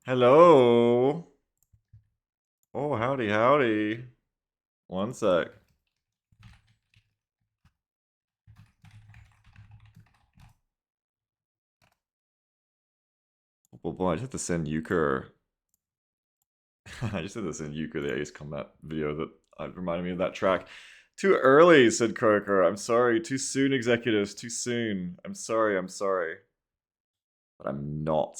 Hello. Oh, howdy, howdy. One sec. Oh boy, I just have to send Euchre. I just had to send Euchre the Ace Combat video that reminded me of that track. Too early, said Croker. I'm sorry. Too soon, executives. Too soon. I'm sorry, I'm sorry. But I'm not.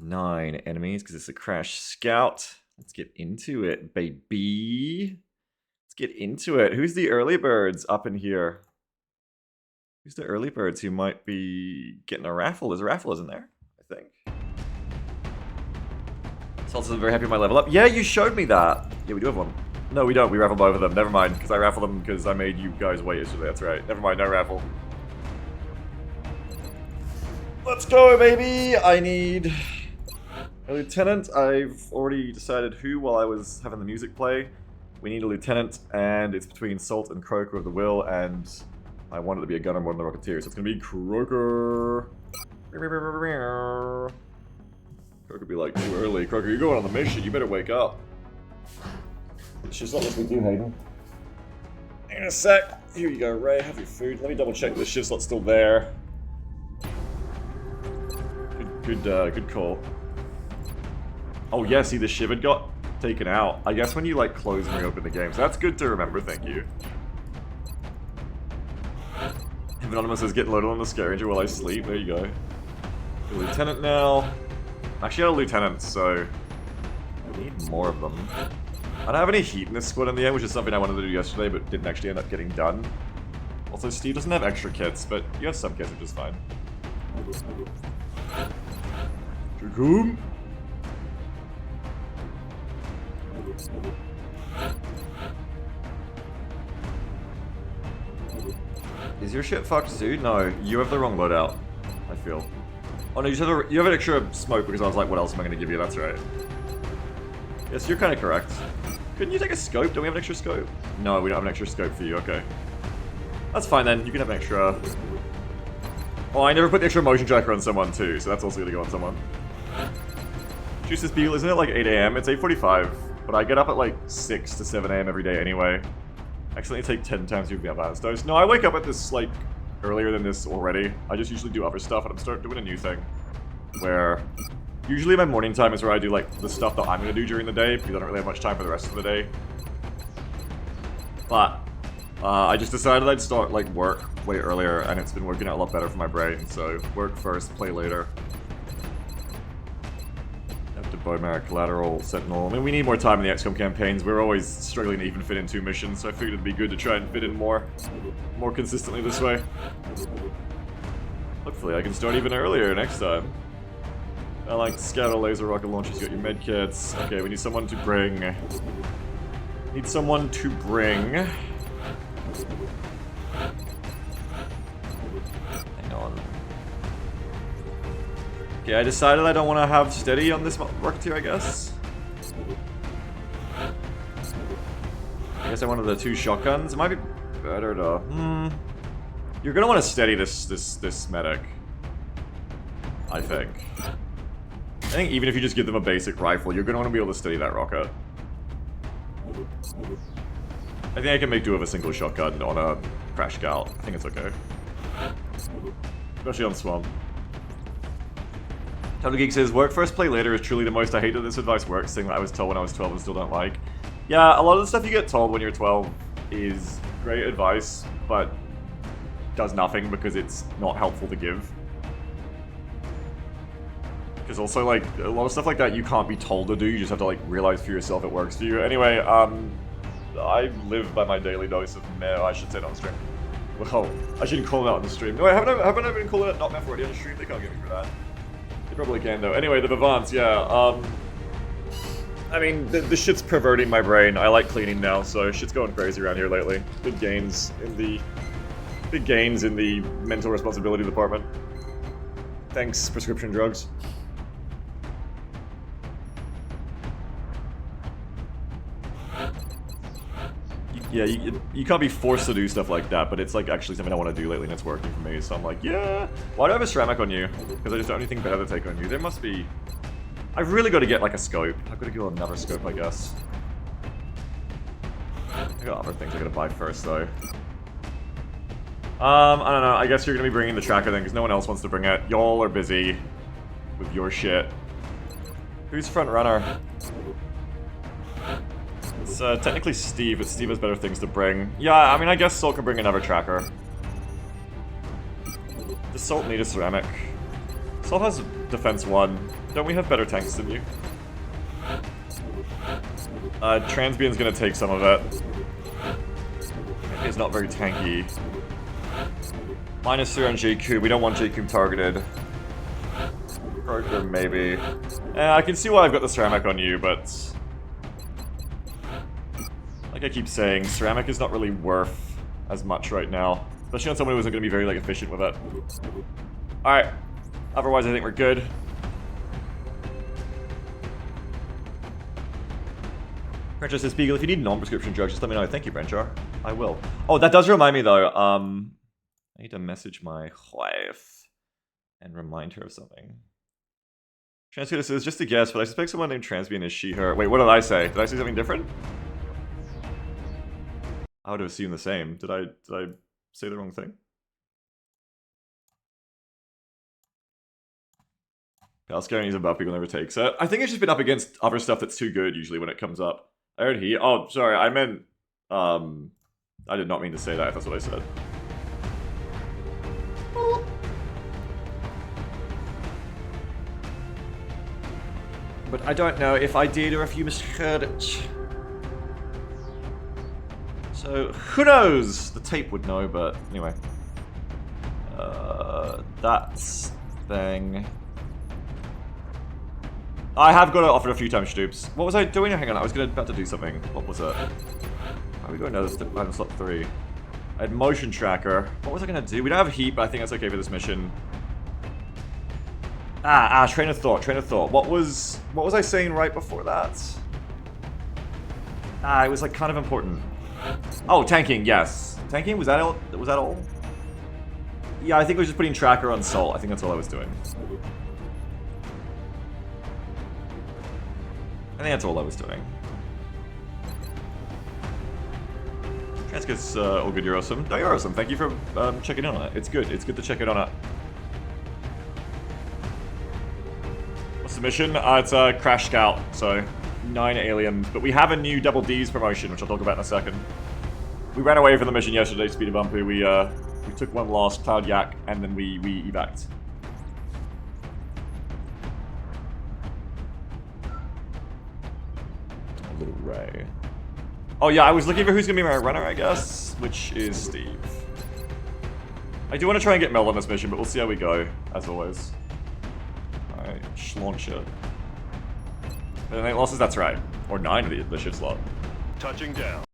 9 enemies, because it's a crash scout. Let's get into it, baby. Let's get into it. Who's the early birds up in here? Who's the early birds who might be getting a raffle? There's a raffle, isn't there? I think. Salsa is very happy with my level up. Yeah, you showed me that. Yeah, we do have one. No, we don't. We raffle both of them. Never mind, because I raffled them because I made you guys wait yesterday. That's right. Never mind, no raffle. Let's go, baby! I need a lieutenant. I've already decided who while I was having the music play. We need a lieutenant, and it's between Salt and Croker of the Will, and I want it to be a gunner more than a rocketeer, so it's gonna be Croker. Croker be like, too early. Croker, you're going on the mission, you better wake up. It's just not what we do, Hayden. Hang on a sec. Here you go, Ray, have your food. Let me double check the shift slot's still there. Good call. Oh yeah, see the shiv got taken out. I guess when you like close and reopen the game, so that's good to remember, thank you. Anonymous is getting loaded on the scavenger while I sleep. There you go. The lieutenant now. I'm actually out of lieutenants, so I need more of them. I don't have any heat in this squad in the end, which is something I wanted to do yesterday, but didn't actually end up getting done. Also, Steve doesn't have extra kits, but you have some kits, which is fine. Dragoon. Is your shit fucked, dude? No, you have the wrong loadout, I feel. Oh no, you have an extra smoke because I was like, what else am I going to give you? That's right. Yes, you're kind of correct. Couldn't you take a scope? Don't we have an extra scope? No, we don't have an extra scope for you, okay. That's fine then, you can have an extra... Oh, I never put the extra motion tracker on someone too, so that's also going to go on someone. Juices Beagle, isn't it like 8 AM? It's 8:45, but I get up at like 6 to 7 AM every day anyway. I accidentally take 10 times your balance dose. No, I wake up at this like earlier than this already. I just usually do other stuff, and I'm starting doing a new thing where usually my morning time is where I do like the stuff that I'm going to do during the day because I don't really have much time for the rest of the day. But I just decided I'd start like work way earlier, and it's been working out a lot better for my brain. So work first, play later. Bone marrow, collateral, sentinel. I mean, we need more time in the XCOM campaigns. We're always struggling to even fit in 2 missions, so I figured it'd be good to try and fit in more consistently this way. Hopefully I can start even earlier next time. I like scatter laser rocket launchers, you got your medkits. Okay, we need someone to bring... Hang on. Okay, I decided I don't want to have steady on this rocketeer, I guess. I guess I wanted the 2 shotguns. It might be better to... You're gonna want to steady this medic. I think. I think even if you just give them a basic rifle, you're gonna want to be able to steady that rocket. I think I can make do with a single shotgun on a crash scout. I think it's okay. Especially on Swamp. Total Geek says, work first, play later is truly the most. I hate that this advice works, thing that I was told when I was 12 and still don't like. Yeah, a lot of the stuff you get told when you're 12 is great advice, but does nothing because it's not helpful to give. Because also, like, a lot of stuff like that you can't be told to do, you just have to, like, realize for yourself it works for you. Anyway, I live by my daily dose of meh. I should say it on stream. Well, I shouldn't call it out on the stream. No, haven't I been calling it not meth already on the stream? They can't get me for that. Probably can though. Anyway, the Vivants, yeah. I mean, the shit's perverting my brain. I like cleaning now, so shit's going crazy around here lately. Big gains in the mental responsibility department. Thanks, prescription drugs. Yeah, you can't be forced to do stuff like that, but it's like actually something I want to do lately and it's working for me, so I'm like, yeah! Why do I have a ceramic on you? Because I just don't have anything better to take on you. There must be I've really got to get like a scope. I've got to go another scope, I guess. I got other things I gotta buy first, though. I don't know. I guess you're gonna be bringing the tracker then, because no one else wants to bring it. Y'all are busy with your shit. Who's front runner? It's technically Steve, but Steve has better things to bring. Yeah, I mean, I guess Salt can bring another tracker. Does Salt need a ceramic? Salt has defense 1. Don't we have better tanks than you? Transbion's gonna take some of it. He's not very tanky. Minus 3 on Jakub. We don't want Jakub targeted. Kroger, maybe. I can see why I've got the ceramic on you, but... like I keep saying, ceramic is not really worth as much right now. Especially on someone who isn't going to be very, like, efficient with it. Alright. Otherwise, I think we're good. Brenchar says, Beagle, if you need non-prescription drugs, just let me know. Thank you, Brenchar. I will. Oh, that does remind me, though. I need to message my wife and remind her of something. Transbian says, just a guess, but I suspect someone named Transbian is she, her. Wait, what did I say? Did I say something different? I would have assumed the same. Did I say the wrong thing? Palscarian is above, people never takes it. I think it's just been up against other stuff that's too good, usually, when it comes up. I heard he... oh, sorry, I meant... I did not mean to say that, if that's what I said. But I don't know if I did or if you misheard it. So, who knows? The tape would know, but anyway. That's thing. I have got it offered a few times, Stoops. What was I doing? Hang on, I was about to do something. What was it? How are we going to item slot 3? I had motion tracker. What was I going to do? We don't have heat, but I think that's okay for this mission. Train of thought, train of thought. What was I saying right before that? It was like kind of important. Oh, tanking, yes. Tanking, was that all? Was that all? Yeah, I think I was just putting tracker on Salt. I think that's all I was doing. I think that's all I was doing. Transcut's all good, you're awesome. No, you're awesome. Thank you for checking in on it. It's good to check in on it. What's the mission? It's a Crash Scout, so 9 aliens. But we have a new Double D's promotion, which I'll talk about in a second. We ran away from the mission yesterday, Speedy Bumpy. We took one loss, Cloud Yak, and then we evac'd. A little Ray. Oh yeah, I was looking for who's gonna be my runner, I guess, which is Steve. I do want to try and get Mel on this mission, but we'll see how we go, as always. Alright, schlaunch it. 8 losses, that's right. Or 9 of the shit slot. Touching down.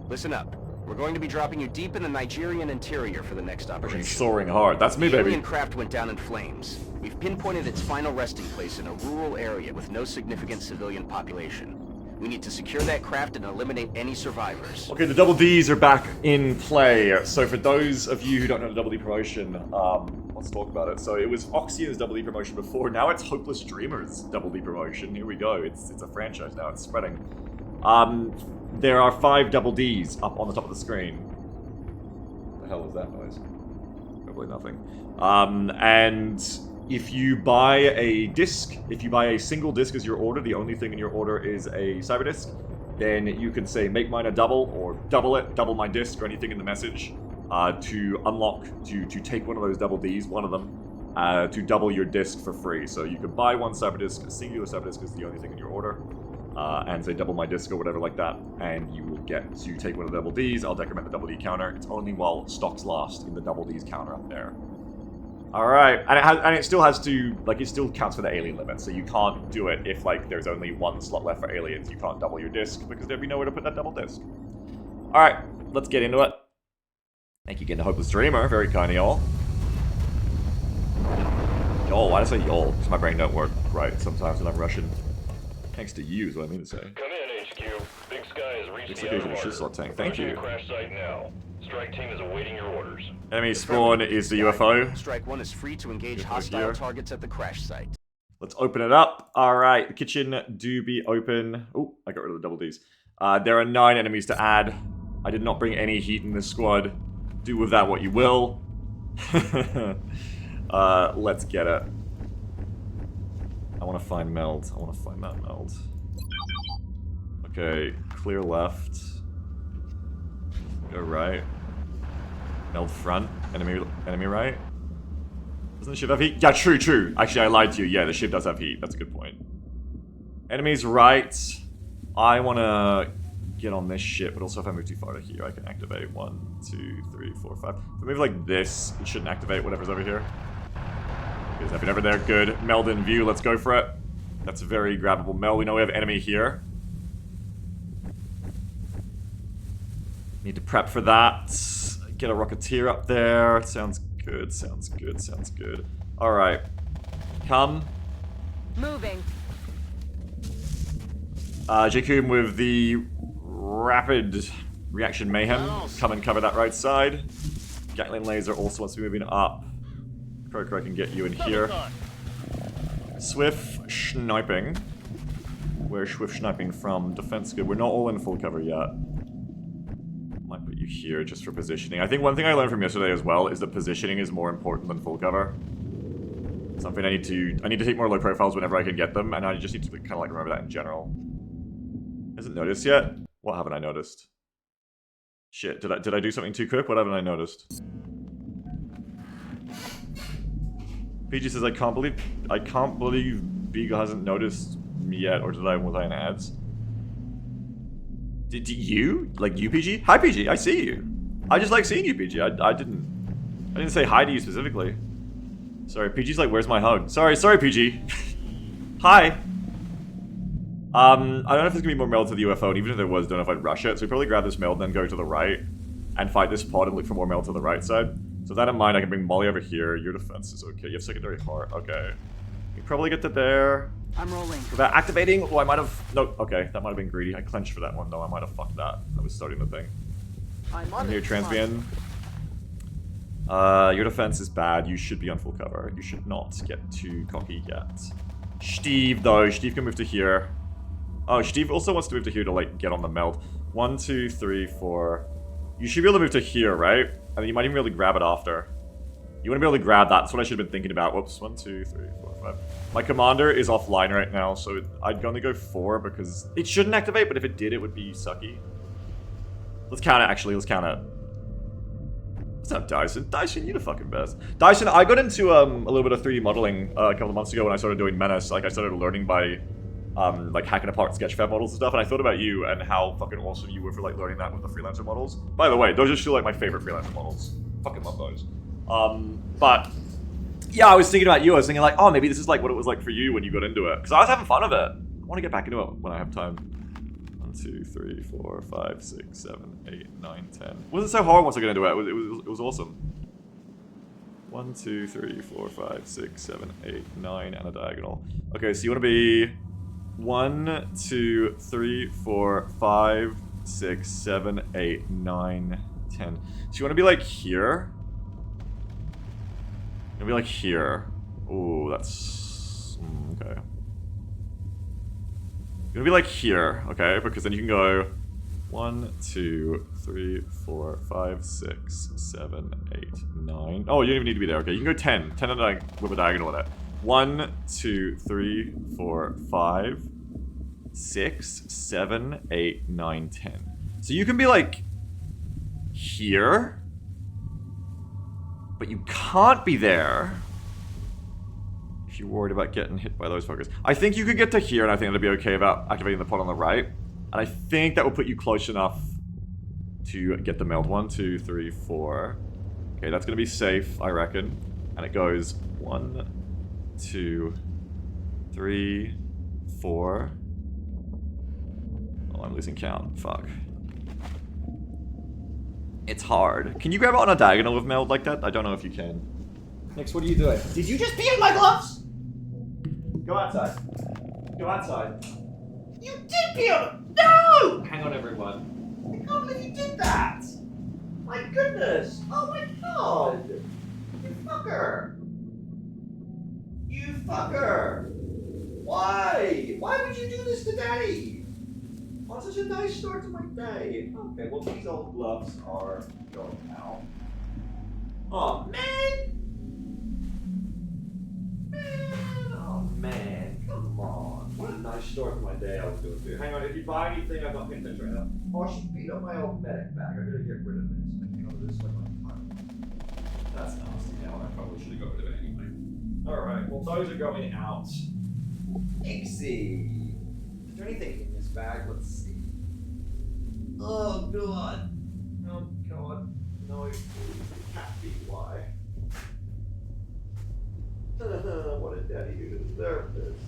Listen up. We're going to be dropping you deep in the Nigerian interior for the next operation. Soaring hard. That's me, baby. The alien craft went down in flames. We've pinpointed its final resting place in a rural area with no significant civilian population. We need to secure that craft and eliminate any survivors. Okay, the Double Ds are back in play. So for those of you who don't know the Double D promotion, let's talk about it. So it was Oxygen's Double D promotion before. Now it's Hopeless Dreamers Double D promotion. Here we go. It's a franchise now. It's spreading. There are 5 Double Ds up on the top of the screen. What the hell was that noise? Probably nothing. And if you buy a disc, if you buy a single disc as your order, the only thing in your order is a cyber disc, then you can say make mine a double, or double it, double my disc, or anything in the message to unlock, to take one of those Double Ds, one of them, to double your disc for free. So you can buy one cyber disc, a singular cyber disc is the only thing in your order, and say double my disc or whatever like that, and you will get to take one of the Double Ds. I'll decrement the Double D counter. It's only while stocks last in the Double Ds counter up there. Alright, and it still has to, like, it still counts for the alien limit, so you can't do it if, like, there's only 1 slot left for aliens. You can't double your disc, because there'd be nowhere to put that double disc. Alright, let's get into it. Thank you again to Hopeless Dreamer, very kind of y'all. Y'all, why did I say y'all? Because my brain don't work right sometimes when I'm Russian. Thanks to you is what I mean to say. Come in, HQ. Big Sky has reached Looks the like outer a shit slot tank. Thank you. Crash site now. Strike team is awaiting your orders. Enemy spawn is the UFO. Strike 1 is free to engage UFO hostile here. targets at the crash site. Let's open it up. Alright, the kitchen do be open. Oh, I got rid of the double Ds. There are 9 enemies to add. I did not bring any heat in this squad. Do with that what you will. Let's get it. I want to find meld. I want to find that meld. Okay, clear left. Go right. Meld front. Enemy right. Doesn't the ship have heat? Yeah, true. Actually, I lied to you. Yeah, the ship does have heat. That's a good point. Enemies right. I want to get on this ship, but also if I move too far to here, I can activate 1, 2, 3, 4, 5. If I move like this, it shouldn't activate whatever's over here. There's nothing over there. Good. Meld in view. Let's go for it. That's a very grabbable meld. We know we have enemy here. Need to prep for that. Get a rocketeer up there. Sounds good. Alright. Come. Moving. Jacob with the rapid reaction mayhem. Come and cover that right side. Gatling laser also wants to be moving up. Croker, I can get you in here. Swift sniping. Where's Swift sniping from? Defense good. We're not all in full cover yet. Might put you here just for positioning. I think one thing I learned from yesterday as well is that positioning is more important than full cover. Something I need to take more low profiles whenever I can get them, and I just need to kind of like remember that in general. Hasn't noticed yet? What haven't I noticed? Shit, did I do something too quick? What haven't I noticed? PG says I can't believe Beagle hasn't noticed me yet, or was I in ads? Did you? Like you, PG? Hi, PG. I see you. I just like seeing you, PG. I didn't say hi to you specifically. Sorry, PG's like, where's my hug? Sorry, PG. Hi. I don't know if there's gonna be more meld to the UFO, and even if there was, don't know if I'd rush it. So we probably grab this meld, then go to the right, and fight this pod and look for more meld to the right side. So with that in mind, I can bring Molly over here. Your defense is okay. You have secondary heart. Okay. You probably get to there. I'm rolling. Without activating? Oh, I might have... No, okay. That might have been greedy. I clenched for that one, though. I might have fucked that. I was starting the thing. I'm here, Transbian. Your defense is bad. You should be on full cover. You should not get too cocky yet. Steve, though. Steve can move to here. Oh, Steve also wants to move to here to, like, get on the meld. 1, 2, 3, 4. You should be able to move to here, right? And then you might even be able to grab it after. You want to be able to grab that. That's what I should have been thinking about. Whoops. 1, 2, 3, 4, 5. My commander is offline right now, so I'd only go 4 because it shouldn't activate, but if it did, it would be sucky. Let's count it, actually. Let's count it. What's up, Dyson? Dyson, you're the fucking best. Dyson, I got into a little bit of 3D modeling a couple of months ago when I started doing Menace. Like, I started learning by like hacking apart Sketchfab models and stuff, and I thought about you and how fucking awesome you were for like learning that with the freelancer models. By the way, those are still like my favorite freelancer models. Fucking love those. But yeah, I was thinking about you. I was thinking like, oh, maybe this is like what it was like for you when you got into it, because I was having fun of it. I want to get back into it when I have time. 1, 2, 3, 4, 5, 6, 7, 8, 9, 10. It wasn't so hard once I got into it. It was awesome. 1, 2, 3, 4, 5, 6, 7, 8, 9, and a diagonal. Okay, so you want to be 1, 2, 3, 4, 5, 6, 7, 8, 9, 10. So you want to be like here. You want to be like here. Ooh, that's... okay. You're gonna be like here, okay? Because then you can go 1, 2, 3, 4, 5, 6, 7, 8, 9. Oh, you don't even need to be there. Okay, you can go 10. 10 with a diagonal in it. 1, 2, 3, 4, 5, 6, 7, 8, 9, 10. So you can be like here, but you can't be there if you're worried about getting hit by those fuckers. I think you could get to here, and I think it'll be okay about activating the pod on the right. And I think that will put you close enough to get the meld. 1, 2, 3, 4. Okay, that's gonna be safe, I reckon. And it goes 1, 2, 3, 4. Oh, I'm losing count. Fuck. It's hard. Can you grab it on a diagonal with meld like that? I don't know if you can. Next, what are you doing? Did you just pee in my gloves? Go outside. Go outside. You did pee on... No! Hang on, everyone. I can't believe you did that. My goodness. Oh my god. You fucker. You fucker. Why? Why would you do this to Daddy? On such a nice start to my day. Okay, well these old gloves are going out. Oh man! Oh man, come on. What a nice start to my day I was doing too. Hang on, if you buy anything, I'm not paying attention right now. Oh, she beat up my old medic bag. I gotta get rid of this. Hang on, this like my time. That's nasty now, I probably should have got rid of it anyway. Alright, well those are going out. Ixie! Is there anything in this bag? Let's see. Oh god. Oh god. No, it can't be why. What did Daddy do to deserve this?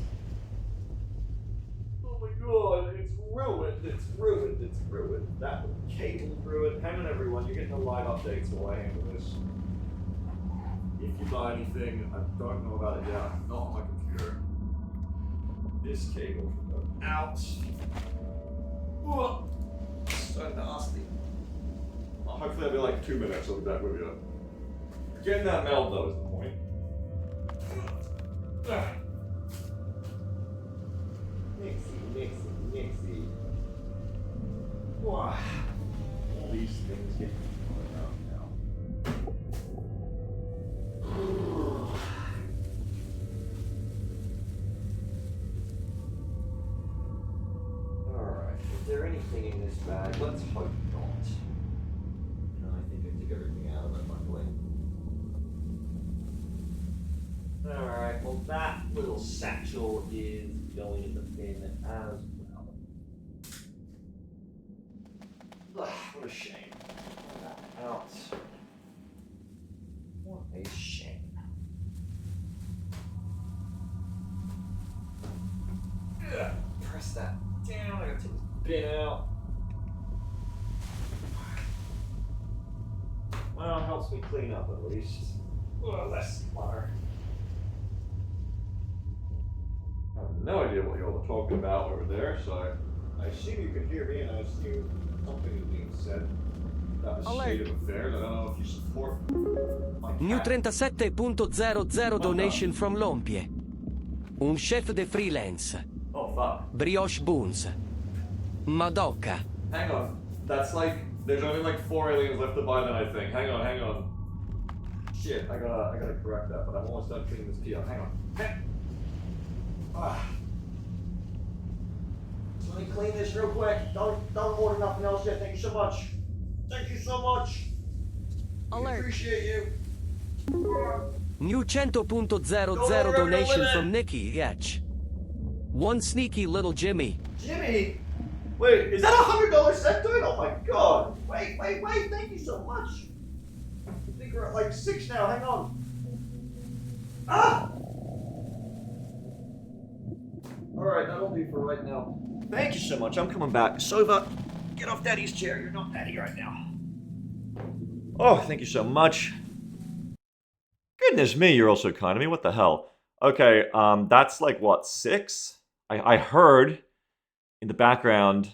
Oh my god, it's ruined, it's ruined, it's ruined. That cable's ruined. Hang on everyone, you're getting a live update while I handle this. If you buy anything, I don't know about it yet, not on my computer. This cable can go out. Whoa. So nasty. Well, hopefully I'll be like 2 minutes, I'll be back with you. Getting that meld though is the point. Nixie. Wow. All these things get around now. Alright, is there anything in this bag? Let's hope not. No, I think I took everything out of it, luckily. Alright, well that little satchel is going in the bin as well. Ugh, what a shame. That out. What a shame. Ugh, press that down, I gotta take this bin out. Well, it helps me clean up at least. Less clutter. I have no idea what y'all are talking about over there, so I assume you can hear me, and I assume something is being said about the state of affairs. I don't know if you support my cat. New 37.00 donation from Lompie. Un chef de freelance. Oh, fuck. Brioche buns. Madoka. Hang on. That's like, there's only like 4 aliens left to buy then, I think. Hang on. Shit, I gotta correct that, but I'm almost done cleaning this pee up. Hang on. Let me clean this real quick. Don't order nothing else yet. Thank you so much. Thank you so much. Alert. I appreciate you. New 100.00 donation from Nikki Yetch. One sneaky little Jimmy. Jimmy? Wait, is that $100 sectoid? Oh my god. Wait. Thank you so much. I think we're at like 6 now. Hang on. Ah! Alright, that'll do for right now. Thank you so much. I'm coming back. Sova, get off Daddy's chair. You're not Daddy right now. Oh, thank you so much. Goodness me, you're also kind to me. What the hell? Okay, that's like, what, 6? I heard in the background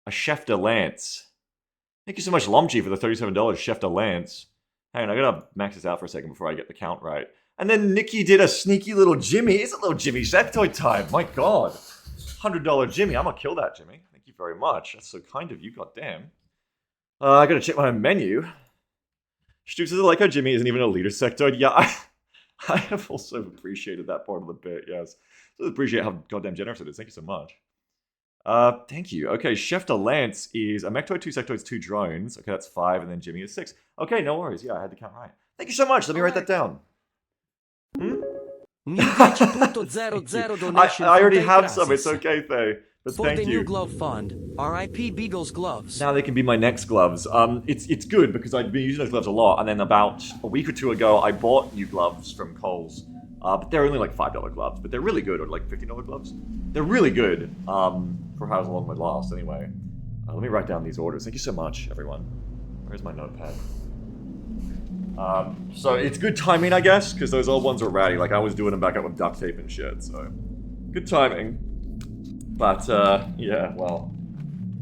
a Chef de Lance. Thank you so much, Lomchi, for the $37 Chef de Lance. Hang on, I gotta max this out for a second before I get the count right. And then Nikki did a sneaky little Jimmy. It's a little Jimmy sectoid time. My god. $100 Jimmy. I'm gonna kill that, Jimmy. Thank you very much. That's so kind of you, goddamn. I gotta check my menu. Stoops says, I like how Jimmy isn't even a leader sectoid. Yeah, I have also appreciated that part of the bit, yes. So I appreciate how goddamn generous it is. Thank you so much. Thank you. Okay, Chef de Lance is a Mechtoid, 2 sectoids, 2 drones. Okay, that's 5, and then Jimmy is 6. Okay, no worries. Yeah, I had the count right. Thank you so much. Let me write that down. New 10.00 donation I already from have Dave some. It's Gracis. okay, Faye. But For thank the you. new glove fund, R.I.P. Beagle's gloves. Now they can be my next gloves. It's good because I've been using those gloves a lot, and then about a week or 2 ago, I bought new gloves from Kohl's. But they're only like $5 gloves, but they're really good, or like $15 gloves. They're really good for how long they last, anyway. Let me write down these orders. Thank you so much, everyone. Where's my notepad? So it's good timing, I guess, because those old ones are ratty. Like, I was doing them back up with duct tape and shit, so... Good timing. But, yeah, well...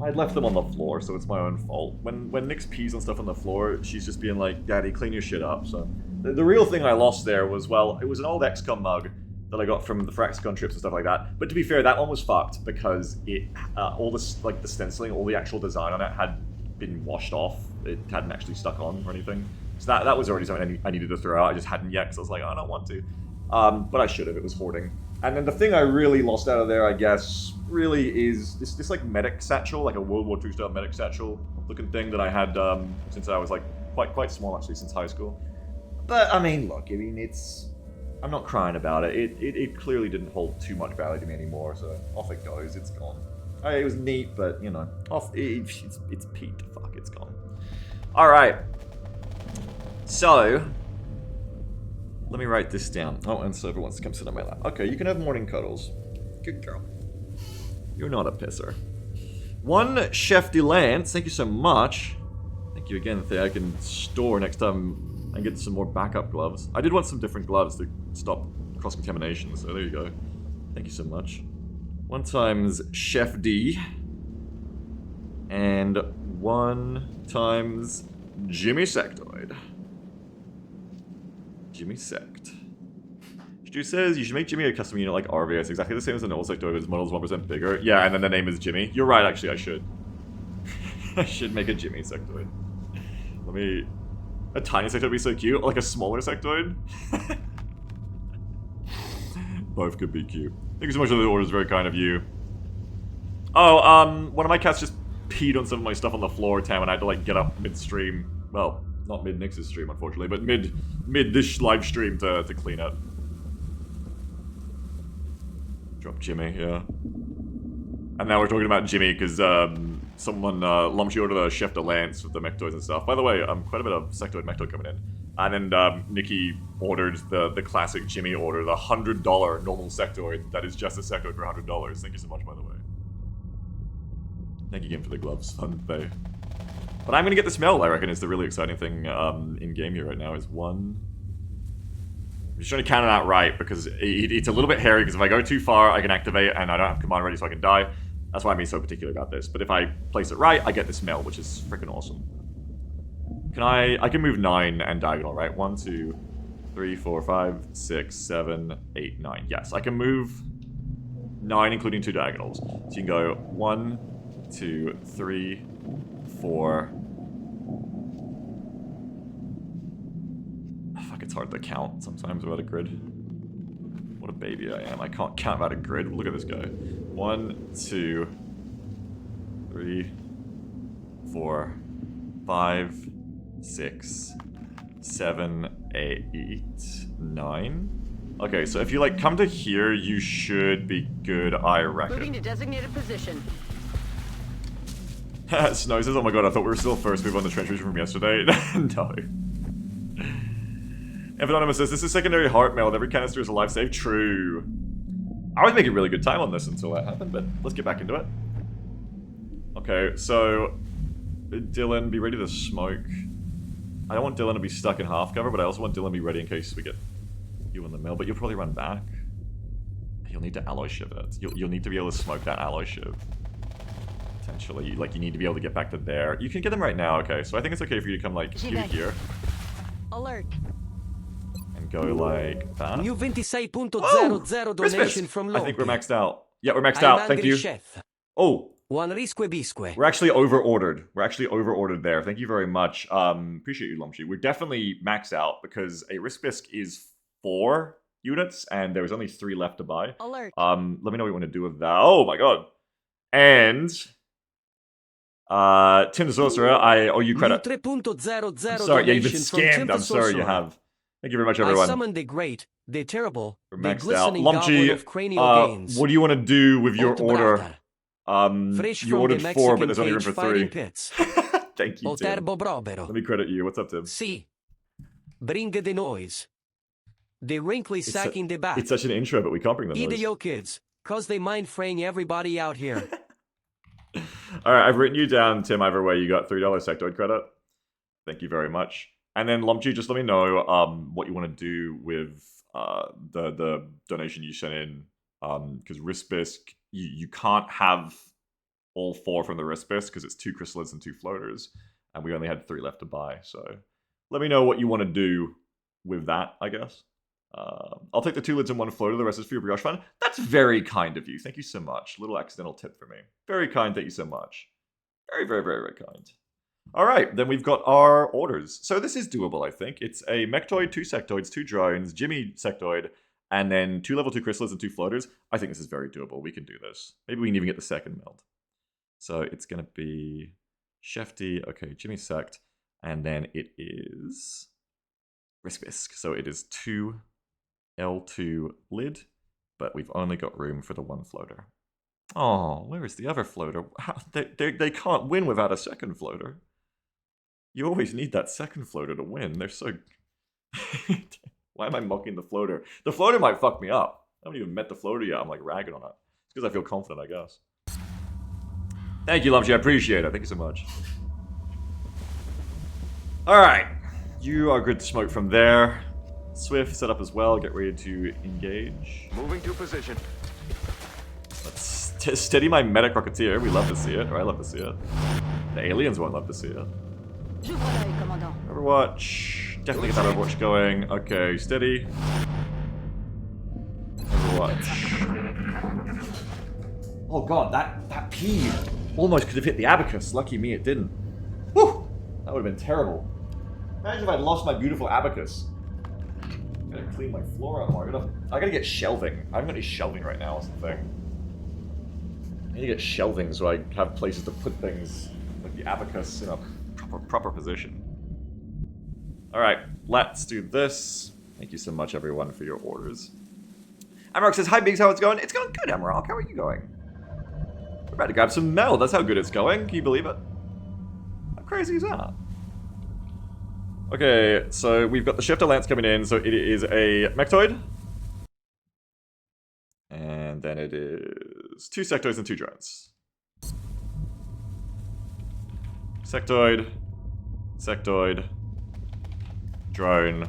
I left them on the floor, so it's my own fault. When Nyx pees on stuff on the floor, she's just being like, Daddy, clean your shit up, so... The real thing I lost there was, well, it was an old XCOM mug, that I got from the XCOM trips and stuff like that. But to be fair, that one was fucked because it all this like the stenciling, all the actual design on it had been washed off. It hadn't actually stuck on or anything. So that was already something I needed to throw out. I just hadn't yet because I was like, oh, I don't want to. But I should have. It was hoarding. And then the thing I really lost out of there, I guess, really is this like medic satchel, like a World War II style medic satchel looking thing that I had since I was like quite small actually, since high school. But I mean, look, I mean I'm not crying about it. It clearly didn't hold too much value to me anymore, so off it goes. It's gone. It was neat, but you know, it's peaked. Fuck, it's gone. All right. So let me write this down. Oh, and Server wants to come sit on my lap. Okay, you can have morning cuddles. Good girl. You're not a pisser. One Chef de Lance, thank you so much. Thank you again. I can store next time and get some more backup gloves. I did want some different gloves to stop cross-contamination, so there you go. Thank you so much. 1 times Chef D. And 1 times Jimmy Sectoid. Jimmy Sect. Stu says you should make Jimmy a custom unit like RVS, exactly the same as the normal Sectoid, but his model's 1% bigger. Yeah, and then the name is Jimmy. You're right, actually, I should. I should make a Jimmy Sectoid. Let me... A tiny Sectoid would be so cute, like a smaller Sectoid. Both could be cute. Thank you so much for the orders, very kind of you. Oh, one of my cats just peed on some of my stuff on the floor, Tam, and I had to like get up midstream. Well, not mid Nix's stream, unfortunately, but mid this live stream to clean it. Drop Jimmy, yeah. And now we're talking about Jimmy because someone Lumshy ordered a Chef de Lance with the Mechtoids and stuff. By the way, quite a bit of Sectoid Mechtoid coming in. And then Nikki ordered the classic Jimmy order, the $100 normal Sectoid. That is just a Sectoid for $100. Thank you so much, by the way. Thank you again for the gloves, fun bay. But I'm gonna get the smell, I reckon, is the really exciting thing in game here right now, is 1... I'm just trying to count it out right, because it's a little bit hairy, because if I go too far, I can activate, and I don't have command ready, so I can die. That's why I'm being so particular about this. But if I place it right, I get the smell, which is freaking awesome. I can move 9 and diagonal, right? 1, 2, 3, 4, 5, 6, 7, 8, 9. Yes, I can move 9, including 2 diagonals. So you can go 1, 2, 3, 4. Fuck, it's hard to count sometimes without a grid. What a baby I am. I can't count without a grid. Look at this guy. 1, 2, 3, 4, 5, 6, 7, 8, 9. Okay, so if you like come to here, you should be good, I reckon. Moving to designated position. Snow says, oh my god, I thought we were still first move on the trench region from yesterday. No. Anonymous says, this is secondary heart mail. Every canister is a life save. True. I was making really good time on this until that happened, but let's get back into it. Okay, so Dylan, be ready to smoke. I don't want Dylan to be stuck in half cover, but I also want Dylan to be ready in case we get you in the mill, but you'll probably run back. You'll need to alloy shiv it. You'll need to be able to smoke that alloy shiv. Potentially, like you need to be able to get back to there. You can get them right now, okay, so I think it's okay for you to come like here. Alert. And go like that. New 26.00 donation from Loki. I think we're maxed out. Yeah, we're maxed out, thank you. Chef. Oh! One risque bisque. We're actually over-ordered. We're actually over-ordered there. Thank you very much. Appreciate you, Lumshy. We're definitely maxed out because a Risk Bisque is 4 units and there was only 3 left to buy. Alert. Let me know what you want to do with that. Oh my god. And Tim the Sorcerer, I owe you credit. 3.00 I'm sorry, yeah, you've been donation from scammed. Tim the I'm sorry you Sorcerer. have. Thank you very much, I everyone. summon the great, the terrible, We're the maxed out. glistening goblin of cranial Lumpy, gains. what do you want to do with your Old order? brother. Fresh You from ordered the 4, but Mexican there's only room cage for fighting 3. pits. Thank you, O Tim. terbo brobero. Let me credit you. What's up, Tim? Si. Bring the noise. The wrinkly sack in the back. It's such an intro, but we can't bring the noise. Idio kids, cause they mind fraying everybody out here. Alright, I've written you down, Tim, either way. You got $3 Sectoid credit. Thank you very much. And then, Lumpy, just let me know what you want to do with the donation you sent in. Because Risk Bisque, you can't have all 4 from the Risk Bisque because it's 2 chrysalids and 2 floaters. And we only had 3 left to buy. So let me know what you want to do with that, I guess. I'll take the 2 lids and 1 floater, the rest is for your brioche fun. That's very kind of you. Thank you so much. Little accidental tip for me. Very kind, thank you so much. Very, very, very, very kind. Alright, then we've got our orders. So this is doable, I think. It's a mechtoid, 2 sectoids, 2 drones, Jimmy sectoid, and then 2 level 2 chrysalids and 2 floaters. I think this is very doable. We can do this. Maybe we can even get the second meld. So it's going to be Shefty, okay, Jimmy sect, and then it is Risk. So it is 2 L2 lid, but we've only got room for the 1 floater. Oh, where is the other floater? They can't win without a second floater. You always need that second floater to win. They're so... Why am I mocking the floater? The floater might fuck me up. I haven't even met the floater yet. I'm like ragging on it. It's because I feel confident, I guess. Thank you, Lumshy. I appreciate it. Thank you so much. Alright. You are good to smoke from there. Swift, set up as well. Get ready to engage. Moving to position. Let's steady my medic rocketeer. We love to see it. Or I love to see it. The aliens won't love to see it. Overwatch. Definitely get that Overwatch going. Okay, steady. Overwatch. Oh god, that P almost could have hit the abacus. Lucky me, it didn't. Whew! That would have been terrible. Imagine if I'd lost my beautiful abacus. I'm gonna clean my floor out more. I gotta get shelving. I haven't got any shelving right now, is the thing. I need to get shelving so I have places to put things, like the abacus, in a proper position. Alright, let's do this. Thank you so much, everyone, for your orders. Amarok says, hi, Biggs, how it's going? It's going good, Amarok. How are you going? We're about to grab some meld. That's how good it's going. Can you believe it? How crazy is that? Okay, so we've got the Shifter Lance coming in. So it is a mechtoid. And then it is 2 sectoids and 2 drones. Sectoid. Sectoid. Drone.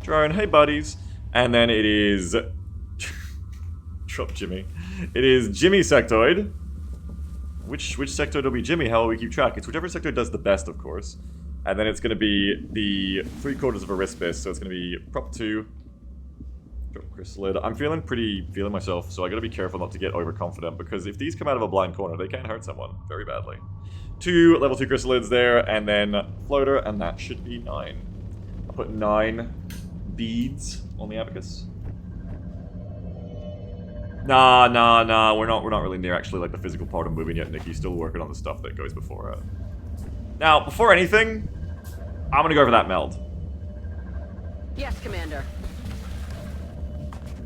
Drone. Hey, buddies. And then it is... Drop Jimmy. It is Jimmy sectoid. Which sectoid will be Jimmy? How will we keep track? It's whichever sectoid does the best, of course. And then it's going to be the 3/4 of a Rispis, so it's going to be prop 2. Drop chrysalid. I'm feeling myself, so I got to be careful not to get overconfident, because if these come out of a blind corner, they can hurt someone very badly. 2 level 2 chrysalids there, and then floater, and that should be 9. I'll put 9 beads on the abacus. Nah, we're not really near actually like the physical part of moving yet, Nikki's still working on the stuff that goes before it. Now, before anything, I'm gonna go for that meld. Yes, Commander.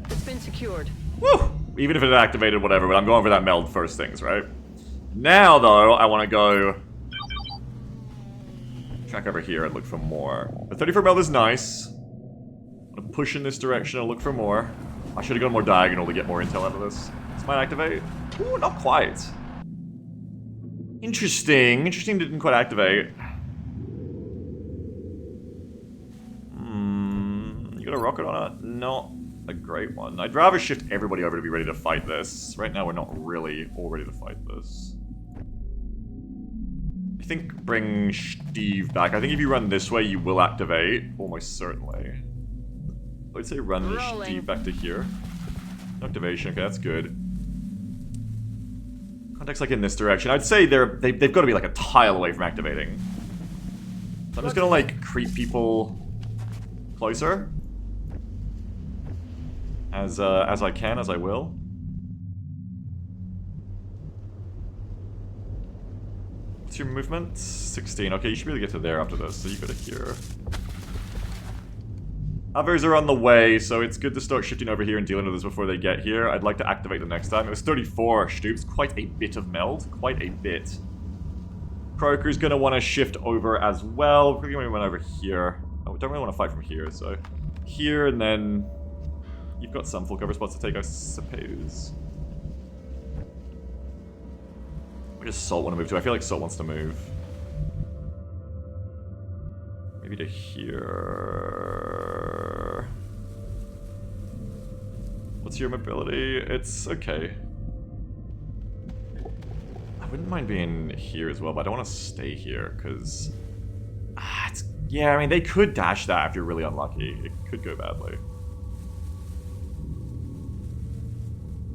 It's been secured. Woo! Even if it activated, whatever, but I'm going for that meld first things, right? Now, though, I want to go... track over here and look for more. The 34 meld is nice. I'm gonna push in this direction and look for more. I should have gone more diagonal to get more intel out of this. This might activate. Ooh, not quite. Interesting. Interesting didn't quite activate. You got a rocket on it? Not a great one. I'd rather shift everybody over to be ready to fight this. Right now we're not really all ready to fight this. I think bring Steve back. I think if you run this way you will activate. Almost certainly. I would say run Steve back to here. No activation. Okay, that's good. Contact's like in this direction. I'd say they've got to be like a tile away from activating. So I'm just gonna like creep people closer as I can, as I will. What's your movement? 16. Okay, you should be able to get to there after this. So you go to here. Others are on the way, so it's good to start shifting over here and dealing with this before they get here. I'd like to activate them next time. It was 34 Stoops, quite a bit of meld, quite a bit. Croaker's gonna want to shift over as well. We're gonna run over here. Oh, we don't really want to fight from here, so here and then you've got some full cover spots to take, I suppose. Where does Salt want to move to? I feel like Salt wants to move. Maybe to here. What's your mobility? It's okay. I wouldn't mind being here as well, but I don't want to stay here because yeah, I mean they could dash that if you're really unlucky. It could go badly.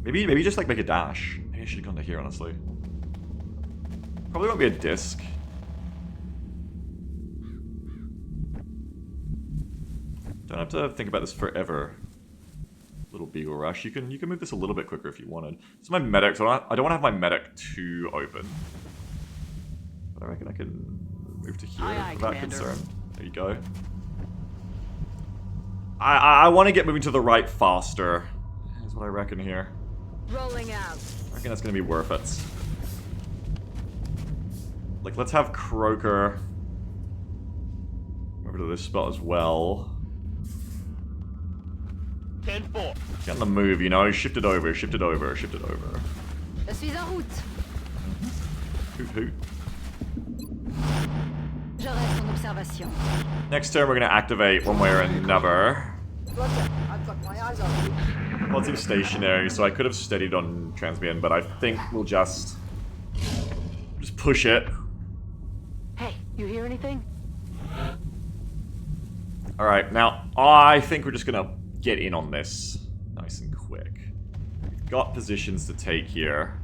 Maybe just like make a dash. Maybe I should have gone to here, honestly. Probably won't be a disc. Don't have to think about this forever. Little Beagle Rush. You can move this a little bit quicker if you wanted. So my medic, so I don't want to have my medic too open. But I reckon I can move to here without concern. There you go. I want to get moving to the right faster. Is what I reckon here. Rolling out. I reckon that's going to be worth it. Like, let's have Croaker over to this spot as well. 10-4. Get on the move, you know? Shift it over, shift it over, shift it over. Je suis en route. Hoot hoot. Je reste en observation. Next turn, we're going to activate one way or another. Roger. I've got my eyes on you. Well, it seems stationary, so I could have steadied on Transmian, but I think we'll just push it. Hey, you hear anything? Alright, now, I think we're just going to get in on this nice and quick. We've got positions to take here.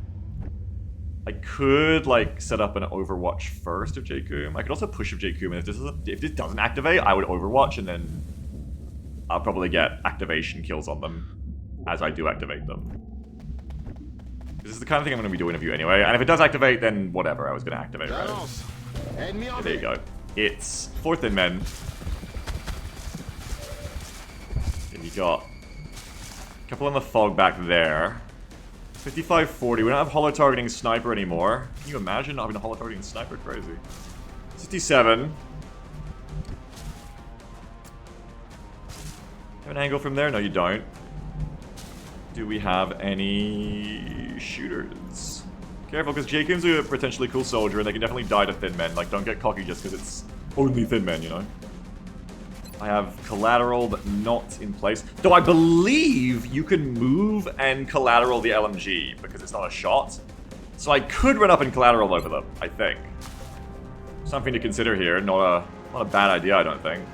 I could, like, set up an Overwatch first of J-Coom. I could also push of J-Coom, and if this doesn't activate, I would Overwatch, and then I'll probably get activation kills on them as I do activate them. This is the kind of thing I'm going to be doing of you anyway, and if it does activate, then whatever, I was going to activate, right? Yeah, there you go. It's 4th in men. And you got a couple in the fog back there. 55-40. We don't have holo targeting sniper anymore. Can you imagine not having a holo targeting sniper? Crazy. 67. Have an angle from there? No, you don't. Do we have any shooters? Careful, because Jacob's a potentially cool soldier, and they can definitely die to thin men. Like, don't get cocky just because it's only thin men, you know? I have collateral, but not in place. Though I believe you can move and collateral the LMG, because it's not a shot. So I could run up and collateral over them, I think. Something to consider here. Not a bad idea, I don't think.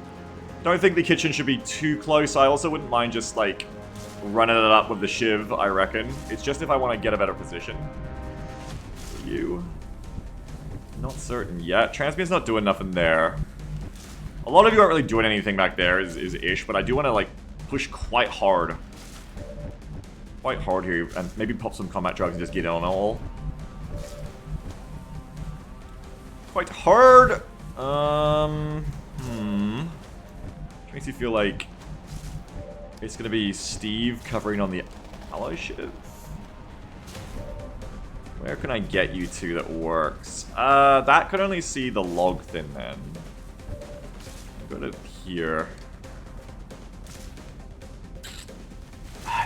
Don't think the kitchen should be too close. I also wouldn't mind just, like, running it up with the Shiv, I reckon. It's just if I want to get a better position. You. Not certain yet. Transmian's not doing nothing there. A lot of you aren't really doing anything back there, is ish, but I do want to, like, push quite hard. Quite hard here, and maybe pop some combat drugs and just get in on it all. Quite hard! Makes you feel like it's gonna be Steve covering on the ally Shiv. Where can I get you to that works? That could only see the log thin man. Go to here.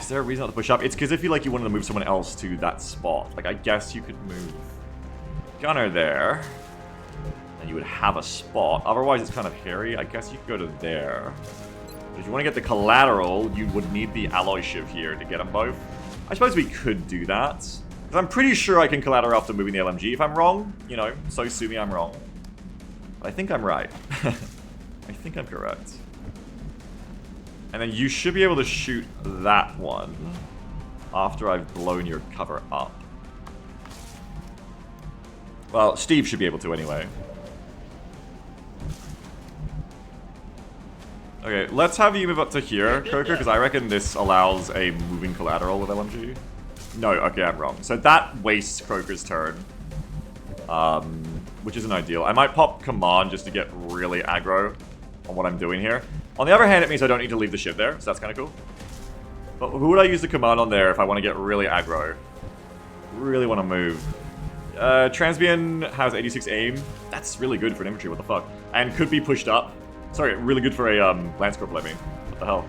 Is there a reason not to push up? It's because I feel like you wanted to move someone else to that spot. Like, I guess you could move Gunner there. And you would have a spot. Otherwise, it's kind of hairy. I guess you could go to there. But if you want to get the collateral, you would need the alloy Shiv here to get them both. I suppose we could do that. Because I'm pretty sure I can collateral after moving the LMG. If I'm wrong, you know, so sue me, I'm wrong. But I think I'm right. I think I'm correct. And then you should be able to shoot that one after I've blown your cover up. Well, Steve should be able to anyway. Okay, let's have you move up to here, Coker, because I reckon this allows a moving collateral with LMG. No, okay, I'm wrong. So that wastes Croker's turn. Which isn't ideal. I might pop command just to get really aggro on what I'm doing here. On the other hand, it means I don't need to leave the ship there, so that's kind of cool. But who would I use the command on there if I want to get really aggro? Really want to move. Transmian has 86 aim. That's really good for an infantry, what the fuck. And could be pushed up. Sorry, really good for a Lance Corporal, I mean. What the hell?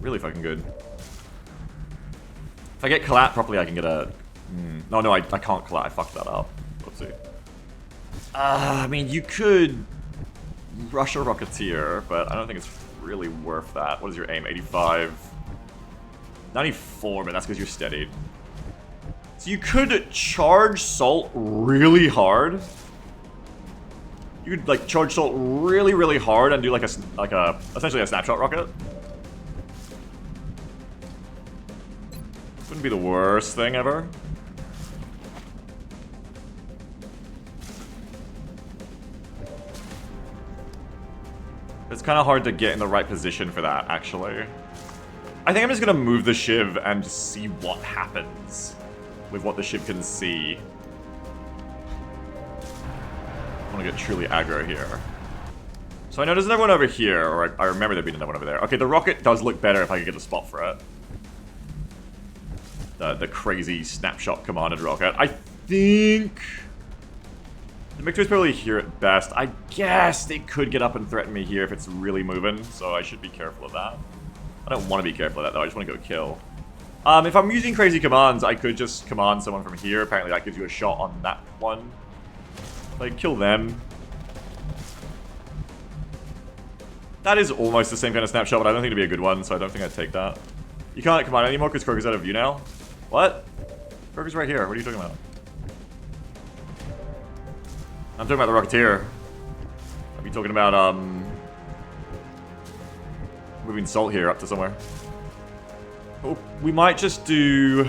Really fucking good. If I get collat properly, I can get a... No, I can't collat. I fucked that up. Whoopsie. I mean, you could rush a Rocketeer, but I don't think it's really worth that. What is your aim? 85? 94, but that's because you're steadied. So you could charge Salt really hard. You could, like, charge Salt really, really hard and do, like, essentially a snapshot rocket. Wouldn't be the worst thing ever. It's kind of hard to get in the right position for that, actually. I think I'm just going to move the Shiv and just see what happens with what the Shiv can see. I want to get truly aggro here. So I know there's another one over here, or I remember there being another one over there. Okay, the rocket does look better if I could get a spot for it. The crazy snapshot commanded rocket. I think the Mictor's probably here at best. I guess they could get up and threaten me here if it's really moving, so I should be careful of that. I don't want to be careful of that, though. I just want to go kill. If I'm using crazy commands, I could just command someone from here. Apparently that gives you a shot on that one. Like, kill them. That is almost the same kind of snapshot, but I don't think it'd be a good one, so I don't think I'd take that. You can't command anymore because Kroger's out of view now? What? Kroger's right here. What are you talking about? I'm talking about the Rocketeer. I'll be talking about, moving Salt here up to somewhere. Oh, we might just do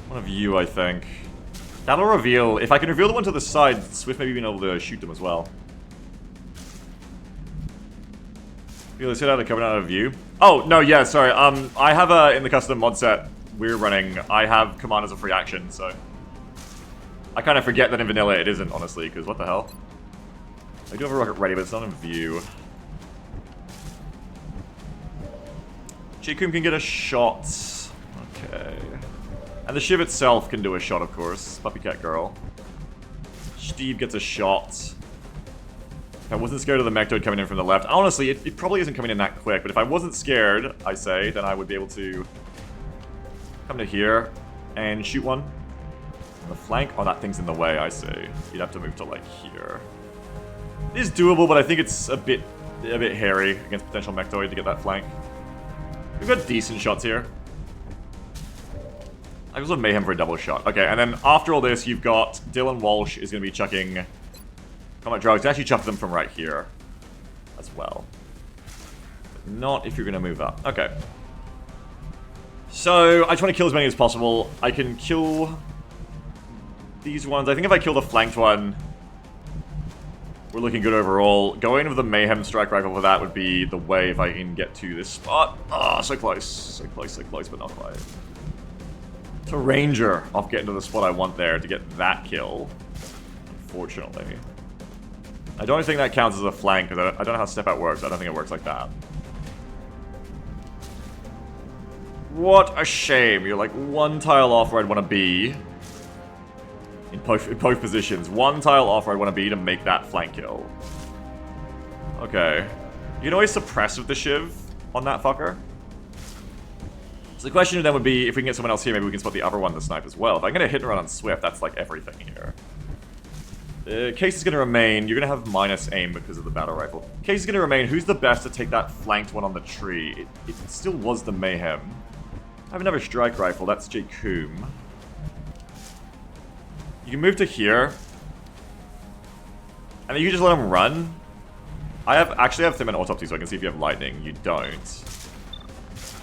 one of you, I think. That'll reveal... If I can reveal the one to the side, Swift may be able to shoot them as well. Let's hit out of coming out of view. Oh, no, yeah, sorry. I have in the custom mod set we're running, I have command as a free action, so... I kind of forget that in vanilla it isn't, honestly, because what the hell? I do have a rocket ready, but it's not in view. Chikum can get a shot. Okay. And the Shiv itself can do a shot, of course. Puppy Cat Girl. Steve gets a shot. If I wasn't scared of the Mectoid coming in from the left, honestly, it probably isn't coming in that quick, but if I wasn't scared, I say, then I would be able to come to here and shoot one. On the flank? Oh, that thing's in the way, I see. You'd have to move to, like, here. It is doable, but I think it's a bit hairy against potential Mectoid to get that flank. We've got decent shots here. I also Mayhem for a double shot. Okay, and then after all this, you've got Dylan Walsh is going to be chucking combat drugs. Actually chuck them from right here as well. But not if you're going to move up. Okay. So, I just want to kill as many as possible. I can kill these ones. I think if I kill the flanked one, we're looking good overall. Going with the Mayhem Strike Rifle for that would be the way if I can get to this spot. Oh, so close. So close, so close, but not quite. To Ranger off getting to the spot I want there to get that kill. Unfortunately. I don't think that counts as a flank, because I don't know how Step Out works. I don't think it works like that. What a shame. You're like one tile off where I'd want to be. In both positions. One tile off where I'd want to be to make that flank kill. Okay. You can always suppress with the Shiv on that fucker. So the question then would be, if we can get someone else here, maybe we can spot the other one to snipe as well. If I can get a hit and run on Swift, that's like everything here. Case is going to remain. You're going to have minus aim because of the battle rifle. Case is going to remain. Who's the best to take that flanked one on the tree? It still was the Mayhem. I have another strike rifle. That's Jacoom. You can move to here. And then you can just let him run. I actually have Thin Man Autopsy, so I can see if you have lightning. You don't.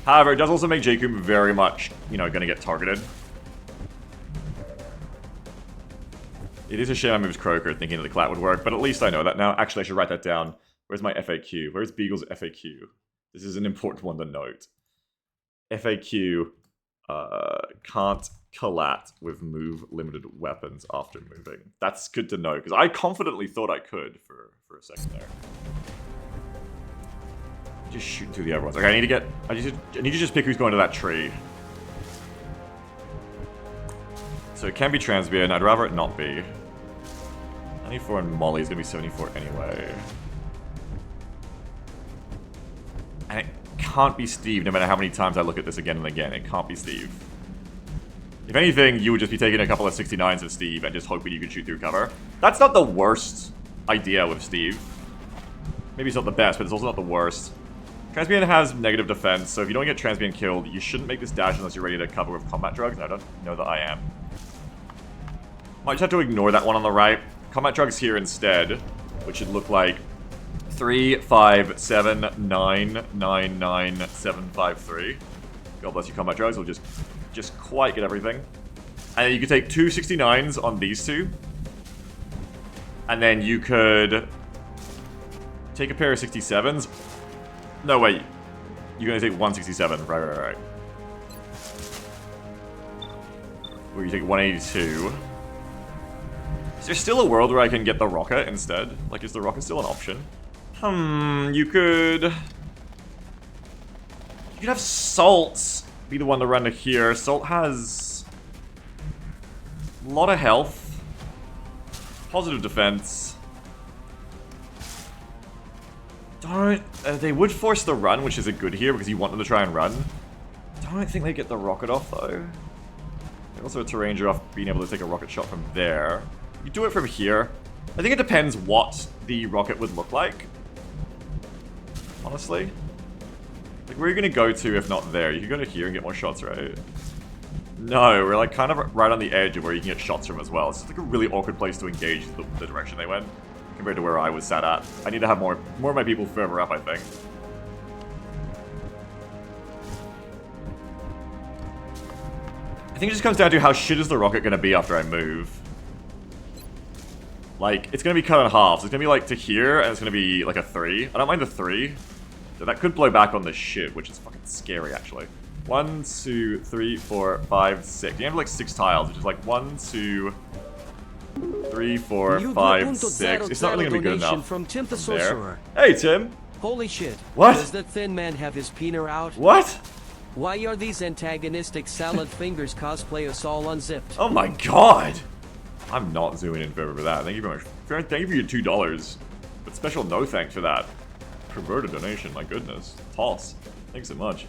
However, it does also make Jacoom very much, you know, going to get targeted. It is a shame I moved Croaker thinking that the clat would work, but at least I know that now. Actually, I should write that down. Where's my FAQ? Where's Beagle's FAQ? This is an important one to note. FAQ, can't collat with move limited weapons after moving. That's good to know, because I confidently thought I could for a second there. Just shooting through the other ones. Okay, I need to just pick who's going to that tree. So it can be Transbian. I'd rather it not be. 94 and Molly is going to be 74 anyway. And it can't be Steve, no matter how many times I look at this again and again. It can't be Steve. If anything, you would just be taking a couple of 69s of Steve and just hoping you could shoot through cover. That's not the worst idea with Steve. Maybe it's not the best, but it's also not the worst. Transbian has negative defense, so if you don't get Transbian killed, you shouldn't make this dash unless you're ready to cover with combat drugs, and I don't know that I am. Might just have to ignore that one on the right. Combat drugs here instead, which should look like 357999753. God bless you, combat drugs. We'll just quite get everything. And then you could take 2 69s on these two. And then you could take a pair of 67s. No, wait. You're going to take 167. Right. Or you take 182. Is there still a world where I can get the rocket instead? Like, is the rocket still an option? You could have Salt be the one to run to here. Salt has a lot of health, positive defense. They would force the run, which is a good here because you want them to try and run. Don't think they get the rocket off though. They also have terrain off being able to take a rocket shot from there. You do it from here. I think it depends what the rocket would look like. Honestly. Like, where are you going to go to if not there? You can go to here and get more shots, right? No, we're like kind of right on the edge of where you can get shots from as well. It's just like a really awkward place to engage the direction they went compared to where I was sat at. I need to have more of my people further up, I think. I think it just comes down to how shit is the rocket going to be after I move. Like, it's going to be cut in half. So it's going to be like to here, and it's going to be like a 3. I don't mind the 3. So that could blow back on this shit, which is fucking scary, actually. 1, 2, 3, 4, 5, 6. You have like 6 tiles, which is like 1, 2, 3, 4, 5, 6. It's not really going to be good enough. From Tim the There. Sorcerer. Hey, Tim. Holy shit. What? Does that thin man have his peener out? What? Why are these antagonistic salad fingers cosplay us all unzipped? Oh my god. I'm not zooming in further for that. Thank you very much. Thank you for your $2. But special no thanks for that. Perverted donation, my goodness. Toss. Thanks so much.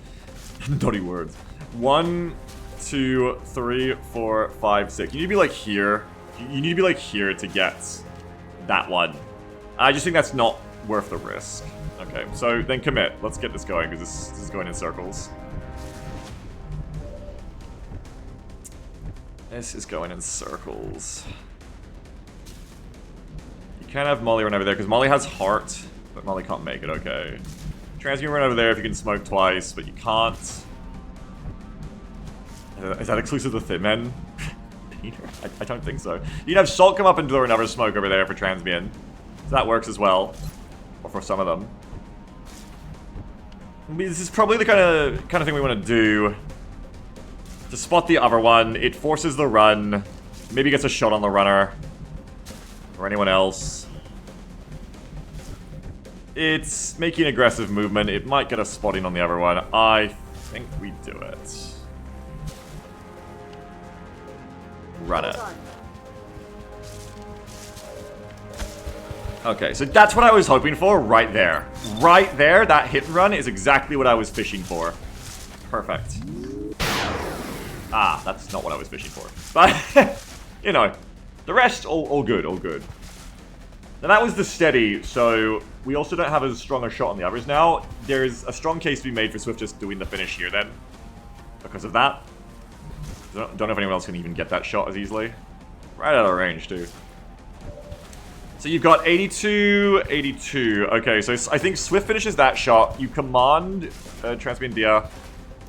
Naughty words. 1, 2, 3, 4, 5, 6. You need to be like here. You need to be like here to get that one. I just think that's not worth the risk. Okay, so then commit. Let's get this going, because this is going in circles. This is going in circles. You can't have Molly run over there, because Molly has heart, but Molly can't make it, okay. Trans can run over there if you can smoke twice, but you can't. Is that exclusive to Thin Men? I don't think so. You can have Salt come up and throw another smoke over there for Transmian. So that works as well. Or for some of them. This is probably the kind of thing we want to do. To spot the other one, it forces the run. Maybe gets a shot on the runner. Or anyone else. It's making aggressive movement. It might get a spotting on the other one. I think we do it. Run it. Okay, so that's what I was hoping for right there. Right there, that hit and run is exactly what I was fishing for. Perfect. Ah, that's not what I was fishing for. But, you know, the rest, all good, all good. Now that was the steady, so we also don't have as strong a shot on the others now. There's a strong case to be made for Swift just doing the finish here then. Because of that. Don't know if anyone else can even get that shot as easily. Right out of range, too. So you've got 82, 82. Okay, so I think Swift finishes that shot. You command Transmian Dia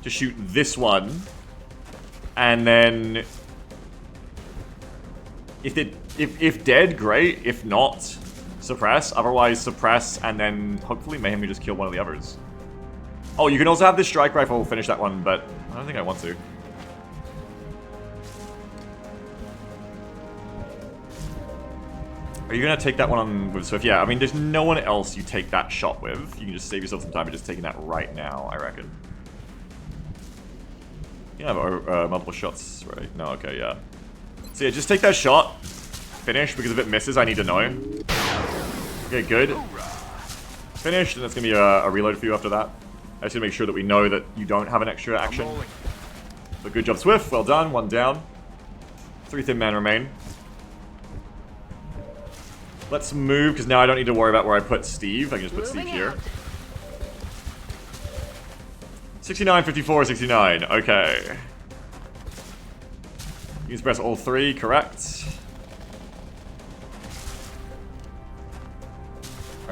to shoot this one. And then... If dead, great. If not, suppress. Otherwise, suppress, and then hopefully Mayhem will just kill one of the others. Oh, you can also have this strike rifle finish that one, but I don't think I want to. Are you going to take that one on with Swift? Yeah, I mean, there's no one else you take that shot with. You can just save yourself some time by just taking that right now, I reckon. You can have multiple shots, right? No, okay, yeah. So yeah, just take that shot. Finish, because if it misses, I need to know. Okay, good. Finished, and that's going to be a reload for you after that. I just need to make sure that we know that you don't have an extra action. But good job, Swift. Well done. 1 down. 3 thin men remain. Let's move, because now I don't need to worry about where I put Steve. I can just put Steve here. 69, 54, 69. Okay. You can press all 3, correct.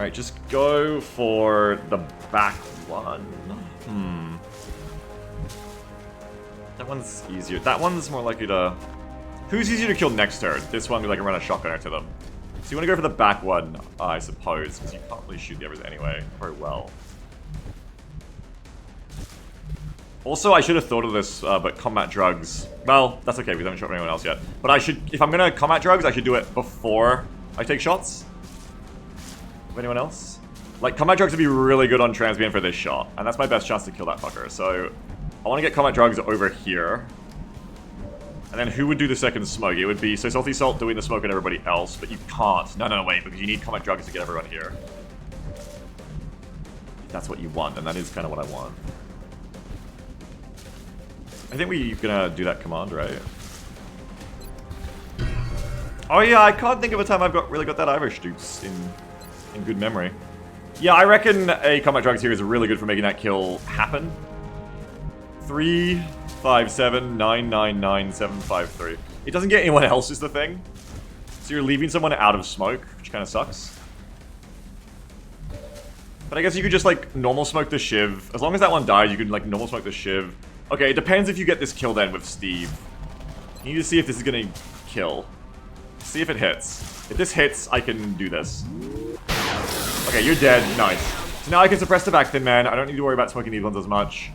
Alright, just go for the back one. That one's easier. That one's more likely to... Who's easier to kill next turn? This one, because I can run a shotgunner to them. So you want to go for the back one, I suppose, because you can't really shoot the others anyway very well. Also, I should have thought of this, but combat drugs... Well, that's okay, we haven't shot anyone else yet. But I should... If I'm going to combat drugs, I should do it before I take shots. Of anyone else? Like, combat drugs would be really good on Transbian for this shot. And that's my best chance to kill that fucker. So, I want to get combat drugs over here. And then who would do the second smoke? It would be... So, Salty Salt doing the smoke and everybody else. But you can't. No, wait. Because you need combat drugs to get everyone here. That's what you want. And that is kind of what I want. I think we're gonna do that command, right? Oh yeah, I can't think of a time I've really got that Irish Dukes in good memory. Yeah, I reckon a combat drugs here is really good for making that kill happen. 3, 5, 7, 9, 9, 9, 7, 5, 3. It doesn't get anyone else is the thing. So you're leaving someone out of smoke, which kind of sucks. But I guess you could just like normal smoke the Shiv. As long as that one dies, you can like normal smoke the Shiv. Okay, it depends if you get this kill then with Steve. You need to see if this is gonna kill. See if it hits. If this hits, I can do this. Okay, you're dead. Nice. So now I can suppress the back Thin Man. I don't need to worry about smoking these ones as much.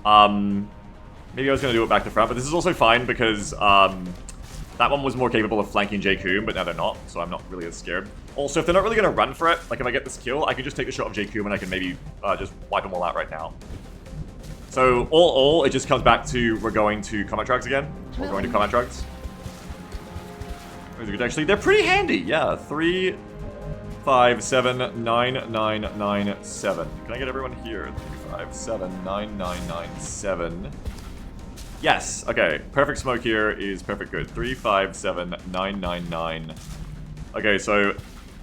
Maybe I was gonna do it back to front, but this is also fine because that one was more capable of flanking J. Coom, but now they're not, so I'm not really as scared. Also, if they're not really gonna run for it, like if I get this kill, I can just take the shot of J. Coom and I can maybe just wipe them all out right now. So, all, it just comes back to we're going to combat drugs again. We're going to combat drugs. Actually, they're pretty handy. Yeah, 3, 5, 7, 9, 9, 9, 7. Can I get everyone here? 3, 5, 7, 9, 9, 9, 7. Yes, okay. Perfect smoke here is perfect good. 3, 5, 7, 9, 9, 9. Okay, so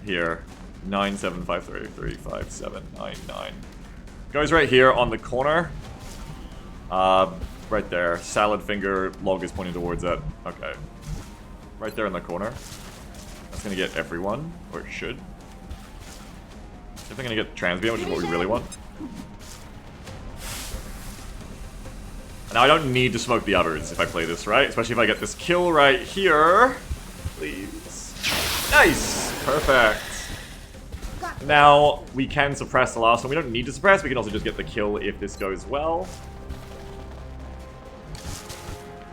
here. 9, 7, 5, 3. 3, 5, 7, 9, 9. Goes right here on the corner. Right there. Salad finger, log is pointing towards it. Okay. Right there in the corner. That's gonna get everyone, or it should. If I'm gonna get Transbian, which is what we really want. And now I don't need to smoke the others if I play this right, especially if I get this kill right here. Please. Nice! Perfect. Now, we can suppress the last one. We don't need to suppress, we can also just get the kill if this goes well.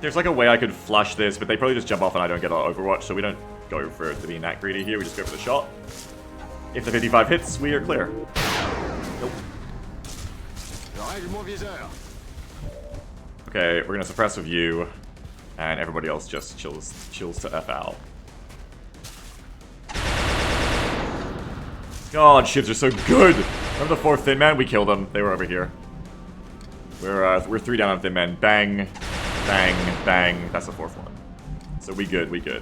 There's like a way I could flush this, but they probably just jump off and I don't get our Overwatch, so we don't go for it to be that greedy here, we just go for the shot. If the 55 hits, we are clear. Nope. Okay, we're gonna suppress with you, and everybody else just chills to F out. God, shivs are so good! Remember the 4th Thin Man? We killed them. They were over here. We're 3 down on Thin Man. Bang. Bang, bang. That's the 4th one. So we good, we good.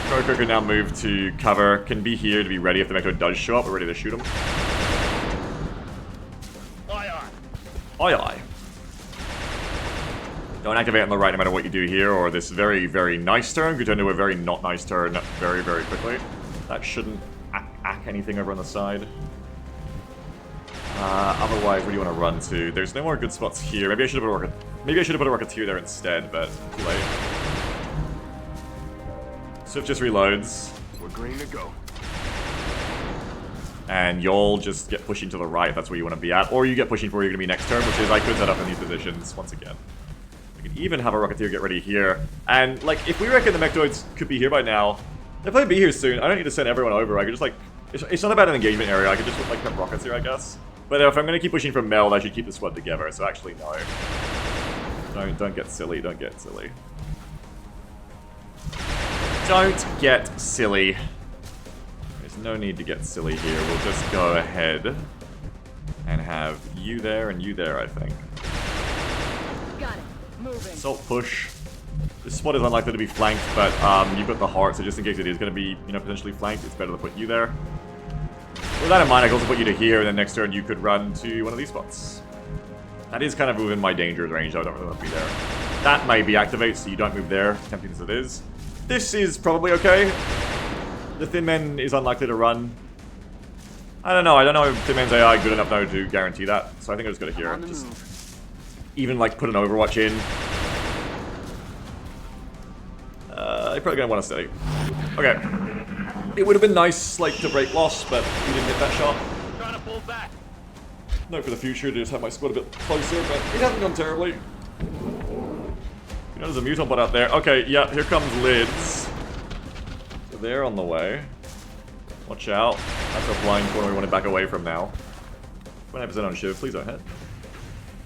Croker can now move to cover. Can be here to be ready if the Mecto does show up. We're ready to shoot him. Aye, aye. Aye, aye. Don't activate on the right no matter what you do here, or this very, very nice turn could turn into a very not nice turn very, very quickly. That shouldn't ack anything over on the side. Otherwise, where do you want to run to? There's no more good spots here. Maybe I should have put a Rocketeer there instead, but too late. Swift just reloads. We're green to go. And you'll just get pushing to the right if that's where you want to be at. Or you get pushing for where you're going to be next turn, which is I could set up in these positions once again. We can even have a Rocketeer get ready here. And, like, if we reckon the Mechtoids could be here by now, they'll probably be here soon. I don't need to send everyone over. I could just, like... It's not about an engagement area. I could just, like, have rockets here, I guess. But if I'm going to keep pushing from Meld, I should keep the squad together. So actually, no. Don't get silly. Don't get silly. Don't get silly. There's no need to get silly here. We'll just go ahead and have you there and you there, I think. Got it. Moving. Assault push. This spot is unlikely to be flanked, but you've got the heart, so just in case it is going to be, you know, potentially flanked, it's better to put you there. With that in mind, I can also put you to here, and then next turn you could run to one of these spots. That is kind of within my dangerous range, so I don't really want to be there. That may be activated, so you don't move there, tempting as it is. This is probably okay. The Thin Man is unlikely to run. I don't know if Thin Man's AI good enough though to guarantee that, so I think I just gotta hear it. Just even like put an Overwatch in. You're probably gonna want to steady. Okay. It would have been nice, like, to break loss, but we didn't hit that shot. Trying to pull back. Note for the future to just have my squad a bit closer, but it hasn't gone terribly. You know, there's a mutant bot out there. Okay, yeah, here comes Lids. So they're on the way. Watch out. That's a blind corner we want to back away from now. 20% on shift, please don't hit.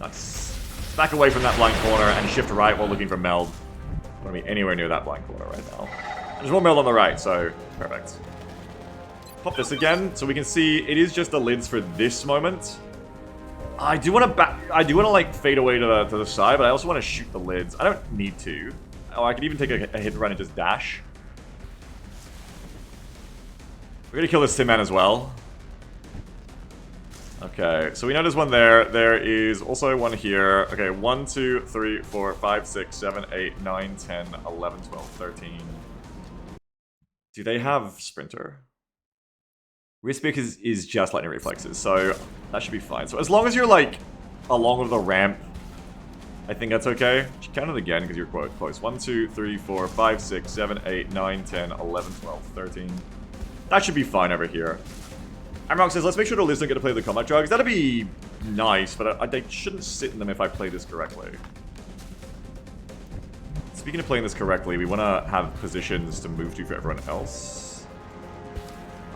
Nice. Back away from that blind corner and shift right while looking for meld. I don't want to be anywhere near that blind corner right now. There's one meld on the right, so perfect. Pop this again, so we can see it is just the Lids for this moment. I do want to like fade away to the side, but I also want to shoot the Lids. I don't need to. Oh, I could even take a hit and run and just dash. We're gonna kill this Tin Man as well. Okay, so we know there's one there. There is also one here. Okay, 1, 2, 3, 4, 5, 6, 7, 8, 9, 10, 11, 12, 13. Do they have Sprinter? Wristpick is just lightning reflexes, so that should be fine. So as long as you're like along with the ramp, I think that's okay. Count it again because you're quite close. 1, 2, 3, 4, 5, 6, 7, 8, 9, 10, 11, 12, 13. That should be fine over here. Amrock says, let's make sure the Liz don't get to play the combat drugs. That'd be nice, but they shouldn't sit in them if I play this correctly. Speaking of playing this correctly, we want to have positions to move to for everyone else.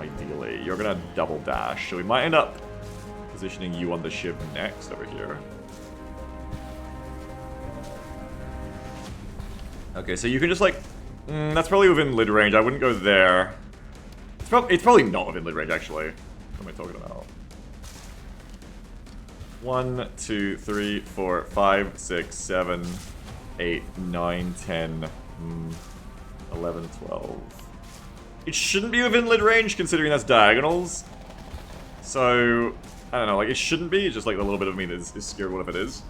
Ideally, you're going to double dash, so we might end up positioning you on the ship next over here. Okay, so you can just like... that's probably within lid range. I wouldn't go there. It's probably not within lid range, actually. What am I talking about? 1, 2, 3, 4, 5, 6, 7, 8, 9, 10, 11, 12. It shouldn't be within lid range, considering that's diagonals. So, I don't know, like, it shouldn't be. It's just, like, a little bit of me that is scared what if it is.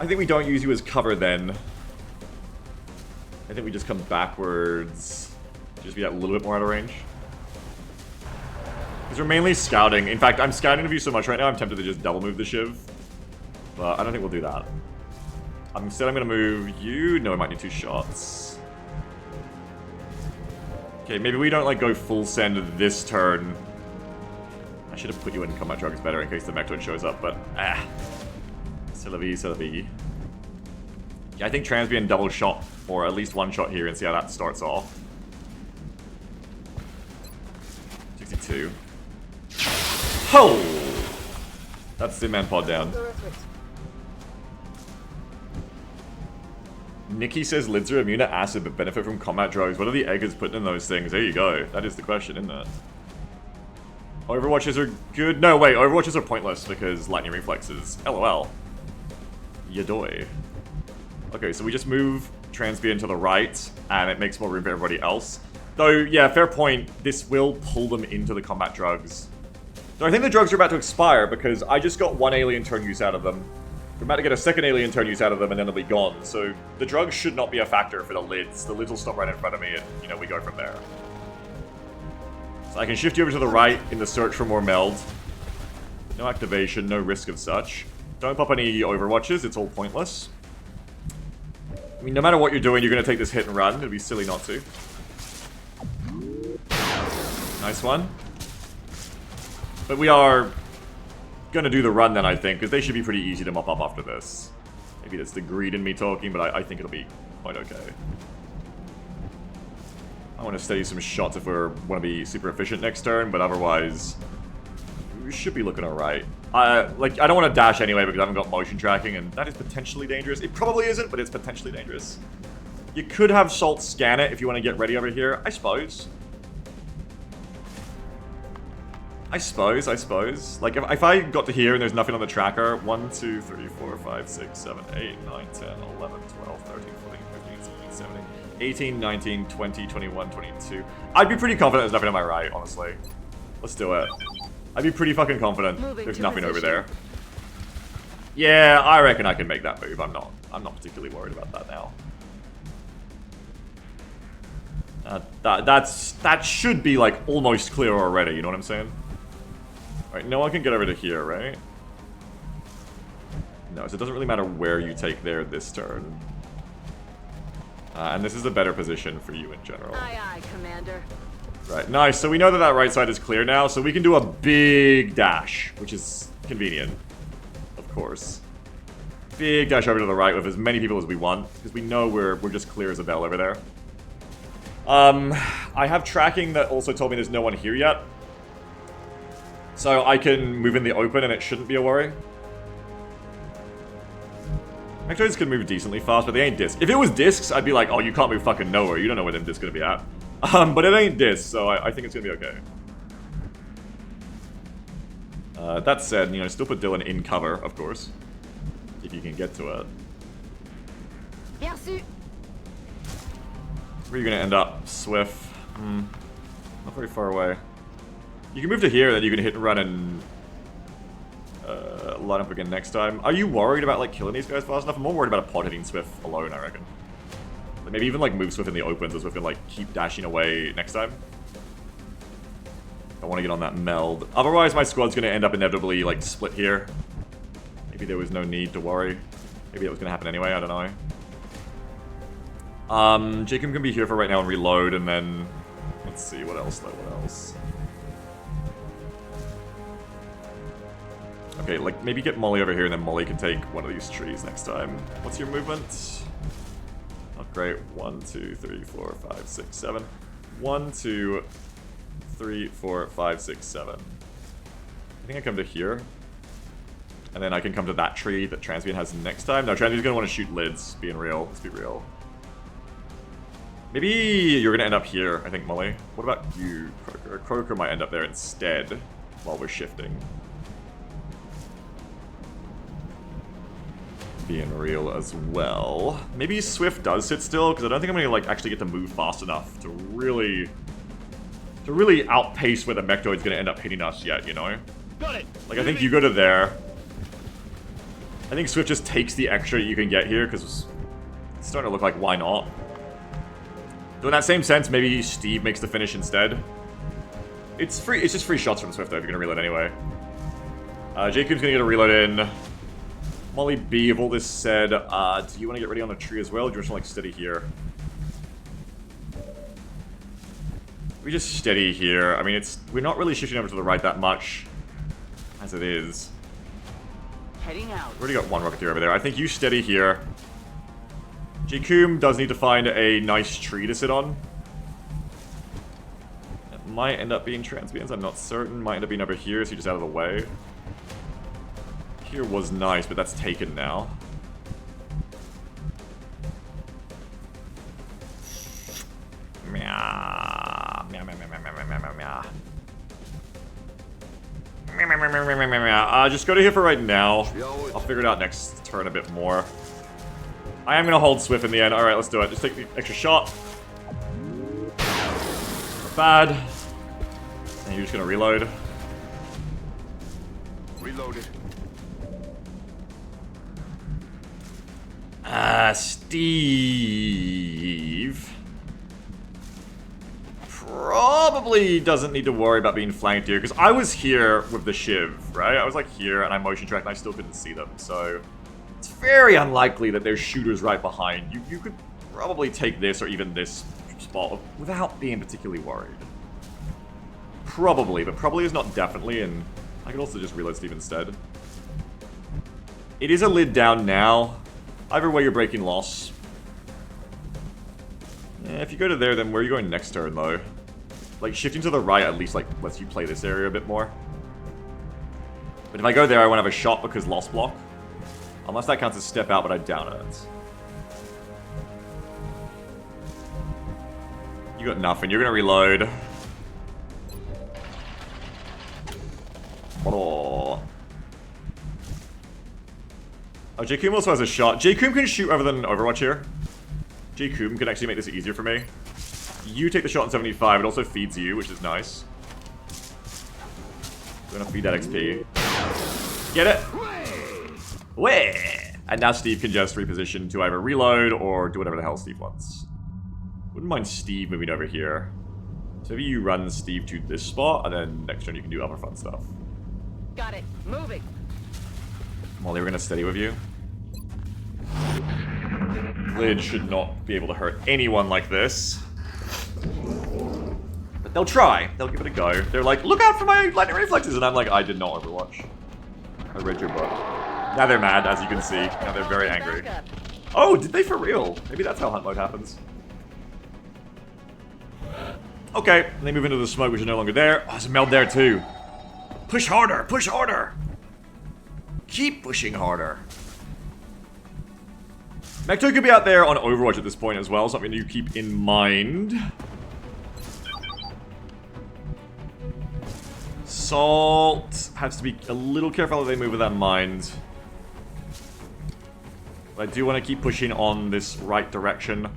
I think we don't use you as cover, then. I think we just come backwards. Just be that little bit more out of range. Because we're mainly scouting. In fact, I'm scouting of you so much right now, I'm tempted to just double move the Shiv. But I don't think we'll do that. Instead, I'm going to move you. No, I might need 2 shots. Okay, maybe we don't, like, go full send this turn. I should have put you in combat drugs better in case the Mecton shows up, but c'est la vie, c'est la vie. Yeah, I think Transbian double shot, or at least 1 shot here, and see how that starts off. 62. Oh! That's the man pod down. Nikki says lids are immune to acid but benefit from combat drugs. What are the eggers putting in those things? There you go. That is the question, isn't it? Overwatches are good. No, wait. Overwatches are pointless because lightning reflexes. LOL. Yadoy. Okay, so we just move Transbian to the right, and it makes more room for everybody else. Though, yeah, fair point. This will pull them into the combat drugs. So I think the drugs are about to expire because I just got 1 alien turn use out of them. We're about to get a 2nd alien turn use out of them, and then they'll be gone. So the drugs should not be a factor for the lids. The lids will stop right in front of me, and, you know, we go from there. So I can shift you over to the right in the search for more meld. No activation, no risk of such. Don't pop any overwatches, it's all pointless. I mean, no matter what you're doing, you're going to take this hit and run. It'd be silly not to. Nice one. But we are going to do the run then, I think, because they should be pretty easy to mop up after this. Maybe that's the greed in me talking, but I think it'll be quite okay. I want to steady some shots if we want to be super efficient next turn, but otherwise, we should be looking alright. Like, I don't want to dash anyway because I haven't got motion tracking, and that is potentially dangerous. It probably isn't, but it's potentially dangerous. You could have Salt scan it if you want to get ready over here, I suppose. I suppose. Like, if I got to here and there's nothing on the tracker, 1, 2, 3, 4, 5, 6, 7, 8, 9, 10, 11, 12, 13, 14, 15, 16, 17, 18, 19, 20, 21, 22. I'd be pretty confident there's nothing on my right, honestly. Let's do it. I'd be pretty fucking confident there's nothing over there. Yeah, I reckon I can make that move. I'm not particularly worried about that now. That should be, like, almost clear already, you know what I'm saying? Alright, no one can get over to here, right? No, so it doesn't really matter where you take there this turn. And this is a better position for you in general. Aye, aye, Commander. Right, nice. So we know that that right side is clear now, so we can do a big dash, which is convenient, of course. Big dash over to the right with as many people as we want, because we know we're just clear as a bell over there. I have tracking that also told me there's no one here yet. So I can move in the open and it shouldn't be a worry. Mechtroids can move decently fast, but they ain't discs. If it was discs, I'd be like, oh, you can't move fucking nowhere. You don't know where them discs gonna be at. But it ain't discs, so I think it's gonna be okay. That said, you know, still put Dylan in cover, of course. If you can get to it. Perçu. Where are you gonna end up? Swift. Not very far away. You can move to here, then you can hit and run and line up again next time. Are you worried about, like, killing these guys fast enough? I'm more worried about a pod hitting Swift alone, I reckon. Like, maybe even, like, move Swift in the open so Swift can, like, keep dashing away next time. I want to get on that meld. Otherwise, my squad's gonna end up inevitably, like, split here. Maybe there was no need to worry. Maybe it was gonna happen anyway, I don't know. Jacob can be here for right now and reload, and then... Let's see, what else, though, what else? Okay, like, maybe get Molly over here, and then Molly can take one of these trees next time. What's your movement? Oh, great. 1, 2, 3, 4, 5, 6, 7. 1, 2, 3, 4, 5, 6, 7. I think I come to here. And then I can come to that tree that Transmute has next time. No, Transmute's gonna want to shoot lids, being real. Let's be real. Maybe you're gonna end up here, I think, Molly. What about you, Croaker? Croaker might end up there instead while we're shifting. Being real as well. Maybe Swift does sit still, because I don't think I'm gonna, like, actually get to move fast enough to really outpace where the Mechtoid's gonna end up hitting us yet, you know? Got it. Like, I think you go to there. I think Swift just takes the extra you can get here, because it's starting to look like why not. So in that same sense, maybe Steve makes the finish instead. It's free. It's just free shots from Swift, though, if you're gonna reload anyway. Jacob's gonna get a reload in. Molly B, of all this said, do you want to get ready on a tree as well, or do you just want to, like, steady here? We just steady here. I mean, we're not really shifting over to the right that much, as it is. Heading out. We've already got one Rocketeer over there. I think you steady here. Jacob does need to find a nice tree to sit on. It might end up being Transmittance, I'm not certain. Might end up being over here, so you're just out of the way. Here was nice, but that's taken now. Meow. Meow, meow, meow, meow, meow, meow, meow, meow. Meow, meow, meow, meow, meow, meow, meow. Just go to here for right now. I'll figure it out next turn a bit more. I am gonna hold Swift in the end. Alright, let's do it. Just take the extra shot. Not bad. And you're just gonna reload. Reloaded. Steve probably doesn't need to worry about being flanked here, because I was here with the Shiv, right? I was like here, and I motion tracked, and I still couldn't see them, so it's very unlikely that there's shooters right behind you. You could probably take this or even this spot without being particularly worried. Probably, but probably is not definitely, and I could also just reload Steve instead. It is a lid down now. Either way, you're breaking loss. Yeah, if you go to there, then where are you going next turn, though? Like, shifting to the right at least, like, lets you play this area a bit more. But if I go there, I won't have a shot because loss block. Unless that counts as step out, but I doubt it. You got nothing. You're gonna reload. Oh. Oh, Jacob also has a shot. Jacob can shoot other than Overwatch here. Jacob can actually make this easier for me. You take the shot in 75, it also feeds you, which is nice. We're gonna feed that XP. Get it? Way! And now Steve can just reposition to either reload or do whatever the hell Steve wants. Wouldn't mind Steve moving over here. So maybe you run Steve to this spot, and then next turn you can do other fun stuff. Got it. Moving. Molly, we're gonna steady with you. Lid should not be able to hurt anyone like this. But they'll try. They'll give it a go. They're like, look out for my lightning reflexes! And I'm like, I did not Overwatch. I read your book. Now they're mad, as you can see. Now they're very angry. Back up. Oh, did they for real? Maybe that's how hunt mode happens. Okay, and they move into the smoke, which is no longer there. Oh, there's a meld there too. Push harder! Push harder! Keep pushing harder. Mecto could be out there on Overwatch at this point as well, something you keep in mind. Salt has to be a little careful how they move with that mind. But I do want to keep pushing on this right direction.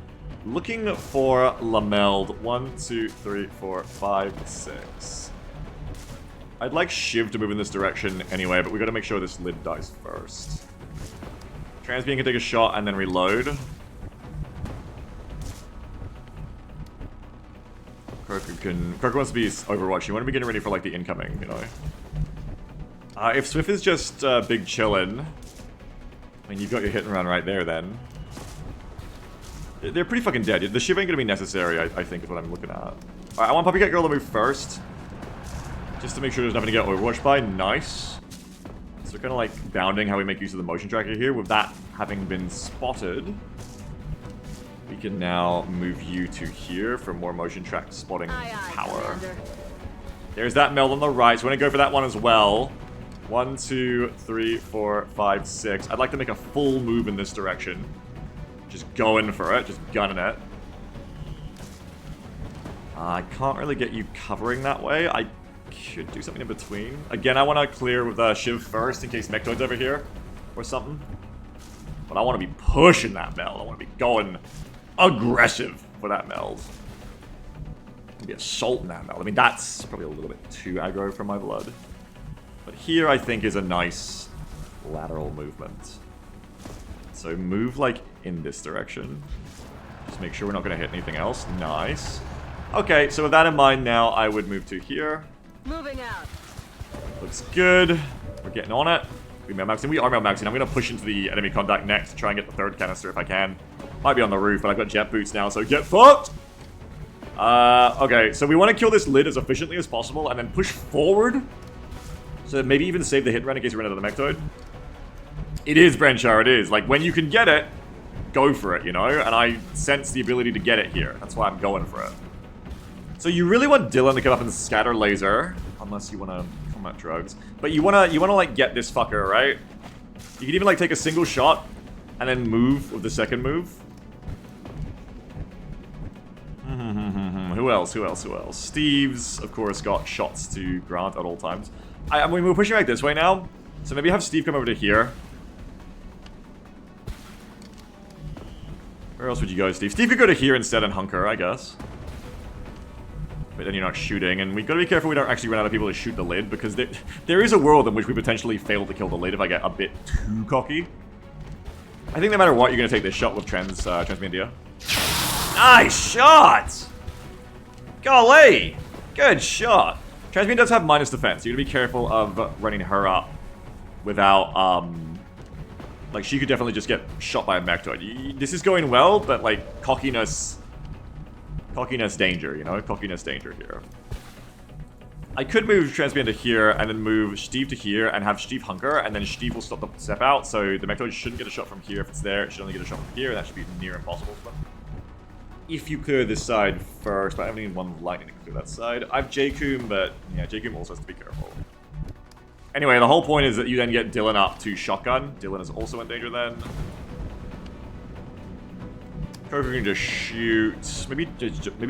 Looking for Lameld. 1, 2, 3, 4, 5, 6. I'd like Shiv to move in this direction anyway, but we got to make sure this lid dies first. Transbeing can take a shot and then reload. Kirk wants to be Overwatch. You want to be getting ready for like the incoming, you know. If Swift is just big chillin', I mean, you've got your hit and run right there then. They're pretty fucking dead. The Shiv ain't gonna be necessary, I think, is what I'm looking at. Alright, I want Puppy Cat Girl to move first. Just to make sure there's nothing to get Overwatched by. Nice. So kind of like bounding how we make use of the motion tracker here. With that having been spotted, we can now move you to here for more motion track spotting power. Commander. There's that meld on the right, so we're gonna go for that one as well. 1, 2, 3, 4, 5, 6. I'd like to make a full move in this direction. Just going for it, just gunning it. I can't really get you covering that way. I could do something in between. Again, I want to clear with Shiv first in case Mectoid's over here or something. But I want to be pushing that meld. I want to be going aggressive for that meld. Maybe assaulting that meld. I mean, that's probably a little bit too aggro for my blood. But here, I think, is a nice lateral movement. So move, like, in this direction. Just make sure we're not going to hit anything else. Nice. Okay, so with that in mind now, I would move to here. Moving out. Looks good. We're getting on it. We are mail maxing. I'm going to push into the enemy contact next to try and get the third canister if I can. Might be on the roof, but I've got jet boots now, so get fucked! Okay, so we want to kill this lid as efficiently as possible and then push forward. So maybe even save the hit run in case we run out of the Mectoid. It is, Brenchar, it is. Like, when you can get it, go for it, you know? And I sense the ability to get it here. That's why I'm going for it. So you really want Dylan to come up and scatter laser. Unless you want to combat drugs. But you wanna like, get this fucker, right? You can even, like, take a single shot and then move with the second move. Who else? Steve's, of course, got shots to grant at all times. I mean, we're pushing right this way now. So maybe have Steve come over to here. Where else would you go, Steve? Steve could go to here instead and hunker, I guess. But then you're not shooting, and we've got to be careful we don't actually run out of people to shoot the lid, because there is a world in which we potentially fail to kill the lid if I get a bit too cocky. I think no matter what, you're going to take this shot with Transmedia. Nice shot! Golly! Good shot! Transmedia does have minus defense, so you're going to be careful of running her up without, like, she could definitely just get shot by a Mectoid. This is going well, but, like, cockiness danger, you know? Cockiness danger here. I could move Transmedia to here, and then move Steve to here, and have Steve hunker, and then Steve will stop the step out, so the Mectoid shouldn't get a shot from here if it's there. It should only get a shot from here, and that should be near impossible for them. If you clear this side first, but I only need one lightning to clear that side. I have J-Coom, but yeah, J-Coom also has to be careful. Anyway, the whole point is that you then get Dylan up to shotgun. Dylan is also in danger then. Coker can just shoot. Maybe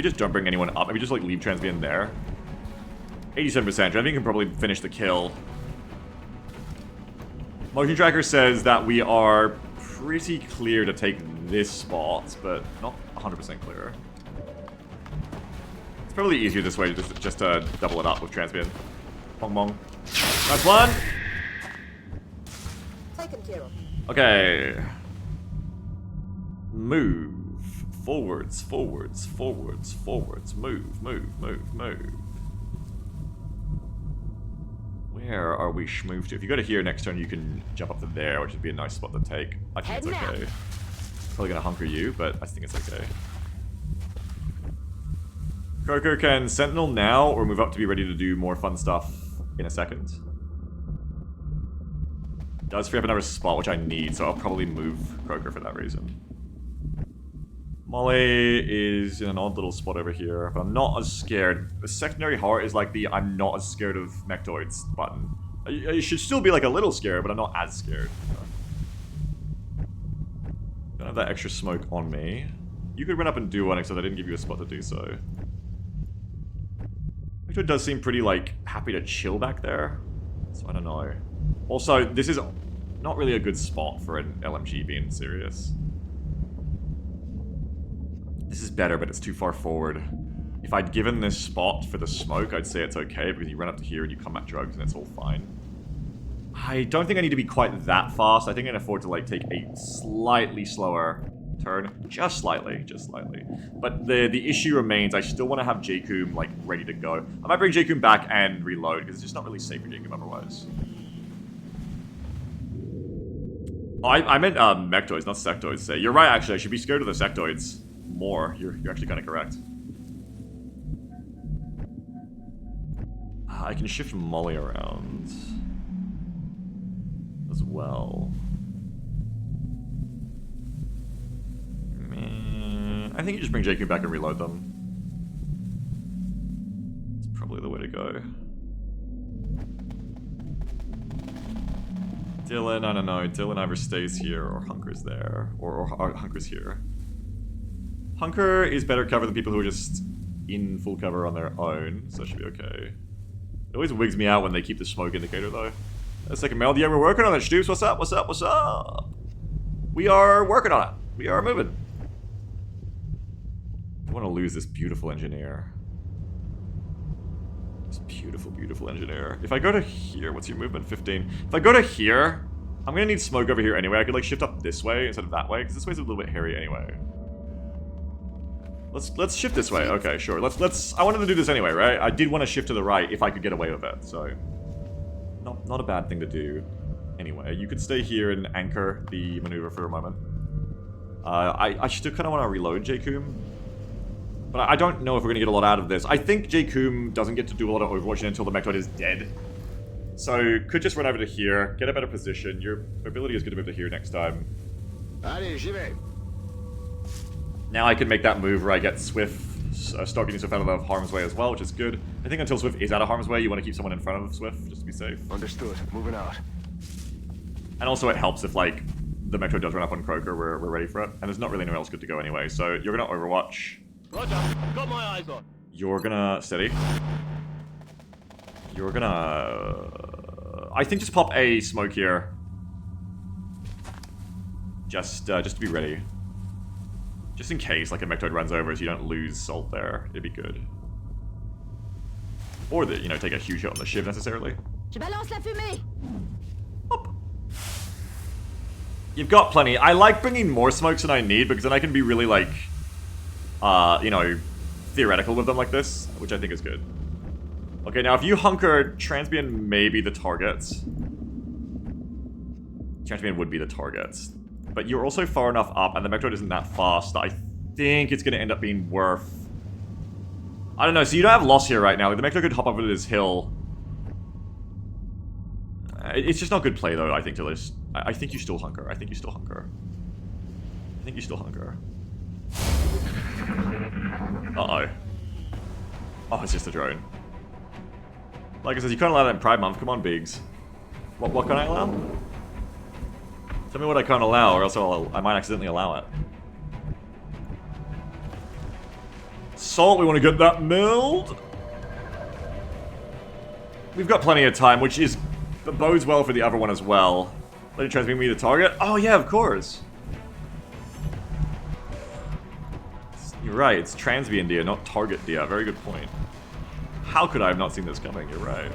just don't bring anyone up. Maybe just like leave Transbeing there. 87%. Transbeing can probably finish the kill. Motion tracker says that we are pretty clear to take this spot, but not 100% clear. It's probably easier this way, just to double it up with Transbeing. Bong bong. That's one. Taken care of. Okay. Move Forwards, forwards, forwards, forwards. Move, move, move, move. Where are we schmooved to? If you go to here next turn, you can jump up to there, which would be a nice spot to take. I think it's Heading okay. Probably gonna hunker you, but I think it's okay. Croker can sentinel now, or move up to be ready to do more fun stuff in a second. Does free up another spot, which I need, so I'll probably move Croker for that reason. Molly is in an odd little spot over here, but I'm not as scared. The secondary heart is like the I'm not as scared of mechtoids button. I should still be like a little scared, but I'm not as scared. Don't have that extra smoke on me. You could run up and do one, except I didn't give you a spot to do so. Mechtoid does seem pretty like happy to chill back there, so I don't know. Also, this is not really a good spot for an LMG being serious. This is better, but it's too far forward. If I'd given this spot for the smoke, I'd say it's okay, because you run up to here and you come at drugs and it's all fine. I don't think I need to be quite that fast. I think I can afford to like take a slightly slower turn. Just slightly, just slightly. But the issue remains, I still want to have Jakun like ready to go. I might bring Jakun back and reload, because it's just not really safe for Jakun otherwise. Oh, I meant mechtoids, not sectoids. So you're right, actually. I should be scared of the sectoids more. You're actually kind of correct. I can shift Molly around as well. I think you just bring Jakun back and reload them. It's probably the way to go. Dylan, I don't know. Dylan either stays here or hunkers there. Or hunkers here. Hunker is better cover than people who are just in full cover on their own, so it should be okay. It always wigs me out when they keep the smoke indicator, though. A second, Mel. Yeah, we're working on it, Stoops. What's up? What's up? What's up? We are working on it. We are moving. I don't want to lose this beautiful engineer. This beautiful, beautiful engineer. If I go to here, what's your movement? 15. If I go to here, I'm going to need smoke over here anyway. I could, like, shift up this way instead of that way, because this way's a little bit hairy anyway. Let's shift this way. Okay, sure. Let's. I wanted to do this anyway, right? I did want to shift to the right if I could get away with it. So, not a bad thing to do. Anyway, you could stay here and anchor the maneuver for a moment. I still kind of want to reload Jakun, but I don't know if we're gonna get a lot out of this. I think Jakun doesn't get to do a lot of overwatching until the mechtoid is dead. So could just run over to here, get a better position. Your ability is going to move to here next time. Allez, j'y vais. Now I can make that move where I get Swift, start getting Swift out of harm's way as well, which is good. I think until Swift is out of harm's way, you want to keep someone in front of Swift, just to be safe. Understood. Moving out. And also it helps if, like, the Metro does run up on Croker, we're ready for it. And there's not really anywhere else good to go anyway, so you're gonna Overwatch. Roger. Got my eyes on. You're gonna... Steady. You're gonna... I think just pop a smoke here. Just to be ready. Just in case, like, a Mechtoid runs over so you don't lose Salt there. It'd be good. Or that, you know, take a huge hit on the Shiv necessarily. Je balance la fumée. Hop. You've got plenty. I like bringing more smokes than I need because then I can be really, like, you know, theoretical with them like this, which I think is good. Okay, now if you hunker, Transbian may be the target. Transbian would be the target. But you're also far enough up, and the Mechtoid isn't that fast, that I think it's going to end up being worth... I don't know, so you don't have loss here right now. Like, the Mechtoid could hop over this hill. It's just not good play, though, I think, to this. I think you still hunker. I think you still hunker. I think you still hunker. Uh-oh. Oh, it's just a drone. Like I said, you can't allow that in Pride Month. Come on, Biggs. What can I allow? Tell me what I can't allow, or else I might accidentally allow it. Salt, we want to get that milled. We've got plenty of time, which is bodes well for the other one as well. Let it transmit me the target. Oh yeah, of course. You're right, it's Transbian deer, not target deer. Very good point. How could I have not seen this coming? You're right.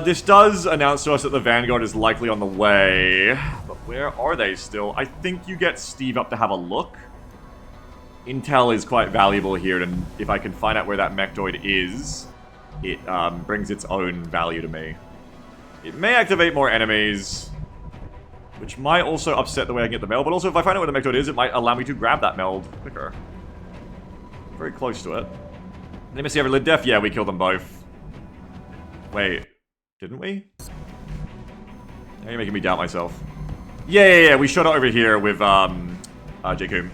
This does announce to us that the Vanguard is likely on the way. But where are they still? I think you get Steve up to have a look. intel is quite valuable here, and if I can find out where that mechtoid is, it brings its own value to me. It may activate more enemies, which might also upset the way I can get the meld, but also if I find out where the mechtoid is, it might allow me to grab that meld quicker. Very close to it. Let me see, ever lid def? Yeah, we killed them both. Wait, didn't we? Now you're making me doubt myself. Yeah, we shot it over here with, Jacob.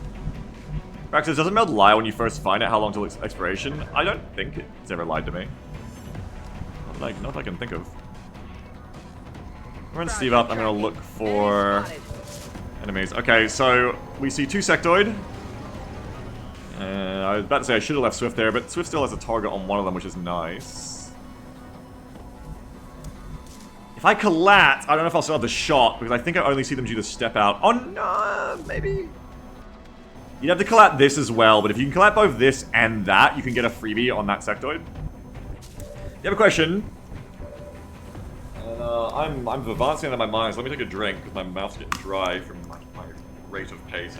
Praxis, doesn't meld lie when you first find it how long till expiration? I don't think it's ever lied to me. Not that I can think of. Run Steve up, I'm gonna look for enemies. Okay, so we see 2 sectoid. I was about to say I should have left Swift there, but Swift still has a target on one of them, which is nice. If I collat, I don't know if I'll still have the shot, because I think I only see them due to step out. Oh no, maybe? You'd have to collat this as well, but if you can collat both this and that, you can get a freebie on that sectoid. You have a question? I'm advancing out of my mind, so let me take a drink, because my mouth's getting dry from my rate of pace.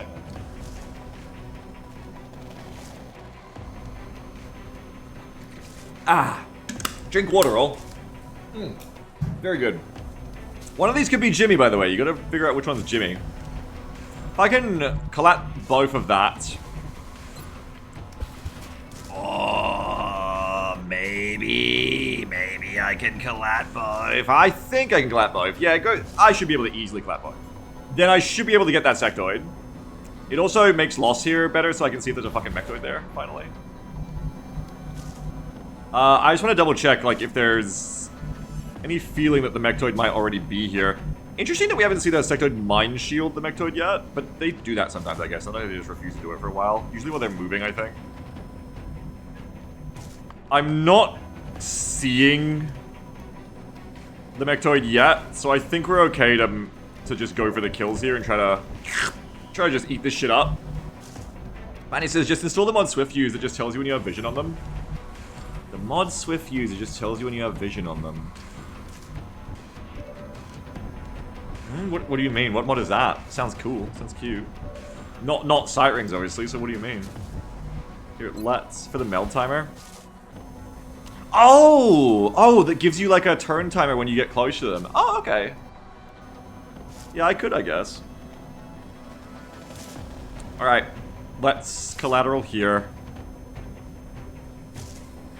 Ah! Drink water, all. Very good. One of these could be Jimmy, by the way. You gotta figure out which one's Jimmy. If I can collat both of that... Oh, maybe I can collat both. I think I can collat both. Yeah, go. I should be able to easily collat both. Then I should be able to get that sectoid. It also makes loss here better, so I can see if there's a fucking mechtoid there, finally. I just want to double check, like, if there's any feeling that the mechtoid might already be here. Interesting that we haven't seen that sectoid mind shield the mechtoid yet, but they do that sometimes, I guess. Sometimes they just refuse to do it for a while. Usually when they're moving, I think. I'm not seeing the mechtoid yet, so I think we're okay to just go for the kills here and try to just eat this shit up. Manny says, just install the mod Swift Use. It just tells you when you have vision on them. The mod Swift Use, it just tells you when you have vision on them. What do you mean? What mod is that? Sounds cool. Sounds cute. Not sight rings, obviously, so what do you mean? Here, let's... For the meld timer? Oh, that gives you like a turn timer when you get close to them. Oh, okay. Yeah, I could, I guess. Alright. Let's collateral here.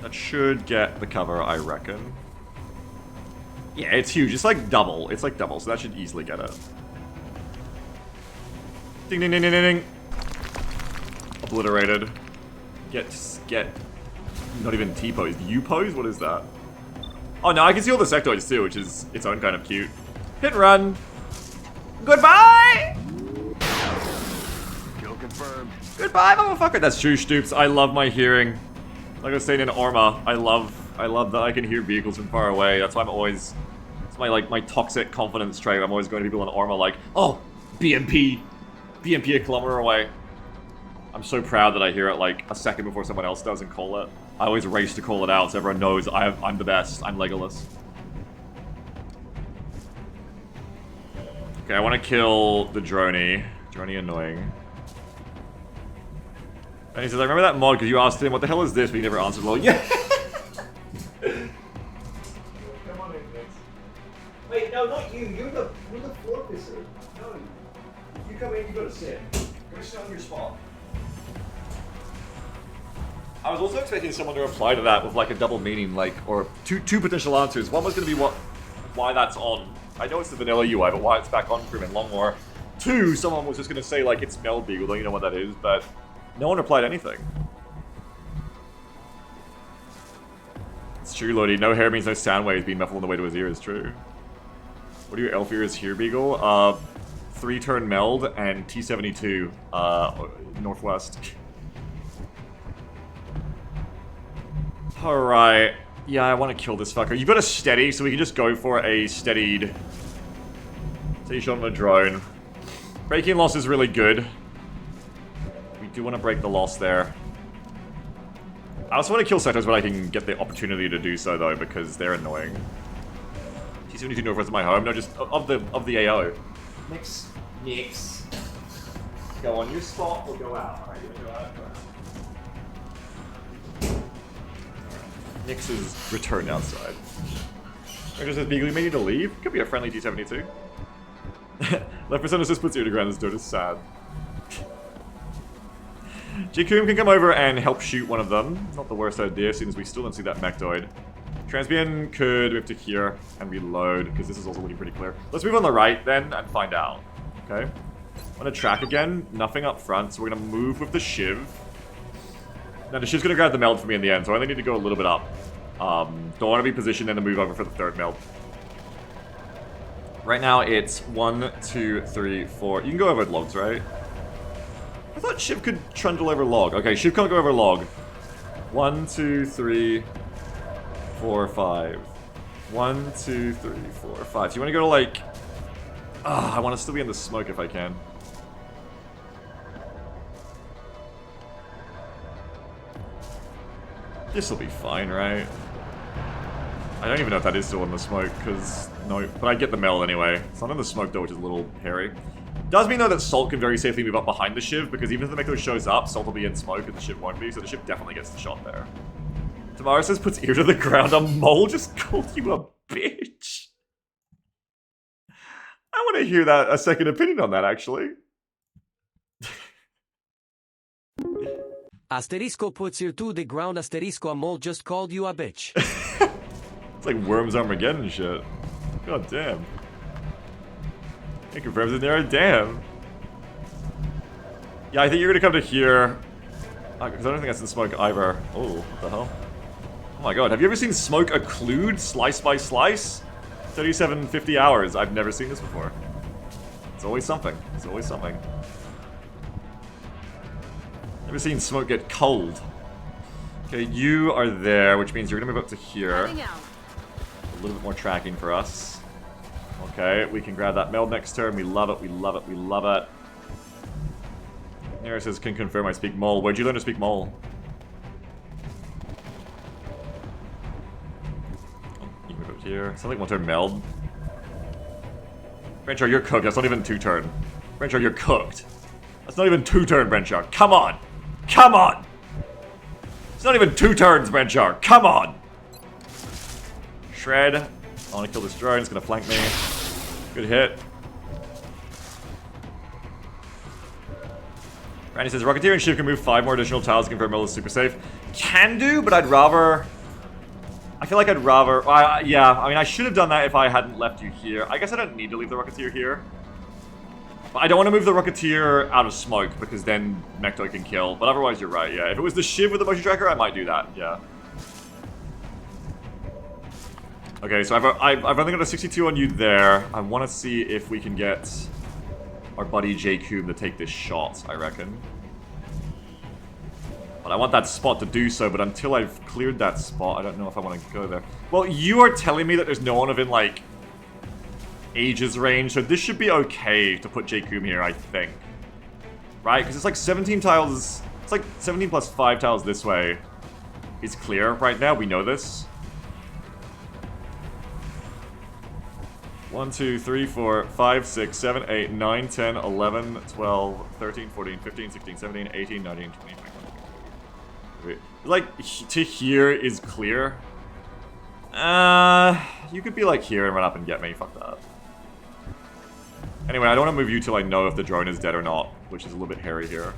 That should get the cover, I reckon. Yeah, it's huge. It's like double. It's like double, so that should easily get it. Ding, ding, ding, ding, ding, ding. Obliterated. Get... Not even T-pose. U-pose? What is that? Oh, no, I can see all the sectoids too, which is its own kind of cute. Hit and run. Goodbye! Kill confirmed. Goodbye, motherfucker. That's true, Stoops. I love my hearing. Like I was saying in Arma, I love that I can hear vehicles from far away. That's why I'm always... It's my toxic confidence trait. I'm always going to people in Arma like, oh, BMP a kilometer away. I'm so proud that I hear it like a second before someone else does and call it. I always race to call it out so everyone knows I'm the best. I'm Legolas. Okay, I want to kill the droney. Droney annoying. And he says, I remember that mod because you asked him, what the hell is this? But he never answered. Well, yeah. Come on in, Vince. Wait, no, not you. You're the floor pisser. No. You come in, you gotta sit. Go sit on your spot. I was also expecting someone to reply to that with like a double meaning, like, or two potential answers. One was going to be why that's on. I know it's the vanilla UI, but why it's back on for even longer. 2, someone was just going to say like it's Meld Beagle, don't you know what that is? But no one replied anything. It's true, Lodi. No hair means no sound waves being muffled on the way to his ear is true. What are your elf ears here, Beagle? 3-turn meld and T72 northwest. Alright. Yeah, I want to kill this fucker. You've got a steady, so we can just go for a steady shot on a drone. Breaking loss is really good. We do want to break the loss there. I also want to kill sectors when I can get the opportunity to do so, though, because they're annoying. T72 northwest of my home? No, just of the AO. Nix. Go on your spot or go out. Alright, you wanna go out first. Nix is returned outside. Ranger says, Beagle, you may need to leave. Could be a friendly T-72. Left persona just puts ear to ground as dirt is sad. Jikum can come over and help shoot one of them. Not the worst idea, seeing as we still don't see that mechtoid. Transbian could move to here and reload, because this is also looking pretty clear. Let's move on the right then and find out. Okay. I'm gonna track again, nothing up front, so we're gonna move with the Shiv. Now the Shiv's gonna grab the meld for me in the end, so I only need to go a little bit up. Don't want to be positioned then to move over for the third meld. Right now it's 1, 2, 3, 4. You can go over logs, right? I thought Shiv could trundle over log. Okay, Shiv can't go over log. 1, 2, 3, 4, 5. 1, 2, 3, 4, 5. So you want to go to like... I want to still be in the smoke if I can. This'll be fine, right? I don't even know if that is still in the smoke, because... No, but I get the meld anyway. It's not in the smoke though, which is a little hairy. Does mean though that Salt can very safely move up behind the Shiv, because even if the Mechto shows up, Salt will be in smoke and the Shiv won't be, so the Shiv definitely gets the shot there. Tamara says puts ear to the ground. A mole just called you a bitch. I want to hear that, a second opinion on that, actually. Asterisco puts ear to the ground. Asterisco, a mole just called you a bitch. It's like Worms Armageddon shit. God damn. It confirms in there, damn. Yeah, I think you're gonna come to here. Because I don't think that's in smoke either. Oh, what the hell? Oh my god, have you ever seen smoke occlude slice by slice? 3750 hours. I've never seen this before. It's always something. It's always something. Never seen smoke get cold. Okay, you are there, which means you're gonna move up to here. Heading out. A little bit more tracking for us. Okay, we can grab that meld next turn. We love it, we love it, we love it. Nera says, can confirm I speak mole. Where'd you learn to speak mole? Oh, you can move up here. Something one turn meld. Brenchar, you're cooked. That's not even 2-turn. Brenchar, you're cooked. That's not even 2-turn, Brenchar. Come on! Come on! It's not even 2 turns, Brenchar. Come on! Shred. I want to kill this drone. It's going to flank me. Good hit. Randy says, Rocketeer and Shiv can move 5 more additional tiles to confirm Mill is super safe. Can do, but I'd rather... I feel like I'd rather... yeah, I mean, I should have done that if I hadn't left you here. I guess I don't need to leave the Rocketeer here. But I don't want to move the Rocketeer out of smoke, because then Mechto can kill. But otherwise, you're right, yeah. If it was the Shiv with the motion tracker, I might do that, yeah. Okay, so I've only got a 62 on you there. I want to see if we can get our buddy J-Cube to take this shot, I reckon. But I want that spot to do so, but until I've cleared that spot, I don't know if I want to go there. Well, you are telling me that there's no one within, like, Aegis range, so this should be okay to put J-Cube here, I think. Right? Because it's like 17 tiles... It's like 17 plus 5 tiles this way is clear right now. We know this. 1, 2, 3, 4, 5, 6, 7, 8, 9, 10, 11, 12, 13, 14, 15, 16, 17, 18, 19, 20, 21. Like, to here is clear. You could be like here and run up and get me. Fuck that. Anyway, I don't want to move you till I know if the drone is dead or not, which is a little bit hairy here.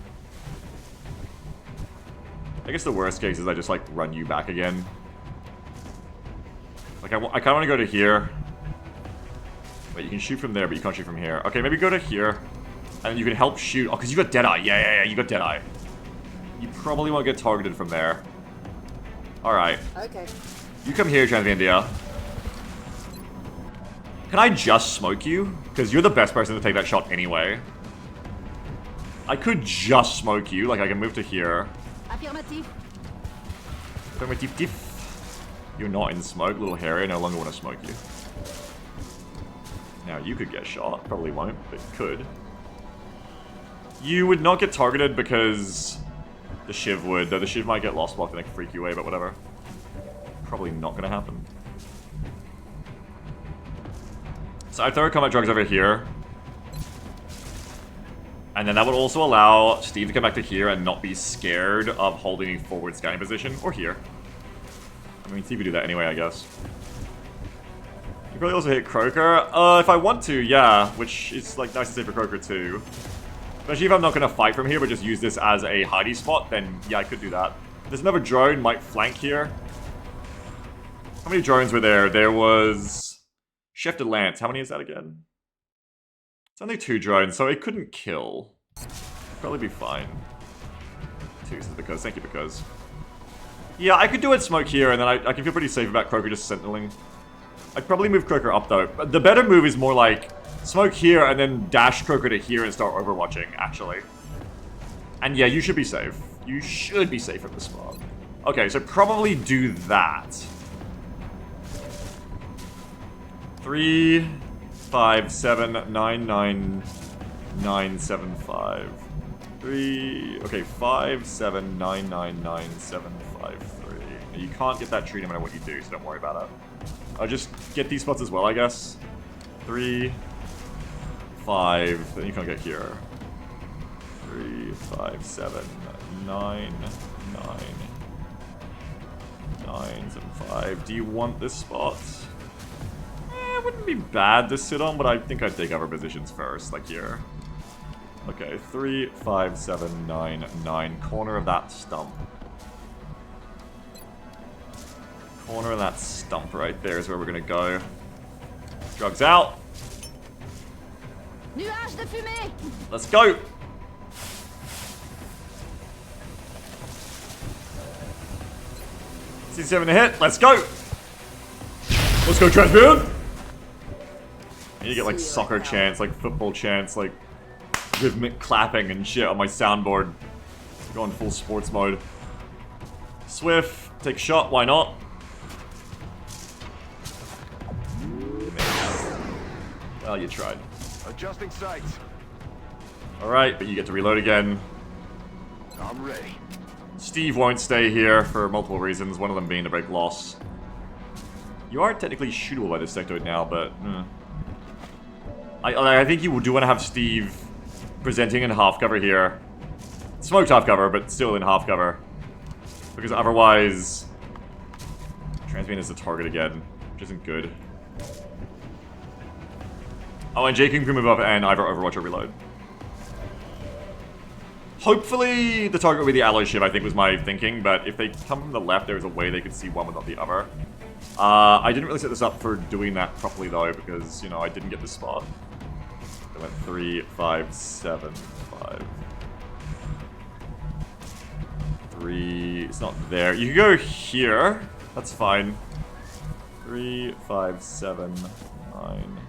I guess the worst case is I just, like, run you back again. Like, I kind of want to go to here. Wait, you can shoot from there, but you can't shoot from here. Okay, maybe go to here. And you can help shoot. Oh, because you got Deadeye. Yeah, you got Deadeye. You probably won't get targeted from there. Alright. Okay. You come here, Transvandia. Can I just smoke you? Because you're the best person to take that shot anyway. I could just smoke you. Like, I can move to here. Affirmative. Affirmative. You're not in smoke, little hairy. I no longer want to smoke you. Now, you could get shot. Probably won't, but could. You would not get targeted because the Shiv would. Though the Shiv might get lost blocked and they can freak you away, but whatever. Probably not going to happen. So I throw combat drugs over here. And then that would also allow Steve to come back to here and not be scared of holding a forward scanning position. Or here. I mean, Steve would do that anyway, I guess. You probably also hit Croaker. If I want to, yeah. Which is, like, nice to say for Croaker, too. Especially if I'm not going to fight from here, but just use this as a hidey spot, then, yeah, I could do that. There's another drone, might flank here. How many drones were there? There was... Shifted Lance. How many is that again? It's only 2 drones, so it couldn't kill. Probably be fine. 2 is because. Thank you, because. Yeah, I could do it smoke here, and then I can feel pretty safe about Croaker just sentineling. I'd probably move Croaker up, though. But the better move is more like, smoke here, and then dash Croaker to here and start overwatching, actually. And yeah, you should be safe. You should be safe from the spot. Okay, so probably do that. 3, 5, 7, 9, 9, 9, 7, 5. 3, okay, 5, 7, 9, 9, 9, 7, 5, 3. You can't get that tree no matter what you do, so don't worry about it. I'll just get these spots as well, I guess. 3, 5, then you can't get here. 3, 5, 7, 9, 9, 9, 7, 5. Do you want this spot? It wouldn't be bad to sit on, but I think I'd take other positions first, like here. Okay, 3, 5, 7, 9, 9. Corner of that stump. Corner of that stump right there is where we're gonna go. Drugs out. Nuage de fumée! Let's go! C7 to hit, let's go! Let's go, Transmute! And you get like soccer chants, like football chants, like rhythmic clapping and shit on my soundboard. Going full sports mode. Swift, take a shot, why not? Well, you tried. Adjusting sights. Alright, but you get to reload again. I'm ready. Steve won't stay here for multiple reasons, one of them being to break loss. You are technically shootable by this sectoid now, but... I think you do want to have Steve presenting in half cover here. Smoked half cover, but still in half cover. Because otherwise... Transmute is the target again, which isn't good. Oh, and Jake can move up and either Overwatch or Reload. Hopefully the target will be the alloy ship, I think was my thinking, but if they come from the left, there's a way they could see one but not the other. I didn't really set this up for doing that properly though, because, you know, I didn't get the spot. I went 3, 5, 7, 5. 3, it's not there. You can go here, that's fine. 3, 5, 7, 9.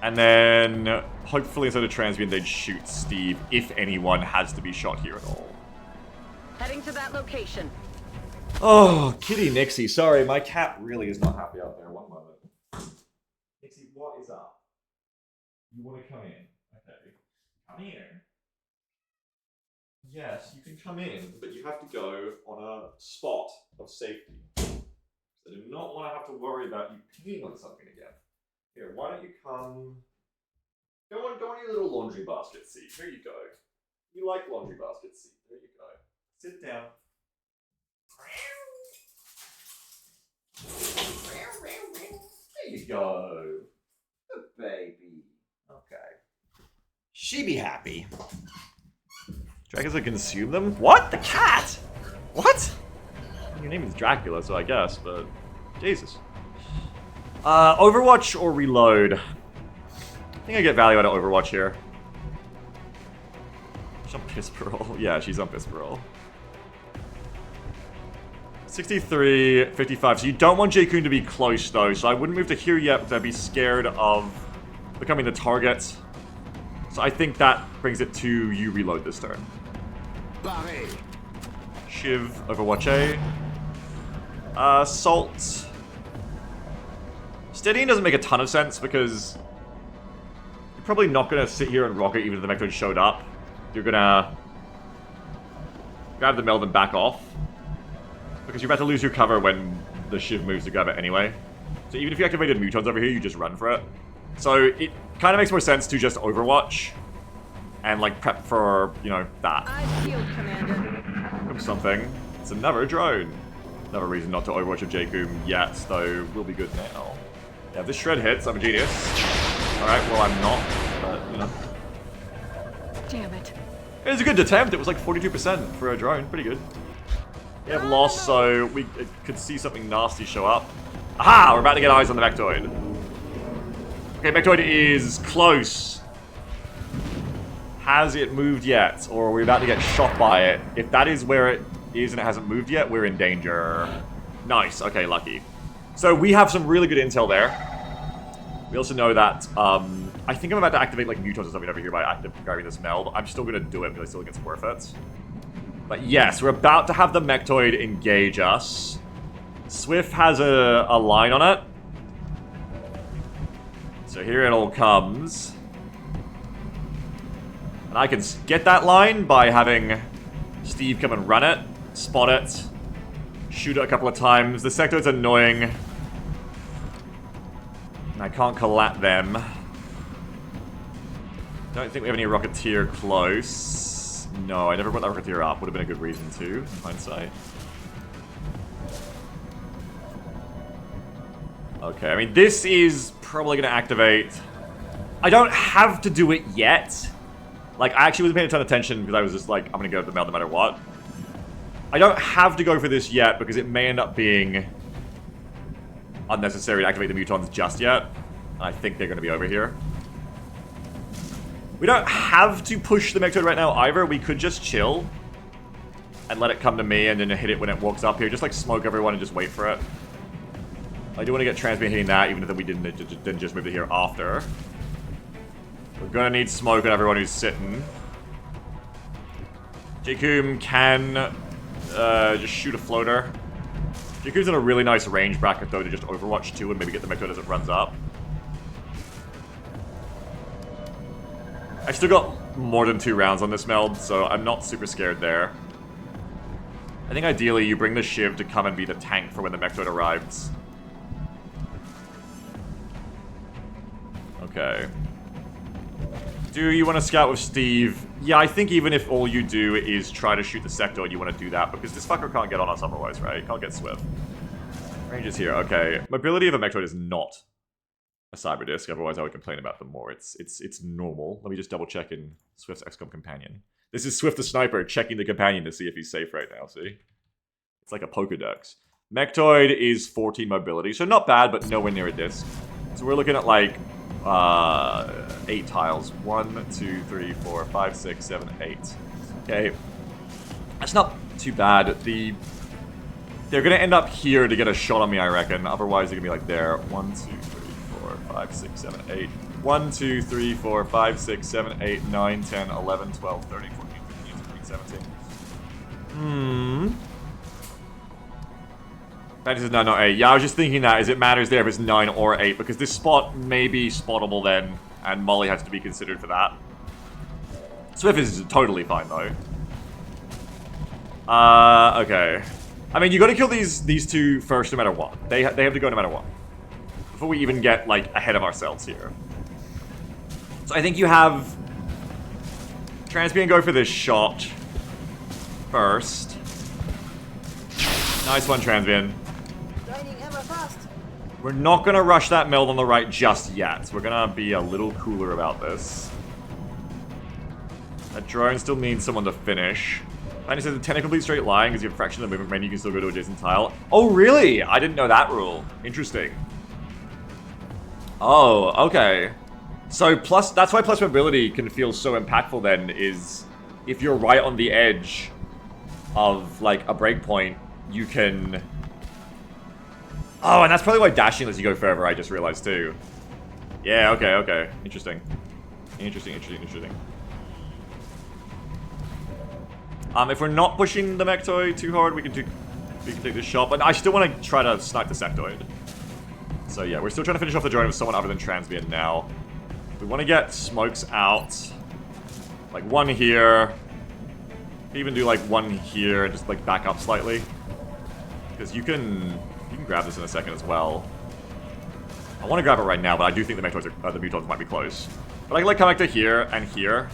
And then, hopefully instead of Transmute, they'd shoot Steve, if anyone has to be shot here at all. Heading to that location. Oh, kitty Nixie. Sorry, my cat really is not happy out there. One moment. Nixie, what is up? You want to come in? Okay. Come in. Yes, you can come in, but you have to go on a spot of safety. I do not want to have to worry about you peeing on something again. Here, why don't you come... Go on your little laundry basket seat. Here you go. You like laundry basket seat. There you go. Sit down. There you go. Good baby. Okay. She be happy. Dragons that consume them? What? The cat? What? Your name is Dracula, so I guess, but... Jesus. Overwatch or Reload? I think I get value out of Overwatch here. She's on piss parole. Yeah, she's on piss parole. 63, 55. So you don't want J-Kun to be close, though. So I wouldn't move to here yet, because I'd be scared of becoming the target. So I think that brings it to you reload this turn. Barré. Shiv, Overwatch A. Salt. Steadying doesn't make a ton of sense, because you're probably not going to sit here and rock it even if the Vectoid showed up. You're going to grab the Meld and back off. Because you're about to lose your cover when the Shiv moves to grab it anyway. So even if you activated Mutons over here, you just run for it. So it kind of makes more sense to just Overwatch. and like prep for, you know, that. Eyes peeled, Commander. Or something. It's another drone. Another reason not to Overwatch of Jakub yet, though we'll be good now. Yeah, if this shred hits, I'm a genius. Alright, well I'm not, but you know. Damn it. It was a good attempt, it was like 42% for a drone, pretty good. We have lost, so we could see something nasty show up. Aha! We're about to get eyes on the Mechtoid. Okay, Mechtoid is close. Has it moved yet? Or are we about to get shot by it? If that is where it is and it hasn't moved yet, we're in danger. Nice, okay, lucky. So we have some really good intel there. We also know that, I think I'm about to activate like mutons or something over here by grabbing this meld. I'm still gonna do it because I still think it's worth it. But yes, we're about to have the Mechtoid engage us. Swift has a line on it. So here it all comes. And I can get that line by having Steve come and run it, spot it, shoot it a couple of times. The Sectoid's annoying. And I can't collat them. Don't think we have any Rocketeer close. No, I never brought that Rocketeer up. Would have been a good reason to, in hindsight. Okay, I mean, this is probably going to activate. I don't have to do it yet. Like, I actually wasn't paying a ton of attention because I was just like, I'm going to go to the meld no matter what. I don't have to go for this yet because it may end up being unnecessary to activate the mutons just yet. I think they're going to be over here. We don't have to push the Mechtoid right now either. We could just chill and let it come to me and then hit it when it walks up here. Just like smoke everyone and just wait for it. I do want to get Transmit hitting that, even if we didn't just move it here after. We're gonna need smoke on everyone who's sitting. Jakub can just shoot a floater. Jakub's in a really nice range bracket though to just Overwatch 2 and maybe get the Mechtoid as it runs up. I still got more than 2 rounds on this meld, so I'm not super scared there. I think ideally you bring the Shiv to come and be the tank for when the Mechtoid arrives. Okay. Do you want to scout with Steve? Yeah, I think even if all you do is try to shoot the Sectoid, you want to do that, because this fucker can't get on us otherwise, right? Can't get Swift. Range is here, okay. Mobility of a Mechtoid is not a cyber disc, otherwise I would complain about them more. It's normal. Let me just double check in Swift's XCOM companion. This is Swift the Sniper checking the companion to see if he's safe right now, see? It's like a Pokedex. Mechtoid is 14 mobility, so not bad, but nowhere near a disc. So we're looking at like 8 tiles. 1, 2, 3, 4, 5, 6, 7, 8. Okay. That's not too bad. They're gonna end up here to get a shot on me, I reckon. Otherwise, they're gonna be like there. 1, 2, 3, 4, 5, 6, 7, 8. 1, 2, 3, 4, 5, 6, 7, 8, 9, 10, 11, 12, 13, 14, 15, 16, 17. That is 9, not 8. Yeah, I was just thinking that, as it matters there if it's 9 or 8, because this spot may be spottable then, and Molly has to be considered for that. Swift is totally fine, though. Okay. I mean, you gotta kill these 2 first no matter what. They have to go no matter what. Before we even get, like, ahead of ourselves here. So I think you have Transmute go for this shot first. Nice one, Transmute. We're not going to rush that meld on the right just yet. We're going to be a little cooler about this. That drone still needs someone to finish. And it says a 10 complete straight line because you have a fraction of the movement menu, you can still go to adjacent tile. Oh, really? I didn't know that rule. Interesting. Oh, okay. So that's why plus mobility can feel so impactful then, is if you're right on the edge of like a breakpoint, you can... Oh, and that's probably why dashing lets you go further, I just realized too. Yeah, okay. Interesting. Interesting. If we're not pushing the Mechtoid too hard, we can take this shot, but I still want to try to snipe the Sectoid. So yeah, we're still trying to finish off the drone with someone other than Transmute now. We want to get smokes out. Like 1 here. Even do like 1 here and just like back up slightly. Because you can grab this in a second as well. I want to grab it right now, but I do think the Mechtoids the mutons might be close. But I can like come back to here and here.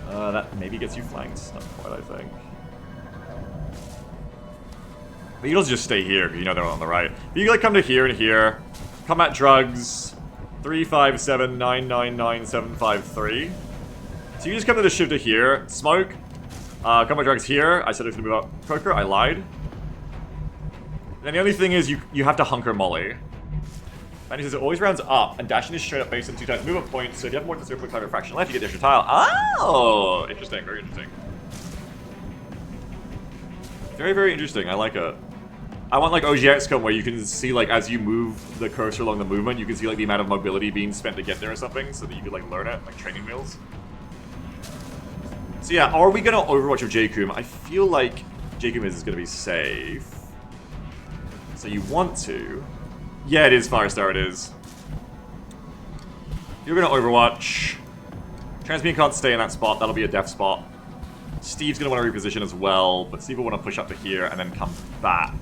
That maybe gets you flanked. Not quite, I think. But you can also just stay here, because you know they're on the right. But you can like come to here and here. Combat drugs. 357999753. So you just come to the shiv to here. Smoke. Combat drugs here. I said it was gonna move up. Croaker, I lied. And the only thing is you have to hunker Molly. And he says it always rounds up, and dashing is straight up based on 2 times movement points, so if you have more than 0.5 refraction left, you get the extra tile. Oh! Interesting, very interesting. Very, very interesting, I like it. I want like OG XCOM where you can see like as you move the cursor along the movement, you can see like the amount of mobility being spent to get there or something, so that you could like learn it, like training wheels. So yeah, are we gonna Overwatch with JCOM? I feel like JCOM is gonna be safe. So you want to. Yeah, it is Firestar, it is. You're gonna Overwatch. Transmute can't stay in that spot, that'll be a death spot. Steve's gonna want to reposition as well, but Steve will want to push up to here and then come back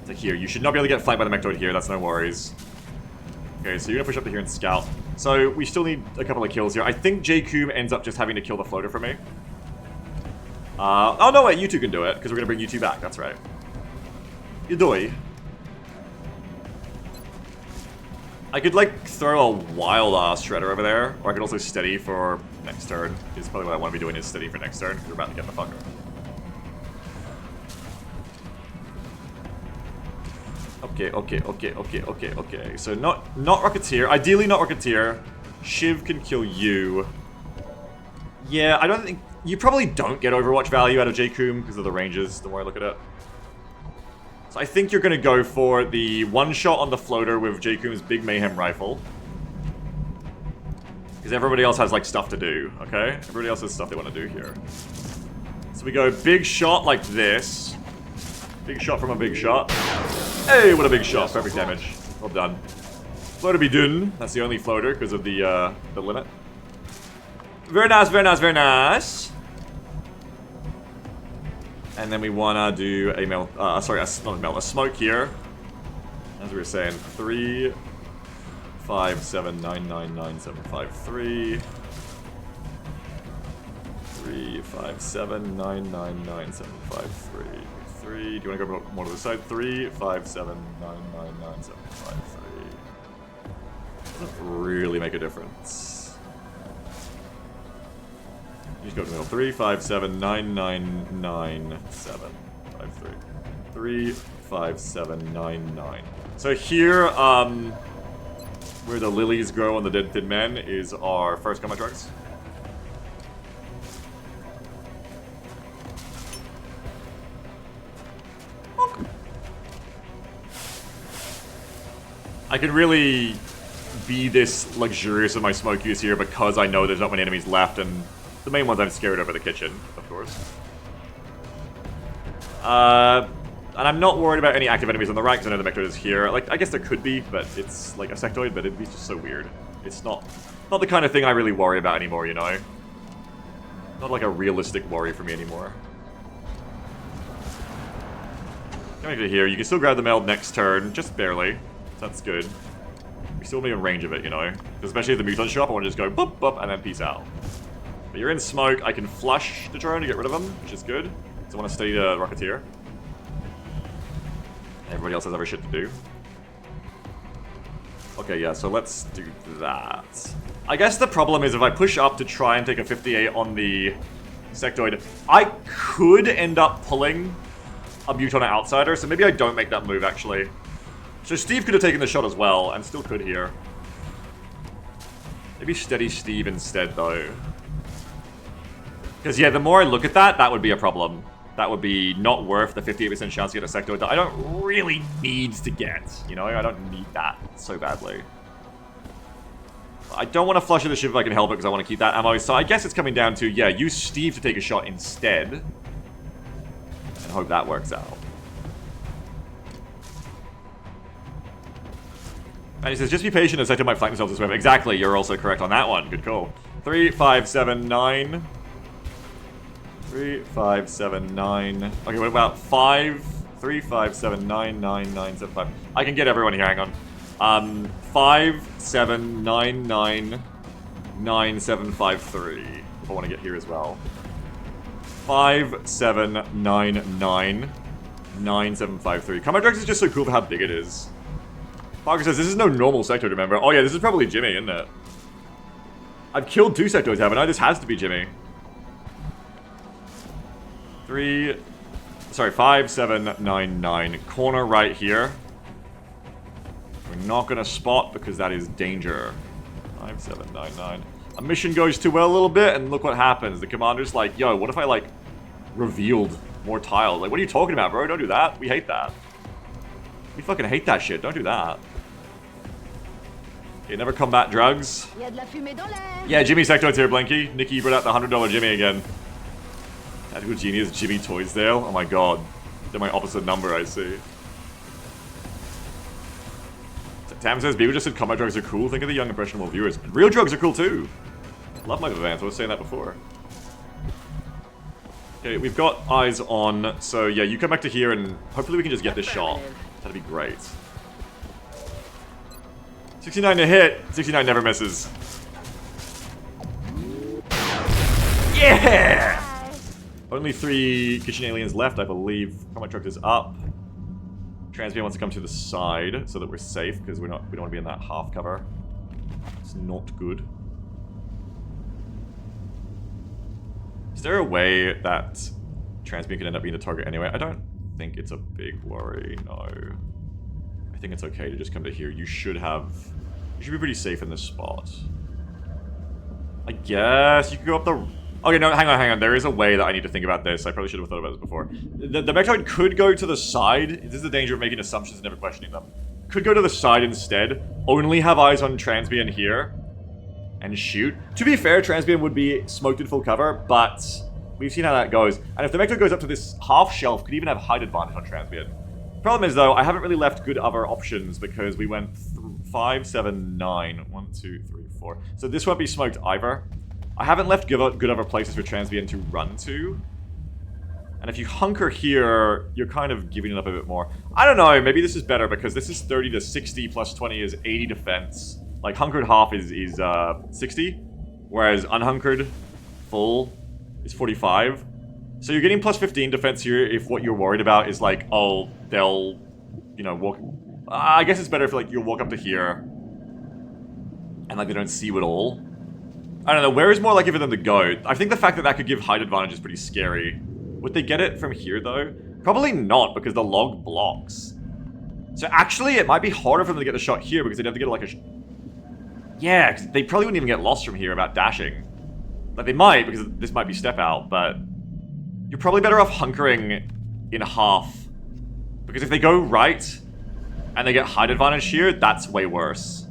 to here. You should not be able to get flanked by the Mechtoid here, that's no worries. Okay, so you're gonna push up to here and scout. So we still need a couple of kills here. I think JCOM ends up just having to kill the floater for me. Oh no, wait, you two can do it, because we're gonna bring you two back, that's right. You doy. I could, like, throw a wild-ass Shredder over there, or I could also steady for next turn. Is probably what I want to be doing, is steady for next turn, because we're about to get the fucker. Okay. So not Rocketeer. Ideally not Rocketeer. Shiv can kill you. Yeah, I don't think... You probably don't get Overwatch value out of JCOM because of the ranges, the more I look at it. So I think you're going to go for the one shot on the floater with JCOM's big mayhem rifle. Because everybody else has like stuff to do, okay? Everybody else has stuff they want to do here. So we go big shot like this. Big shot from a big shot. Hey, what a big shot. Perfect damage. Well done. Floater be done. That's the only floater because of the limit. Very nice, very nice, very nice. And then we wanna do a not a smoke here. As we were saying, 3, 5, 7, 9, 9, 9, 7, 5, 3. 3, 5, 7, 9, 9, 9, 7, 5, 3. 3. Do you wanna go more to the side? 3, 5, 7, 9, 9, 9, 7, 5, 3. Doesn't really make a difference. You just go to the middle. 3, 5, 7, 9, 9, 9, 7, 5, 3. 3, 5, 7, 9, 9. So here, where the lilies grow on the dead thin men is our first combat drugs. I can really be this luxurious with my smoke use here because I know there's not many enemies left, and the main ones I'm scared of are the kitchen, of course. And I'm not worried about any active enemies on the right because I know the Mechtoid is here. Like, I guess there could be, but it's like a sectoid, but it'd be just so weird. It's not the kind of thing I really worry about anymore, you know? Not like a realistic worry for me anymore. Coming to here, you can still grab the meld next turn, just barely. So that's good. We still be in range of it, you know? Especially if the mutants show up, I want to just go boop, boop, and then peace out. But you're in smoke, I can flush the drone to get rid of him, which is good. So I want to stay the Rocketeer. Everybody else has other shit to do. Okay, yeah, so let's do that. I guess the problem is if I push up to try and take a 58 on the sectoid, I could end up pulling a mutant outsider, so maybe I don't make that move, actually. So Steve could have taken the shot as well, and still could here. Maybe steady Steve instead, though. Because, yeah, the more I look at that, that would be a problem. That would be not worth the 58% chance to get a sectoid that I don't really need to get. You know, I don't need that so badly. I don't want to flush the ship if I can help it because I want to keep that ammo. So I guess it's coming down to, yeah, use Steve to take a shot instead. And hope that works out. And he says, just be patient, the sector might flank themselves this way. Exactly, you're also correct on that one. Good call. 3, 5, 7, 9. 3, 5, 7, 9. Okay, what about 5? 3, 5, 7, 9, 9, 9, 7, 5. I can get everyone here, hang on. 5, 7, 9, 9, 9, 7, 5, 3. if I want to get here as well. 5799 9753. Combat Drugs is just so cool for how big it is. Parker says, this is no normal sector, remember? Oh yeah, this is probably Jimmy, isn't it? I've killed 2 sectoids, haven't I? This has to be Jimmy. 5799. Corner right here. We're not gonna spot because that is danger. 5799. A mission goes too well a little bit, and look what happens. The commander's like, yo, what if I, like, revealed more tiles? Like, what are you talking about, bro? Don't do that. We hate that. We fucking hate that shit. Don't do that. Okay, never combat drugs. Yeah, Jimmy Sectoid's here, Blinky. Nikki brought out the $100 Jimmy again. Tactical Genius, Jimmy Toysdale. Oh my god. They're my opposite number, I see. Tam says, people just said combat drugs are cool. Think of the young impressionable viewers. Real drugs are cool too. Love my Vivans. I was saying that before. Okay, we've got eyes on. So yeah, you come back to here and hopefully we can just get this shot. That'd be great. 69 to hit. 69 never misses. Yeah! Only 3 kitchen aliens left, I believe. Combat truck is up. Transbian wants to come to the side so that we're safe because we don't want to be in that half cover. It's not good. Is there a way that Transbian can end up being the target anyway? I don't think it's a big worry, no. I think it's okay to just come to here. You should be pretty safe in this spot. I guess you could go up the... Okay, no, hang on. There is a way that I need to think about this. I probably should have thought about this before. The Mechtoid could go to the side. This is the danger of making assumptions and never questioning them. Could go to the side instead. Only have eyes on Transbian here. And shoot. To be fair, Transbian would be smoked in full cover, but we've seen how that goes. And if the Mechtoid goes up to this half shelf, could even have height advantage on Transbian. Problem is, though, I haven't really left good other options because we went 5, 7, 9. 1, 2, 3, 4. So this won't be smoked either. I haven't left good other places for Transbian to run to. And if you hunker here, you're kind of giving it up a bit more. I don't know, maybe this is better because this is 30 to 60 plus 20 is 80 defense. Like, hunkered half is 60, whereas unhunkered full is 45. So you're getting plus 15 defense here if what you're worried about is like, oh, they'll, you know, walk... I guess it's better if, like, you'll walk up to here and, like, they don't see you at all. I don't know, where is more likely for them to go? I think the fact that that could give height advantage is pretty scary. Would they get it from here, though? Probably not, because the log blocks. So actually, it might be harder for them to get the shot here, because they'd have to get, like, a... Yeah, 'cause they probably wouldn't even get lost from here about dashing. Like, they might, because this might be step out, but... You're probably better off hunkering in half. Because if they go right, and they get height advantage here, that's way worse.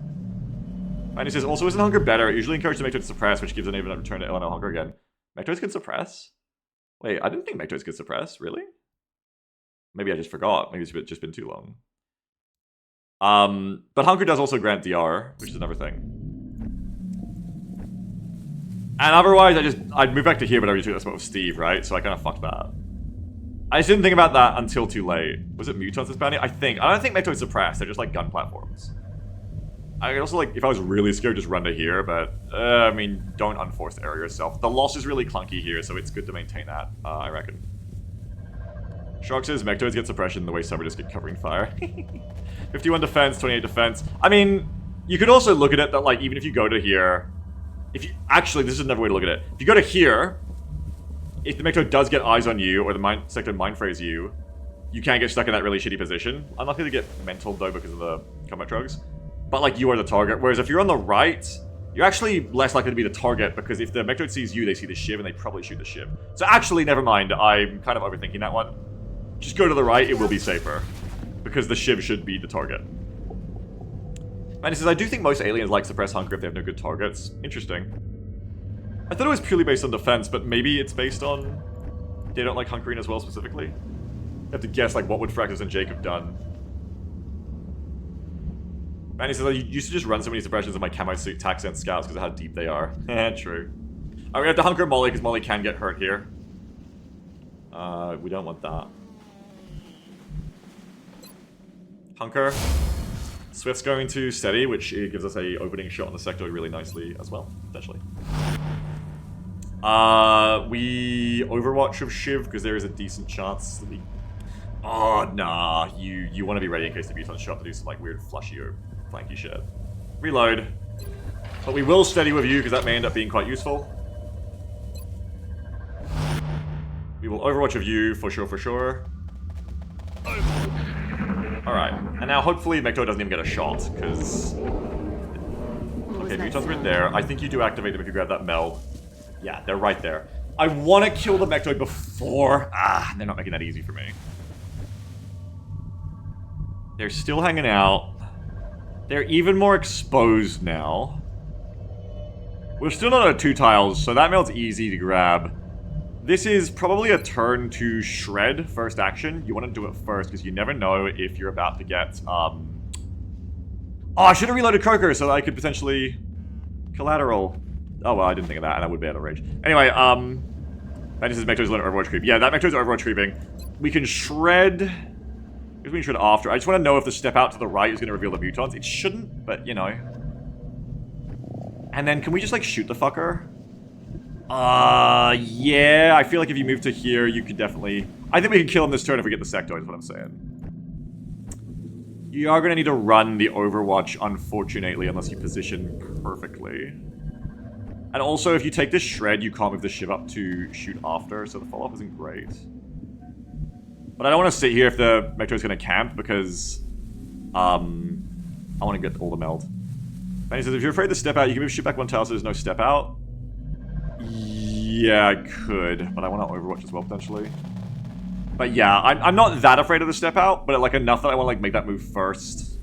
And he says, also, isn't hunker better? It usually encourages the Mechtoid to suppress, which gives an even return to LNL hunker again. Mechtoids can suppress? Wait, I didn't think Mechtoids could suppress, really? Maybe I just forgot. Maybe it's just been too long. But hunker does also grant DR, which is another thing. And otherwise, I'd move back to here, but I already took that spot with Steve, right? So I kind of fucked that. I just didn't think about that until too late. Was it mutants this bounty? I don't think Mechtoids suppress. They're just like gun platforms. I could also, like, if I was really scared, just run to here, but, I mean, don't unforced area yourself. The loss is really clunky here, so it's good to maintain that, I reckon. Shark says Mechtoids get suppression the way Summer just get covering fire. 51 defense, 28 defense. I mean, you could also look at it that, like, even if you go to here... Actually, this is another way to look at it. If you go to here, if the Mechtoid does get eyes on you, or the sector mind phrase you, you can get stuck in that really shitty position. Unlikely to get mental, though, because of the combat drugs. But, like, you are the target. Whereas if you're on the right, you're actually less likely to be the target, because if the Mechtoid sees you, they see the shiv, and they probably shoot the shiv. So actually, never mind. I'm kind of overthinking that one. Just go to the right, it will be safer. Because the shiv should be the target. And he says, I do think most aliens like suppress hunker if they have no good targets. Interesting. I thought it was purely based on defense, but maybe it's based on... They don't like hunkering as well, specifically. You have to guess, like, what would Fractus and Jake have done. And he says, I used to just run so many suppressions in my camo suit tax and scouts because of how deep they are. True. Alright, we have to hunker Molly because Molly can get hurt here. We don't want that. Hunker. Swift's going to steady, which gives us a opening shot on the sector really nicely as well, potentially. We Overwatch of Shiv, because there is a decent chance that we... Oh, nah. You want to be ready in case the Buton's shot to do some, like, weird flushy or flanky shit. Reload. But we will steady with you, because that may end up being quite useful. We will Overwatch of you, for sure, for sure. Alright. And now, hopefully, Mecto doesn't even get a shot, because... Okay, Buton's right there. I think you do activate them if you grab that meld. Yeah, they're right there. I want to kill the Mectoid before... Ah, they're not making that easy for me. They're still hanging out. They're even more exposed now. We're still not at 2 tiles, so that meld's easy to grab. This is probably a turn to shred first action. You want to do it first, because you never know if you're about to get... Oh, I should have reloaded Croaker so that I could potentially... Collateral. Oh, well, I didn't think of that, and I would be out of rage. Anyway, that is Mecto's Overwatch creep. Yeah, that Mecto's Overwatch creeping. We can shred... I guess we can shred after. I just want to know if the step out to the right is going to reveal the Butons. It shouldn't, but, you know. And then, can we just, like, shoot the fucker? Yeah. I feel like if you move to here, you could definitely... I think we can kill him this turn if we get the Sectoid, is what I'm saying. You are going to need to run the Overwatch, unfortunately, unless you position perfectly. And also, if you take this shred, you can't move the Shiv up to shoot after, so the follow-up isn't great. But I don't want to sit here if the Mecto's going to camp, because I want to get all the meld. And he says, if you're afraid to step out, you can move shit back 1 tile so there's no step out. Yeah, I could, but I want to Overwatch as well, potentially. But yeah, I'm not that afraid of the step out, but like enough that I want to like make that move first.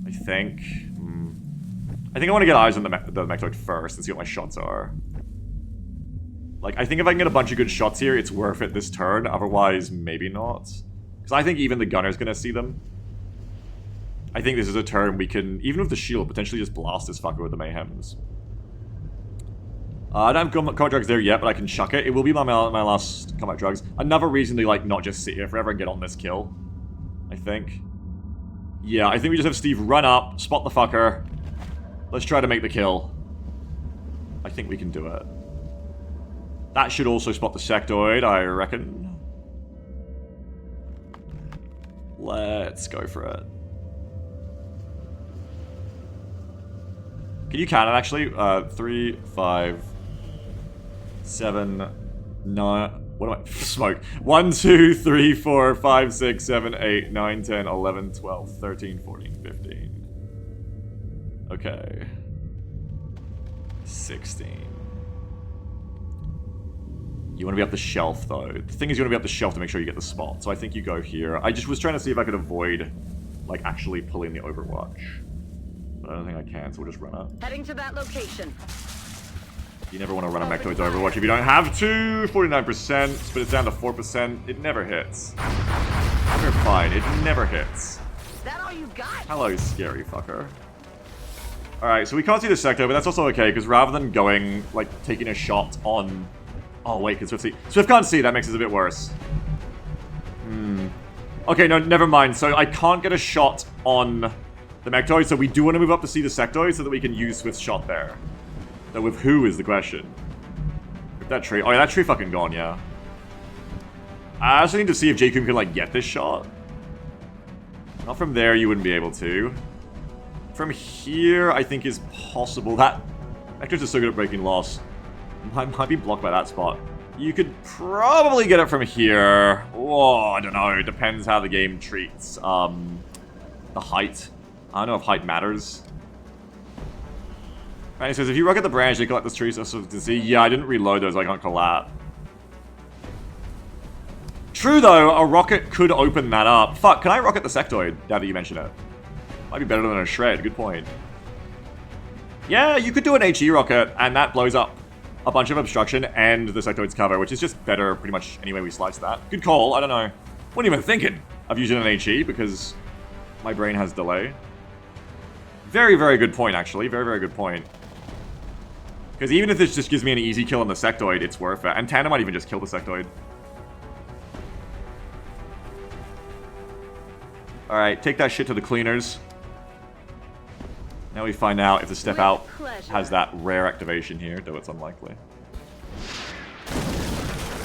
I think. I think I want to get eyes on the Mectoid first and see what my shots are. Like, I think if I can get a bunch of good shots here, it's worth it this turn. Otherwise, maybe not. Because I think even the gunner's going to see them. I think this is a turn we can, even with the shield, potentially just blast this fucker with the Mayhems. I don't have combat drugs there yet, but I can chuck it. It will be my last combat drugs. Another reason to, like, not just sit here forever and get on this kill. I think. Yeah, I think we just have Steve run up, spot the fucker. Let's try to make the kill. I think we can do it. That should also spot the Sectoid, I reckon. Let's go for it. Can you count it, actually? 3, 5, 7, 9... What am I... Smoke. 1, 2, 3, 4, 5, 6, 7, 8, 9, 10, 11, 12, 13, 14, 15. Okay. 16. You want to be up the shelf, though. The thing is, you want to be up the shelf to make sure you get the spot. So I think you go here. I just was trying to see if I could avoid, like, actually pulling the Overwatch. But I don't think I can, so we'll just run it. Heading to that location. You never want to run a Mectoid's Overwatch if you don't have to. 49%, but it's down to 4%. It never hits. You're fine. It never hits. Is that all you got? Hello, scary fucker. Alright, so we can't see the sector, but that's also okay, because rather than going, like, taking a shot on... Oh, wait, can Swift see? Swift can't see, that makes it a bit worse. Okay, no, never mind. So I can't get a shot on the Mectoid, so we do want to move up to see the Sectoid so that we can use Swift's shot there. Though with who is the question. With that tree... Oh, yeah, that tree fucking gone, yeah. I also need to see if Jacob can, like, get this shot. Not from there, you wouldn't be able to. From here, I think is possible. That Mectoid's just so good at breaking loss. Might be blocked by that spot. You could probably get it from here. Oh, I don't know. It depends how the game treats the height. I don't know if height matters. And it says, if you rocket the branch, they collect this tree so to see. Yeah, I didn't reload those. I can't collapse. True, though. A rocket could open that up. Fuck, can I rocket the Sectoid now that you mention it? Might be better than a shred. Good point. Yeah, you could do an HE rocket, and that blows up a bunch of obstruction and the Sectoid's cover, which is just better pretty much any way we slice that. Good call, I don't know. Wasn't even thinking of using an HE because my brain has delay. Very, very good point, actually. Very, very good point. Because even if this just gives me an easy kill on the Sectoid, it's worth it. And Tana might even just kill the Sectoid. Alright, take that shit to the cleaners. Now we find out if the step out has that rare activation here, though it's unlikely.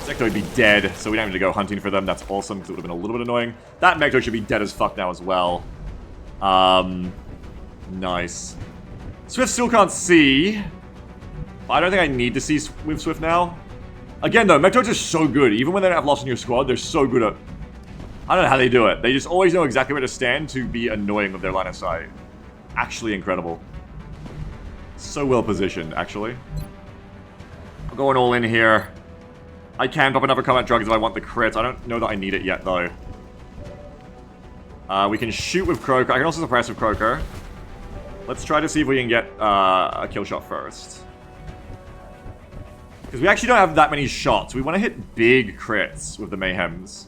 Sector would be dead, so we don't have to go hunting for them. That's awesome, because it would have been a little bit annoying. That Mecto should be dead as fuck now as well. Nice. Swift still can't see. I don't think I need to see with Swift now. Again, though, Mecto's are so good. Even when they don't have loss in your squad, they're so good at... I don't know how they do it. They just always know exactly where to stand to be annoying with their line of sight. Actually incredible. So well positioned, actually. I'm going all in here. I can pop another combat drug if I want the crit. I don't know that I need it yet, though. We can shoot with Croaker. I can also suppress with Croaker. Let's try to see if we can get a kill shot first. Because we actually don't have that many shots. We want to hit big crits with the Mayhems.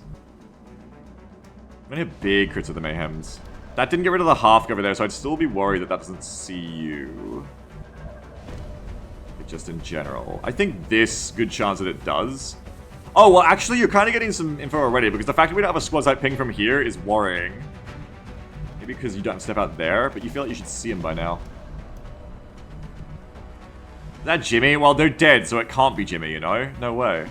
I'm going to hit big crits with the Mayhems. That didn't get rid of the half over there, so I'd still be worried that that doesn't see you. Just in general. I think this, good chance that it does. Oh, well, actually, you're kind of getting some info already, because the fact that we don't have a squad sight ping from here is worrying. Maybe because you don't step out there, but you feel like you should see him by now. Is that Jimmy? Well, they're dead, so it can't be Jimmy, you know? No way.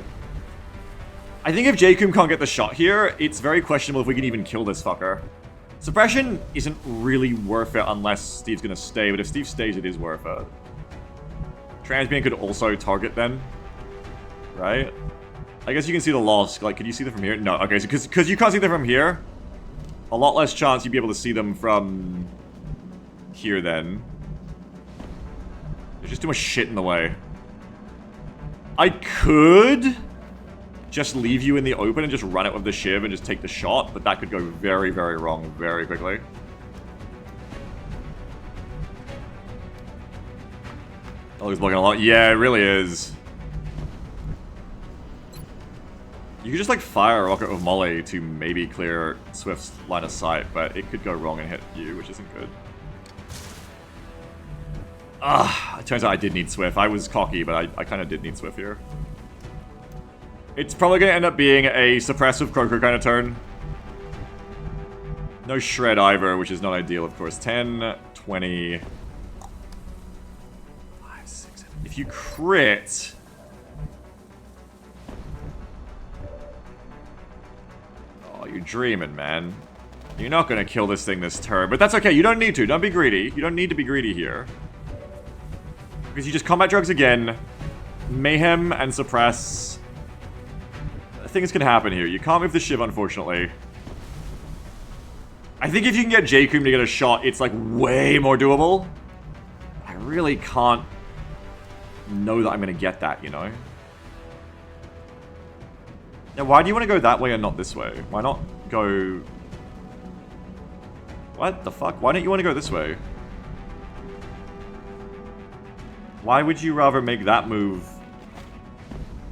I think if Jacob can't get the shot here, it's very questionable if we can even kill this fucker. Suppression isn't really worth it unless Steve's gonna stay, but if Steve stays, it is worth it. Transbeam could also target then, right? I guess you can see the loss. Like, can you see them from here? No, okay, so because you can't see them from here, a lot less chance you'd be able to see them from here then. There's just too much shit in the way. I could just leave you in the open and just run it with the Shiv and just take the shot, but that could go very, very wrong very quickly. Oh, he's blocking a lot. Yeah, it really is. You could just, like, fire a rocket with Molly to maybe clear Swift's line of sight, but it could go wrong and hit you, which isn't good. It turns out I did need Swift. I was cocky, but I kind of did need Swift here. It's probably going to end up being a suppressive Croaker kind of turn. No Shred either, which is not ideal, of course. 10, 20... If you crit... Oh, you're dreaming, man. You're not going to kill this thing this turn, but that's okay. You don't need to. Don't be greedy. You don't need to be greedy here. Because you just combat drugs again. Mayhem and suppress. Things can happen here. You can't move the Shiv, unfortunately. I think if you can get Jacob to get a shot, it's like way more doable. I really can't know that I'm going to get that, you know? Now, why do you want to go that way and not this way? Why not go... What the fuck? Why don't you want to go this way? Why would you rather make that move?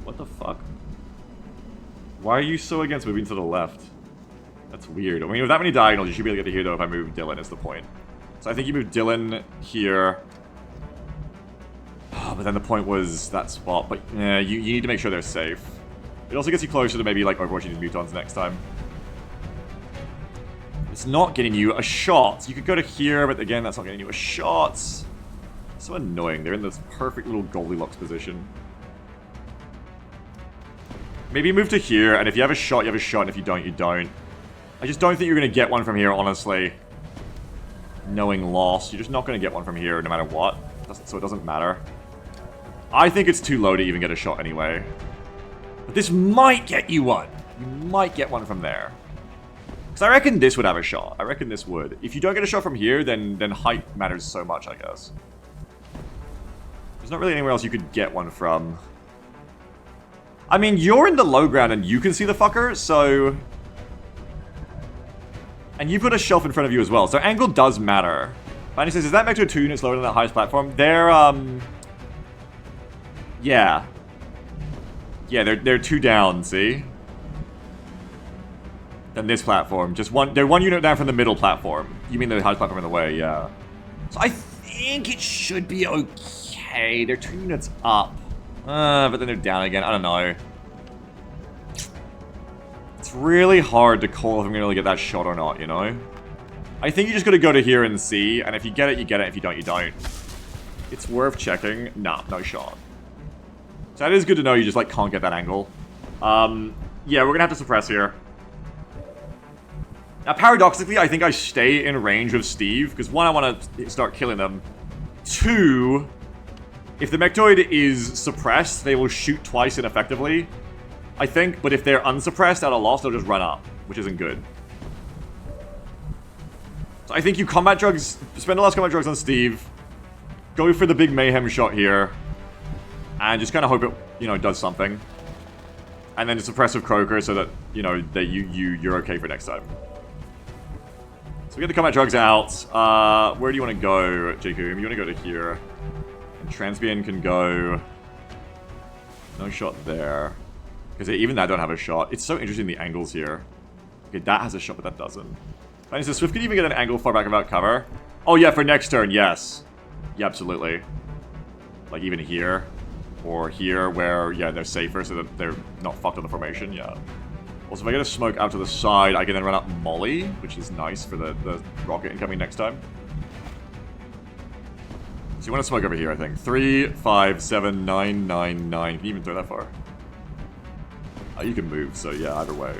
What the fuck? Why are you so against moving to the left? That's weird. I mean, with that many diagonals, you should be able to get to here, though, if I move Dylan, is the point. So I think you move Dylan here. Oh, but then the point was that spot. But yeah, you need to make sure they're safe. It also gets you closer to maybe, like, overwatching these mutons next time. It's not getting you a shot. You could go to here, but again, that's not getting you a shot. So annoying. They're in this perfect little Goldilocks position. Maybe move to here, and if you have a shot, you have a shot, and if you don't, you don't. I just don't think you're going to get one from here, honestly. Knowing loss. You're just not going to get one from here, no matter what. So it doesn't matter. I think it's too low to even get a shot anyway. But this might get you one. You might get one from there. Because I reckon this would have a shot. I reckon this would. If you don't get a shot from here, then height matters so much, I guess. There's not really anywhere else you could get one from. I mean, you're in the low ground and you can see the fucker, so... And you put a shelf in front of you as well, so angle does matter. Fanny says, is that Mecto 2 units lower than that highest platform? They're, yeah. Yeah, they're 2 down, see? Than this platform. Just they're 1 unit down from the middle platform. You mean the highest platform in the way, yeah. So I think it should be okay. They're 2 units up. But then they're down again. I don't know. It's really hard to call if I'm going to get that shot or not, you know? I think you just got to go to here and see. And if you get it, you get it. If you don't, you don't. It's worth checking. Nah, no shot. So that is good to know you just, like, can't get that angle. Yeah, we're gonna have to suppress here. Now, paradoxically, I think I stay in range of Steve, because one, I want to start killing them. Two, if the Mechtoid is suppressed, they will shoot twice ineffectively, I think, but if they're unsuppressed at a loss, they'll just run up, which isn't good. So I think you combat drugs, spend the last combat drugs on Steve, go for the big mayhem shot here, and just kind of hope it, you know, does something. And then suppressive Croaker so that, you know, that you're okay for next time. So we get the combat drugs out. Where do you want to go, Jacob? You want to go to here. And Transbian can go... No shot there. Because even that don't have a shot. It's so interesting, the angles here. Okay, that has a shot, but that doesn't. And so Swift could even get an angle far back without cover. Oh yeah, for next turn, yes. Yeah, absolutely. Like even here. Or here, where, yeah, they're safer so that they're not fucked on the formation, yeah. Also, if I get a smoke out to the side, I can then run up Molly, which is nice for the rocket incoming next time. So you want to smoke over here, I think. 3, 5, 7, 9, 9, 9. Can you even throw that far? Oh, you can move, so yeah, either way.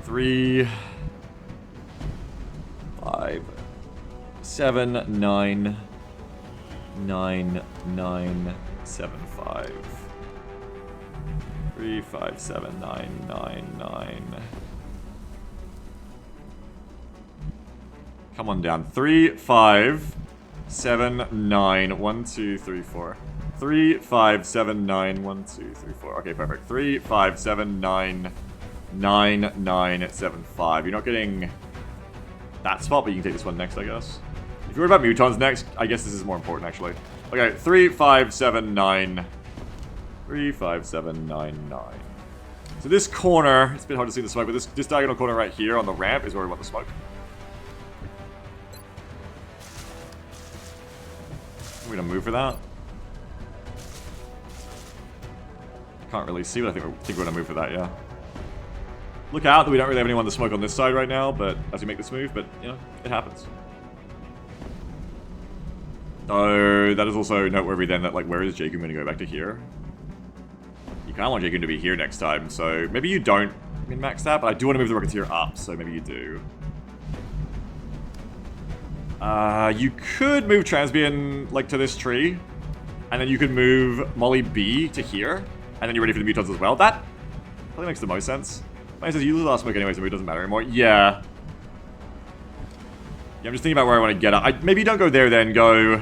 3, 5, 7, 9, 9, 9, 7, 5. 3, 5, 7, 9, 9, 9. Come on down. 3, 5, 7, 9. 1, 2, 3, 4. 3, 5, 7, 9. 1, 2, 3, 4. Okay, perfect. 3, 5, 7, 9. 9, 9, 7, 5. You're not getting that spot, but you can take this one next, I guess. If you're worried about mutons next, I guess this is more important, actually. Okay, 3, 5, 7, 9. 3, 5, 7, 9, 9. So this corner, it's a bit hard to see the smoke, but this diagonal corner right here on the ramp is where we want the smoke. We're gonna move for that. Can't really see, but I think we're gonna move for that, yeah. Look out that we don't really have anyone to smoke on this side right now, but as we make this move, but, you know, it happens. Oh, that is also noteworthy then that, like, where is Jacob going to go back to here? You kind of want Jacob to be here next time, so maybe you don't min-max that, but I do want to move the Rocketeer up, so maybe you do. You could move Transbian, like, to this tree, and then you could move Molly B to here, and then you're ready for the mutants as well. That probably makes the most sense. Mine says you lose the last smoke anyway, so it doesn't matter anymore. Yeah. Yeah, I'm just thinking about where I want to get at. Maybe don't go there then, go...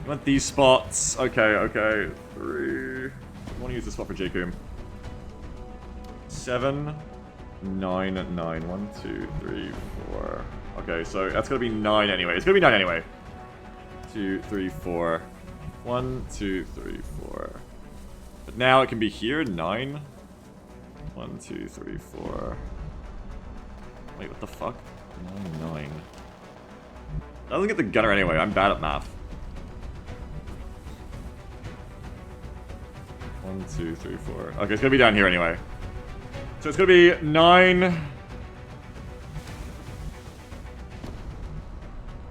You want these spots? Okay, okay. 3... I want to use this spot for Jacob. 7, 9, 9. 1, 2, 3, 4. Okay, so that's going to be 9 anyway. It's going to be 9 anyway. 2, 3, 4. 1, 2, 3, 4. But now it can be here, 9. 1, 2, 3, 4. Wait, what the fuck? 9, 9. That doesn't get the gunner anyway. I'm bad at math. 1, 2, 3, 4. Okay, it's gonna be down here anyway. So it's gonna be 9.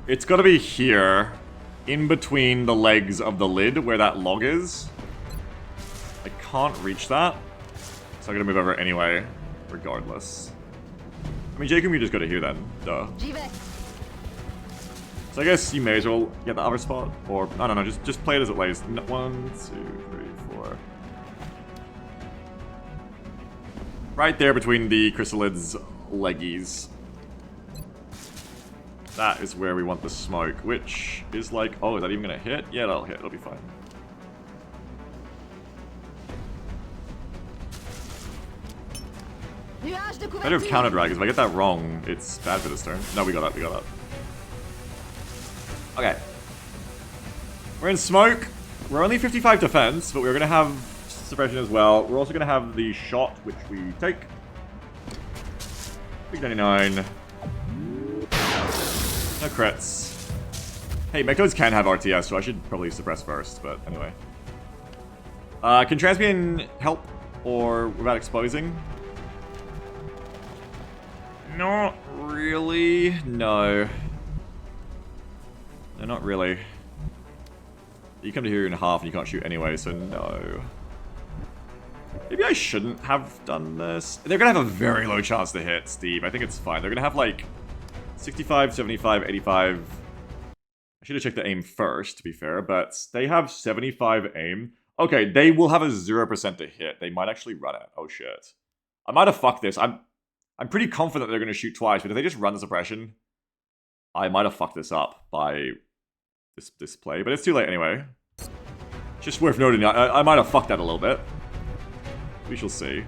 It's gotta be here, in between the legs of the lid where that log is. I can't reach that, so I'm gonna move over anyway, regardless. I mean, Jacob, you just go to here then, duh. So I guess you may as well get the other spot, or I don't know, just play it as it lays. 1, 2, 3, 4. Right there between the Chrysalids' leggies. That is where we want the smoke, which is like, oh, is that even gonna hit? Yeah, that'll hit, it'll be fine. Better have counter drag, because if I get that wrong, it's bad for this turn. No, we got that, we got that. Okay. We're in smoke. We're only 55 defense, but we're gonna have suppression as well. We're also gonna have the shot, which we take. Big 99. No crits. Hey, Mechtoids can have RTS, so I should probably suppress first, but anyway. Can Transbian help, or without exposing? Not really. No. No, not really. You come to here in half and you can't shoot anyway, so no. Maybe I shouldn't have done this. They're gonna have a very low chance to hit, Steve. I think it's fine. They're gonna have like 65, 75, 85. I should have checked the aim first, to be fair, but they have 75 aim. Okay, they will have a 0% to hit. They might actually run it. Oh shit. I might have fucked this. I'm pretty confident they're gonna shoot twice, but if they just run the suppression, I might have fucked this up by this play, but it's too late anyway. Just worth noting, I might have fucked that a little bit. We shall see.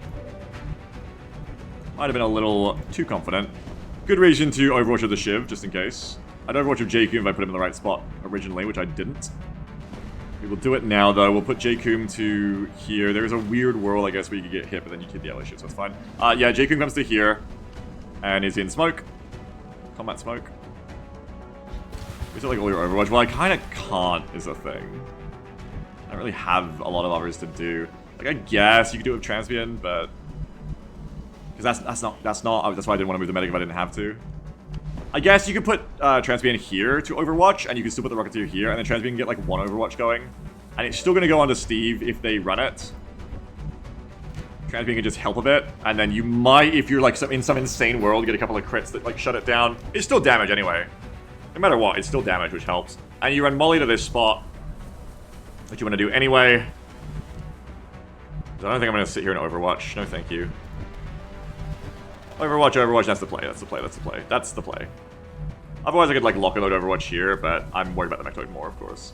Might have been a little too confident. Good reason to Overwatch with the Shiv, just in case. I'd Overwatch with J-Coom if I put him in the right spot originally, which I didn't. We will do it now, though. We'll put J-Coom to here. There's a weird world, I guess, where you could get hit, but then you kill the yellow shit, so it's fine. Yeah, J-Coom comes to here, and is in smoke. Combat smoke. Is it like all your Overwatch? Well, I kind of can't, is the thing. I don't really have a lot of others to do. Like, I guess you could do it with Transbian, but... Because that's why I didn't want to move the medic if I didn't have to. I guess you could put Transbian here to Overwatch, and you can still put the Rocketeer here, and then Transbian can get like one Overwatch going. And it's still going to go onto Steve if they run it. Transbian can just help a bit, and then you might, if you're like in some insane world, get a couple of crits that like shut it down. It's still damage anyway. No matter what, it's still damage, which helps. And you run Molly to this spot, which you want to do anyway. I don't think I'm going to sit here and Overwatch. No, thank you. Overwatch, Overwatch, that's the play, that's the play, that's the play. That's the play. Otherwise I could like lock and load Overwatch here, but I'm worried about the Mechtoid more, of course.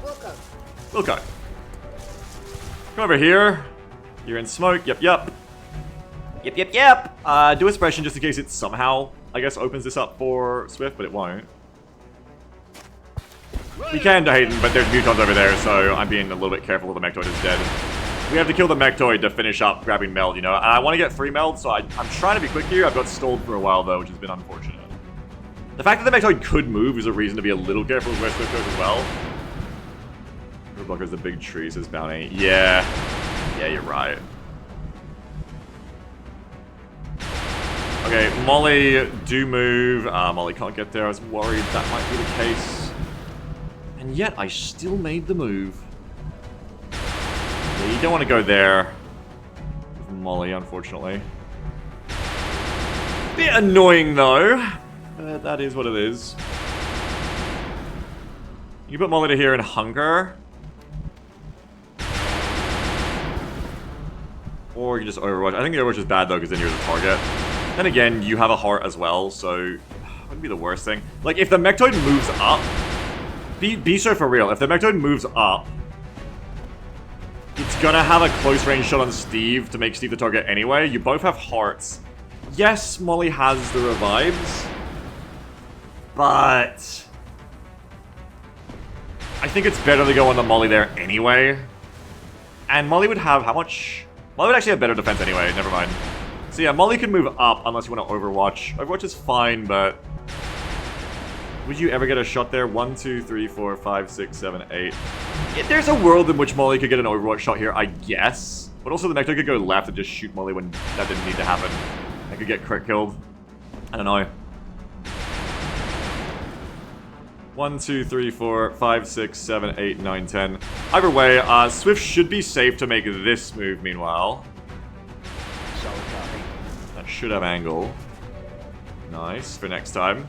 Wilco. Come over here. You're in smoke, yep. Do expression just in case it somehow, I guess, opens this up for Swift, but it won't. We can Hayden, but there's mutons over there, so I'm being a little bit careful that the Mechtoid is dead. We have to kill the Mechtoid to finish up grabbing Meld, you know? And I want to get 3 Meld, so I'm trying to be quick here. I've got stalled for a while, though, which has been unfortunate. The fact that the Mechtoid could move is a reason to be a little careful with where Swift goes as well. Roadblocker's the big tree, says Bounty. Yeah, you're right. Okay, Molly, do move. Molly can't get there. I was worried that might be the case. And yet, I still made the move. Yeah, you don't want to go there with Molly, unfortunately. Bit annoying, though. But that is what it is. You put Molly to here in Hunger. Or you just Overwatch. I think the Overwatch is bad, though, because then you're the target. Then again, you have a heart as well, so it wouldn't be the worst thing. Like, if the Mechtoid moves up, be so for real. If the Mechtoid moves up, it's gonna have a close range shot on Steve to make Steve the target anyway. You both have hearts. Yes, Molly has the revives, but I think it's better to go on the Molly there anyway. And Molly would have how much? Molly would actually have better defense anyway. Never mind. So yeah, Molly can move up unless you want to Overwatch. Overwatch is fine, but would you ever get a shot there? 1, 2, 3, 4, 5, 6, 7, 8. There's a world in which Molly could get an Overwatch shot here, I guess. But also the Mechtoid could go left and just shoot Molly when that didn't need to happen. I could get crit killed. I don't know. 1, 2, 3, 4, 5, 6, 7, 8, 9, 10. Either way, Swift should be safe to make this move, meanwhile. Solid copy. That should have angle. Nice, for next time.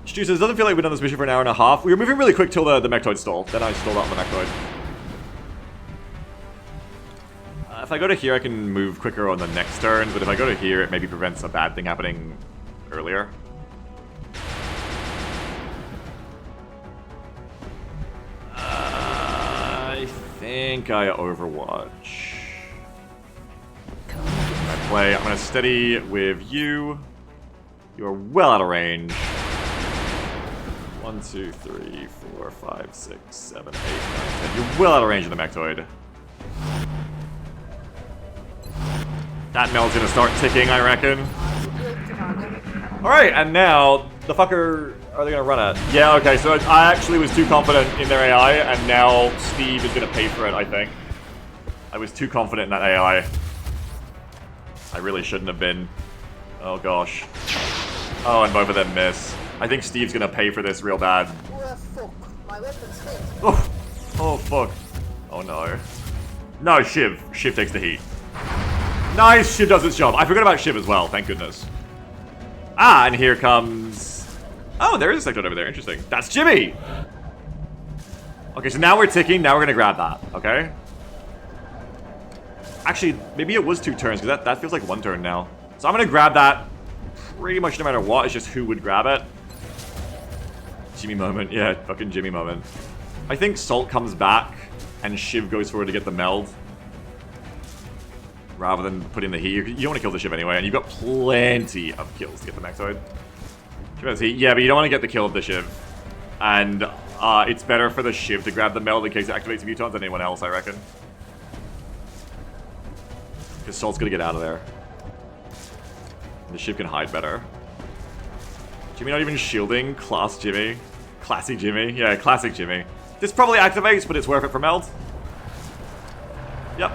Stu says, it doesn't feel like we've done this mission for an hour and a half. We were moving really quick till the Mechtoid stalled. Then I stalled out the Mechtoid. If I go to here, I can move quicker on the next turn, but if I go to here, it maybe prevents a bad thing happening earlier. I think I Overwatch. I play. I'm going to steady with you. You are well out of range. 1, 2, 3, 4, 5, 6, 7, 8, 9, 10. You're well out of range of the Mechtoid. That Meld's gonna start ticking, I reckon. Alright, and now, the fucker are they gonna run at? Yeah, okay, so I actually was too confident in their AI, and now Steve is gonna pay for it, I think. I was too confident in that AI. I really shouldn't have been. Oh gosh. Oh, and both of them miss. I think Steve's gonna pay for this real bad. Fuck. My weapon's hit. Oh, oh fuck. Oh no. No, Shiv. Shiv takes the heat. Nice, Shiv does its job. I forgot about Shiv as well, thank goodness. Ah, and here comes... Oh, there is a sector over there, interesting. That's Jimmy! Okay, so now we're ticking, now we're gonna grab that, okay? Actually, maybe it was 2 turns, because that feels like 1 turn now. So I'm gonna grab that pretty much no matter what, it's just who would grab it. Jimmy moment, yeah, fucking Jimmy moment. I think Salt comes back, and Shiv goes forward to get the meld. Rather than putting the heat. You don't want to kill the Shiv anyway, and you've got plenty of kills to get the Mechtoid. Shiv has heat, yeah, but you don't want to get the kill of the Shiv. And it's better for the Shiv to grab the meld in case it activates mutons than anyone else, I reckon. Because Salt's gonna get out of there. And the Shiv can hide better. Jimmy not even shielding. Class Jimmy. Classy Jimmy. Yeah, classic Jimmy. This probably activates, but it's worth it for meld. Yep.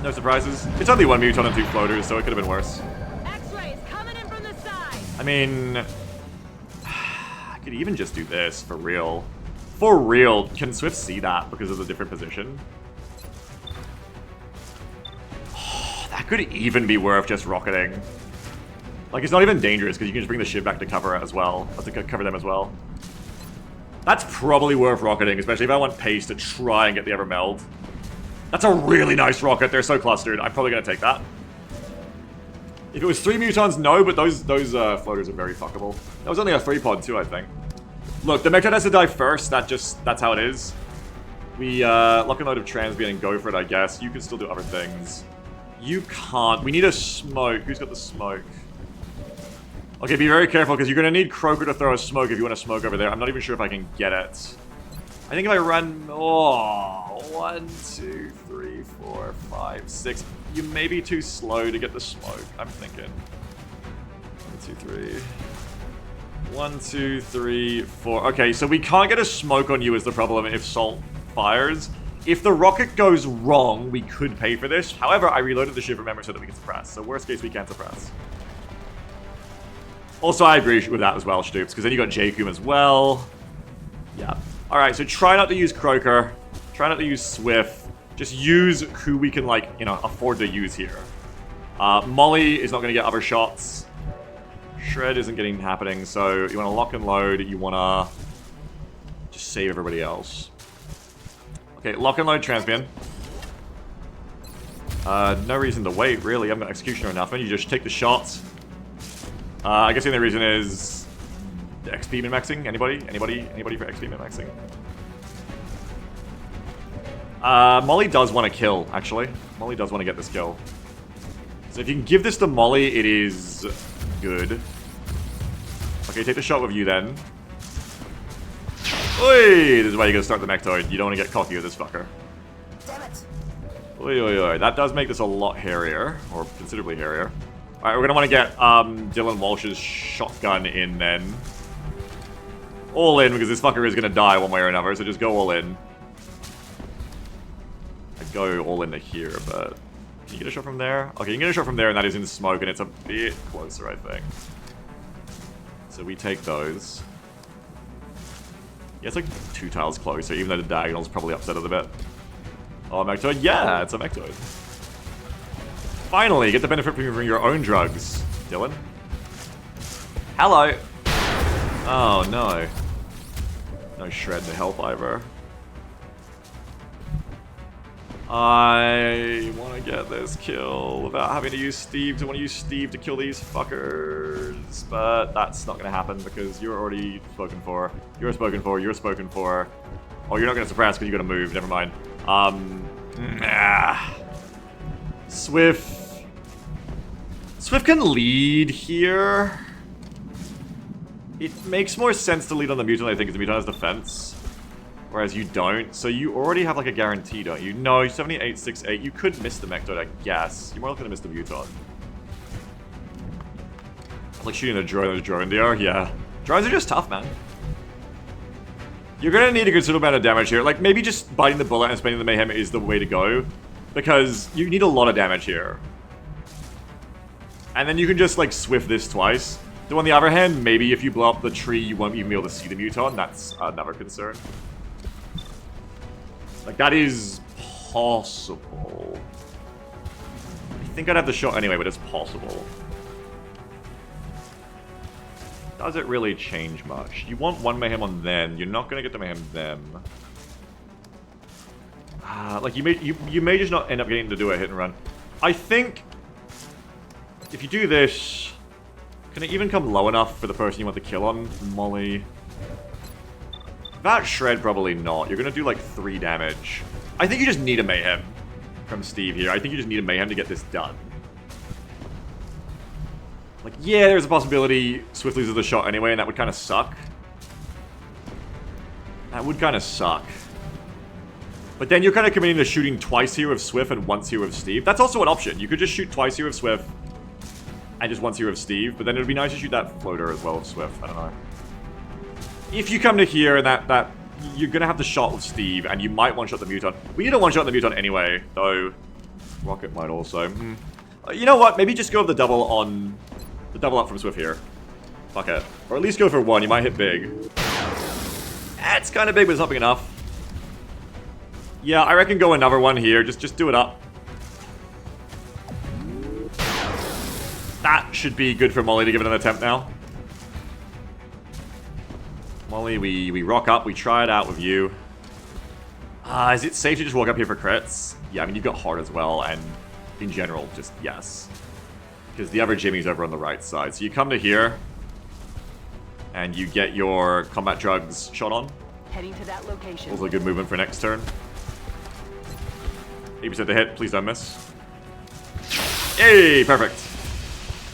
No surprises. It's only 1 muton and 2 floaters, so it could have been worse. X-rays coming in from the side. I mean... I could even just do this, for real. For real. Can Swift see that because of the different position? Oh, that could even be worth just rocketing. Like, it's not even dangerous, because you can just bring the Shiv back to cover it as well. To cover them as well. That's probably worth rocketing, especially if I want pace to try and get the Evermeld. That's a really nice rocket. They're so clustered. I'm probably going to take that. If it was 3 mutons, no, but those floaters are very fuckable. That was only a 3-pod too, I think. Look, the Mechtoid has to die first. That's how it is. We lock and load of Transmute and go for it, I guess. You can still do other things. You can't. We need a smoke. Who's got the smoke? Okay, be very careful, because you're going to need Croaker to throw a smoke if you want to smoke over there. I'm not even sure if I can get it. I think if I run... Oh, 1, 2, 3, 4, 5, 6. You may be too slow to get the smoke, I'm thinking. 1, 2, 3. 1, 2, 3, 4. Okay, so we can't get a smoke on you is the problem if Salt fires. If the rocket goes wrong, we could pay for this. However, I reloaded the Shiv, remember, so that we can suppress. So worst case, we can't suppress. Also, I agree with that as well, Stoops, because then you got Jakub as well. Yeah. Alright, so try not to use Croaker. Try not to use Swift. Just use who we can, like, you know, afford to use here. Molly is not going to get other shots. Shred isn't getting happening, so you want to lock and load. You want to just save everybody else. Okay, lock and load Transmute. No reason to wait, really. I'm got Executioner or nothing. You just take the shots. I guess the only reason is XP min-maxing. Anybody? Anybody for XP min-maxing? Molly does want to kill, actually. Molly does want to get this kill. So if you can give this to Molly, it is good. Okay, take the shot with you then. Oi! This is why you gotta start the Mechtoid. You don't want to get cocky with this fucker. Damn it. Oi, oi, oi. That does make this a lot hairier, or considerably hairier. Alright, we're gonna want to get Dylan Walsh's shotgun in then. All in, because this fucker is gonna die one way or another, so just go all in. I'd go all into here, but... Can you get a shot from there? Okay, you can get a shot from there, and that is in smoke, and it's a bit closer, I think. So we take those. Yeah, it's like 2 tiles closer, even though the diagonal's probably upset it a bit. Oh, Mechtoid? Yeah, it's a Mechtoid. Finally, get the benefit from your own drugs, Dylan. Hello. Oh, no. No Shred to help either. I want to get this kill without having to use Steve. I want to use Steve to kill these fuckers. But that's not going to happen because you're already spoken for. You're spoken for. You're spoken for. Oh, you're not going to suppress because you're going to move. Never mind. Swift. Swift can lead here. It makes more sense to lead on the mutant, I think, because the mutant has defense. Whereas you don't. So you already have like a guarantee, don't you? No, 7868. You could miss the Mechtoid, I guess. You're more likely to miss the mutant. Like shooting a drone. There's a drone there. Yeah. Drones are just tough, man. You're gonna need a considerable amount of damage here. Like, maybe just biting the bullet and spending the mayhem is the way to go. Because you need a lot of damage here. And then you can just, like, Swift this twice. Though on the other hand, maybe if you blow up the tree, you won't even be able to see the muton. That's another concern. Like, that is possible. I think I'd have the shot anyway, but it's possible. Does it really change much? You want one mayhem on them. You're not going to get the mayhem them. Like, you may just not end up getting to do a hit and run. I think if you do this, can it even come low enough for the person you want to kill on? Molly. That shred, probably not. You're going to do like 3 damage. I think you just need a mayhem from Steve here. I think you just need a mayhem to get this done. Like, yeah, there's a possibility Swift loses the shot anyway, and that would kind of suck. That would kind of suck. But then you're kind of committing to shooting twice here with Swift and once here with Steve. That's also an option. You could just shoot twice here with Swift and just once here with Steve. But then it would be nice to shoot that floater as well with Swift. I don't know. If you come to here and that you're going to have the shot with Steve and you might one-shot the muton. We need to one-shot the muton anyway, though. Rocket might also. You know what? Maybe just go with the double on... The double up from Swift here. Fuck it. Or at least go for 1. You might hit big. It's kind of big, but it's not big enough. Yeah, I reckon go another one here. Just do it up. That should be good for Molly to give it an attempt now. Molly, we rock up. We try it out with you. Is it safe to just walk up here for crits? Yeah, I mean, you've got hard as well, and in general, just yes. Because the other Jimmy's over on the right side. So you come to here, and you get your combat drugs shot on. Heading to that location. Also a good movement for next turn. 80% to hit, please don't miss. Hey, perfect.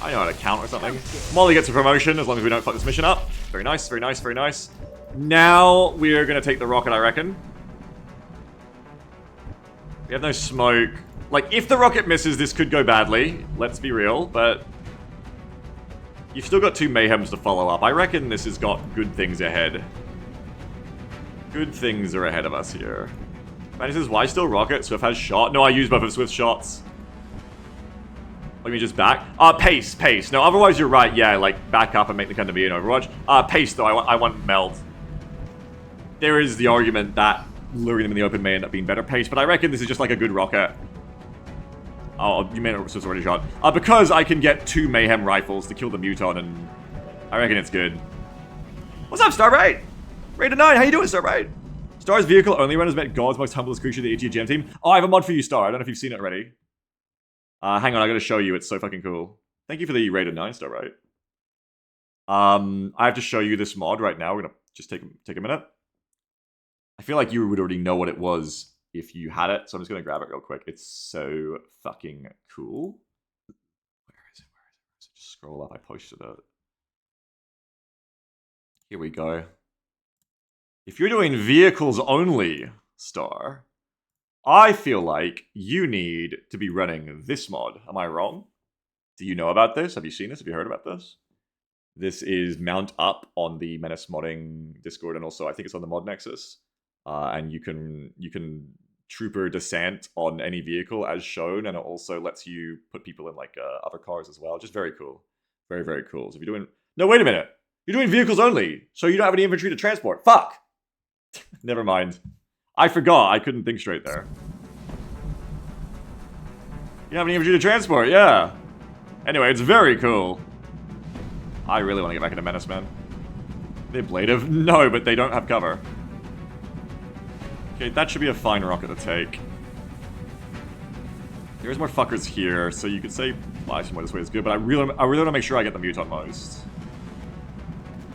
I know how to count or something. Molly gets a promotion as long as we don't fuck this mission up. Very nice, very nice, very nice. Now we're going to take the rocket, I reckon. We have no smoke. Like, if the rocket misses, this could go badly. Let's be real, but... You've still got 2 mayhems to follow up. I reckon this has got good things ahead. Good things are ahead of us here. Man, he says, why still rocket? Swift has shot. No, I used both of Swift's shots. Let me just back. Pace. No, otherwise you're right. Yeah, like, back up and make the kind of be an Overwatch. Pace, though. I want meld. There is the argument that luring them in the open may end up being better pace, but I reckon this is just like a good rocket. Oh, you may not have already shot. Because I can get 2 mayhem rifles to kill the muton, and I reckon it's good. What's up, Starbright? Rated 9, how you doing, Starbright? Star's vehicle only run has met God's most humblest creature, the ATGM team. Oh, I have a mod for you, Star. I don't know if you've seen it already. Hang on, I gotta show you. It's so fucking cool. Thank you for the rated 9, Starbright. I have to show you this mod right now. We're gonna just take a minute. I feel like you would already know what it was if you had it, so I'm just gonna grab it real quick. It's so fucking cool. Where is it? Just scroll up. I posted it. Here we go. If you're doing vehicles only, Star, I feel like you need to be running this mod. Am I wrong? Do you know about this? Have you seen this? Have you heard about this? This is mount up on the Menace modding Discord, and also I think it's on the Mod Nexus. And you can trooper descent on any vehicle as shown, and it also lets you put people in like other cars as well. Just very cool. Very, very cool. So if you're doing... No, wait a minute. You're doing vehicles only, so you don't have any infantry to transport. Fuck! Never mind. I forgot. I couldn't think straight there. You don't have any infantry to transport, yeah. Anyway, it's very cool. I really want to get back into Menace, man. They're ablative? No, but they don't have cover. Okay, that should be a fine rocket to take. There's more fuckers here, so you could say flashing more this way is good, but I really want to make sure I get the mutant most.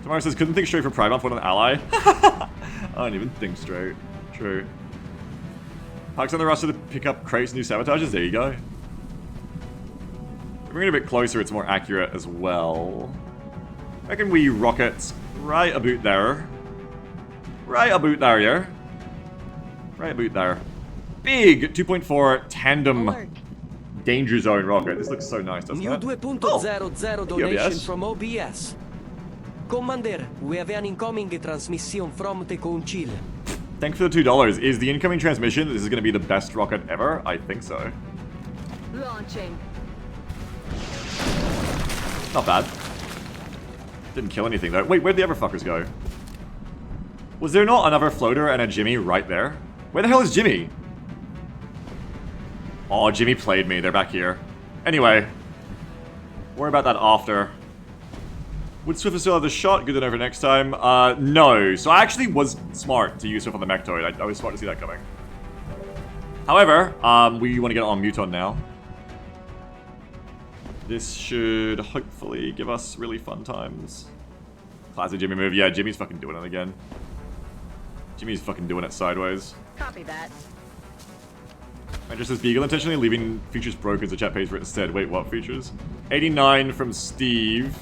Tomorrow says, couldn't think straight for Prime off with an ally. I don't even think straight. True. Parks on the roster to pick up crates and new sabotages. There you go. If we bring it a bit closer, it's more accurate as well. I reckon we rocket right about there. Right about there, yeah. Right about there. Big 2.4 tandem danger zone rocket. This looks so nice, doesn't it? New 2.00 donation from OBS. Commander, we have an incoming transmission from the Council. Thanks for the $2. Is the incoming transmission this is going to be the best rocket ever? I think so. Launching. Not bad. Didn't kill anything though. Wait, where'd the other fuckers go? Was there not another floater and a Jimmy right there? Where the hell is Jimmy? Oh, Jimmy played me. They're back here. Anyway. Worry about that after. Would Swift still have the shot? Good to know for next time. No. So I actually was smart to use Swift on the Mechtoid. I was smart to see that coming. However, we want to get on Muton now. This should hopefully give us really fun times. Classic Jimmy move. Yeah, Jimmy's fucking doing it again. Jimmy's fucking doing it sideways. Copy that. And just as Beagle intentionally leaving features broken so chat pays for it instead. Wait, what features? 89 from Steve.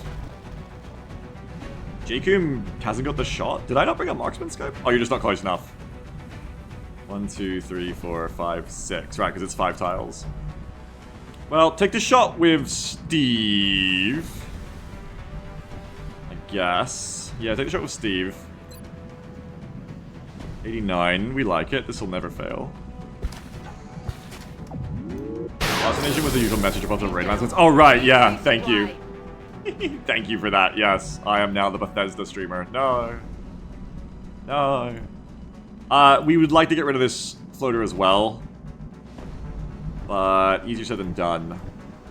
Jacob hasn't got the shot. Did I not bring a marksman scope? Oh, you're just not close enough. 1, 2, 3, 4, 5, 6. Right, because it's 5 tiles. Well, take the shot with Steve. I guess. Yeah, take the shot with Steve. 89. We like it. This will never fail. Fascination was the usual message about the raid announcements. Oh, right. Yeah. Thank you. Thank you for that. Yes. I am now the Bethesda streamer. No. No. We would like to get rid of this floater as well. But easier said than done.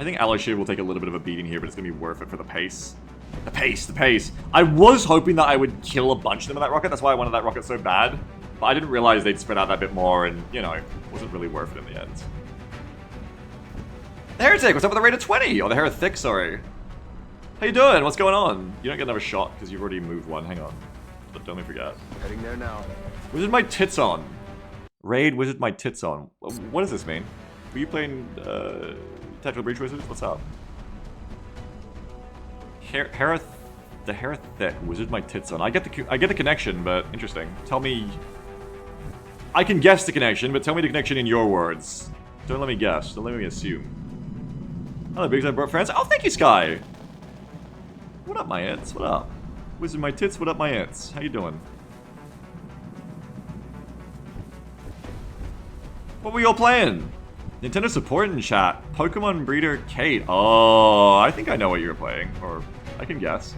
I think Alloy Shiv will take a little bit of a beating here, but it's going to be worth it for the pace. The pace, the pace. I was hoping that I would kill a bunch of them in that rocket. That's why I wanted that rocket so bad. But I didn't realize they'd spread out that bit more, and, you know, it wasn't really worth it in the end. The Heretic, what's up with the rate of 20? Oh, the Heretic, sorry. How you doing? What's going on? You don't get another shot because you've already moved one. Hang on. But don't let me forget. Heading there now. Wizard my tits on. Raid wizard my tits on. What does this mean? Were you playing Tactical Breach Wizards? What's up? The Heretic wizard my tits on. I get the connection, but interesting. Tell me. I can guess the connection, but tell me the connection in your words. Don't let me guess. Don't let me assume. Hello, Big Time Brought friends. Oh, thank you, Sky. What up, my ants? What up? Wizard my tits. What up, my ants? How you doing? What were you all playing? Nintendo support in chat. Pokemon Breeder Kate. Oh, I think I know what you're playing. Or, I can guess.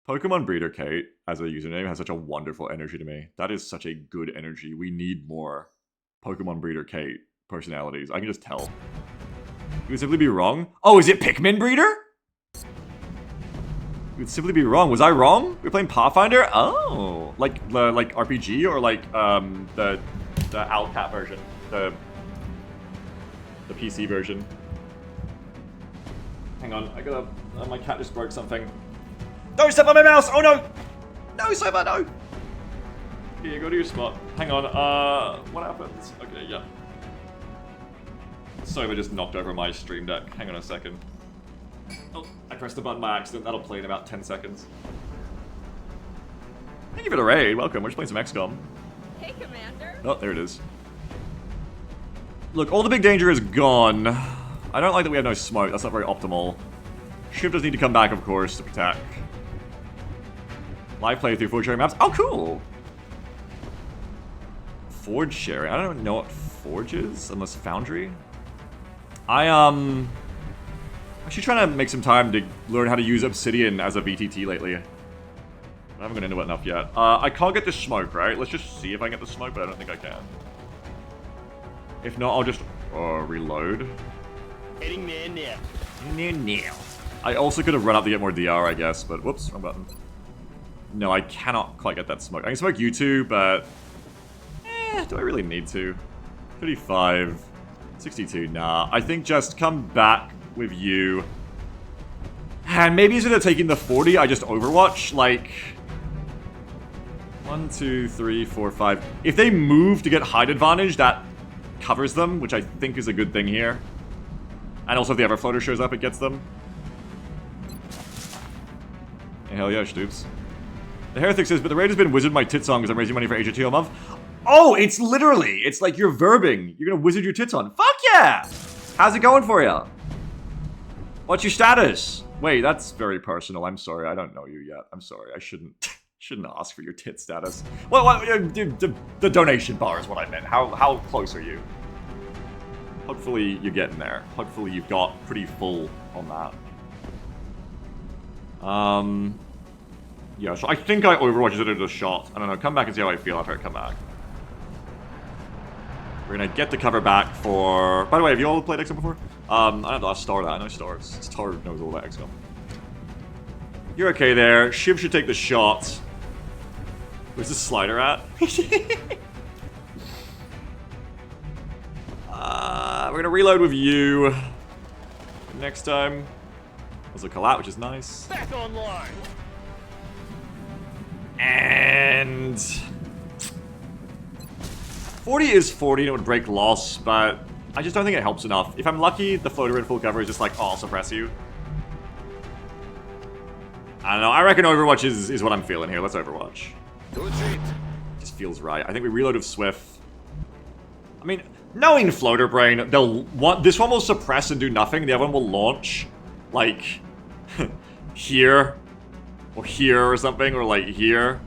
Pokemon Breeder Kate, as a username, has such a wonderful energy to me. That is such a good energy. We need more Pokemon Breeder Kate personalities. I can just tell. You would simply be wrong. Oh, is it Pikmin Breeder? You would simply be wrong. Was I wrong? We're playing Pathfinder? Oh. Like RPG or like, the Owlcat version. The PC version. Hang on, I gotta... my cat just broke something. Don't step on my mouse! Oh no! No, Soba, no! Here, go to your spot. Hang on, what happens? Okay, yeah. Soba just knocked over my stream deck. Hang on a second. Oh, I pressed the button by accident. That'll play in about 10 seconds. Thank you for the raid. Welcome. We're just playing some XCOM. Hey, Commander. Oh, there it is. Look, all the big danger is gone. I don't like that we have no smoke. That's not very optimal. Ship does need to come back, of course, to protect. Live playthrough, Forge sharing maps. Oh, cool! Forge sharing. I don't know what Forge is, unless Foundry. I'm actually trying to make some time to learn how to use Obsidian as a VTT lately. I haven't gone into it enough yet. I can't get the smoke, right? Let's just see if I can get the smoke, but I don't think I can. If not, I'll just reload. Heading there now. I also could have run up to get more DR, I guess, but whoops, wrong button. No, I cannot quite get that smoke. I can smoke you two, but... do I really need to? 35, 62, nah. I think just come back with you. And maybe instead of taking the 40, I just Overwatch, like... 1, 2, 3, 4, 5. If they move to get height advantage, that covers them, which I think is a good thing here. And also if the other floater shows up, it gets them. Hey, hell yeah, Stoops. The Heretic says, but the raid has been wizard my tits on because I'm raising money for HT a month. Oh, it's literally, it's like you're verbing. You're gonna wizard your tits on. Fuck yeah! How's it going for you? What's your status? Wait, that's very personal. I'm sorry, I don't know you yet. I'm sorry, I shouldn't ask for your tit status. Well, the donation bar is what I meant. How close are you? Hopefully you're getting there. Hopefully you've got pretty full on that. Yeah, so I think I overwatched it at a shot. I don't know, come back and see how I feel after I come back. We're gonna get the cover back for... By the way, have you all played XCOM before? I don't know, Star that. I know Stars. Star knows all about XCOM. You're okay there. Shiv should take the shot. Where's the slider at? We're gonna reload with you. Next time. Also collat, which is nice. Back online. And 40 is 40 and it would break loss, but I just don't think it helps enough. If I'm lucky, the floater in full cover is just like, oh, I'll suppress you. I don't know, I reckon Overwatch is what I'm feeling here. Let's Overwatch. Just feels right. I think we reload with Swift. I mean, knowing Floater Brain, they'll want this one will suppress and do nothing, the other one will launch, like, here. Or here or something, or like here.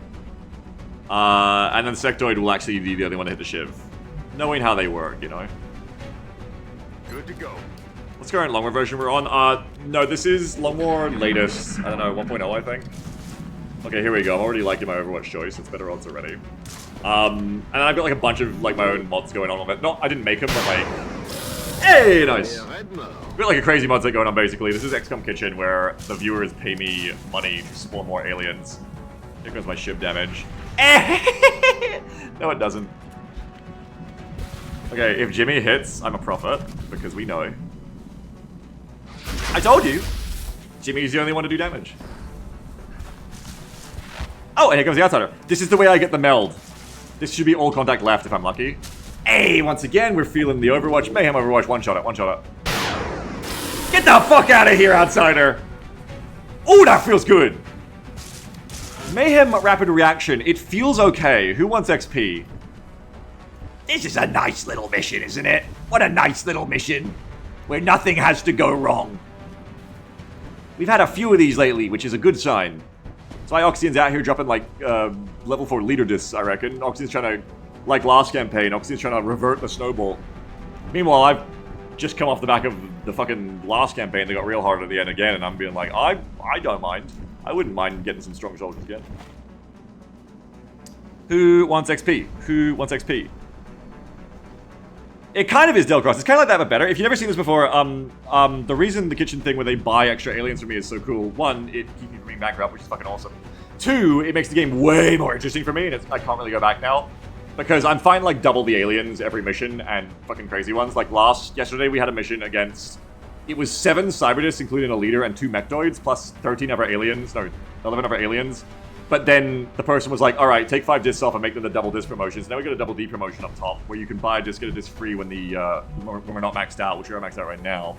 And then Sectoid will actually be the only one to hit the Shiv. Knowing how they work, you know. Good to go. What's the current Longmore version we're on? No, this is Longmore latest, I don't know, 1.0 I think. Okay, here we go. I'm already liking my Overwatch choice, it's better odds already. And I've got like a bunch of like my own mods going on with it. No, I didn't make them, but like... Hey, nice! I've got like a crazy mod set going on basically. This is XCOM Kitchen where the viewers pay me money to spawn more aliens. Here goes my Shiv damage. No, it doesn't. Okay, if Jimmy hits, I'm a prophet, because we know. I told you! Jimmy's the only one to do damage. Oh, and here comes the outsider. This is the way I get the meld. This should be all contact left if I'm lucky. Hey, once again, we're feeling the Overwatch. Mayhem Overwatch, one shot it. Get the fuck out of here, outsider! Oh, that feels good! Mayhem rapid reaction, it feels okay. Who wants XP? This is a nice little mission, isn't it? What a nice little mission. Where nothing has to go wrong. We've had a few of these lately, which is a good sign. That's why Oxygen's out here dropping, like, level 4 leader discs, I reckon. Oxygen's trying to, like last campaign, Oxygen's trying to revert the snowball. Meanwhile, I've just come off the back of the fucking last campaign that got real hard at the end again, and I'm being like, I don't mind. I wouldn't mind getting some strong soldiers again. Who wants XP? Who wants XP? It kind of is Delcross. It's kind of like that, but better. If you've never seen this before, the reason the kitchen thing where they buy extra aliens for me is so cool. One, it keeps me from being bankrupt, which is fucking awesome. Two, it makes the game way more interesting for me, and I can't really go back now. Because I'm finding like double the aliens every mission, and fucking crazy ones. Like yesterday we had a mission against, it was 7 Cyberdiscs, including a leader, and 2 Mechtoids, plus 13 other aliens, no, 11 other aliens. But then the person was like, alright, take 5 discs off and make them the double disc promotions. Now we got a double D promotion up top, where you can buy a disc, get a disc free when when we're not maxed out, which we are maxed out right now.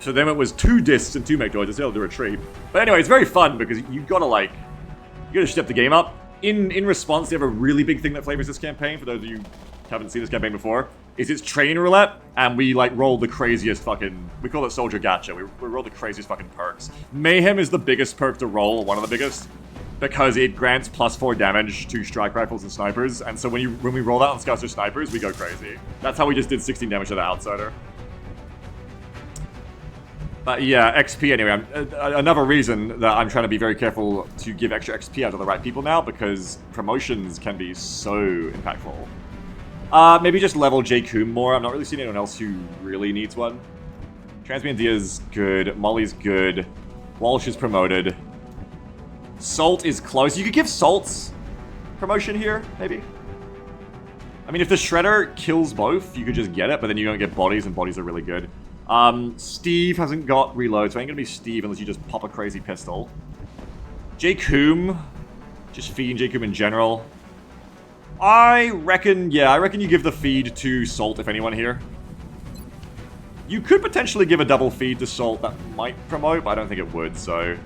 So then it was 2 discs and 2 Mechtoids instead of the retreat. But anyway, it's very fun because you gotta step the game up. In response, they have a really big thing that flavors this campaign, for those of you who haven't seen this campaign before, is it's training roulette, and we like roll the craziest fucking, we call it Soldier Gacha, we roll the craziest fucking perks. Mayhem is the biggest perk to roll, one of the biggest, because it grants +4 damage to strike rifles and snipers, and so when we roll that on scouts or snipers, we go crazy. That's how we just did 16 damage to the outsider. But yeah, XP anyway. Another reason that I'm trying to be very careful to give extra XP out to the right people now, because promotions can be so impactful. Maybe just level J. Coom more. I'm not really seeing anyone else who really needs one. Transmian Dia's good. Molly's good. Walsh is promoted. Salt is close. You could give Salt's promotion here, maybe. I mean, if the Shredder kills both, you could just get it, but then you don't get bodies, and bodies are really good. Steve hasn't got reload, so ain't gonna be Steve unless you just pop a crazy pistol. J. Coom. Just feeding J. Coom in general. I reckon you give the feed to Salt, if anyone here. You could potentially give a double feed to Salt that might promote, but I don't think it would, so...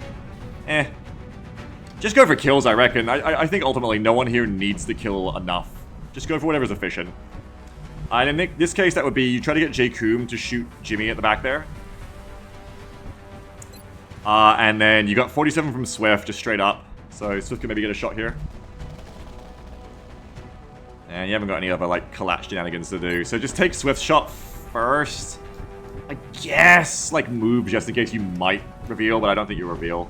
Just go for kills, I reckon. I think ultimately no one here needs to kill enough. Just go for whatever's efficient. And in this case, that would be you try to get J. Coom to shoot Jimmy at the back there. And then you got 47 from Swift, just straight up. So Swift can maybe get a shot here. And you haven't got any other, like, collapse shenanigans to do. So just take Swift's shot first. I guess, like, move just in case you might reveal, but I don't think you reveal.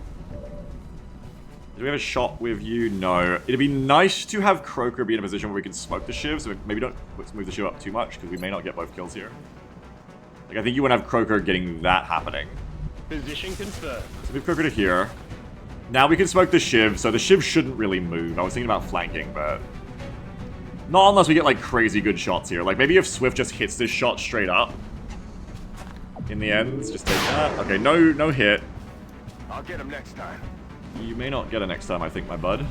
Do we have a shot with you? No. It'd be nice to have Croaker be in a position where we can smoke the Shiv, so maybe don't move the Shiv up too much, because we may not get both kills here. Like, I think you want to have Croaker getting that happening. Position confirmed. So move Croaker to here. Now we can smoke the Shiv, so the Shiv shouldn't really move. I was thinking about flanking, but... not unless we get, like, crazy good shots here. Like, maybe if Swift just hits this shot straight up. In the end, just take that. Okay, no hit. I'll get him next time. You may not get it next time, I think, my bud.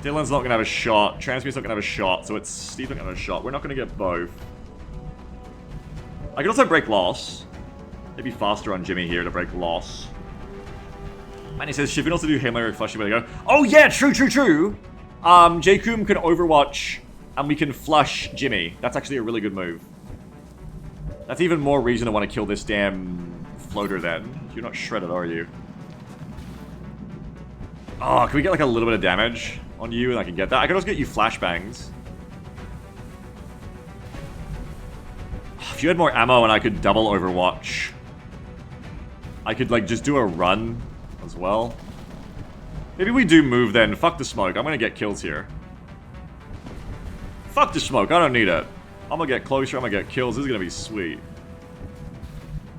Dylan's not going to have a shot. Transmute's not going to have a shot, so it's Steve's not going to have a shot. We're not going to get both. I could also break loss. Maybe faster on Jimmy here to break loss. And he says, should we also do Himmler flush where they go? Oh yeah, true. Jacoom can Overwatch, and we can flush Jimmy. That's actually a really good move. That's even more reason to want to kill this damn floater then. You're not shredded, are you? Oh, can we get like a little bit of damage on you and I can get that? I can also get you flashbangs. If you had more ammo and I could double Overwatch, I could like just do a run as well. Maybe we do move then. Fuck the smoke. I'm gonna get kills here. Fuck the smoke. I don't need it. I'm gonna get closer. I'm gonna get kills. This is gonna be sweet.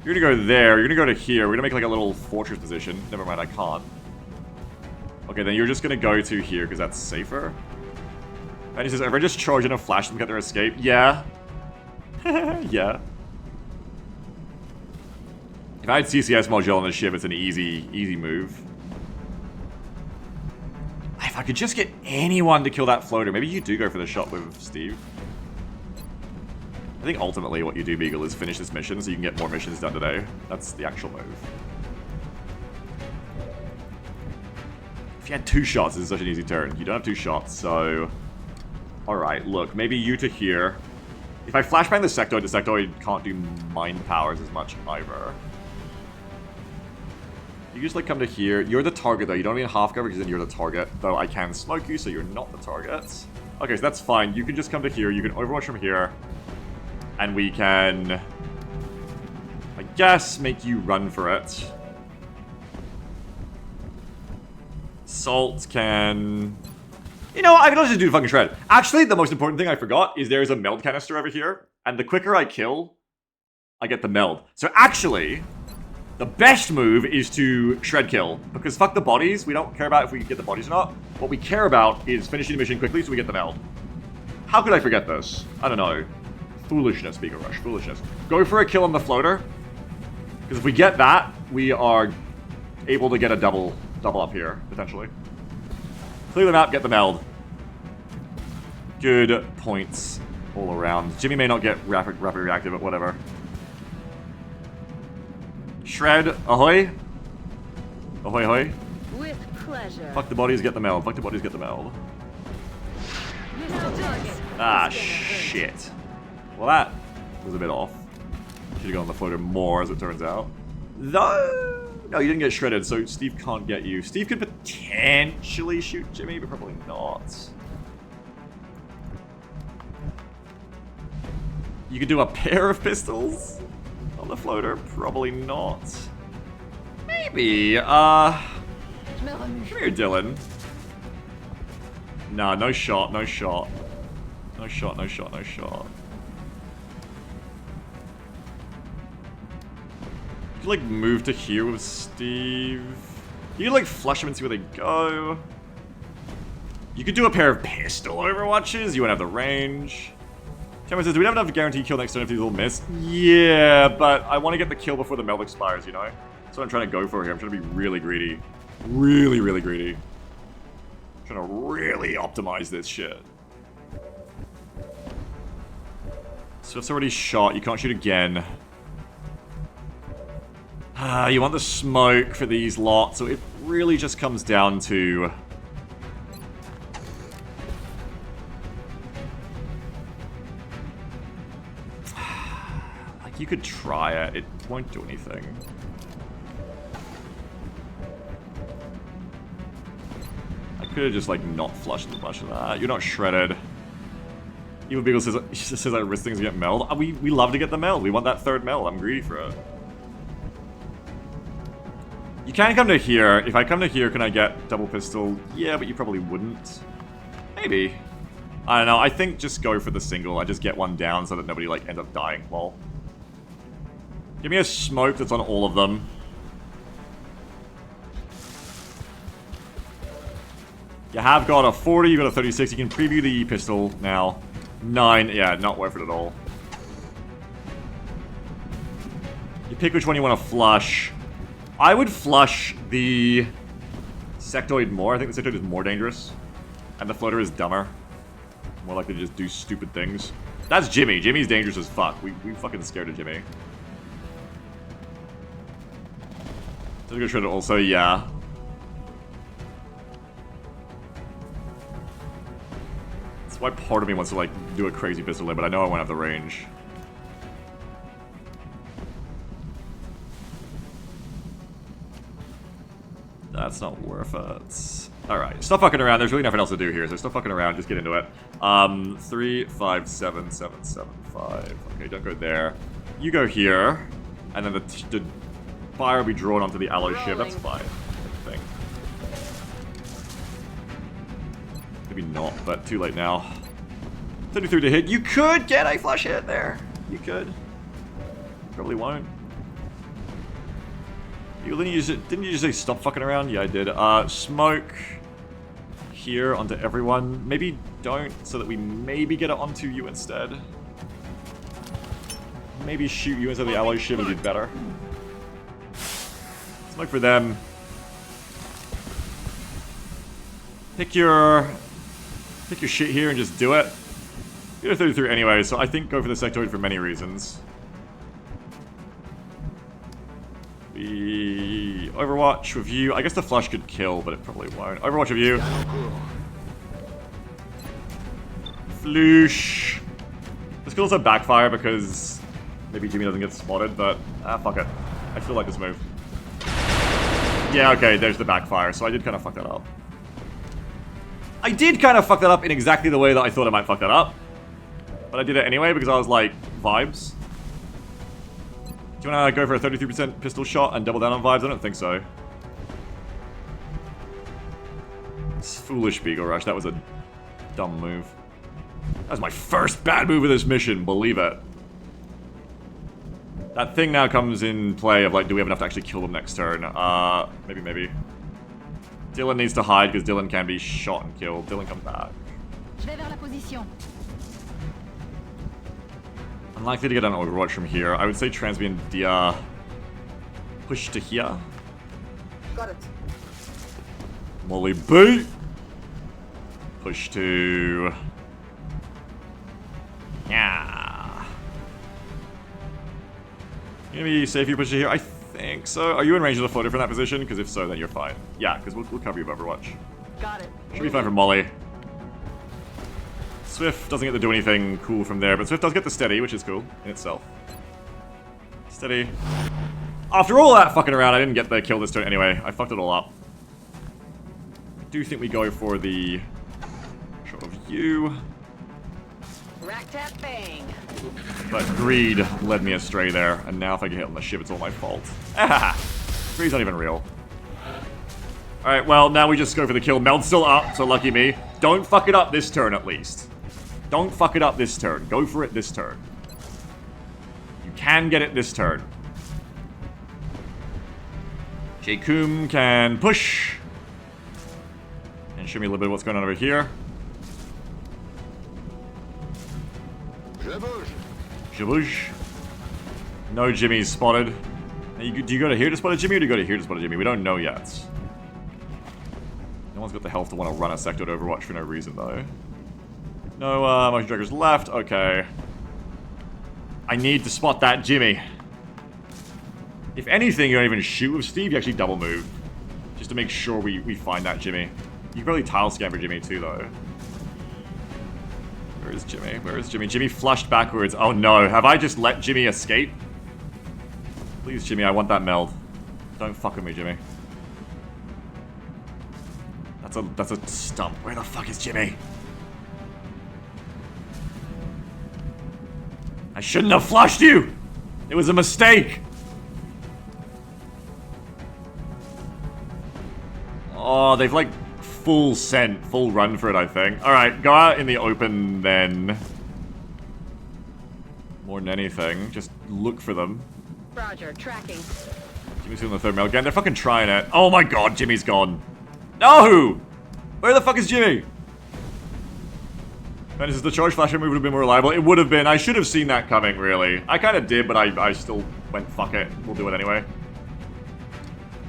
You're gonna go there. You're gonna go to here. We're gonna make like a little fortress position. Never mind, I can't. Okay, then you're just gonna go to here because that's safer. And he says, if I just charge in and flash them, get their escape. Yeah. Yeah. If I had CCS module on the ship, it's an easy move. If I could just get anyone to kill that floater, maybe you do go for the shot with Steve. I think ultimately what you do, Beagle, is finish this mission so you can get more missions done today. That's the actual move. If you had 2 shots, this is such an easy turn. You don't have 2 shots, so... Alright, look, maybe you to here. If I flashbang the sectoid can't do mind powers as much either. You just like come to here. You're the target though. You don't need half cover because then you're the target. Though I can smoke you, so you're not the target. Okay, so that's fine. You can just come to here. You can Overwatch from here. And we can... I guess make you run for it. Salt can... You know, I can also do the fucking shred. Actually, the most important thing I forgot is there's a meld canister over here. And the quicker I kill, I get the meld. So actually, the best move is to shred kill. Because fuck the bodies. We don't care about if we get the bodies or not. What we care about is finishing the mission quickly so we get the meld. How could I forget this? I don't know. Foolishness, Beagle Rush. Foolishness. Go for a kill on the floater. Because if we get that, we are able to get a double up here, potentially. Clear the map, get the meld. Good points all around. Jimmy may not get rapid reactive, but whatever. Shred, ahoy. Ahoy, ahoy. With pleasure. Fuck the bodies, get the meld. Fuck the bodies, get the meld. Ah, shit. Well, that was a bit off. Should have gone on the floater more, as it turns out. Though... No, you didn't get shredded, so Steve can't get you. Steve could potentially shoot Jimmy, but probably not. You could do a pair of pistols on the floater. Probably not. Maybe. Come here, Dylan. Nah, no shot, no shot. No shot, no shot, no shot. You could, like, move to here with Steve. You could, like, flush them and see where they go. You could do a pair of pistol overwatches. You wouldn't have the range. Cameron says, do we have enough guaranteed kill next turn if these all miss? Yeah, but I want to get the kill before the meld expires, you know? That's what I'm trying to go for here. I'm trying to be really greedy. Really, really greedy. I'm trying to really optimize this shit. So it's already shot. You can't shoot again. You want the smoke for these lots, so it really just comes down to... like, you could try it. It won't do anything. I could have just, like, not flushed as much of that. You're not shredded. Evil Beagle says I risk things to get meld. We love to get the meld. We want that third meld. I'm greedy for it. You can come to here. If I come to here, can I get double pistol? Yeah, but you probably wouldn't. Maybe. I don't know. I think just go for the single. I just get one down so that nobody, like, ends up dying. Lol. Give me a smoke that's on all of them. You have got a 40, you got a 36. You can preview the pistol now. 9. Yeah, not worth it at all. You pick which one you want to flush. I would flush the sectoid more. I think the sectoid is more dangerous. And the floater is dumber. More likely to just do stupid things. That's Jimmy. Jimmy's dangerous as fuck. We fucking scared of Jimmy. So go shred it also, yeah. That's why part of me wants to, like, do a crazy pistol limit, but I know I won't have the range. That's not worth it. Alright, stop fucking around. There's really nothing else to do here, so stop fucking around. Just get into it. 3, 5, 7, 7, 7, 5. Okay, don't go there. You go here. And then the fire will be drawn onto the alloy ship. That's fine. I think. Maybe not, but too late now. 33 to hit. You could get a flush hit there. You could. Probably won't. Didn't you just say stop fucking around? Yeah, I did. Smoke here onto everyone. Maybe don't, so that we maybe get it onto you instead. Maybe shoot you instead of the alloy ship would be better. Smoke for them. Pick your shit here and just do it. You're 33 anyway, so I think go for the sectoid for many reasons. Overwatch with you. I guess the flush could kill, but it probably won't. Overwatch with you. Floosh. This could also backfire because maybe Jimmy doesn't get spotted, but fuck it. I feel like this move. Yeah, okay, there's the backfire, so I did kind of fuck that up. I did kind of fuck that up in exactly the way that I thought I might fuck that up. But I did it anyway because I was like, vibes. Do you want to go for a 33% pistol shot and double down on vibes? I don't think so. It's foolish, Beagle Rush. That was a dumb move. That was my first bad move of this mission, believe it. That thing now comes in play of like, do we have enough to actually kill them next turn? Maybe. Dylan needs to hide because Dylan can be shot and killed. Dylan, come back. Unlikely to get an overwatch from here. I would say Transbian Dia push to here. Got it. Molly B. Push to. Yeah. You gonna be safe if you push it here? I think so. Are you in range of the floater from that position? Because if so, then you're fine. Yeah, because we'll cover you with Overwatch. Got it. Should be fine for Molly. Swift doesn't get to do anything cool from there, but Swift does get the steady, which is cool in itself. Steady. After all that fucking around, I didn't get the kill this turn anyway. I fucked it all up. I do think we go for the shot of you. Rack tap bang. But greed led me astray there, and now if I get hit on the ship, it's all my fault. Ah! Greed's not even real. Alright, well, now we just go for the kill. Meld's still up, so lucky me. Don't fuck it up this turn, at least. Don't fuck it up this turn. Go for it this turn. You can get it this turn. Jacoom can push. And show me a little bit of what's going on over here. Jabush. No Jimmy's spotted. Do you go to here to spot a Jimmy, or do you go to here to spot a Jimmy? We don't know yet. No one's got the health to want to run a sectoid Overwatch for no reason, though. No, motion trackers left. Okay. I need to spot that Jimmy. If anything, you don't even shoot with Steve, you actually double move. Just to make sure we find that Jimmy. You can probably tile scan for Jimmy, too, though. Where is Jimmy? Where is Jimmy? Jimmy flushed backwards. Oh, no. Have I just let Jimmy escape? Please, Jimmy, I want that meld. Don't fuck with me, Jimmy. That's a stump. Where the fuck is Jimmy? I shouldn't have flushed you! It was a mistake! Oh, they've like full run for it, I think. Alright, go out in the open then. More than anything, just look for them. Roger, tracking. Jimmy's on the third mail again. They're fucking trying it. Oh my god, Jimmy's gone. No! Where the fuck is Jimmy? Man, this is the charge flasher move would have been more reliable. It would have been. I should have seen that coming, really. I kind of did, but I still went, fuck it. We'll do it anyway.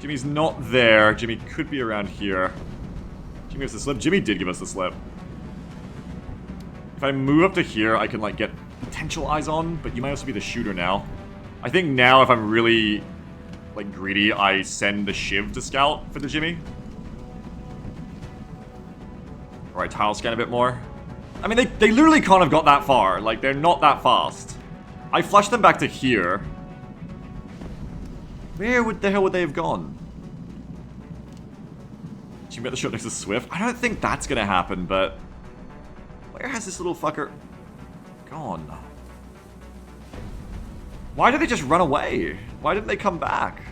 Jimmy's not there. Jimmy could be around here. Jimmy has the slip. Jimmy did give us the slip. If I move up to here, I can, like, get potential eyes on, but you might also be the shooter now. I think now, if I'm really, like, greedy, I send the Shiv to scout for the Jimmy. Alright, tile scan a bit more. I mean, they literally can't have got that far. Like, they're not that fast. I flushed them back to here. Where the hell would they have gone? Should we get the shot next to Swift? I don't think that's gonna happen, but... Where has this little fucker gone? Why did they just run away? Why didn't they come back?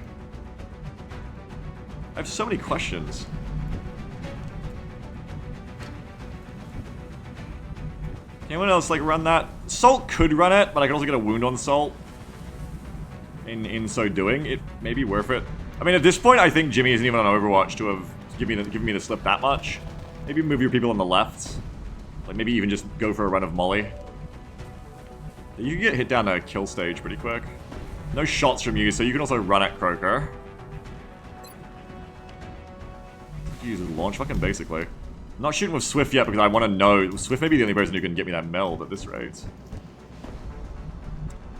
I have so many questions. Anyone else, like, run that? Salt could run it, but I can also get a wound on Salt. In so doing, it may be worth it. I mean, at this point, I think Jimmy isn't even on Overwatch to have given me the slip that much. Maybe move your people on the left. Like, maybe even just go for a run of Molly. You can get hit down to kill stage pretty quick. No shots from you, so you can also run at Croker. Use his launch fucking basically. I'm not shooting with Swift yet because I want to know. Swift may be the only person who can get me that meld at this rate.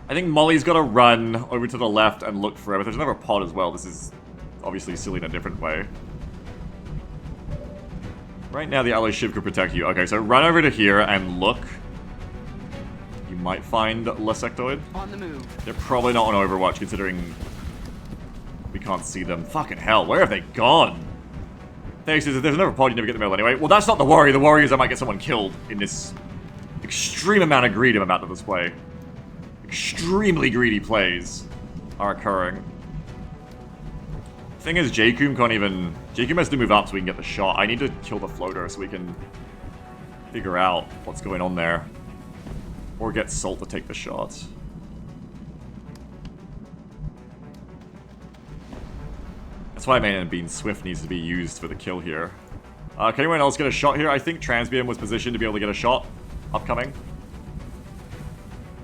I think Molly's got to run over to the left and look for him. But there's another pod as well. This is obviously silly in a different way. Right now, the ally Shiv could protect you. Okay, so run over to here and look. You might find Lesectoid. On the move. They're probably not on Overwatch considering we can't see them. Fucking hell, where have they gone? Thanks, there's another pod, you never get the mail anyway. Well, that's not the worry. The worry is I might get someone killed in this extreme amount of greed I'm about to display. Extremely greedy plays are occurring. Thing is, Jacoom can't even... Jacoom has to move up so we can get the shot. I need to kill the floater so we can figure out what's going on there. Or get Salt to take the shot. That's why Man and Bean Swift needs to be used for the kill here. Can anyone else get a shot here? I think Transbian was positioned to be able to get a shot. Upcoming.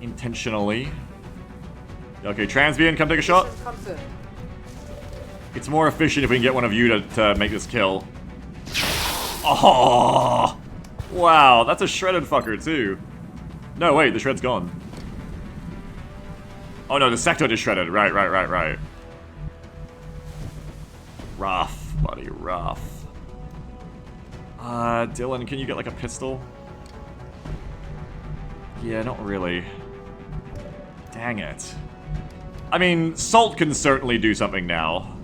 Intentionally. Okay, Transbian, come take a shot. It's more efficient if we can get one of you to make this kill. Oh! Wow, that's a shredded fucker too. No, wait, the shred's gone. Oh no, the sector is shredded. Right. Rough, buddy, rough. Dylan, can you get like a pistol? Yeah, not really. Dang it. I mean, Salt can certainly do something now.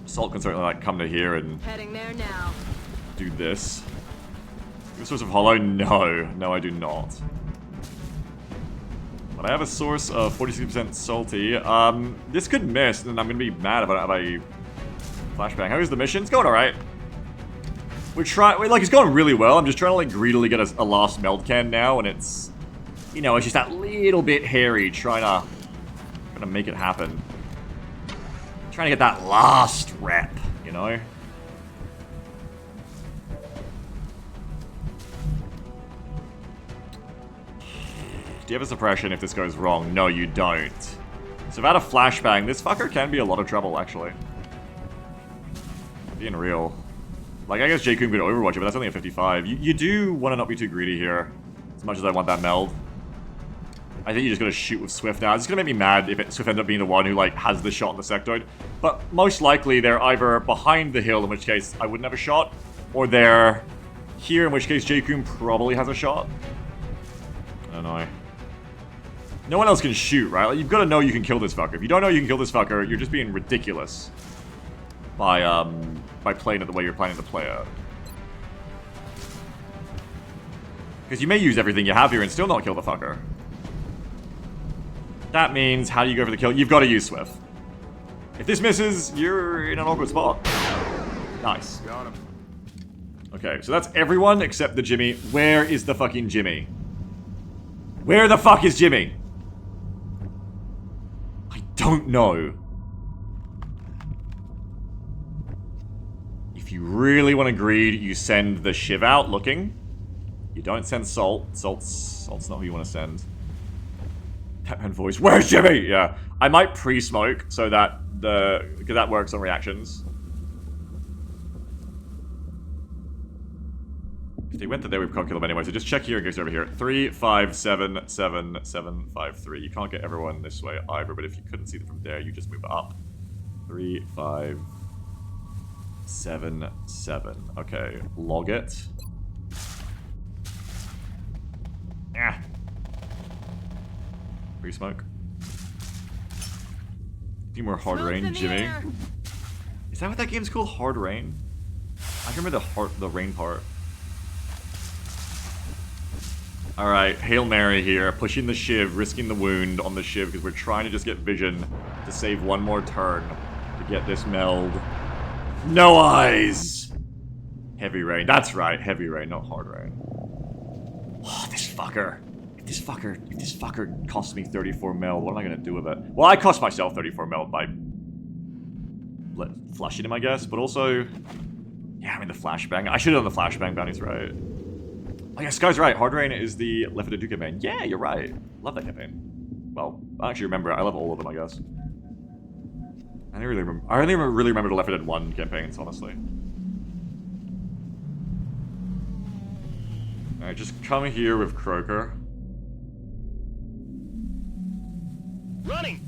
Salt can certainly like come to here and Heading there now. do this. A source of hollow? No, I do not. But I have a source of 46% salty. This could miss, and I'm gonna be mad if I don't have a flashbang. How is the mission? It's going alright. Like, it's going really well. I'm just trying to, like, greedily get a last meld can now, and it's, you know, it's just that little bit hairy trying to make it happen. Trying to get that last rep, you know? Do you have a suppression if this goes wrong? No, you don't. So without a flashbang, this fucker can be a lot of trouble, actually. Being real. Like, I guess Jacoom could overwatch it, but that's only a 55. You do want to not be too greedy here, as much as I want that meld. I think you just gotta shoot with Swift now. It's gonna make me mad if Swift ends up being the one who, like, has the shot on the sectoid. But most likely, they're either behind the hill, in which case I wouldn't have a shot, or they're here, in which case Jacoom probably has a shot. I don't know. No one else can shoot, right? Like, you've got to know you can kill this fucker. If you don't know you can kill this fucker, you're just being ridiculous by playing it the way you're planning to play it. Because you may use everything you have here and still not kill the fucker. That means, how do you go for the kill? You've got to use Swift. If this misses, you're in an awkward spot. Nice. Got him. Okay, so that's everyone except the Jimmy. Where is the fucking Jimmy? Where the fuck is Jimmy? I don't know. If you really want to greed, you send the Shiv out looking. You don't send Salt. Salt's not who you want to send. Batman voice. Where's Jimmy? Yeah. I might pre-smoke so that because that works on reactions. If they went there, we can't kill them anyway. So just check here and goes over here. 3, 5, 7, 7, 7, 5, 3. You can't get everyone this way either, but if you couldn't see them from there, you just move up. 3, 5, 7, 7. Okay, log it. Ah. Pre-smoke. A few more hard rain, Jimmy. Is that what that game's called? Hard rain? I remember the rain part. Alright, Hail Mary here, pushing the Shiv, risking the wound on the Shiv because we're trying to just get vision to save one more turn to get this meld. No eyes! Heavy rain. That's right, heavy rain, not hard rain. Oh, this fucker. If this fucker costs me 34 meld, what am I gonna do with it? Well, I cost myself 34 meld by flushing him, I guess, but also... Yeah, I mean the flashbang. I should have done the flashbang bounties, right? Oh yeah, Sky's right. Hard Rain is the Left 4 Dead 2 campaign. Yeah, you're right. Love that campaign. Well, I actually remember it. I love all of them, I guess. I only really remember the Left 4 Dead 1 campaigns, honestly. Alright, just come here with Croker. Running!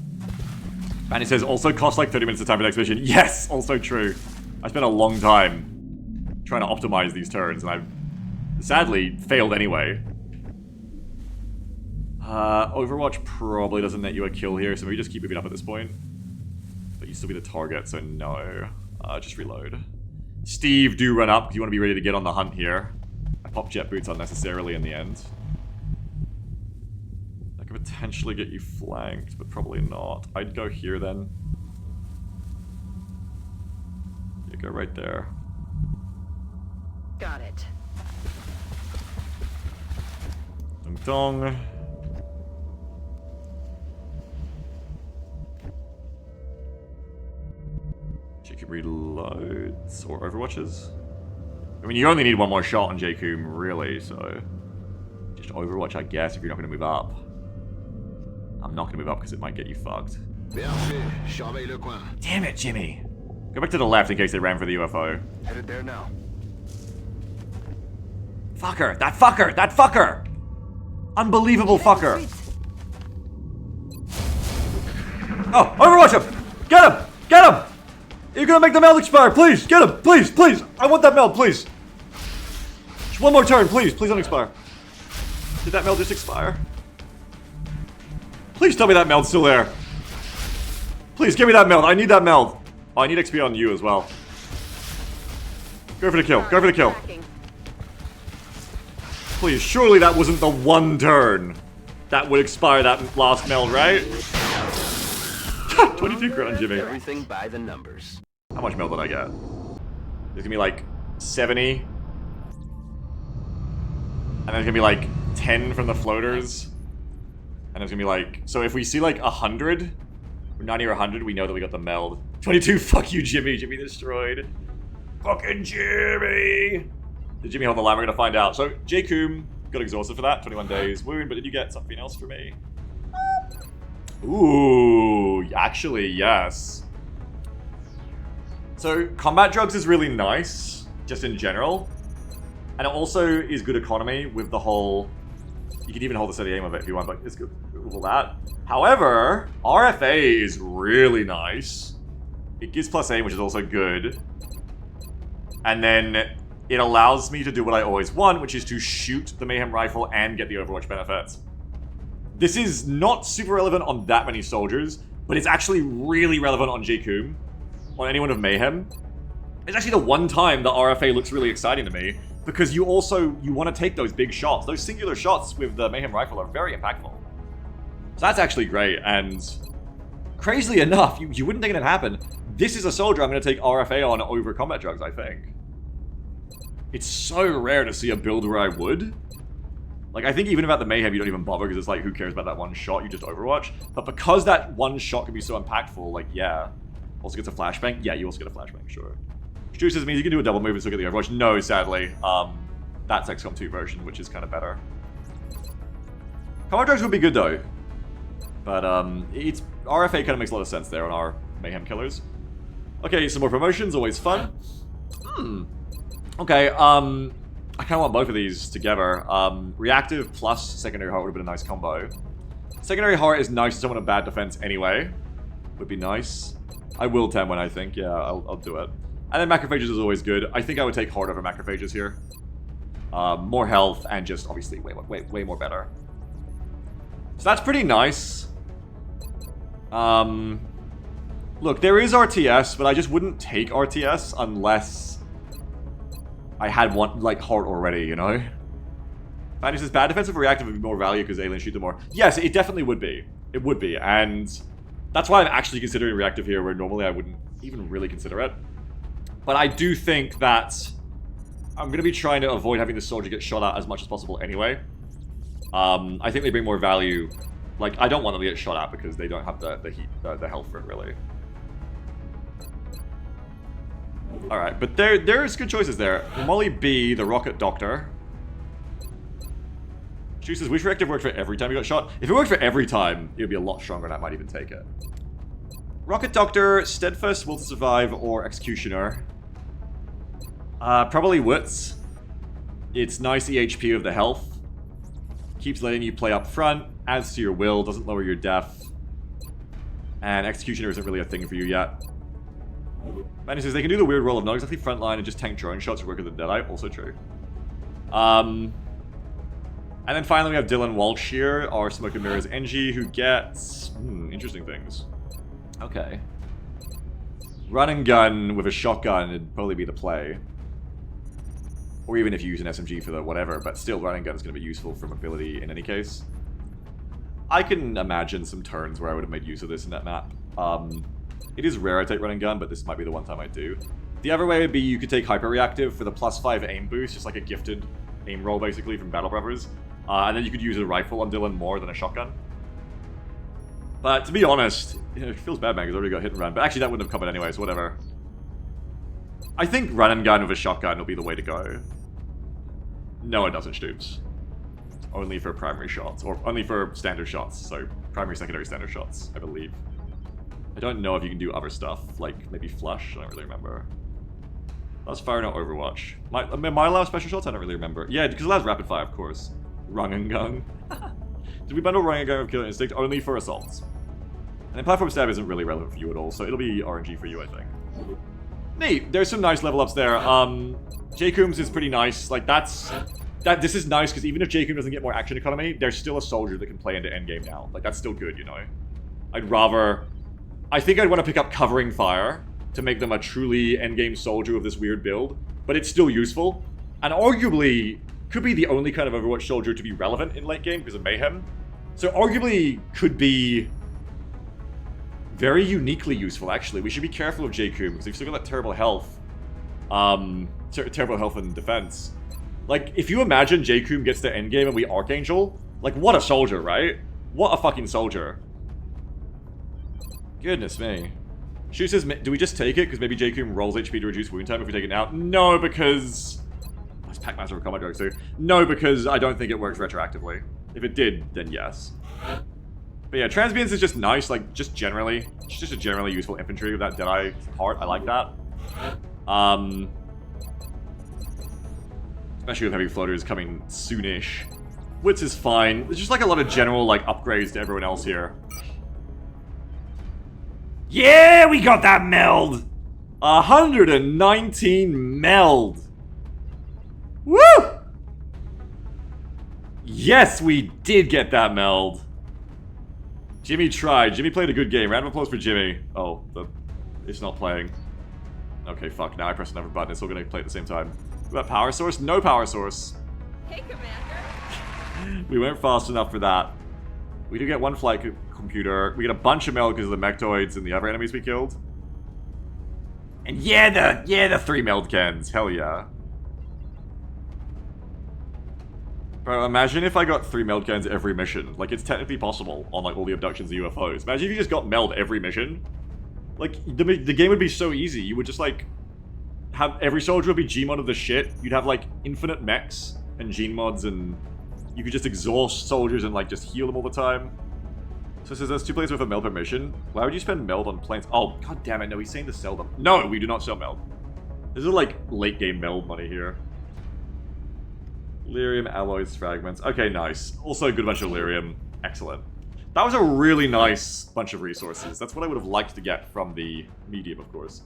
And it says also costs like 30 minutes of time for the next mission. Yes, also true. I spent a long time trying to optimize these turns, and I've sadly failed anyway. Overwatch probably doesn't net you a kill here, so maybe just keep moving up at this point. But you still be the target, so no. Just reload. Steve, do run up, because you want to be ready to get on the hunt here. I popped jet boots unnecessarily in the end. That could potentially get you flanked, but probably not. I'd go here then. You go right there. Got it. Dong dong. Jacob reloads or overwatches. I mean, you only need one more shot on Jacob, really, so just overwatch, I guess, if you're not going to move up. I'm not going to move up because it might get you fucked. Damn it, Jimmy. Go back to the left in case they ran for the UFO. Headed there now. Fucker! That fucker! That fucker! Unbelievable fucker! Oh, overwatch him! Get him! Get him! You're gonna make the meld expire, please! Get him! Please, please! I want that meld, please! Just one more turn, please! Please don't expire. Did that meld just expire? Please tell me that meld's still there. Please, give me that meld. I need that meld. Oh, I need XP on you as well. Go for the kill. Go for the kill. Please, surely that wasn't the one turn that would expire that last meld, right? 22 crit on Jimmy. Everything by the numbers. How much meld did I get? There's gonna be like 70. And there's gonna be like 10 from the floaters. And there's gonna be like... So if we see like 100, 90 or 100, we know that we got the meld. 22, fuck you, Jimmy. Jimmy destroyed. Fucking Jimmy! Did Jimmy hold the line? We're gonna find out. So, J-Coom got exhausted for that. 21 days wound, but did you get something else for me? Ooh, actually, yes. So, combat drugs is really nice, just in general. And it also is good economy with the whole... You can even hold a steady aim of it if you want, but it's good with all that. However, RFA is really nice. It gives plus aim, which is also good. And then it allows me to do what I always want, which is to shoot the Mayhem Rifle and get the Overwatch benefits. This is not super relevant on that many soldiers, but it's actually really relevant on J-Coom, on anyone of Mayhem. It's actually the one time the RFA looks really exciting to me, because you want to take those big shots. Those singular shots with the Mayhem Rifle are very impactful. So that's actually great, and crazily enough, you wouldn't think it'd happen. This is a soldier I'm going to take RFA on over combat drugs, I think. It's so rare to see a build where I would. Like, I think even about the Mayhem, you don't even bother because it's like, who cares about that one shot? You just Overwatch. But because that one shot can be so impactful, like, yeah. Also gets a flashbang? Yeah, you also get a flashbang, sure. Stu says means you can do a double move and still get the Overwatch. No, sadly. That's XCOM 2 version, which is kind of better. Combat drugs would be good, though. But, it's... RFA kind of makes a lot of sense there on our Mayhem killers. Okay, some more promotions, always fun. Okay, I kind of want both of these together. Reactive plus Secondary Heart would have been a nice combo. Secondary Heart is nice to someone in bad defense anyway. Would be nice. I will 10 when I think. Yeah, I'll do it. And then Macrophages is always good. I think I would take Heart over Macrophages here. More health and just obviously way more better. So that's pretty nice. Look, there is RTS, but I just wouldn't take RTS unless I had one, like, Heart already, you know? Fanny says, bad defensive reactive would be more value because aliens shoot them more. Yes, it definitely would be. It would be, and that's why I'm actually considering reactive here, where normally I wouldn't even really consider it. But I do think that I'm going to be trying to avoid having the soldier get shot at as much as possible anyway. I think they bring more value. Like, I don't want them to get shot at because they don't have the health for it, really. Alright, but there's good choices there. Molly B, the Rocket Doctor. She says, which reactive worked for every time you got shot? If it worked for every time, it would be a lot stronger and I might even take it. Rocket Doctor, Steadfast, Will to Survive, or Executioner. Probably Wits. It's nice EHP of the health. Keeps letting you play up front, adds to your will, doesn't lower your def. And Executioner isn't really a thing for you yet. Manny says they can do the weird role of not exactly frontline and just tank drone shots to work with the Deadeye. Also true. And then finally we have Dylan Walsh here, our Smoke and Mirrors NG, who gets... interesting things. Okay. Run and gun with a shotgun would probably be the play. Or even if you use an SMG for the whatever, but still run and gun is going to be useful for mobility in any case. I can imagine some turns where I would have made use of this in that map. It is rare I take run and gun, but this might be the one time I do. The other way would be you could take Hyper Reactive for the +5 aim boost, just like a gifted aim roll basically from Battle Brothers. And then you could use a rifle on Dylan more than a shotgun. But to be honest, it feels bad, man, because I already got hit and run. But actually that wouldn't have covered anyway, so whatever. I think run and gun with a shotgun will be the way to go. No, it doesn't, Stoops. Only for primary shots, or only for standard shots. So primary, secondary, standard shots, I believe. I don't know if you can do other stuff, like maybe flush, I don't really remember. That's fire, not Overwatch. Might allow special shots? I don't really remember. Yeah, because it allows rapid fire, of course. Run and gun. Did we bundle run and gun with Killer Instinct? Only for assaults. And then platform stab isn't really relevant for you at all, so it'll be RNG for you, I think. Neat, there's some nice level ups there. J-Coombs is pretty nice. Like, this is nice, because even if J-Coomb doesn't get more action economy, there's still a soldier that can play into endgame now. Like, that's still good, you know? I'd rather... I think I'd want to pick up Covering Fire to make them a truly endgame soldier of this weird build, but it's still useful, and arguably could be the only kind of Overwatch soldier to be relevant in late game because of Mayhem. So arguably could be very uniquely useful, actually. We should be careful of J-Coom because they've still got that terrible health. Terrible health and defense. Like, if you imagine J-Coom gets to endgame and we Archangel, like, what a soldier, right? What a fucking soldier. Goodness me. Shu says, do we just take it? Because maybe J-Coom rolls HP to reduce wound time if we take it now. No, because... That's Pac-Master of combat drugs too. No, because I don't think it works retroactively. If it did, then yes. But yeah, Transience is just nice, like, just generally. It's just a generally useful infantry with that Deadeye heart. I like that. Especially with heavy floaters coming soonish. Wits is fine. There's just like a lot of general, like, upgrades to everyone else here. Yeah, we got that meld! 119 meld! Woo! Yes, we did get that meld. Jimmy tried. Jimmy played a good game. Round of applause for Jimmy. Oh, it's not playing. Okay, fuck. Now I press another button. It's all gonna play at the same time. What about power source? No power source. Hey, Commander. We weren't fast enough for that. We do get one flight computer. We get a bunch of meld because of the mechtoids and the other enemies we killed. And yeah, the 3 meld cans. Hell yeah. Bro, imagine if I got 3 meld cans every mission. Like, it's technically possible on, like, all the abductions of UFOs. Imagine if you just got meld every mission. Like, the game would be so easy. You would just, like, have every soldier would be Gmod of the shit. You'd have, like, infinite mechs and gene mods, and you could just exhaust soldiers and, like, just heal them all the time. So it says there's 2 planes with a meld per mission. Why would you spend meld on planes? Oh, god damn it, no, he's saying to sell them. No, we do not sell meld. This is, like, late game meld money here. Lyrium, alloys, fragments. Okay, nice. Also a good bunch of lyrium. Excellent. That was a really nice bunch of resources. That's what I would have liked to get from the medium, of course.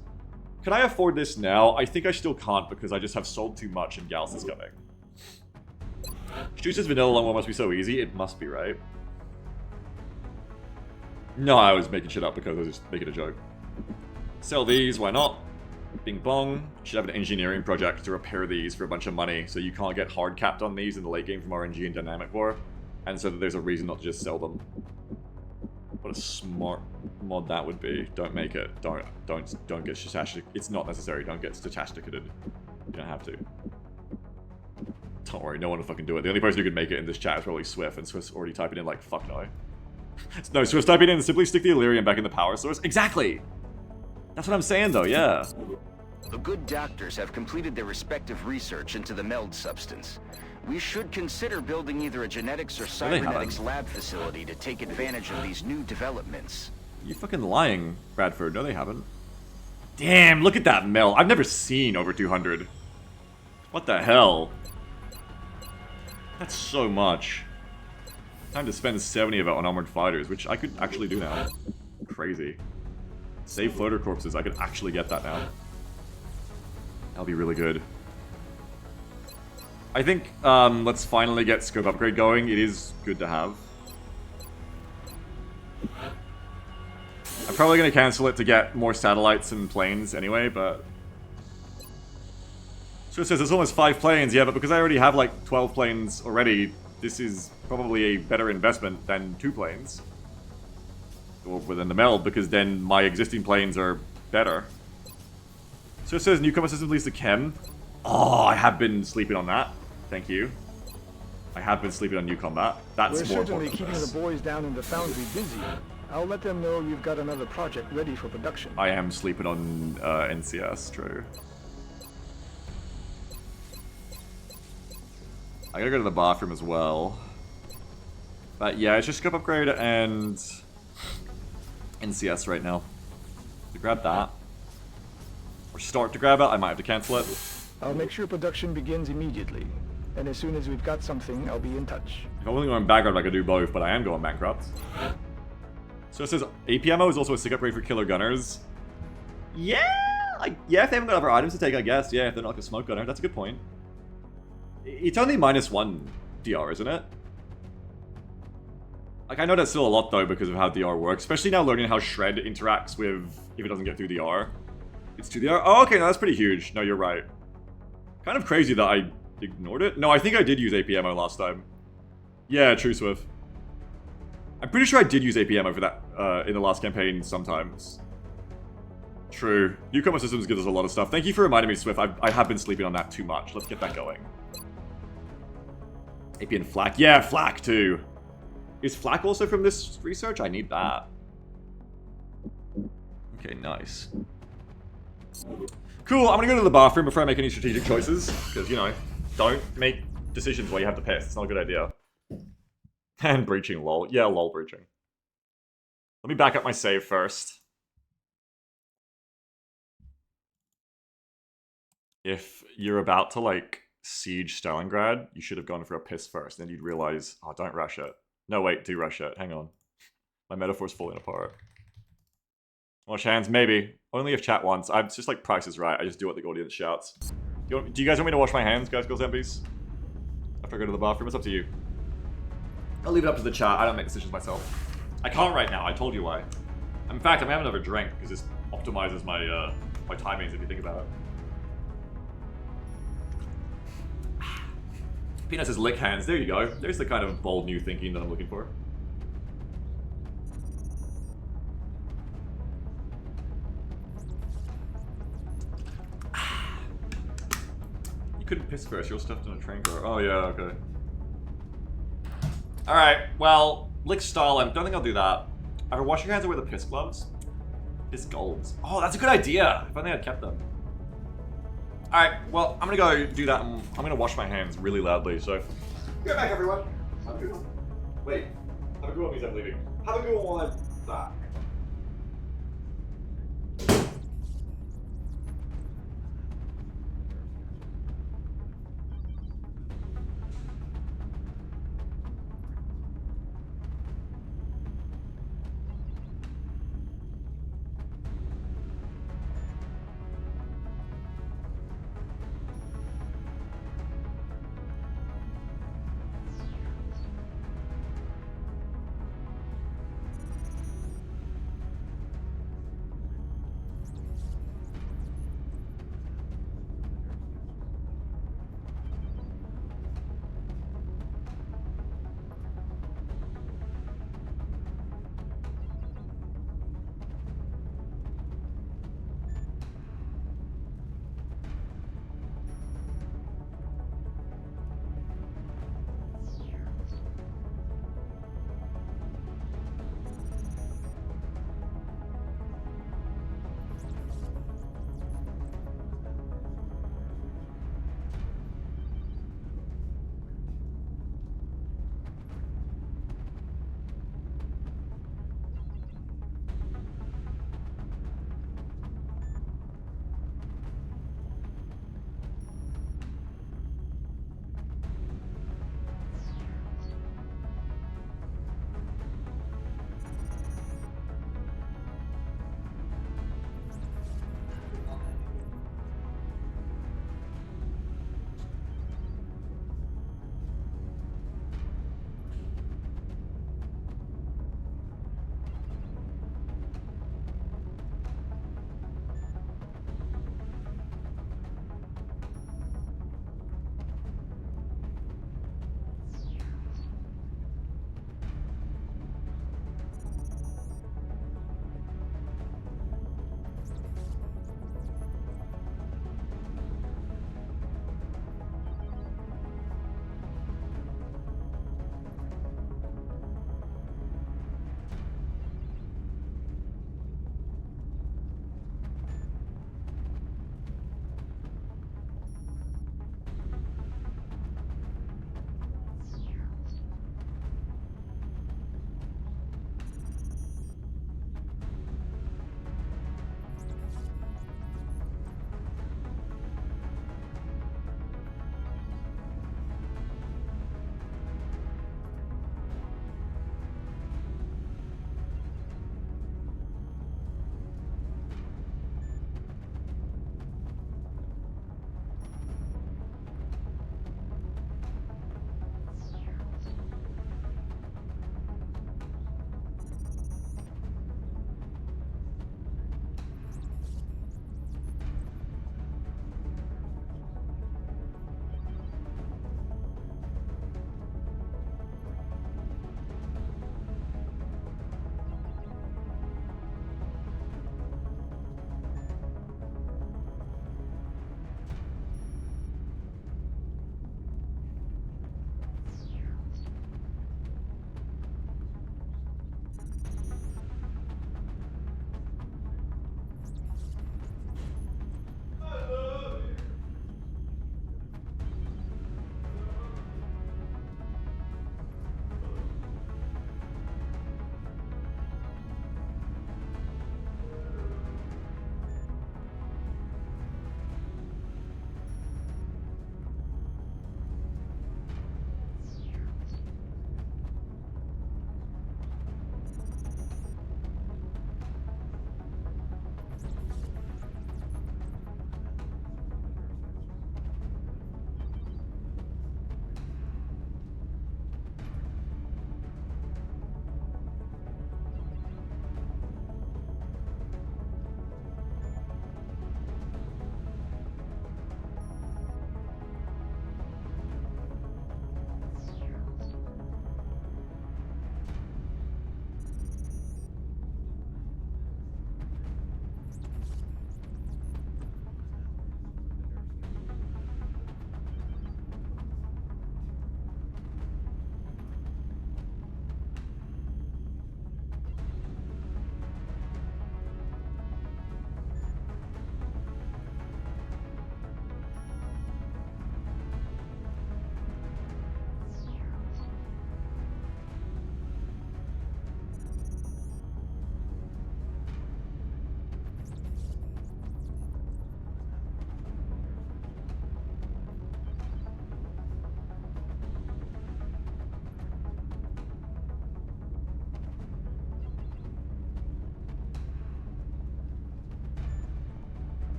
Can I afford this now? I think I still can't because I just have sold too much and Gals is coming. Juice's vanilla long one must be so easy. It must be, right? No, I was making shit up because I was just making a joke. Sell these, why not? Bing bong. Should have an engineering project to repair these for a bunch of money, so you can't get hard capped on these in the late game from RNG and Dynamic War, and so that there's a reason not to just sell them. What a smart mod that would be. Don't make it. Don't get statistic. It's not necessary. Don't get statisticated. You don't have to. Don't worry, no one will fucking do it. The only person who could make it in this chat is probably Swift, and Swift's already typing in like, fuck no. No, Swift's typing in, simply stick the Illyrium back in the power source. Exactly! That's what I'm saying though, yeah. The good doctors have completed their respective research into the meld substance. We should consider building either a genetics or cybernetics lab facility to take advantage of these new developments. You fucking lying, Bradford. No, they haven't. Damn, look at that meld. I've never seen over 200. What the hell? That's so much. Time to spend 70 of it on armored fighters, which I could actually do now. Crazy. Save floater corpses. I could actually get that now. That'll be really good. I think, let's finally get scope upgrade going. It is good to have. I'm probably going to cancel it to get more satellites and planes anyway, but... So it says there's almost 5 planes, yeah, but because I already have like 12 planes already, this is probably a better investment than 2 planes. Or within the meld, because then my existing planes are better. So it says newcomer system leads to chem. Oh, I have been sleeping on that. Thank you. I have been sleeping on new combat. That's more important. We're certainly keeping the boys down in the foundry busy. I'll let them know you've got another project ready for production. I am sleeping on NCS, true. I gotta go to the bathroom as well. But yeah, it's just scope upgrade and NCS right now. To grab that. Or start to grab it, I might have to cancel it. I'll make sure production begins immediately. And as soon as we've got something, I'll be in touch. If I wasn't going bankrupt, I could do both, but I am going bankrupt. So it says AP ammo is also a sick upgrade for killer gunners. Yeah! Yeah, if they haven't got other items to take, I guess. Yeah, if they're not like a smoke gunner. That's a good point. It's only -1 DR, isn't it? Like, I know that's still a lot, though, because of how DR works. Especially now learning how Shred interacts with if it doesn't get through DR. It's 2 DR. Oh, okay, no, that's pretty huge. No, you're right. Kind of crazy that I ignored it. No, I think I did use AP ammo last time. Yeah, true, Swift. I'm pretty sure I did use AP ammo for that in the last campaign sometimes. True. Newcomer systems gives us a lot of stuff. Thank you for reminding me, Swift. I have been sleeping on that too much. Let's get that going. AP and Flak. Yeah, Flak too. Is Flak also from this research? I need that. Okay, nice. Cool, I'm gonna go to the bathroom before I make any strategic choices. Because, you know, don't make decisions while you have to piss. It's not a good idea. And breaching, lol. Yeah, lol breaching. Let me back up my save first. If you're about to, like, siege Stalingrad, you should have gone for a piss first. Then you'd realize, oh, don't rush it. No, wait, do rush it. Hang on. My metaphor's falling apart. Wash hands? Maybe. Only if chat wants. I'm just like, Price is Right. I just do what the audience shouts. Do you guys want me to wash my hands, guys, girls, MBs? After I go to the bathroom? It's up to you. I'll leave it up to the chat. I don't make decisions myself. I can't right now. I told you why. In fact, I'm having another drink because this optimizes my my timings if you think about it. Peanut says lick hands. There you go. There's the kind of bold new thinking that I'm looking for. couldn't piss first. You're stuffed in a train car. Oh yeah, okay. All right. Well, lick Stalin. Don't think I'll do that. Either wash your hands or wear the piss gloves. Piss gloves. Oh, that's a good idea. If only I'd kept them. All right. Well, I'm gonna go do that. And I'm gonna wash my hands really loudly. So, get back, everyone. Have a good one. Wait. Have a good one means I'm leaving. Have a good one while I'm back.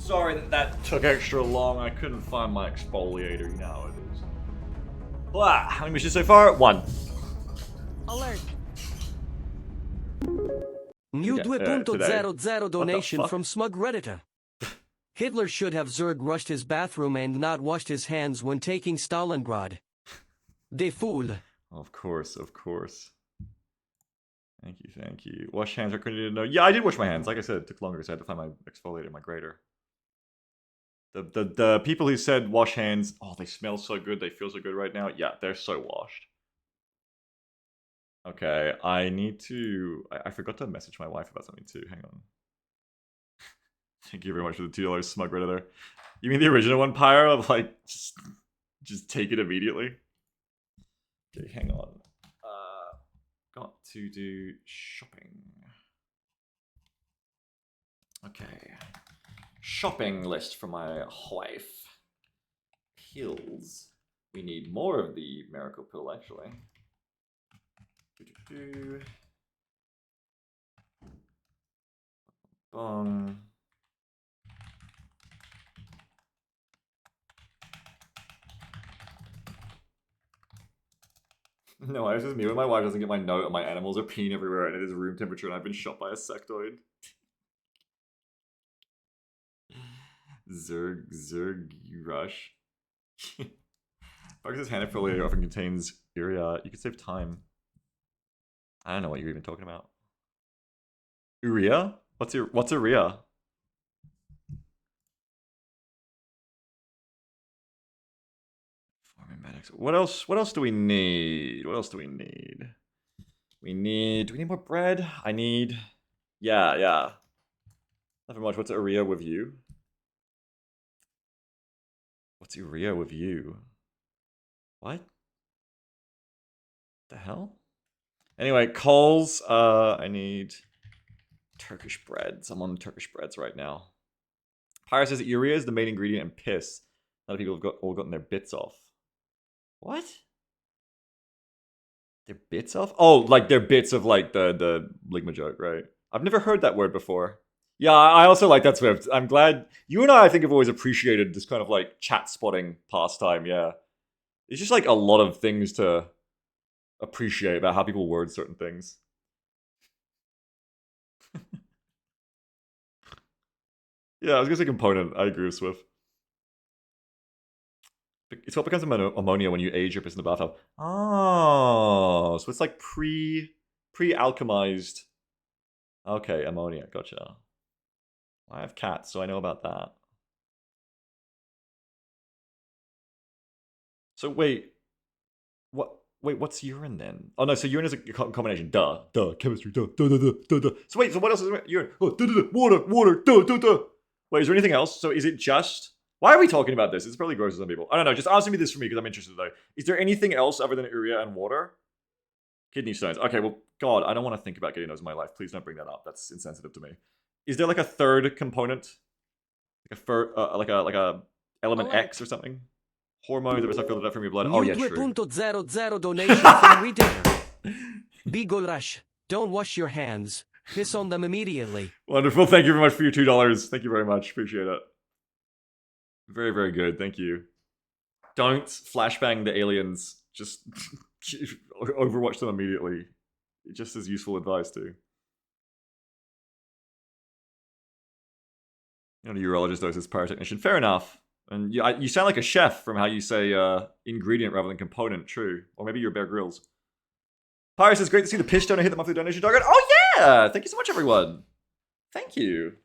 Sorry that took extra long. I couldn't find my exfoliator. You know how it is. Blah. How many missions so far? 1. Alert. New Okay, 2.00 donation fuck? from Smug Redditor. Hitler should have Zerg rushed his bathroom and not washed his hands when taking Stalingrad. De fool. Of course, of course. Thank you, thank you. Wash hands are critical to know. Yeah, I did wash my hands. Like I said, it took longer because I had to find my exfoliator, my grater. The people who said wash hands, oh, they smell so good, they feel so good right now. Yeah, they're so washed. Okay, I need to... I forgot to message my wife about something too. Hang on. Thank you very much for the $2 smug Redditor. You mean the original one, Pyro? Of like, just take it immediately? Okay, hang on. Got to do shopping. Okay. Shopping list for my wife. Pills. We need more of the miracle pill, actually. Bong. No, it's just me when my wife doesn't get my note and my animals are peeing everywhere and it is room temperature and I've been shot by a sectoid. Zerg rush. Focus's hand affiliate often contains urea. You can save time. I don't know what you're even talking about. Urea? What's urea? What else do we need? What else do we need? Do we need more bread? Yeah. Nothing much. What's urea with you? What's urea with you? What? The hell? Anyway, coals. I need Turkish breads. I'm on Turkish breads right now. Pyro says that urea is the main ingredient in piss. A lot of people have all gotten their bits off. What? Their bits off? Oh, like their bits of like the ligma joke, right? I've never heard that word before. Yeah, I also like that, Swift. I'm glad you and I think have always appreciated this kind of like chat spotting pastime. Yeah, it's just like a lot of things to appreciate about how people word certain things. Yeah, I was gonna say component. I agree with Swift. It's what becomes ammonia when you age your piss in the bathtub. Oh, so it's like pre-alchemized. Okay, ammonia. Gotcha. I have cats, so I know about that. So wait, what? Wait, what's urine then? Oh no, so urine is a combination. Duh, chemistry. Duh. So wait, so what else is urine? Oh, water. Wait, is there anything else? So is it just? Why are we talking about this? It's probably gross to some people. I don't know. Just answer me this for me because I'm interested though. Is there anything else other than urea and water? Kidney stones. Okay, well, God, I don't want to think about getting those in my life. Please don't bring that up. That's insensitive to me. Is there like a third component, like a element X or something? Hormones that are filtered out from your blood. Oh yeah, true. 2.00 donation from retailer. Beagle Rush. Don't wash your hands. Piss on them immediately. Wonderful. Thank you very much for your $2. Thank you very much. Appreciate it. Very, very good. Thank you. Don't flashbang the aliens. Just overwatch them immediately. Just as useful advice too. Not a urologist though, says pyrotechnician. Fair enough. And you sound like a chef from how you say ingredient rather than component. True. Or maybe you're Bear Grylls. Pyro says, great to see the pish donor hit the monthly donation target. Oh yeah! Thank you so much, everyone. Thank you.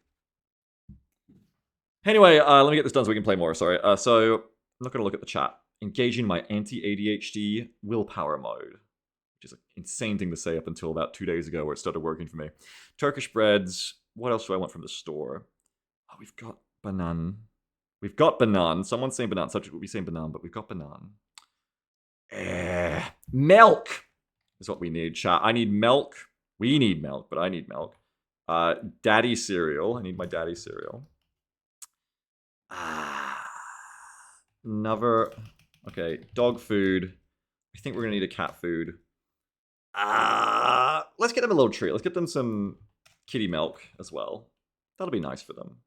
Anyway, let me get this done so we can play more. Sorry. So I'm not going to look at the chat. Engaging my anti-ADHD willpower mode, which is an insane thing to say up until about 2 days ago where it started working for me. Turkish breads. What else do I want from the store? Oh, we've got banan. We've got banan. Someone's saying banan. Subject will be saying banan, but we've got banan. Milk is what we need, chat. I need milk. We need milk, but I need milk. Daddy cereal. I need my daddy cereal. Another. Okay, dog food. I think we're gonna need a cat food. Let's get them a little treat. Let's get them some kitty milk as well. That'll be nice for them.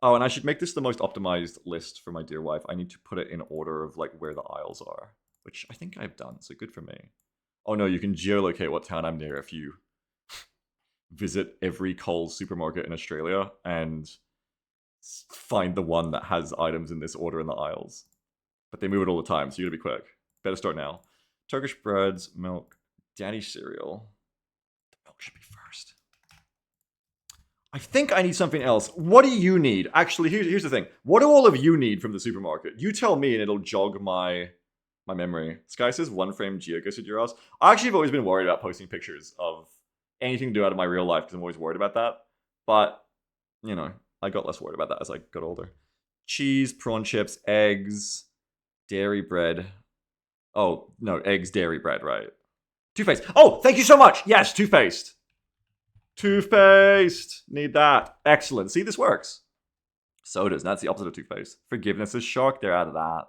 Oh, and I should make this the most optimized list for my dear wife. I need to put it in order of like where the aisles are, which I think I've done, so good for me. Oh no, you can geolocate what town I'm near if you visit every Coles supermarket in Australia and find the one that has items in this order in the aisles. But they move it all the time, so you gotta be quick. Better start now. Turkish breads, milk, daddy cereal. The milk should be first. I think I need something else. What do you need? Actually, here's the thing. What do all of you need from the supermarket? You tell me and it'll jog my memory. Sky says one frame geoghost at your house. I actually have always been worried about posting pictures of anything to do out of my real life because I'm always worried about that. But, you know, I got less worried about that as I got older. Cheese, prawn chips, eggs, dairy bread. Oh, no, eggs, dairy bread, right. Toothpaste. Oh, thank you so much. Yes, toothpaste. Toothpaste. Need that. Excellent. See, this works. Sodas. That's the opposite of toothpaste. Forgiveness is shark. They're out of that.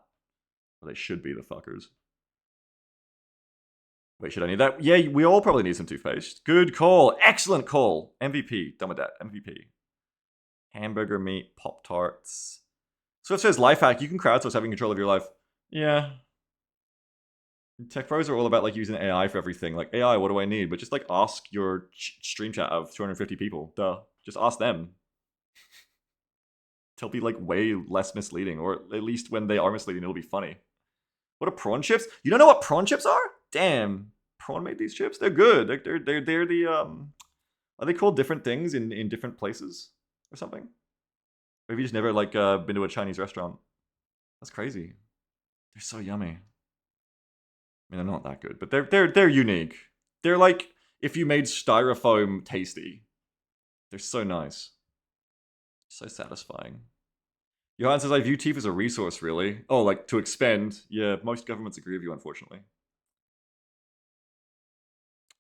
Well, they should be, the fuckers. Wait, should I need that? Yeah, we all probably need some toothpaste. Good call. Excellent call. MVP. Done with that. MVP. Hamburger meat. Pop-Tarts. Swift says, life hack. You can crowdsource having control of your life. Yeah. Tech pros are all about like using AI for everything. Like, AI, what do I need? But just like ask your stream chat of 250 people. Duh. Just ask them. They'll be like way less misleading, or at least when they are misleading, it'll be funny. What are prawn chips? You don't know what prawn chips are? Damn. Prawn made these chips? They're good. They're the are they called different things in different places or something? Or have you just never like been to a Chinese restaurant? That's crazy. They're so yummy. I mean, they're not that good, but they're unique. They're like if you made styrofoam tasty. They're so nice. So satisfying. Johan says, I view teeth as a resource, really. Oh, like to expend. Yeah, most governments agree with you, unfortunately.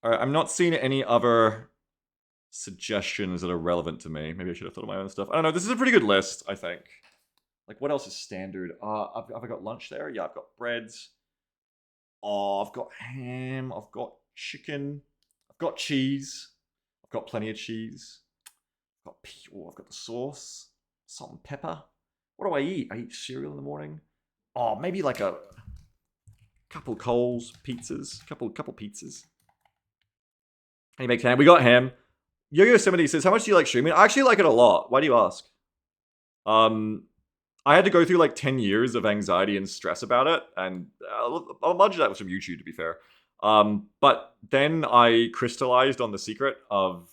Alright, I'm not seeing any other suggestions that are relevant to me. Maybe I should have thought of my own stuff. I don't know, this is a pretty good list, I think. Like, what else is standard? Have I got lunch there? Yeah, I've got breads. Oh, I've got ham. I've got chicken. I've got cheese. I've got plenty of cheese. I've got the sauce. Salt and pepper. What do I eat? I eat cereal in the morning. Oh, maybe like a couple Coles pizzas. Couple pizzas. And you make ham. We got ham. Yo-Yo70 says, how much do you like streaming? I actually like it a lot. Why do you ask? I had to go through like 10 years of anxiety and stress about it, and a bunch of that was from YouTube, to be fair. But then I crystallized on the secret of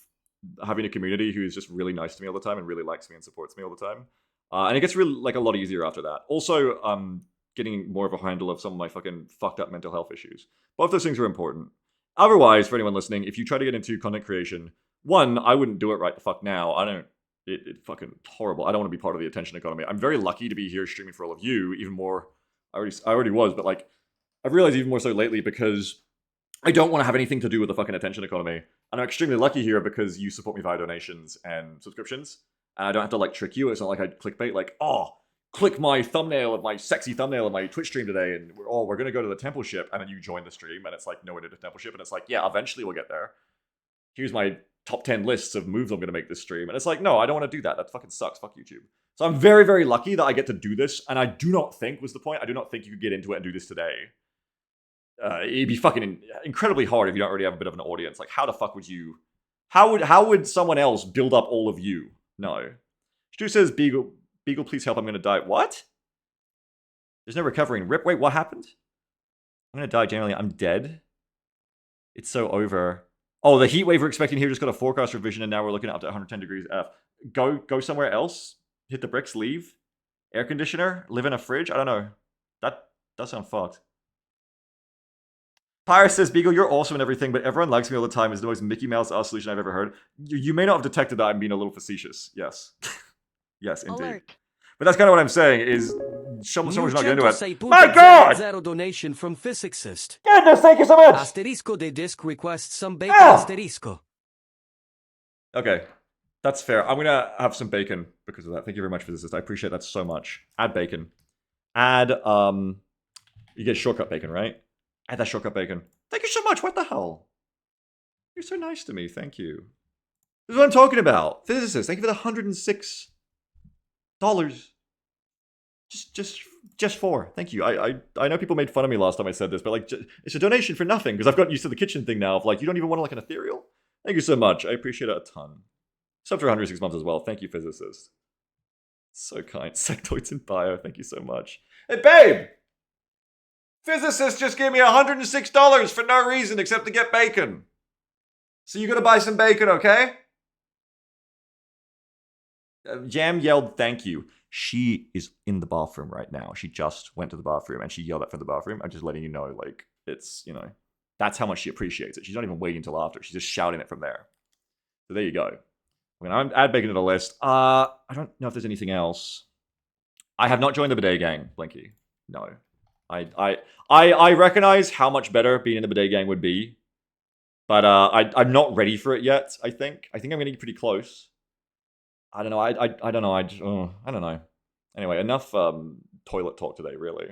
having a community who is just really nice to me all the time and really likes me and supports me all the time. And it gets really like a lot easier after that. Also, getting more of a handle of some of my fucking fucked up mental health issues. Both those things are important. Otherwise, for anyone listening, if you try to get into content creation, one, I wouldn't do it right the fuck now. It's fucking horrible. I don't want to be part of the attention economy. I'm very lucky to be here streaming for all of you, even more. I already was, but like, I've realized even more so lately because I don't want to have anything to do with the fucking attention economy. And I'm extremely lucky here because you support me via donations and subscriptions. And I don't have to like trick you. It's not like I clickbait like, oh, click my thumbnail of my sexy thumbnail of my Twitch stream today, and we're gonna go to the temple ship, and then you join the stream, and it's like nowhere to the temple ship, and it's like, yeah, eventually we'll get there. Here's my top 10 lists of moves I'm gonna make this stream, and it's like, no, I don't want to do that. That fucking sucks. Fuck YouTube. So I'm very, very lucky that I get to do this, and I do not think was the point. I do not think you could get into it and do this today. It'd be fucking incredibly hard if you don't already have a bit of an audience. Like, how the fuck would you? How would someone else build up all of you? No. Stu says, Beagle, please help. I'm gonna die. What? There's no recovering. Rip. Wait, what happened? I'm gonna die. Generally, I'm dead. It's so over. Oh, the heat wave we're expecting here just got a forecast revision, and now we're looking at up to 110 degrees F. Go somewhere else. Hit the bricks. Leave. Air conditioner. Live in a fridge. I don't know. That does sound fucked. Pyre says, Beagle, you're awesome and everything, but everyone likes me all the time is the most Mickey Mouse solution I've ever heard. You may not have detected that I'm being a little facetious. Yes. Yes, indeed. Alert. But that's kind of what I'm saying, is someone's not getting into it. My God! Zero donation from Physicist. Goodness, thank you so much! Asterisco de disc requests some bacon asterisco. Okay, that's fair. I'm gonna have some bacon because of that. Thank you very much, Physicist. I appreciate that so much. Add bacon. Add, you get shortcut bacon, right? Add that shortcut bacon. Thank you so much. What the hell? You're so nice to me. Thank you. This is what I'm talking about. Physicist, thank you for the 106 Just 4. Thank you. I know people made fun of me last time I said this, but like, it's a donation for nothing because I've gotten used to the kitchen thing now of like, you don't even want like an ethereal? Thank you so much. I appreciate it a ton. Sub for 106 months as well. Thank you, physicist. So kind. Sectoids in bio. Thank you so much. Hey, babe! Physicist just gave me $106 for no reason except to get bacon. So you gotta buy some bacon, okay? Jam yelled thank you. She is in the bathroom right now. She just went to the bathroom and she yelled at from the bathroom. I'm just letting you know, like, it's, you know, that's how much she appreciates it. She's not even waiting until after. She's just shouting it from there. So there you go. I'm going to add bacon to the list. I don't know if there's anything else. I have not joined the bidet gang, Blinky. No. I recognize how much better being in the bidet gang would be. But I'm not ready for it yet, I think. I think I'm going to get pretty close. I don't know. I don't know. I don't know. Anyway, enough toilet talk today, really.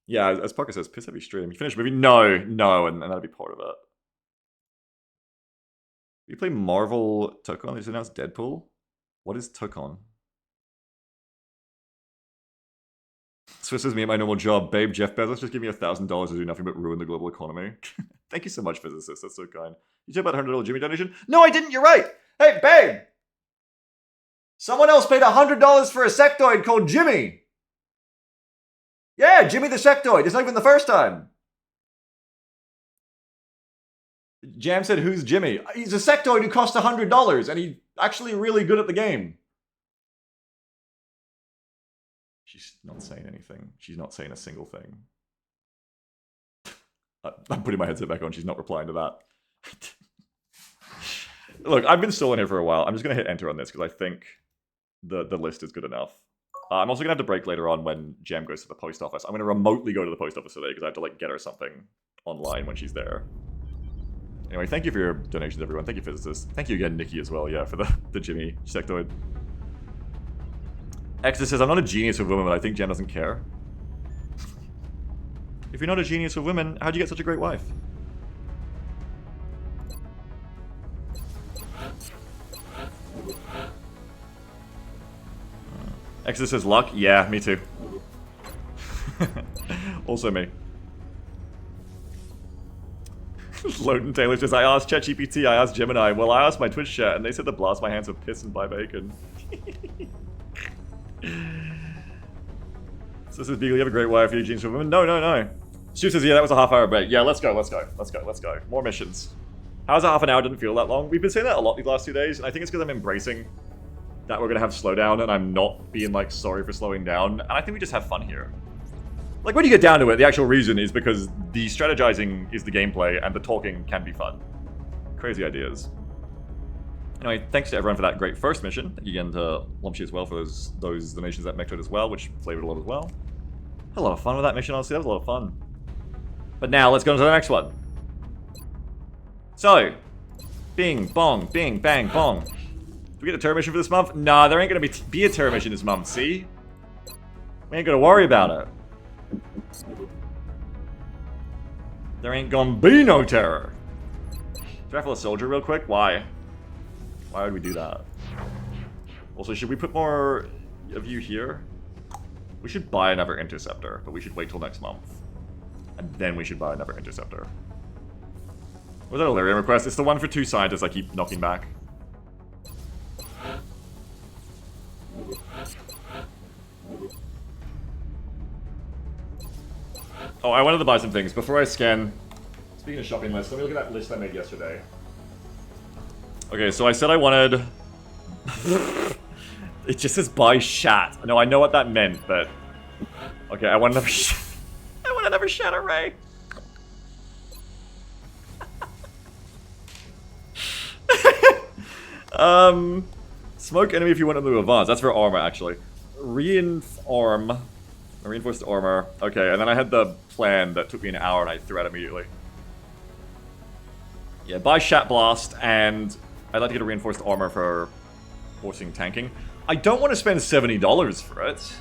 Yeah, as Parker says, piss heavy stream. You finished movie? No, and that'll be part of it. You play Marvel Tokon? They just announced Deadpool? What is Tokon? Swiss is me at my normal job. Babe, Jeff Bezos just give me $1,000 to do nothing but ruin the global economy. Thank you so much, physicist. That's so kind. You said about $100 Jimmy donation? No, I didn't. You're right. Hey, babe! Someone else paid $100 for a sectoid called Jimmy. Yeah, Jimmy the sectoid. It's not even the first time. Jam said, who's Jimmy? He's a sectoid who cost $100, and he's actually really good at the game. She's not saying anything. She's not saying a single thing. I'm putting my headset back on. She's not replying to that. Look, I've been still in here for a while. I'm just going to hit enter on this because I think the list is good enough. I'm also going to have to break later on when Jam goes to the post office. I'm going to remotely go to the post office today because I have to like get her something online when she's there. Anyway, thank you for your donations, everyone. Thank you, physicists. Thank you again, Nikki, as well, yeah, for the Jimmy sectoid. Exodus says, I'm not a genius with women, but I think Jam doesn't care. If you're not a genius with women, how'd you get such a great wife? Exodus says, luck? Yeah, me too. Also me. Loden Taylor says, I asked ChatGPT, I asked Gemini. Well, I asked my Twitch chat, and they said to blast my hands with piss and buy bacon. So this is Beagle, you have a great wife, you're a genius for women. No. Stu says, yeah, that was a half-hour break. Yeah, let's go. More missions. How's a half an hour didn't feel that long? We've been saying that a lot these last 2 days, and I think it's because I'm embracing that we're going to have slowdown, and I'm not being, like, sorry for slowing down. And I think we just have fun here. Like, when you get down to it, the actual reason is because the strategizing is the gameplay, and the talking can be fun. Crazy ideas. Anyway, thanks to everyone for that great first mission. Thank you again to Lumpshy as well for those donations at Mectoid as well, which flavored a lot as well. Had a lot of fun with that mission, honestly. That was a lot of fun. But now, let's go on to the next one. So, bing, bong, bing, bang, bong. Do we get a terror mission for this month? Nah, there ain't gonna be a terror mission this month, see? We ain't gonna worry about it. There ain't gonna be no terror. Raffle a soldier real quick? Why? Why would we do that? Also, should we put more of you here? We should buy another interceptor, but we should wait till next month. And then we should buy another interceptor. Was that a Lyrium request? It's the one for 2 scientists I keep knocking back. Oh, I wanted to buy some things. Before I scan, speaking of shopping lists, let me look at that list I made yesterday. Okay, so I said I wanted... It just says buy shat. No, I know what that meant, but... Okay, I want another I want another shat array. Smoke enemy if you want them to advance. That's for armor, actually. Reinforced armor. Okay, and then I had the plan that took me an hour and I threw out immediately. Yeah, buy Shat Blast, and I'd like to get a reinforced armor for forcing tanking. I don't want to spend $70 for it.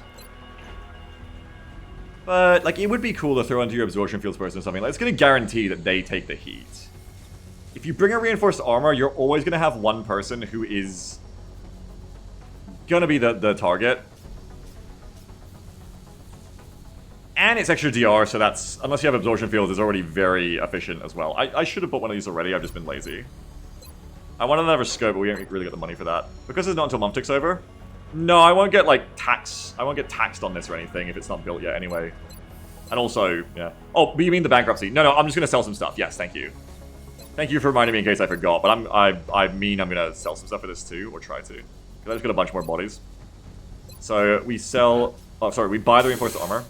But, like, it would be cool to throw into your absorption fields person or something. Like, it's going to guarantee that they take the heat. If you bring a reinforced armor, you're always going to have one person who is gonna be the target. And it's extra DR, so that's, unless you have absorption fields, is already very efficient as well. I should have bought one of these already, I've just been lazy. I wanted another scope, but we don't really get the money for that. Because it's not until month tick's over? No, I won't get, like, I won't get taxed on this or anything if it's not built yet anyway. And also, yeah. Oh, but you mean the bankruptcy? No, I'm just gonna sell some stuff. Yes, thank you. Thank you for reminding me in case I forgot, but I mean I'm gonna sell some stuff for this too, or try to. Because I just got a bunch more bodies. So, we sell... Oh, sorry, we buy the reinforced armor.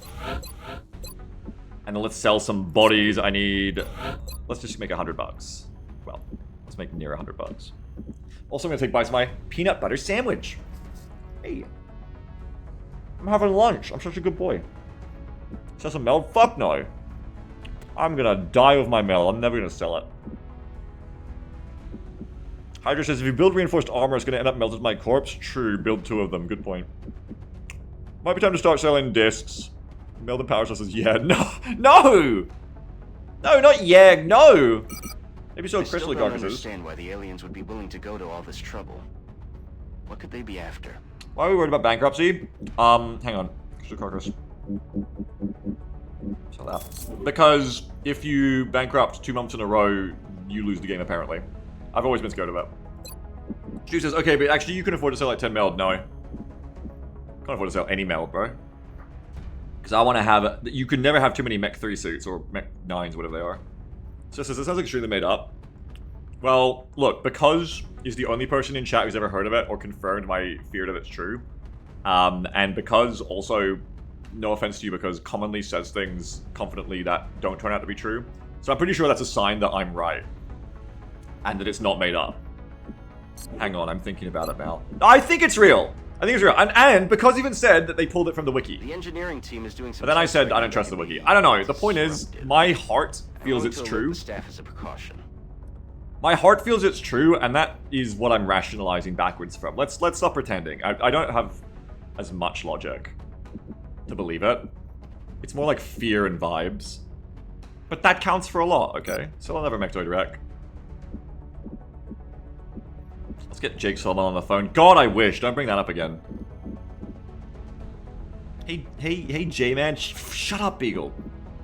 And then let's sell some bodies. I need... Let's just make $100. Well, let's make near $100. Also, I'm gonna take bites of my peanut butter sandwich. Hey. I'm having lunch. I'm such a good boy. Sell some meld? Fuck no. I'm gonna die with my meld. I'm never gonna sell it. Hydra says, if you build reinforced armor, it's gonna end up melted my corpse. True, build 2 of them. Good point. Might be time to start selling discs. Melden Power says, yeah, no! No! No, not Yag, no! Maybe so crystal carcasses. I still don't understand why the aliens would be willing to go to all this trouble. What could they be after? Why are we worried about bankruptcy? Hang on. Crystal carcass. Sell that. Because if you bankrupt 2 months in a row, you lose the game, apparently. I've always been scared of that. Stu says, okay, but actually you can afford to sell like 10 meld. No. Can't afford to sell any meld, bro. Because I want to have... You can never have too many Mech 3 suits, or Mech 9s, whatever they are. So this sounds like extremely made up. Well, look, because he's the only person in chat who's ever heard of it, or confirmed my fear that it's true. And because also, no offense to you, because commonly says things confidently that don't turn out to be true. So I'm pretty sure that's a sign that I'm right. And that it's not made up. Hang on, I'm thinking about it now. I think it's real! I think it's real. And because he even said that they pulled it from the wiki. The engineering team is doing some... But then I said I don't trust the wiki. I don't know. The point is, my heart feels it's true. The staff as a precaution. My heart feels it's true, and that is what I'm rationalizing backwards from. Let's stop pretending. I don't have as much logic to believe it. It's more like fear and vibes. But that counts for a lot, okay? So I'll never Mechtoid Wreck. Let's get Jake Solomon on the phone. God, I wish. Don't bring that up again. Hey, J-Man. Shut up, Beagle.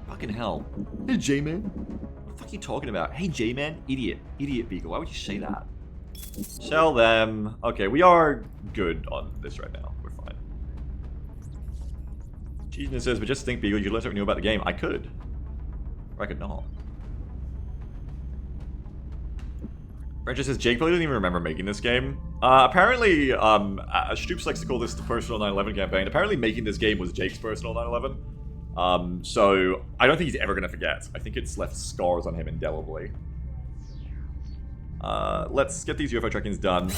Fucking hell. Hey, J-Man. What the fuck are you talking about? Hey, J-Man. Idiot. Idiot, Beagle. Why would you say that? Sell them. Okay, we are good on this right now. We're fine. Cheesman says, but just think, Beagle, you could let everyone know about the game. I could. Or I could not. Brent says, Jake probably doesn't even remember making this game. Apparently, Stoops likes to call this the personal 9/11 campaign. Apparently making this game was Jake's personal 9/11. So, I don't think he's ever going to forget. I think it's left scars on him indelibly. Let's get these UFO trackings done.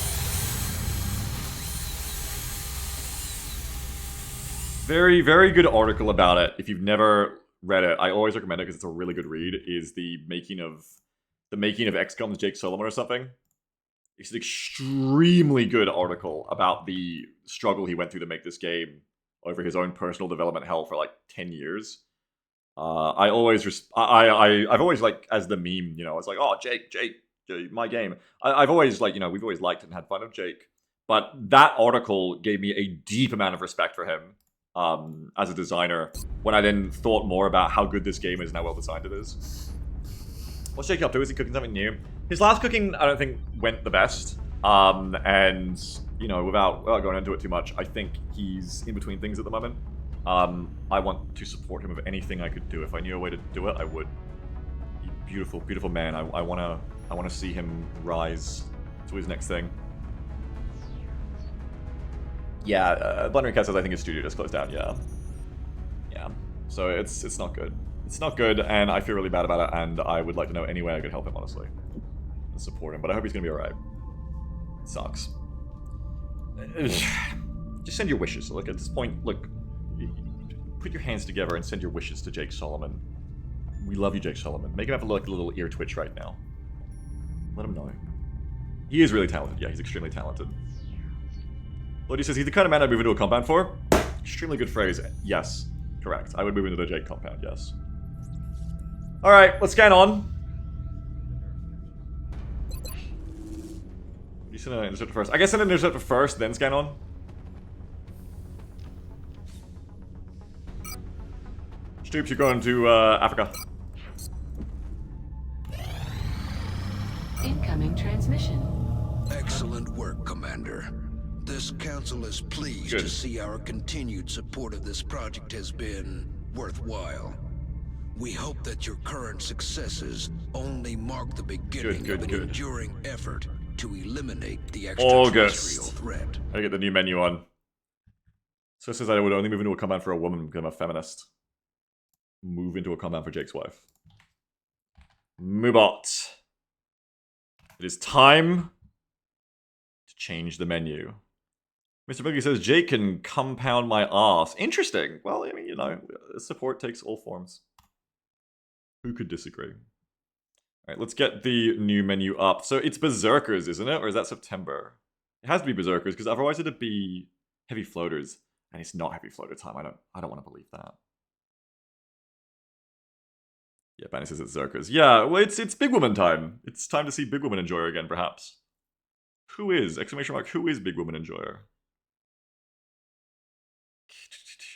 Very, very good article about it. If you've never read it, I always recommend it because it's a really good read, is the making of XCOM's Jake Solomon or something. It's an extremely good article about the struggle he went through to make this game over his own personal development hell for like 10 years. I've always like, as the meme, you know, it's like, oh, Jake, my game. I've always like, you know, we've always liked and had fun of Jake. But that article gave me a deep amount of respect for him as a designer when I then thought more about how good this game is and how well designed it is. What's Jake up to? Is he cooking something new? His last cooking, I don't think, went the best. And, you know, without going into it too much, I think he's in between things at the moment. I want to support him with anything I could do. If I knew a way to do it, I would. He's a beautiful, beautiful man. I wanna see him rise to his next thing. Yeah, Blundering Cat says I think his studio just closed down. Yeah. So it's not good. It's not good, and I feel really bad about it, and I would like to know any way I could help him, honestly. And support him, but I hope he's gonna be alright. It sucks. Just send your wishes. Look, at this point, look, put your hands together and send your wishes to Jake Solomon. We love you, Jake Solomon. Make him have like a little ear twitch right now. Let him know. He is really talented. Yeah, he's extremely talented. Lodi says he's the kind of man I'd move into a compound for. Extremely good phrase. Yes, correct. I would move into the Jake compound, yes. Alright, let's scan on. You send an interceptor first. I guess send an interceptor first, then scan on. Stoops, you're going to Africa. Incoming transmission. Excellent work, Commander. This council is pleased to see our continued support of this project has been worthwhile. We hope that your current successes only mark the beginning of an enduring effort to eliminate the extraterrestrial threat. I get the new menu on. So it says I would only move into a compound for a woman because I'm a feminist. Move into a compound for Jake's wife. Moobot. It is time to change the menu. Mr. Boogie says, Jake can compound my ass. Interesting. Well, I mean, you know, support takes all forms. Who could disagree? Alright, let's get the new menu up. So it's Berserkers, isn't it? Or is that September? It has to be Berserkers, because otherwise it'd be Heavy Floaters. And it's not Heavy Floater time. I don't want to believe that. Yeah, Banny says it's Berserkers. Yeah, well, it's Big Woman time. It's time to see Big Woman Enjoyer again, perhaps. Who is? Exclamation mark, who is Big Woman Enjoyer?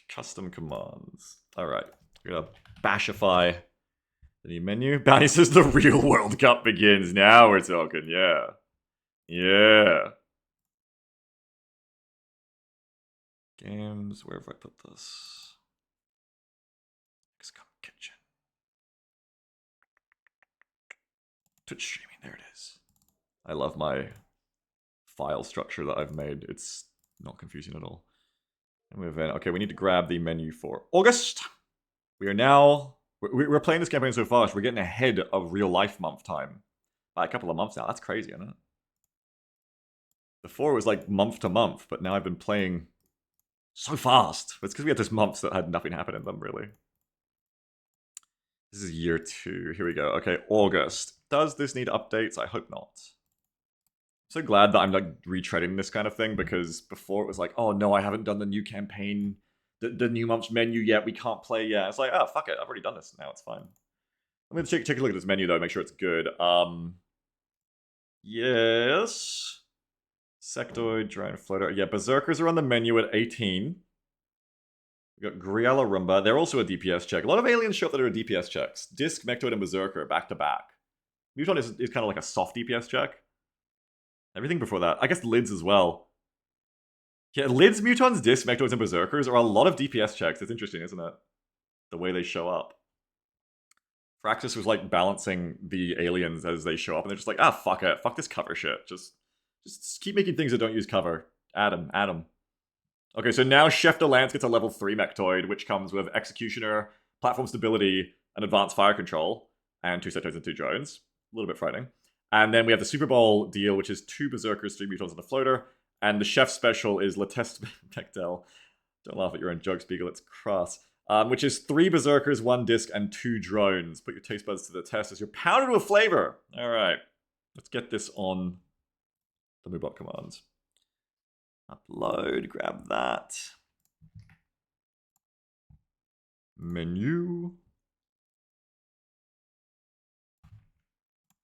Custom commands. Alright. We're gonna bashify the new menu. Bounty says the real World Cup begins. Now we're talking, yeah. Yeah. Games, where have I put this? XCOM Kitchen. Twitch streaming, there it is. I love my file structure that I've made. It's not confusing at all. And okay, we need to grab the menu for August. We are now... We're playing this campaign so fast, we're getting ahead of real life month time. By a couple of months now. That's crazy, isn't it? Before it was like month to month, but now I've been playing so fast. It's because we had just months that had nothing happen in them, really. This is year 2. Here we go. Okay, August. Does this need updates? I hope not. I'm so glad that I'm like retreading this kind of thing, because before it was like, oh no, I haven't done the new campaign, the new month's menu yet, we can't play yet. It's like, oh, fuck it, I've already done this, now it's fine. I'm gonna take a look at this menu though, make sure it's good. Yes. Sectoid, Drone Floater. Yeah, Berserkers are on the menu at 18. We got Griella Rumba. They're also a DPS check. A lot of aliens show up that are DPS checks. Disc, Mectoid, and Berserker back to back. Muton is kind of like a soft DPS check. Everything before that. I guess Lids as well. Yeah, Lids, Mutons, Disc, Mectoids, and Berserkers are a lot of DPS checks. It's interesting, isn't it? The way they show up. Fraxis was like balancing the aliens as they show up, and they're just like, ah, fuck it. Fuck this cover shit. Just keep making things that don't use cover. Add them. Okay, so now Chef de Lance gets a level 3 Mectoid, which comes with Executioner, Platform Stability, and Advanced Fire Control, and 2 Sectoids and 2 Drones. A little bit frightening. And then we have the Super Bowl deal, which is 2 Berserkers, 3 Mutons, and a Floater. And the Chef special is Latest Bechdel. Don't laugh at your own joke, Spiegel, it's crass. Which is 3 Berserkers, 1 Disc, and 2 Drones. Put your taste buds to the test as you're pounded with flavor. Alright, let's get this on the Moobot commands. Upload, grab that. Menu.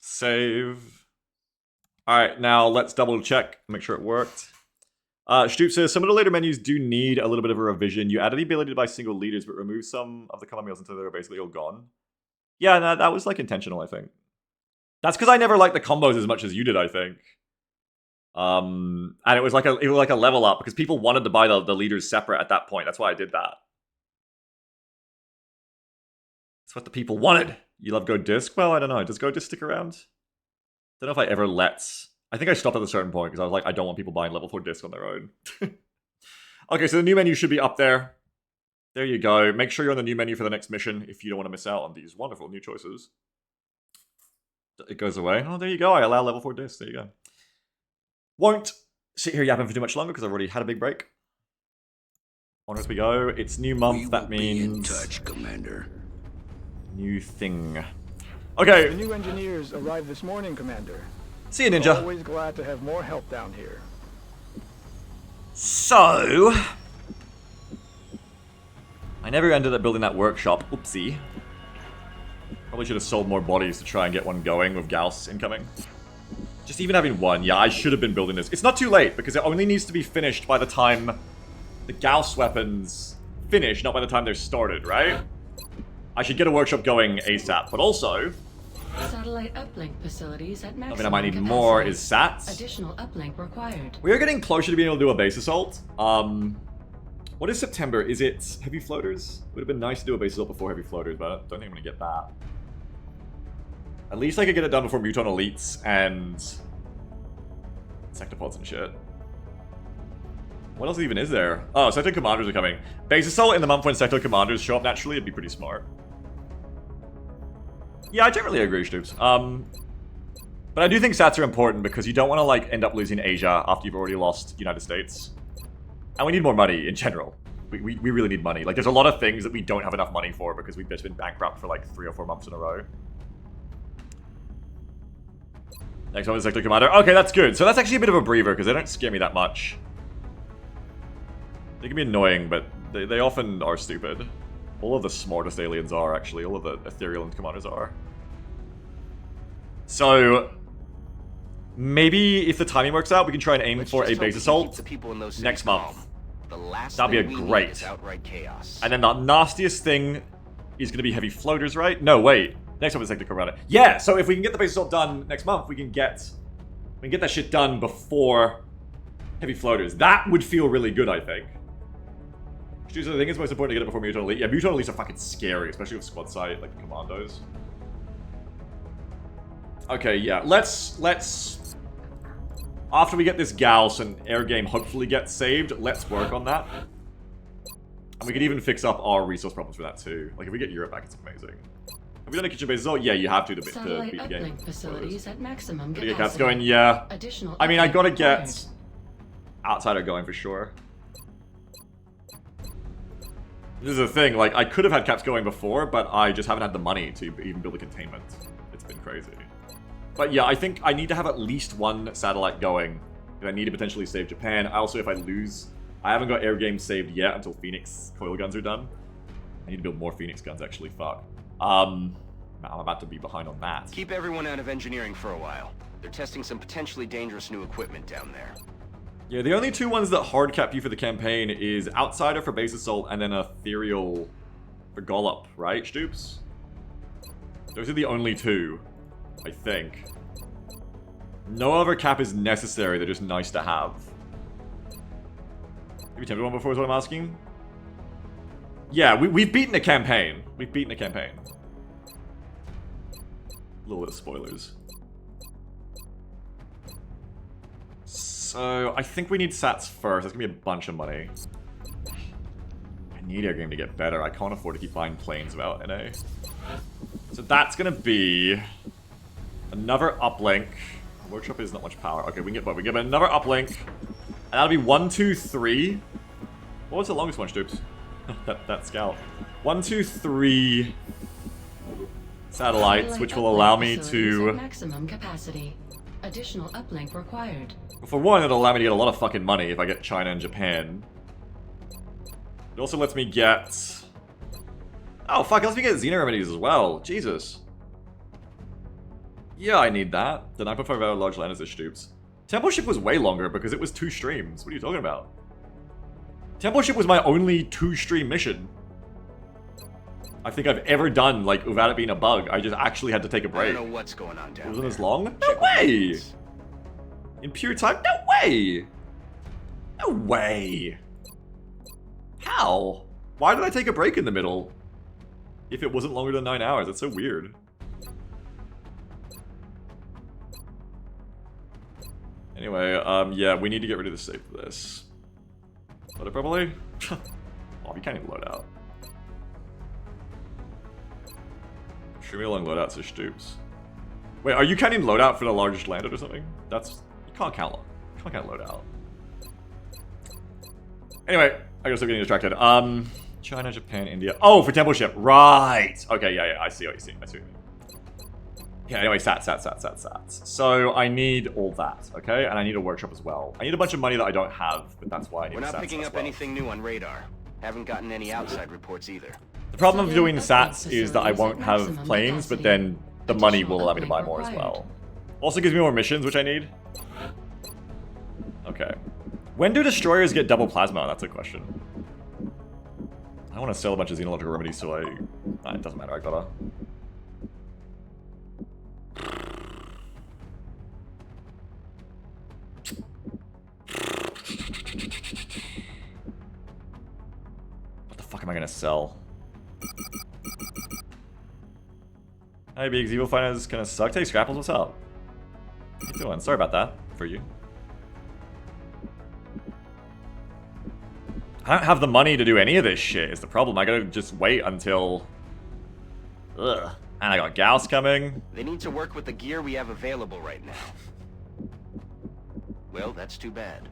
Save. Alright, now let's double check, make sure it worked. Stoop says, some of the later menus do need a little bit of a revision. You added the ability to buy single leaders, but remove some of the common meals until they're basically all gone. Yeah, no, that was like intentional, I think. That's because I never liked the combos as much as you did, I think. And it was like a level up because people wanted to buy the leaders separate at that point. That's why I did that. That's what the people wanted. You love Go Disc? Well, I don't know. Does Go Disc stick around? Don't know if I ever let... I think I stopped at a certain point because I was like, I don't want people buying level 4 Disc on their own. Okay, so the new menu should be up there. There you go. Make sure you're on the new menu for the next mission if you don't want to miss out on these wonderful new choices. It goes away. Oh, there you go. I allow level 4 Disc. There you go. Won't sit here yapping for too much longer because I've already had a big break. On as we go. It's new month. That means... Be in touch, Commander. New thing. Okay. The new engineers arrived this morning, Commander. See you, Ninja. Always glad to have more help down here. So... I never ended up building that workshop. Oopsie. Probably should have sold more bodies to try and get one going with Gauss incoming. Just even having one, yeah, I should have been building this. It's not too late, because it only needs to be finished by the time the Gauss weapons finish, not by the time they're started, right? I should get a workshop going ASAP, but also... Satellite uplink facilities at maximum I mean, I might need capacity. more is SATs. Additional uplink required. We are getting closer to being able to do a base assault. What is September? Is it heavy floaters? Would have been nice to do a base assault before heavy floaters, but I don't think I'm going to get that. At least I could get it done before Muton Elites and Sectopods and shit. What else even is there? Oh, Sector Commanders are coming. Base assault in the month when Sector Commanders show up naturally, it'd be pretty smart. Yeah, I generally agree, Stoops. But I do think SATs are important because you don't want to, like, end up losing Asia after you've already lost United States. And we need more money in general. We really need money. Like, there's a lot of things that we don't have enough money for because we've just been bankrupt for, like, 3 or 4 months in a row. Next one is Sector Commander. Okay, that's good. So that's actually a bit of a breather because they don't scare me that much. They can be annoying, but they often are stupid. All of the smartest aliens are, actually. All of the ethereal commanders are. So, maybe if the timing works out, we can try and aim for a base assault next month. That'd be a great. And then the nastiest thing is going to be heavy floaters, right? No, wait. Next one is Sector Commander. Yeah, so if we can get the base assault done next month, we can get that shit done before heavy floaters. That would feel really good, I think. I think it's most important to get it before Muton Elite. Yeah, Muton Elites are fucking scary, especially with squad sight, like commandos. Okay, yeah, let's... After we get this Gauss and air game hopefully gets saved, let's work on that. And we can even fix up our resource problems for that too. Like, if we get Europe back, it's amazing. Have we done a kitchen base as well? Yeah, you have to beat the game. Facilities at maximum capacity. Get cats going, yeah. Additional I mean, I gotta get Outsider going for sure. This is the thing, like, I could have had caps going before, but I just haven't had the money to even build a containment. It's been crazy. But yeah, I think I need to have at least one satellite going. And I need to potentially save Japan. Also, if I lose... I haven't got air game saved yet until Phoenix coil guns are done. I need to build more Phoenix guns, actually. Fuck. I'm about to be behind on that. Keep everyone out of engineering for a while. They're testing some potentially dangerous new equipment down there. Yeah, the only two ones that hard cap you for the campaign is Outsider for base assault and then Ethereal for Gollop, right, Stoops? Those are the only two, I think. No other cap is necessary, they're just nice to have. Have you attempted one before is what I'm asking? Yeah, we've beaten a campaign. We've beaten a campaign. A little bit of spoilers. So, I think we need SATs first. That's gonna be a bunch of money. I need air game to get better. I can't afford to keep buying planes without NA. So that's gonna be another uplink. Workshop is not much power. Okay, we can get another uplink. And that'll be 1, 2, 3. What was the longest one, Stoops? that scout. 1, 2, 3 satellites, which will allow me to... maximum capacity. Additional uplink required. For one, it'll allow me to get a lot of fucking money if I get China and Japan. It also lets me get... Oh, fuck, it lets me get Xena remedies as well. Jesus. Yeah, I need that. The 9.5 hour large land is a Stoops. Temple Ship was way longer because it was 2 streams. What are you talking about? Temple Ship was my only 2-stream mission. I think I've ever done, like, without it being a bug. I just actually had to take a break. I don't know what's going on down there. It wasn't as long? No way! In pure time? No way! No way! How? Why did I take a break in the middle? If it wasn't longer than 9 hours, that's so weird. Anyway, yeah, we need to get rid of the save for this. Load it properly? Oh, you can't even load out. Should we long loadouts or Stoops? Wait, are you counting loadout for the largest landed or something? That's... You can't count loadout. Anyway, I gotta stop getting distracted. China, Japan, India. Oh, for Temple Ship. Right! Okay, yeah, I see what you're saying. I see what you mean. Yeah, anyway, sats. So, I need all that, okay? And I need a workshop as well. I need a bunch of money that I don't have, but that's why I need We're not sats picking as up well. anything new on radar. Haven't gotten any outside reports either. The problem of doing sats is that I won't have planes, but then the money will allow me to buy more as well. Also gives me more missions, which I need. Okay. When do destroyers get double plasma? That's a question. I want to sell a bunch of xenological remedies so I It doesn't matter, I gotta. What the fuck am I gonna sell? Hey, Biggs, Evil Finance kinda sucked. Hey, Scrapples, what's up? How you doing? Sorry about that for you. I don't have the money to do any of this shit, is the problem. I gotta just wait until... Ugh. And I got Gauss coming. They need to work with the gear we have available right now. Well, that's too bad.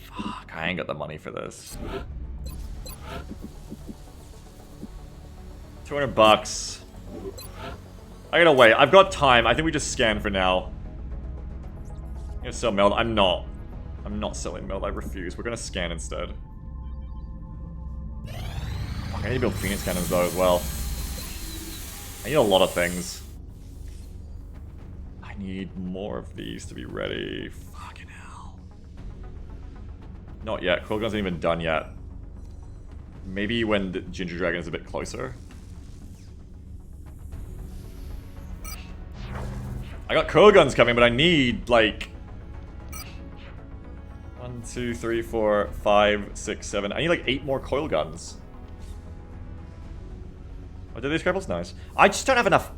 Fuck, I ain't got the money for this. 200 bucks. I gotta wait. I've got time. I think we just scan for now. I'm gonna sell Meld. I'm not selling Meld. I refuse. We're gonna scan instead. Fuck, I need to build Phoenix Cannons though as well. I need a lot of things. I need more of these to be ready. Fucking hell. Not yet. Quill Guns ain't even done yet. Maybe when the Ginger Dragon is a bit closer. I got coil guns coming, but I need, like... 1, 2, 3, 4, 5, 6, 7... I need, like, 8 more coil guns. Oh, did these Scrapples? Nice. I just don't have enough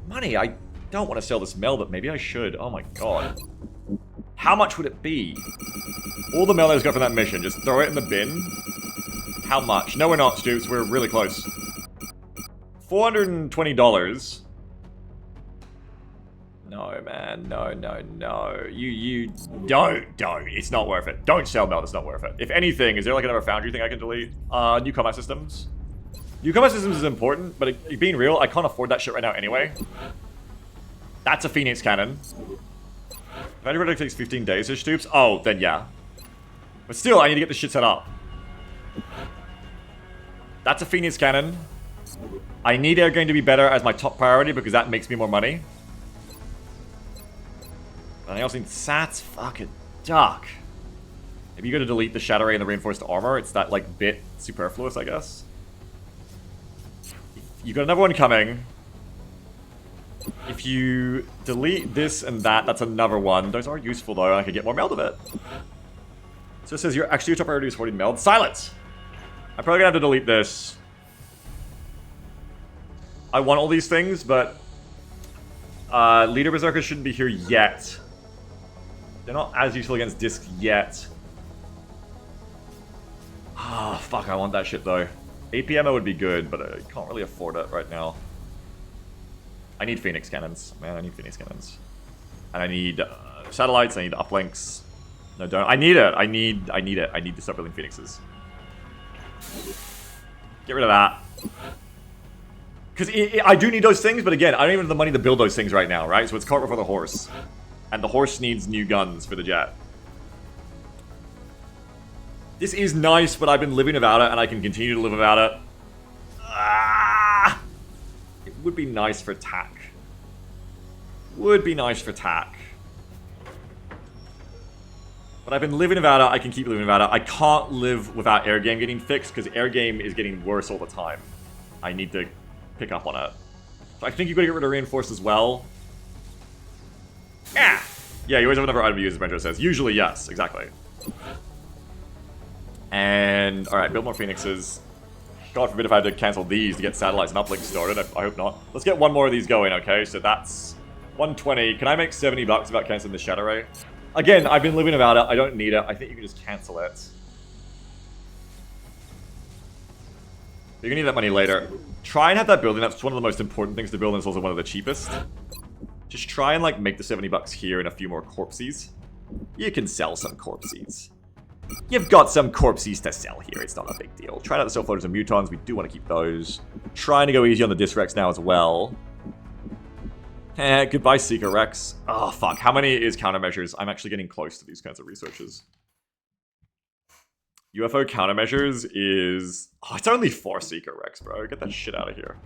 money. I don't want to sell this Meld, but maybe I should. Oh my god. How much would it be? All the Meld I got from that mission, just throw it in the bin? How much? No, we're not, Stoops. We're really close. $420. No, man. No, no, no. You don't. It's not worth it. Don't sell Meld. It's not worth it. If anything, is there like another foundry thing I can delete? New combat systems. New combat systems is important, but being real, I can't afford that shit right now anyway. That's a Phoenix Cannon. Foundry project takes 15 days, Stoops. Oh, then yeah. But still, I need to get this shit set up. That's a Phoenix Cannon. I need air gain to be better as my top priority because that makes me more money. And I also need Sats. Fucking duck. Maybe you gotta delete the Shadow Ray and the Reinforced Armor. It's that, like, bit superfluous, I guess. You got another one coming. If you delete this and that, that's another one. Those are useful, though, and I can get more Meld of it. So it says your top priority is 40 Meld. Silence! I'm probably gonna have to delete this. I want all these things, but... Leader Berserkers shouldn't be here yet. They're not as useful against Disc yet. Ah, oh, fuck, I want that shit, though. AP ammo would be good, but I can't really afford it right now. I need Phoenix Cannons. Man, I need Phoenix Cannons. And I need satellites, I need uplinks. No, don't. I need it. I need it. I need to start building Phoenixes. Get rid of that. Because I do need those things, but again, I don't even have the money to build those things right now, right? So it's cart before the horse. And the horse needs new guns for the jet. This is nice, but I've been living without it, and I can continue to live without it. Ah! It would be nice for TAC. Would be nice for TAC. But I've been living without it, I can keep living without it. I can't live without air game getting fixed, because air game is getting worse all the time. I need to pick up on it. So I think you've got to get rid of reinforced as well. Yeah! Yeah, you always have another item to use, as Benjo says. Usually, yes, exactly. And, alright, build more Phoenixes. God forbid if I had to cancel these to get satellites and uplinks started. I hope not. Let's get one more of these going, okay? So that's 120. Can I make 70 bucks without canceling the Shadow Ray? Again, I've been living without it. I don't need it. I think you can just cancel it. You're gonna need that money later. Try and have that building. That's one of the most important things to build, and it's also one of the cheapest. Just try and, like, make the 70 bucks here and a few more corpses. You can sell some corpses. You've got some corpses to sell here. It's not a big deal. Try not to sell floaters and mutons. We do want to keep those. Trying to go easy on the Disc Rex now as well. Goodbye, Seeker Rex. Oh, fuck. How many is countermeasures? I'm actually getting close to these kinds of researches. UFO countermeasures is... Oh, it's only 4 Seeker Rex, bro. Get that shit out of here.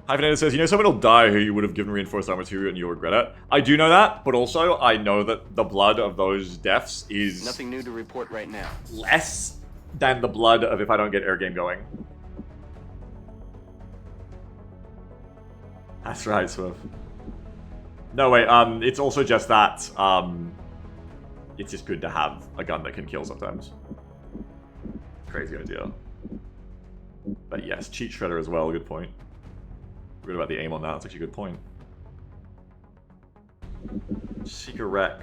Hyphenator says, you know someone will die who you would have given reinforced armor to and you'll regret it. I do know that, but also I know that the blood of those deaths is... Nothing new to report right now. ...less than the blood of if I don't get air game going. That's right, Swift. No, wait, it's also just that, it's just good to have a gun that can kill sometimes. Crazy idea. But yes, cheat shredder as well, good point. Forgot about the aim on that, that's actually a good point. Seeker wreck.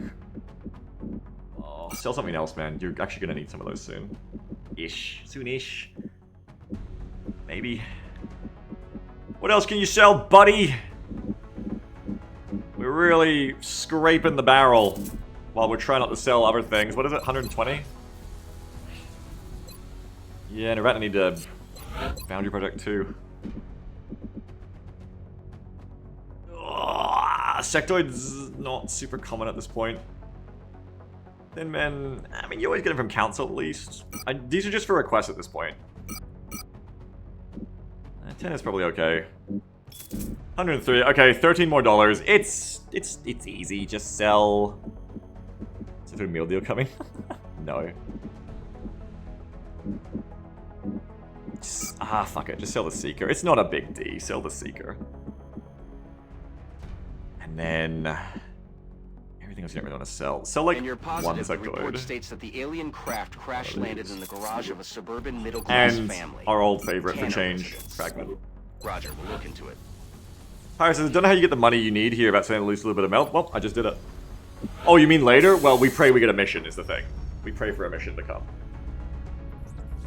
Oh, sell something else, man. You're actually gonna need some of those soon. Soon-ish. Maybe. What else can you sell, buddy? We're really scraping the barrel while we're trying not to sell other things. What is it, 120? Yeah, and I need a Foundry project too. Sectoid's not super common at this point. Thin men, I mean, you always get them from council at least. These are just for requests at this point. 10 is probably okay. 103, okay, $13 more. It's easy, just sell. Is there a meal deal coming? No. Fuck it, just sell the Seeker. It's not a big D, sell the Seeker. And then everything else you don't really want to sell. Sell like you're one positive the sectoid. report states that the alien craft crash landed in the garage of a suburban middle-class family. And our old favorite for change, Fragment. Roger, we'll look into it. Pyro says, I don't know how you get the money you need here about sending at least a little bit of melt. Well, I just did it. Oh, you mean later? Well, we pray we get a mission is the thing. We pray for a mission to come.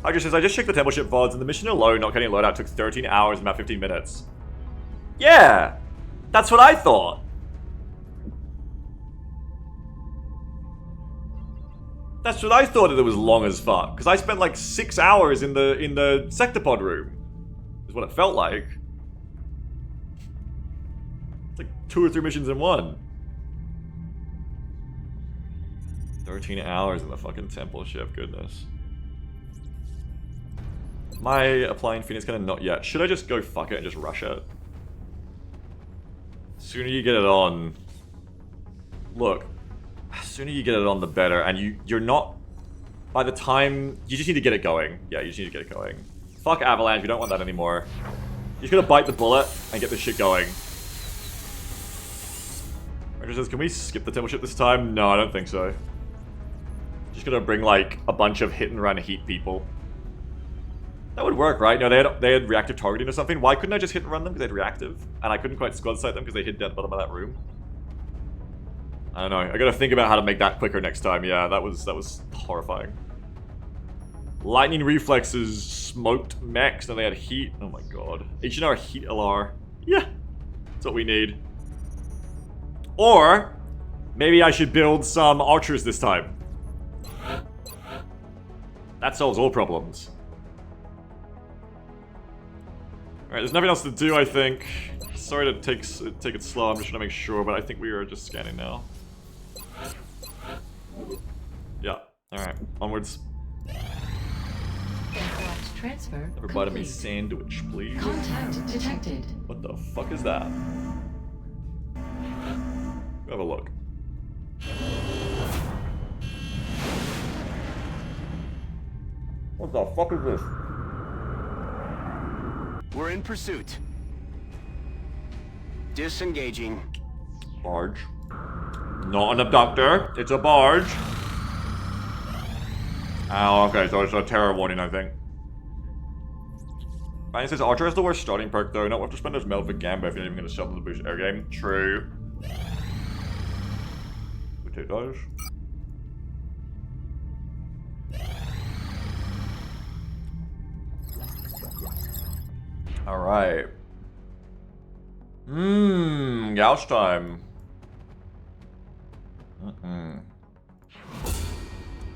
Hydra says, I just checked the temple ship VODs and the mission alone, not getting loadout, took 13 hours and about 15 minutes. Yeah! That's what I thought! That's what I thought that it was long as fuck. Because I spent like 6 hours in the sectopod room. Is what it felt like. It's like 2 or 3 missions in one. 13 hours in the fucking temple ship, goodness. Am I applying Phoenix Cannon? Not yet. Should I just go fuck it and just rush it? Sooner you get it on... Look. Sooner you get it on, the better. And you're not... By the time... You just need to get it going. Yeah, you just need to get it going. Fuck Avalanche, we don't want that anymore. You just gotta bite the bullet and get this shit going. Ranger says, can we skip the temple ship this time? No, I don't think so. Just gonna bring like a bunch of hit and run heat people. That would work, right? No, they had reactive targeting or something. Why couldn't I just hit and run them? Because they had reactive. And I couldn't quite squad sight them because they hid down the bottom of that room. I don't know. I gotta think about how to make that quicker next time. Yeah, that was horrifying. Lightning reflexes, smoked mechs, and they had heat. Oh my god. H&R heat LR. Yeah. That's what we need. Or, maybe I should build some archers this time. That solves all problems. Alright, there's nothing else to do, I think. Sorry to take it slow, I'm just trying to make sure, but I think we are just scanning now. Yeah, alright, onwards. Aircraft transfer Everybody me sandwich, please. Contact detected. What the fuck is that? Go have a look. What the fuck is this? We're in pursuit. Disengaging. Barge. Not an abductor, it's a barge. Oh, okay, so it's a terror warning, I think. Ryan says, Archer has the worst starting perk though, not worth to spend his meld for Gamba if you're not even going to sell to the boost air game. True. Potatoes. Alright. Gauss time.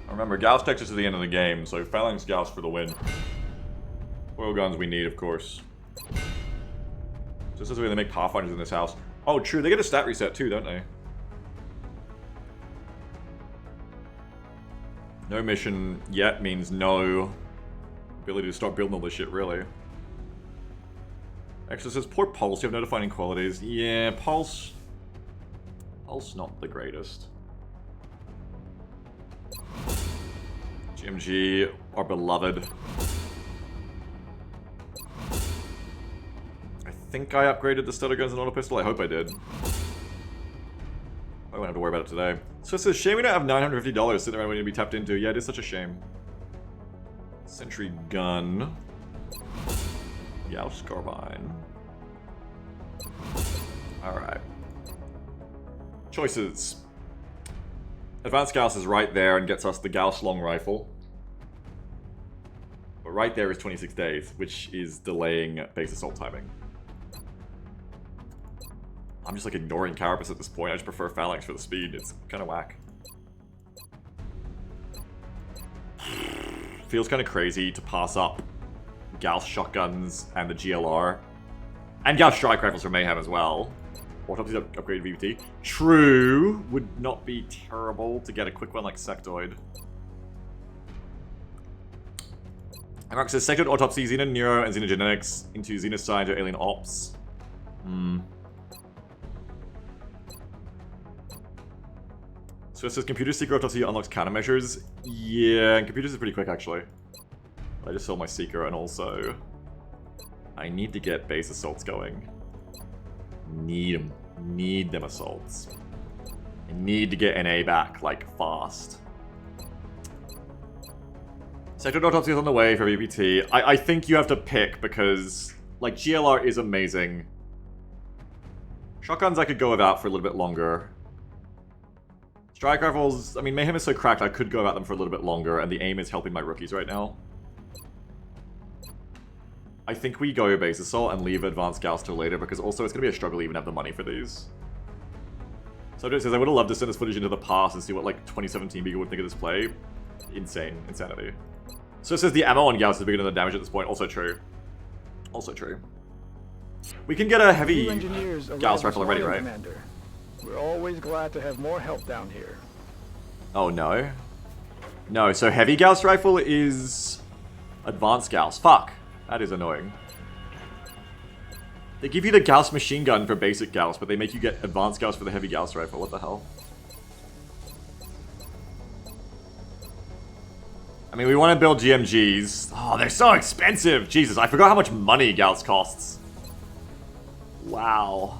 Remember, Gauss takes us to the end of the game, so Phalanx Gauss for the win. Oil guns we need, of course. This is the way they make Pathfinders in this house. Oh, true, they get a stat reset too, don't they? No mission yet means no ability to start building all this shit, really. Extra says, poor Pulse, you have no defining qualities. Yeah, Pulse not the greatest. GMG, our beloved. I think I upgraded the stutter guns and auto pistol. I hope I did. I won't have to worry about it today. So it says, shame we don't have $950 sitting around waiting to be tapped into. Yeah, it is such a shame. Sentry gun. Gauss carbine. Alright. Choices. Advanced Gauss is right there and gets us the Gauss long rifle. But right there is 26 days, which is delaying base assault timing. I'm just like ignoring Carapace at this point. I just prefer Phalanx for the speed. It's kind of whack. Feels kind of crazy to pass up Gauss shotguns and the GLR. And Gauss strike rifles for Mayhem as well. Autopsy's upgraded VVT. True, would not be terrible to get a quick one like Sectoid. Mark says Sectoid, Autopsy, Xeno Neuro, and Xenogenetics into Xenoscience or Alien Ops. So it says Computer Seeker Autopsy unlocks countermeasures. Yeah, and Computers is pretty quick actually. I just sold my Seeker and also I need to get base assaults going. Need them assaults. I need to get NA back, like, fast. Sector Autopsy is on the way for VPT. I think you have to pick because, like, GLR is amazing. Shotguns I could go without for a little bit longer. Strike rifles, I mean, Mayhem is so cracked I could go without them for a little bit longer, and the aim is helping my rookies right now. I think we go base assault and leave advanced Gauss till later because also it's going to be a struggle to even have the money for these. So it says, I would have loved to send this footage into the past and see what like 2017 people would think of this play. Insanity. So it says the ammo on Gauss is bigger than the damage at this point. Also true. Also true. We can get a heavy Gauss rifle already, right? Commander. We're always glad to have more help down here. Oh no. No, so heavy Gauss rifle is advanced Gauss. Fuck. That is annoying. They give you the Gauss machine gun for basic Gauss, but they make you get advanced Gauss for the heavy Gauss rifle. What the hell? I mean, we want to build GMGs. Oh, they're so expensive! Jesus, I forgot how much money Gauss costs. Wow.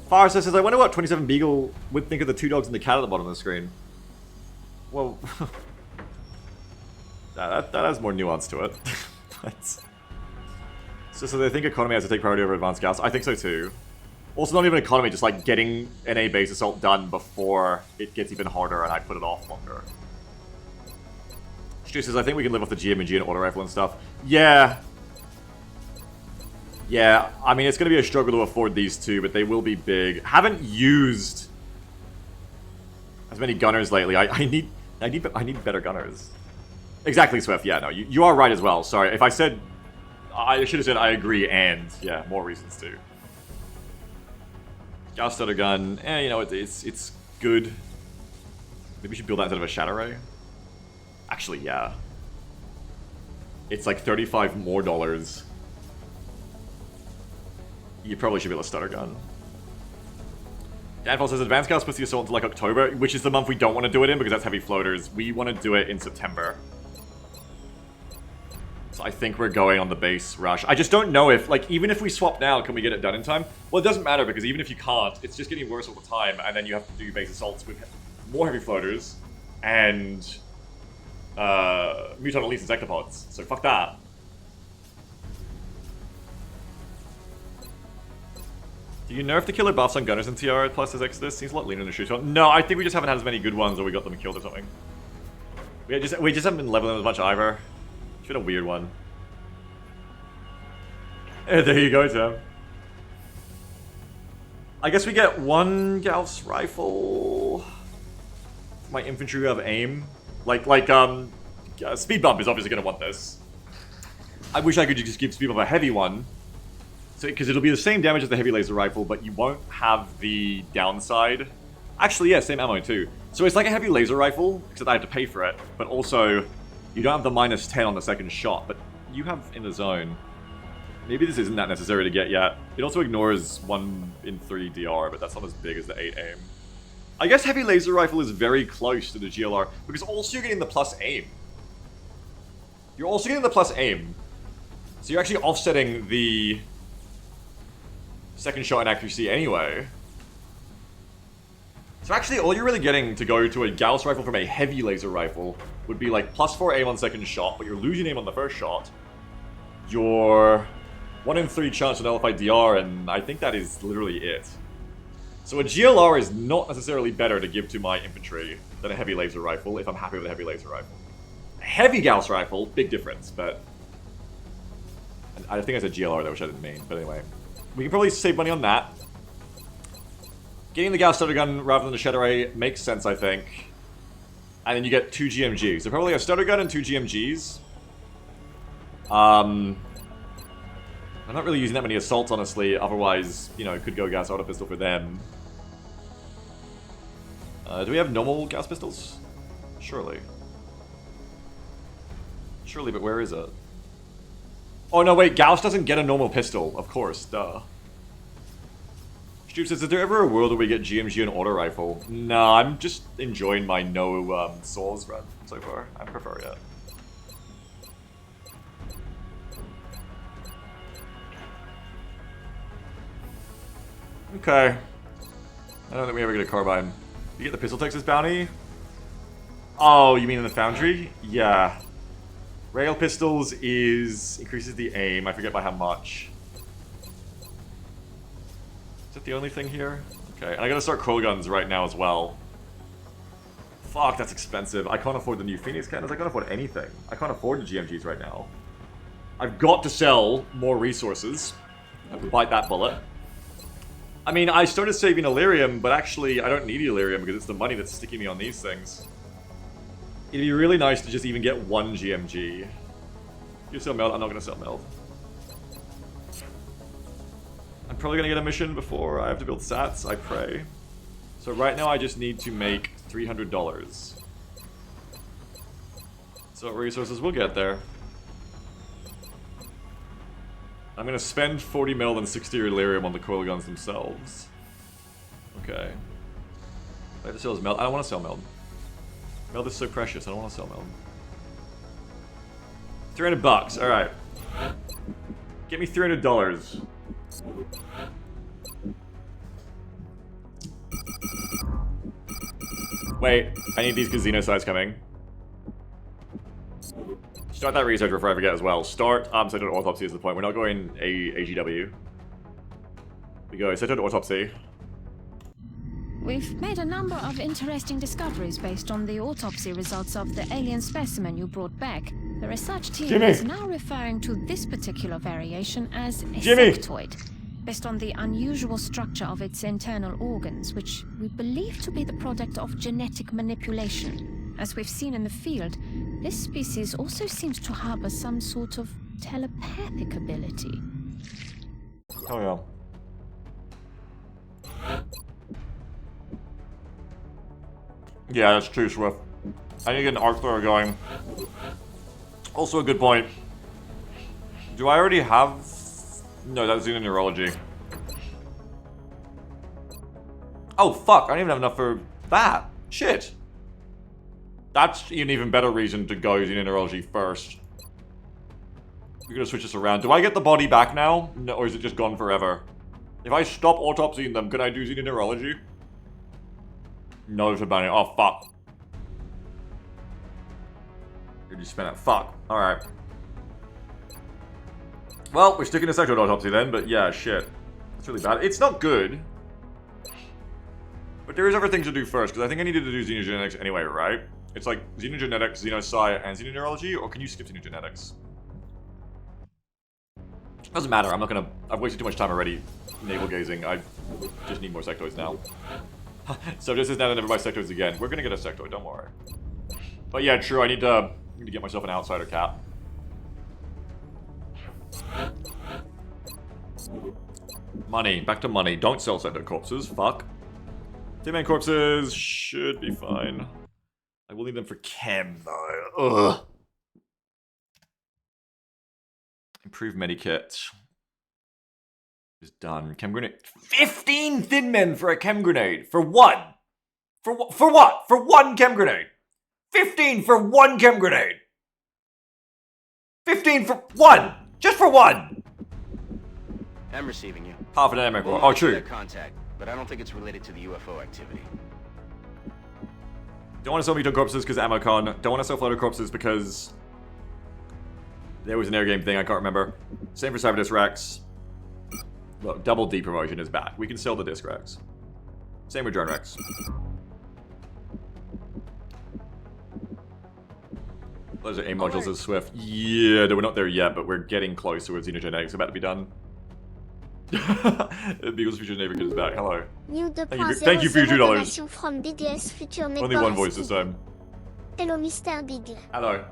Forrester says, I wonder what 27 Beagle would think of the two dogs and the cat at the bottom of the screen. Well... that has more nuance to it. So they think economy has to take priority over advanced Gauss. I think so too. Also, not even economy, just like getting NA base assault done before it gets even harder and I put it off longer. Stu says, I think we can live off the GMG and auto rifle and stuff. Yeah. Yeah, I mean, it's going to be a struggle to afford these two, but they will be big. Haven't used as many gunners lately. I need better gunners. Exactly, Swift. Yeah, no, you are right as well. Sorry, if I said... I should have said I agree and, yeah, more reasons too. Gauss stutter gun, you know, it's good. Maybe we should build that instead of a Shadow Ray. Actually, yeah. It's like $35 more. You probably should build a stutter gun. Danfall says Advanced Gauss puts the assault into like October, which is the month we don't want to do it in because that's heavy floaters. We want to do it in September. So I think we're going on the base rush. I just don't know if, like, even if we swap now, can we get it done in time? Well, it doesn't matter because even if you can't, it's just getting worse all the time, and then you have to do base assaults with more heavy floaters and Mutant Elites and Sectopods. So fuck that. Do you nerf the killer buffs on gunners and TR plus as Exodus? Seems a lot leaner than a shooter. No, I think we just haven't had as many good ones or we got them killed or something. We just haven't been leveling them as much either. It's been a weird one. There you go, Tim. I guess we get one Gauss rifle. My infantry who have aim. Speed Bump is obviously going to want this. I wish I could just give Speed Bump a heavy one. Because it'll be the same damage as the heavy laser rifle, but you won't have the downside. Actually, yeah, same ammo too. So it's like a heavy laser rifle, except I have to pay for it. But also, you don't have the -10 on the second shot, but you have in the zone. Maybe this isn't that necessary to get yet. It also ignores 1 in 3 DR, but that's not as big as the 8 aim. I guess heavy laser rifle is very close to the GLR, because also you're getting the plus aim. You're also getting the plus aim. So you're actually offsetting the second shot inaccuracy anyway. So actually all you're really getting to go to a Gauss rifle from a heavy laser rifle would be like plus 4 aim on second shot, but you're losing aim on the first shot. Your 1 in 3 chance to nullify DR, and I think that is literally it. So a GLR is not necessarily better to give to my infantry than a heavy laser rifle if I'm happy with a heavy laser rifle. A heavy Gauss rifle, big difference, but... I think I said GLR there, which I didn't mean, but anyway. We can probably save money on that. Getting the Gauss starter gun rather than the shed array makes sense, I think. And then you get 2 GMGs. So probably a starter gun and 2 GMGs. I'm not really using that many assaults, honestly. Otherwise, you know, it could go gas auto pistol for them. Do we have normal gas pistols? Surely. Surely, but where is it? Oh, no, wait. Gauss doesn't get a normal pistol. Of course. Duh. Stu says, is there ever a world where we get GMG and auto rifle? No, I'm just enjoying my no Souls run so far. I prefer it. Okay. I don't think we ever get a carbine. You get the pistol Texas bounty? Oh, you mean in the foundry? Yeah. Rail pistols increases the aim. I forget by how much. Is that the only thing here? Okay, and I gotta start coil guns right now as well. Fuck, that's expensive. I can't afford the new Phoenix cannons. I can't afford anything. I can't afford the GMGs right now. I've got to sell more resources. I have to bite that bullet. I mean, I started saving Illyrium, but actually I don't need Illyrium because it's the money that's sticking me on these things. It'd be really nice to just even get 1 GMG. You sell Meld? I'm not going to sell Meld. I'm probably going to get a mission before I have to build sats, I pray. So right now I just need to make $300. So resources will get there. I'm gonna spend 40 mil and 60 Illyrium on the coil guns themselves. Okay. I have to sell his Meld. I don't want to sell Meld. Meld is so precious. I don't want to sell Meld. $300. All right. Get me $300. Wait, I need these casino sites coming. Start that research before I forget as well. Start Centered Autopsy is the point. We're not going AGW. We go Centered Autopsy. We've made a number of interesting discoveries based on the autopsy results of the alien specimen you brought back. The research team is now referring to this particular variation as a sectoid, based on the unusual structure of its internal organs, which we believe to be the product of genetic manipulation. As we've seen in the field, this species also seems to harbor some sort of telepathic ability. Oh yeah. Yeah, that's true, Swift. I need to get an arc thrower going. Also a good point. Do I already have... No, that's Xenoneurology. Oh, fuck. I don't even have enough for that. Shit. That's an even better reason to go Xenoneurology first. We're gonna switch this around. Do I get the body back now? No, or is it just gone forever? If I stop autopsying them, can I do Xenoneurology? No, it's about it. Oh, fuck. Did you spend it? Fuck. Alright. Well, we're sticking to sectoid autopsy then, but yeah, shit. That's really bad. It's not good. But there is other things to do first, because I think I needed to do xenogenetics anyway, right? It's like xenogenetics, xenosci, and xenoneurology, or can you skip xenogenetics? Doesn't matter, I'm not gonna... I've wasted too much time already navel gazing. I just need more sectoids now. So this is now to never buy sectoids again. We're gonna get a sectoid, don't worry. But yeah, true, I need to get myself an outsider cap. Money, back to money. Don't sell sectoid corpses, fuck. Two-man corpses should be fine. I will need them for chem, though. Ugh. Improve medikit. It's done. Chem grenade. 15 thin men for a chem grenade. For one. For what? For one chem grenade. 15 for one chem grenade. 15 for one. Just for one. I'm receiving you. Half an dynamic. We'll Oh, true. Contact, but I don't think it's related to the UFO activity. Don't want to sell mutant corpses because ammo con. Don't want to sell floater corpses because there was an air game thing I can't remember. Same for cyber disc racks. Look, double D promotion is back. We can sell the disc racks. Same with drone racks. Those are aim modules as Swift. Yeah, we're not there yet, but we're getting close towards xenogenetics. About to be done. Beagle's Future Neighborhood is back. Hello. Thank you for your $2. From BDS Future Only one voice this time. Hello, Mr. Beagle. Hello.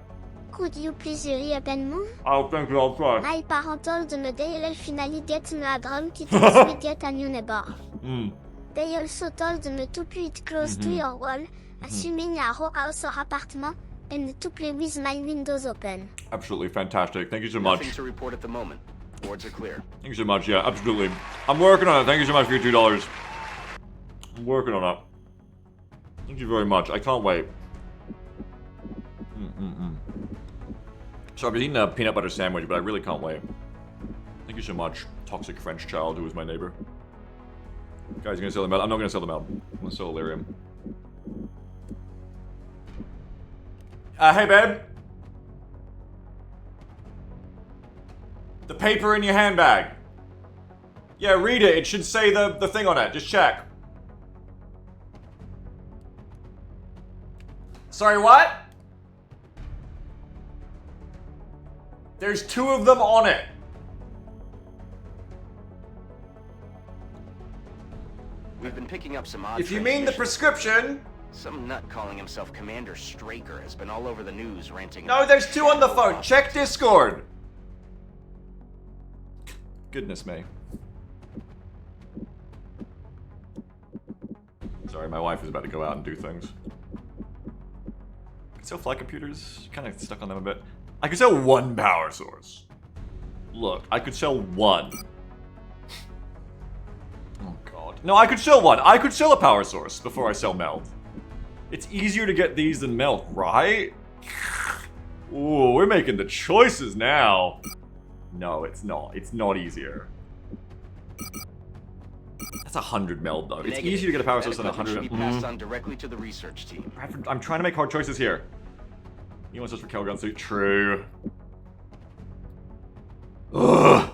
Could you please reopen me? Oh, thank you, I'll try. My parent told me they will finally get me a drone kit to get a new neighbor. They also told me to put it close to your wall, assuming a row house or apartment, and to play with my windows open. Absolutely fantastic. Thank you so much. Nothing to report at the moment. Boards are clear. Thank you so much. Yeah, absolutely. I'm working on it. Thank you so much for your $2. I'm working on it. Thank you very much. I can't wait. So I've been eating a peanut butter sandwich, but I really can't wait. Thank you so much, toxic French child who was my neighbor. Guys, you gonna sell them out? I'm not gonna sell them out. I'm gonna sell Illyrium. Hey, babe. The paper in your handbag. Yeah, read it. It should say the thing on it. Just check. Sorry, what? There's 2 of them on it. We've been picking up some odd If you mean the prescription. Some nut calling himself Commander Straker has been all over the news ranting. No, there's 2 on the phone. Check Discord. Goodness me. Sorry, my wife is about to go out and do things. I could sell flight computers. Kind of stuck on them a bit. I could sell 1 power source. Look, I could sell 1. Oh god. No, I could sell 1. I could sell a power source before I sell meld. It's easier to get these than melt, right? Ooh, we're making the choices now. No, it's not. It's not easier. That's 100 meld, though. It's easier to get a power source than 100 should be passed on directly to the research team. I'm trying to make hard choices here. He wants us for Kelgun suit. True. Ugh.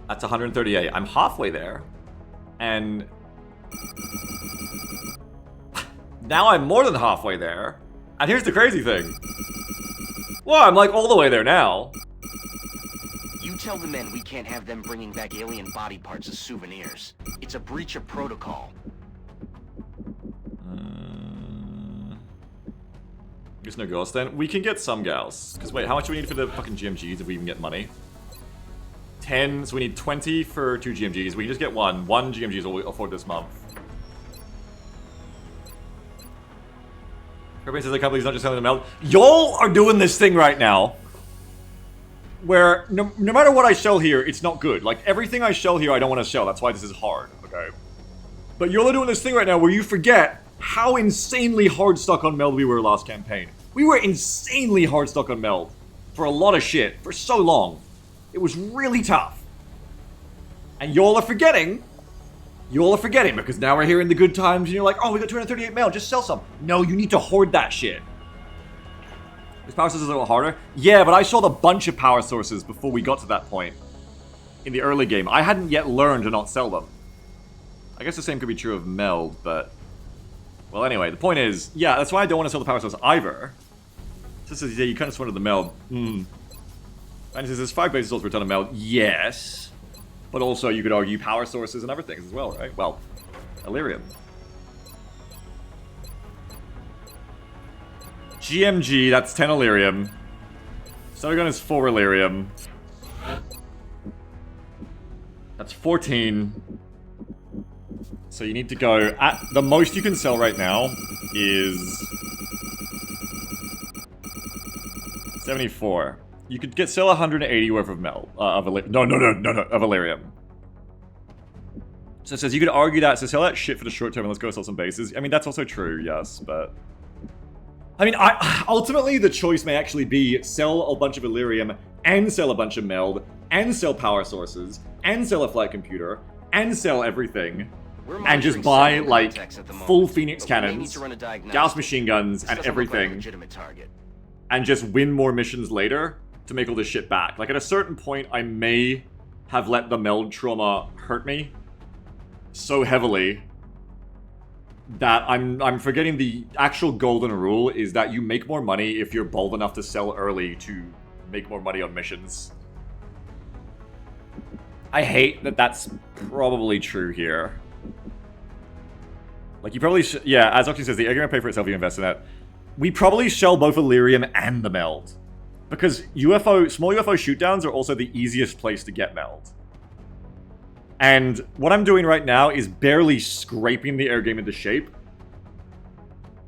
That's 138. I'm halfway there. And now I'm more than halfway there. And here's the crazy thing. Well, I'm like all the way there now. You tell the men we can't have them bringing back alien body parts as souvenirs. It's a breach of protocol. Guess no girls then. We can get some gals. Because wait, how much do we need for the fucking GMGs if we even get money? 10, so we need 20 for 2 GMGs. We can just get 1. 1 GMGs will afford this month. Everybody says the company's not just selling the meld. Y'all are doing this thing right now where no matter what I sell here, it's not good. Like, everything I sell here, I don't want to sell. That's why this is hard, okay? But y'all are doing this thing right now where you forget how insanely hard stuck on meld we were last campaign. We were insanely hard stuck on meld for a lot of shit for so long. It was really tough. And y'all are forgetting. Y'all are forgetting because now we're here in the good times and you're like, oh, we got 238 meld, just sell some. No, you need to hoard that shit. This power source is a little harder. Yeah, but I sold a bunch of power sources before we got to that point in the early game. I hadn't yet learned to not sell them. I guess the same could be true of meld, but... Well, anyway, the point is, yeah, that's why I don't want to sell the power source either. Just as you kind of just wanted the meld. And it says there's 5 bases sources per ton of meld. Yes. But also you could argue power sources and other things as well, right? Well, Illyrium. GMG, that's 10 Illyrium. Stargun is 4 Illyrium. That's 14. So you need to go... At the most you can sell right now is... 74. You could sell 180 worth of of Illyrium. So it says you could argue that, so sell that shit for the short term and let's go sell some bases. I mean, that's also true, yes, but... I mean, ultimately the choice may actually be sell a bunch of Illyrium and sell a bunch of meld and sell power sources and sell a flight computer and sell everything and just buy, like, full Phoenix cannons, Gauss machine guns, and everything, and just win more missions later to make all this shit back. Like, at a certain point, I may have let the meld trauma hurt me so heavily that I'm forgetting the actual golden rule is that you make more money if you're bold enough to sell early to make more money on missions. I hate that that's probably true here. Like, you probably yeah, as Oxy says, the egg gonna pay for itself if you invest in it. We probably sell both Illyrium and the meld. Because small UFO shootdowns are also the easiest place to get meld. And what I'm doing right now is barely scraping the air game into shape.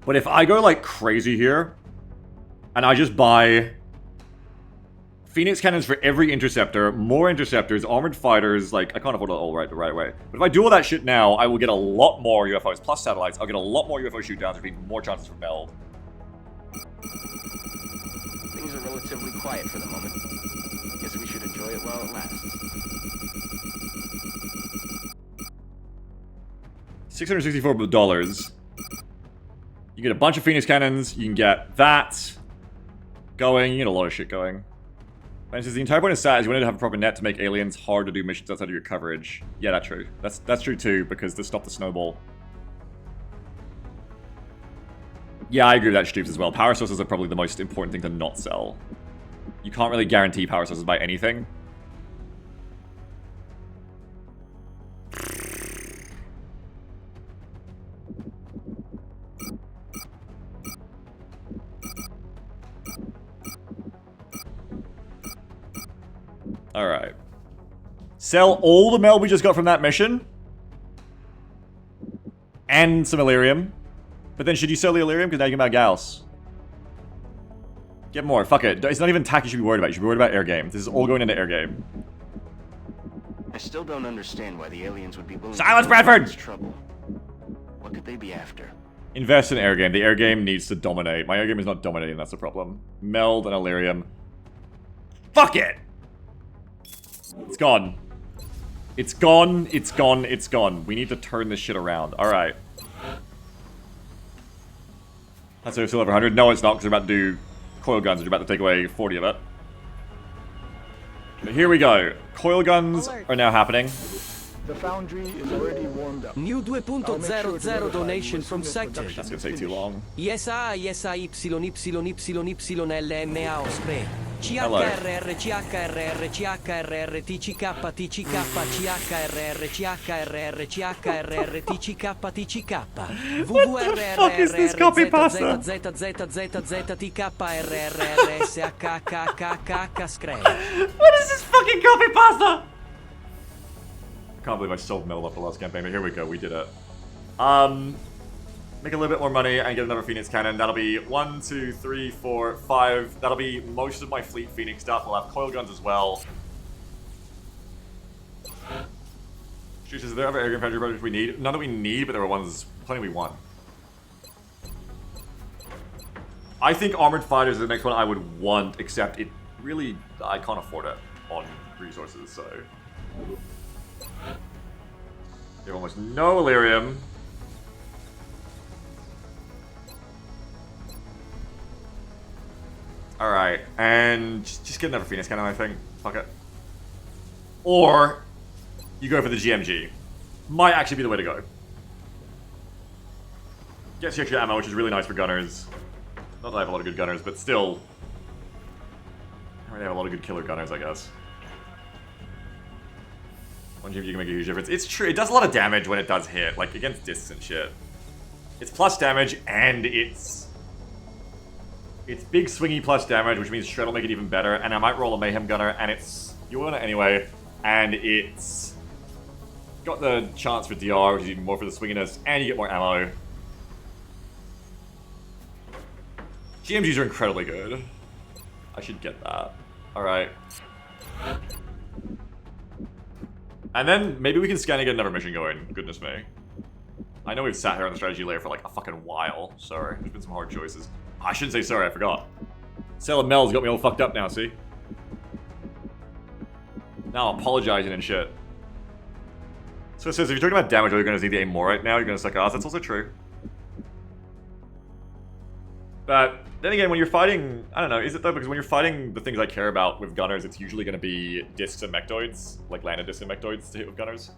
But if I go like crazy here, and I just buy Phoenix cannons for every interceptor, more interceptors, armored fighters, like, I can't afford it all the right way. But if I do all that shit now, I will get a lot more UFOs, plus satellites. I'll get a lot more UFO shootdowns, which means more chances for meld. Things are relatively quiet for the moment. Guess we should enjoy it while it lasts. $664. You get a bunch of Phoenix cannons, you can get that going, you get a lot of shit going. And it says the entire point of SAT is you wanted to have a proper net to make aliens hard to do missions outside of your coverage. Yeah, that's true. That's true too, because to stop the snowball. Yeah, I agree with that, Stoops, as well. Power sources are probably the most important thing to not sell. You can't really guarantee power sources by anything. Alright. Sell all the meld we just got from that mission. And some Illyrium. But then should you sell the Illyrium? Because now you can buy Gauss. Get more. Fuck it. It's not even TAC you should be worried about. You should be worried about air game. This is all going into air game. I still don't understand why the aliens would be willing Silence, Bradford! Trouble. What could they be after? Invest in air game. The air game needs to dominate. My air game is not dominating, that's the problem. Meld and Illyrium. Fuck it! It's gone. It's gone, it's gone, it's gone. We need to turn this shit around. Alright. That's still over 100. No, it's not, because we're about to do coil guns, which are about to take away 40 of it. But here we go. Coil guns are now happening. The foundry is already warmed up. New 2.00 donation from Sector. That's gonna take too long. YSA, YSA, YYYLMA Osprey. CHRR, CHRR, CHRR, TCK, TCK, CHRR, CHRR, CHRR, TCK, TCK. What the fuck is this copy pasta? What is this fucking copy pasta? I can't believe I sold meld up the last campaign, but here we go, we did it. Make a little bit more money and get another Phoenix cannon. That'll be 1, 2, 3, 4, 5. That'll be most of my fleet Phoenix stuff. We'll have coil guns as well. She says, are there other air gun factory projects we need? None that we need, but there were ones, plenty we want. I think armored fighters is the next one I would want, except it really, I can't afford it on resources, so. You have almost no Illyrium. Alright, and just get another Phoenix cannon, I think. Fuck it. Or, you go for the GMG. Might actually be the way to go. Gets you extra ammo, which is really nice for gunners. Not that I have a lot of good gunners, but still. I already have a lot of good killer gunners, I guess. One GMG can make a huge difference. It's true, it does a lot of damage when it does hit, like against discs and shit. It's plus damage, and it's big swingy plus damage, which means Shred will make it even better, and I might roll a Mayhem Gunner, and you want it anyway, and it's got the chance for DR, which is even more for the swinginess, and you get more ammo. GMGs are incredibly good. I should get that. Alright. And then maybe we can scan and get another mission going. Goodness me. I know we've sat here on the strategy layer for like a fucking while. Sorry, there's been some hard choices. I shouldn't say sorry, I forgot. Sale of Mel's got me all fucked up now, see? Now I'm apologizing and shit. So it says, if you're talking about damage, you're going to need to aim more right now, you're going to suck ass. That's also true. But then again, when you're fighting, I don't know, is it though? Because when you're fighting the things I care about with gunners, it's usually going to be discs and mechtoids, like landed discs and mechtoids to hit with gunners.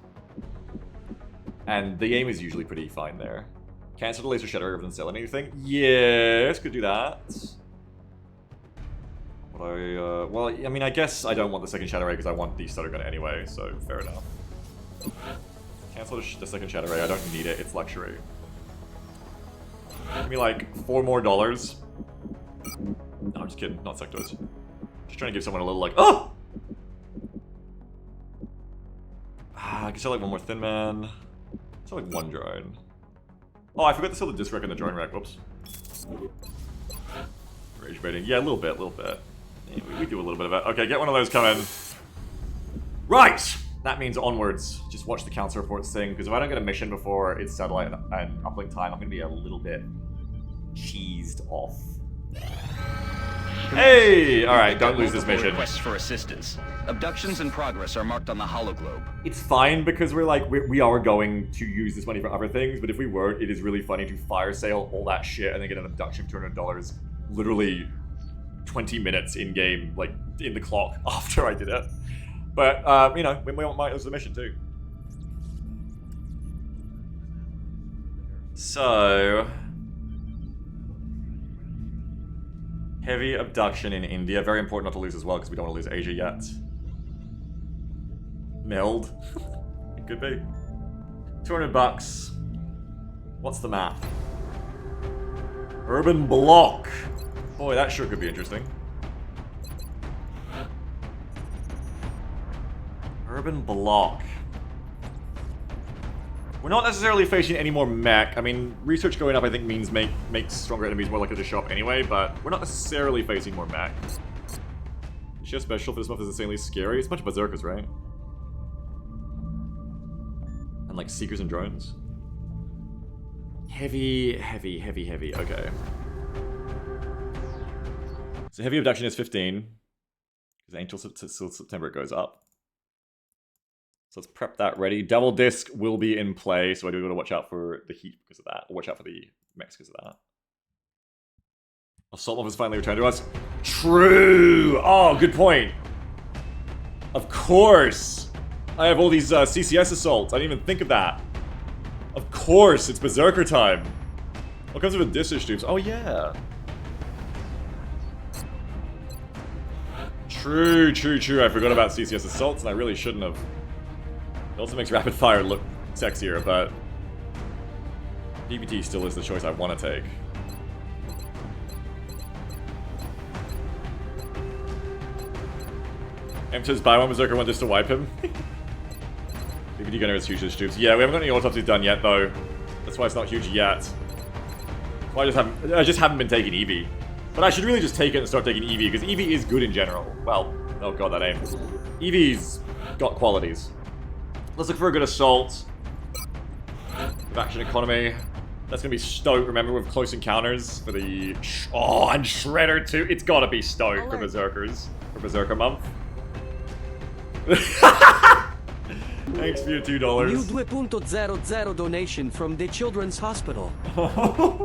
And the aim is usually pretty fine there. Cancel the laser shatter rather than sell anything? Yes, could do that. But well, I mean, I guess I don't want the second shatter ray because I want the stutter gun anyway, so fair enough. Cancel the second shatter ray, I don't need it, it's luxury. Give me like $4 more. No, I'm just kidding, not sectors. Just trying to give someone a little like, oh! I can sell like one more thin man. Sell like one drone. Oh, I forgot to sell the disc rack and the drone rack, whoops. Rage baiting, yeah, a little bit. Yeah, we do a little bit of it. Okay, get one of those coming. Right! That means onwards. Just watch the council reports thing, because if I don't get a mission before it's satellite and uplink time, I'm going to be a little bit cheesed off. Hey! Alright, don't lose this mission. Requests for assistance. Abductions in progress are marked on the hologlobe. It's fine, because we are going to use this money for other things, but if we weren't, it is really funny to fire sale all that shit and then get an abduction of $200 literally 20 minutes in-game, like, in the clock after I did it. But, you know, we might lose the mission too. So... heavy abduction in India. Very important not to lose as well, because we don't want to lose Asia yet. Meld. It could be. $200. What's the map? Urban block. Boy, that sure could be interesting. Urban block. We're not necessarily facing any more mech. I mean, research going up I think means makes stronger enemies more likely to show up anyway, but we're not necessarily facing more mech. Is she a special for this month is insanely scary? It's a bunch of berserkers, right? And like seekers and drones. Heavy, okay. So heavy abduction is 15. Because until September it goes up. So let's prep that ready. Double disc will be in play, so I do got to watch out for the heat because of that. Or watch out for the mechs because of that. Assault Mob has finally returned to us. True! Oh, good point. Of course! I have all these CCS assaults. I didn't even think of that. Of course, it's Berserker time. What comes with a dish tubes? Oh, yeah. True. I forgot about CCS assaults, and I really shouldn't have. It also makes rapid fire look sexier, but DPT still is the choice I want to take. M says buy one Berserker one just to wipe him. DPT Gunner is huge as stoops. Yeah, we haven't got any autopsies done yet though. That's why it's not huge yet. Well, I just haven't been taking Eevee. But I should really just take it and start taking Eevee, because Eevee is good in general. Well, oh god, that aim. Eevee's got qualities. Let's look for a good assault. Action economy. That's gonna be Stoke, remember, with close encounters for the... Oh, and Shredder too. It's gotta be Stoke for Berserkers. For Berserker month. Thanks for your $2. New 2.00 donation from the Children's Hospital.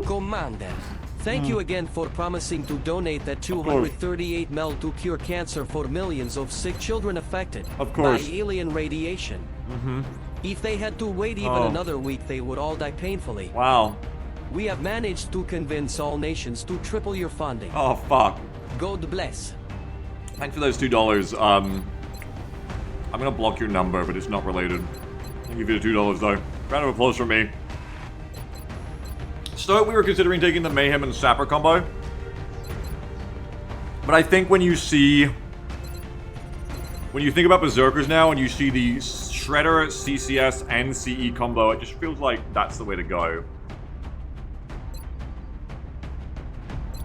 Commander, thank you again for promising to donate that 238 mil to cure cancer for millions of sick children affected by alien radiation. If they had to wait even another week, they would all die painfully. Wow. We have managed to convince all nations to triple your funding. Oh, fuck. God bless. Thanks for those $2. I'm gonna block your number, but it's not related. I'll give you the $2 though. Round of applause from me. Stoke, we were considering taking the Mayhem and Sapper combo. But I think when you see When you think about Berserkers now and you see the Shredder, CCS, and CE combo, it just feels like that's the way to go.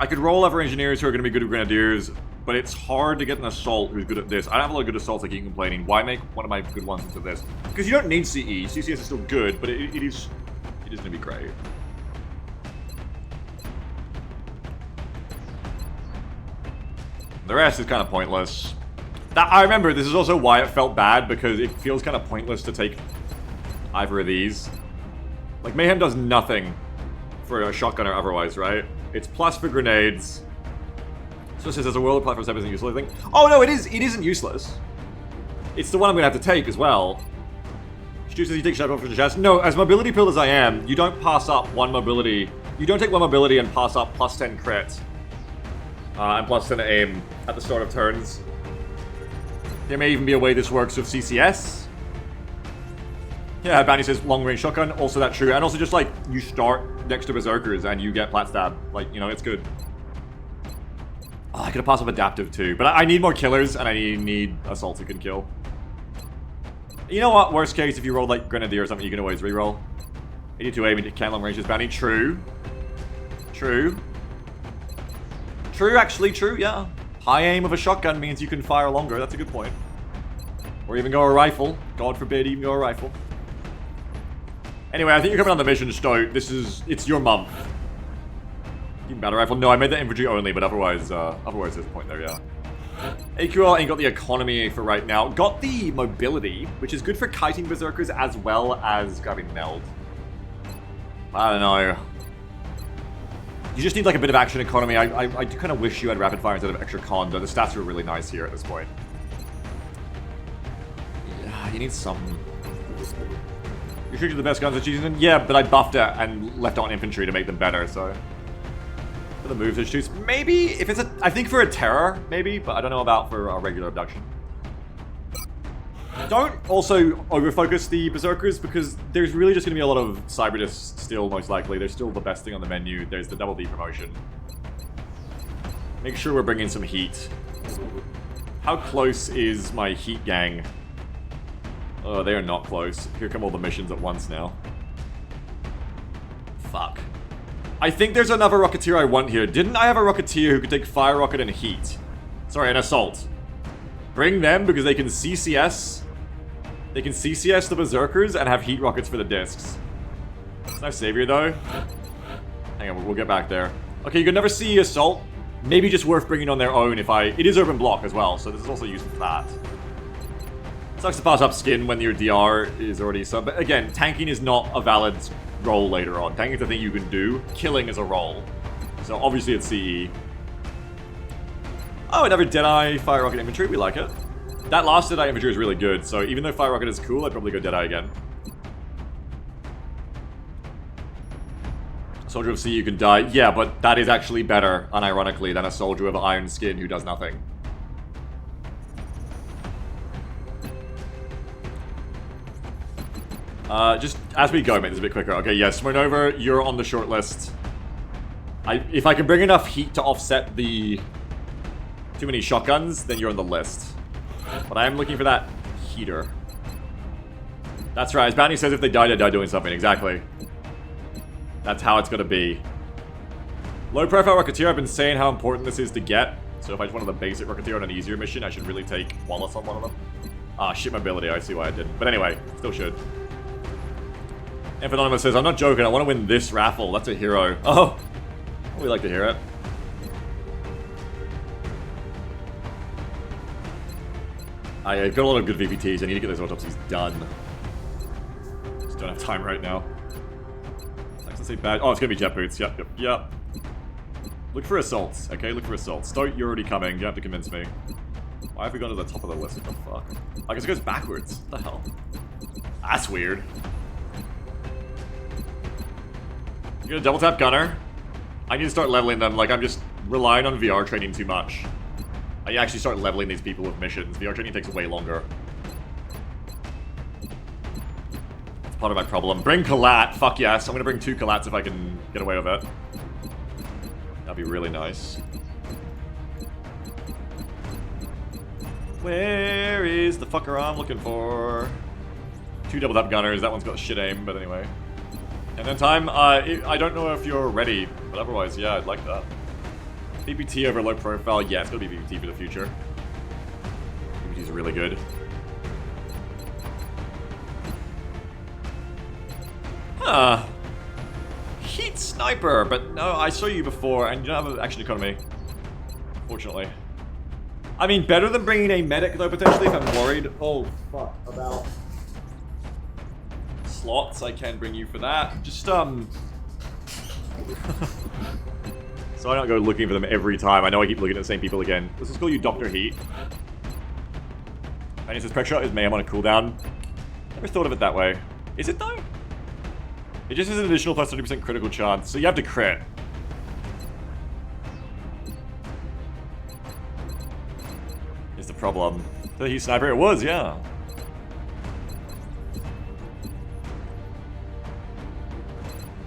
I could roll other engineers who are going to be good at Grenadiers, but it's hard to get an Assault who's good at this. I don't have a lot of good Assaults, I keep complaining. Why make one of my good ones into this? Because you don't need CE. CCS is still good, but it is going to be great. The rest is kind of pointless. I remember, this is also why it felt bad, because it feels kind of pointless to take either of these. Like, Mayhem does nothing for a shotgun or otherwise, right? It's plus for grenades. So it says there's a world of platform step isn't useless, I think. Oh no, it isn't useless. It's the one I'm gonna have to take as well. Stu says you take shotgun for the chest. No, as mobility pilled as I am, you don't pass up one mobility. You don't take one mobility and pass up plus 10 crit. And plus 10 aim at the start of turns. There may even be a way this works with CCS. Yeah, Banny says long-range shotgun, also that's true. And also just like, you start next to Berserkers and you get plat stab. Like, you know, it's good. Oh, I could have passed up adaptive too. But I need more killers and I need assaults who can kill. You know what, worst case, if you roll like Grenadier or something, you can always reroll. 82 aim and can long range is Banny. True. True. True, actually, true, yeah. High aim of a shotgun means you can fire longer, that's a good point. Or even go a rifle. God forbid, even go a rifle. Anyway, I think you're coming on the mission, Stoat. It's your month. Even battle rifle. No, I made that infantry only, but otherwise there's a point there, yeah. AQL ain't got the economy for right now. Got the mobility, which is good for kiting Berserkers as well as grabbing meld. I don't know. You just need like a bit of action economy. I kind of wish you had rapid fire instead of extra con, though the stats are really nice here at this point. Yeah, you need some. You're sure you're the best guns this season? Yeah, but I buffed it and left on infantry to make them better, so. For the moves, there's shoots. Maybe, if it's a, I think for a terror, maybe, but I don't know about for a regular abduction. Don't also overfocus the Berserkers, because there's really just going to be a lot of Cyberdiscs still, most likely. They're still the best thing on the menu. There's the double D promotion. Make sure we're bringing some heat. How close is my heat gang? Oh, they are not close. Here come all the missions at once now. Fuck. I think there's another Rocketeer I want here. Didn't I have a Rocketeer who could take Fire Rocket and Heat? Sorry, an Assault. Bring them because they can CCS. They can CCS the Berserkers and have Heat Rockets for the discs. It's no savior though. Hang on, we'll get back there. Okay, you can never see Assault. Maybe just worth bringing on their own if I... It is Urban Block as well, so this is also useful for that. Sucks to pass up skin when your DR is already sub. But again, tanking is not a valid role later on. Tanking is a thing you can do. Killing is a role. So obviously it's CE. Oh, another Deadeye Fire Rocket Infantry. We like it. That last Deadeye Infantry is really good. So even though Fire Rocket is cool, I'd probably go Deadeye again. Soldier of CE, you can die. Yeah, but that is actually better, unironically, than a Soldier of Iron Skin who does nothing. Just as we go, make this a bit quicker. Okay, yeah, Smirnova, you're on the short list. If I can bring enough heat to offset the too many shotguns, then you're on the list. But I am looking for that heater. That's right, as Bounty says, if they die doing something. Exactly. That's how it's gonna be. Low profile Rocketeer, I've been saying how important this is to get. So if I just wanted the basic Rocketeer on an easier mission, I should really take Wallace on one of them. Ah, shit mobility, I see why I didn't. But anyway, still should. Anonymous says, I'm not joking, I want to win this raffle. That's a hero. Oh, we like to hear it. I've got a lot of good VPTs. I need to get those autopsies done. Just don't have time right now. Saxon say bad. Oh, it's gonna be jet boots. Yep. Look for assaults, okay? Look for assaults. Stoat, you're already coming. You don't have to convince me. Why have we gone to the top of the list? What the fuck? I guess it goes backwards. What the hell? That's weird. You're gonna double tap Gunner. I need to start leveling them. Like, I'm just relying on VR training too much. I actually start leveling these people with missions. VR training takes way longer. That's part of my problem. Bring Kalat. Fuck yes. I'm gonna bring 2 Kalats if I can get away with it. That'd be really nice. Where is the fucker I'm looking for? 2 double tap gunners. That one's got shit aim, but anyway. And then time. I don't know if you're ready, but otherwise, yeah, I'd like that. VPT over low profile. Yeah, it's gonna be VPT for the future. VPT's really good. Huh. Heat sniper, but no, I saw you before, and you don't have an action economy. Fortunately. I mean, better than bringing a medic, though, potentially, if I'm worried. Oh, fuck, about slots, I can bring you for that. Just, So I don't go looking for them every time. I know I keep looking at the same people again. Let's just call you Dr. Heat. And it says pressure is mayhem on a cooldown. Never thought of it that way. Is it, though? It just has an additional plus 30% critical chance, so you have to crit. Is the problem. The Heat Sniper, it was, yeah.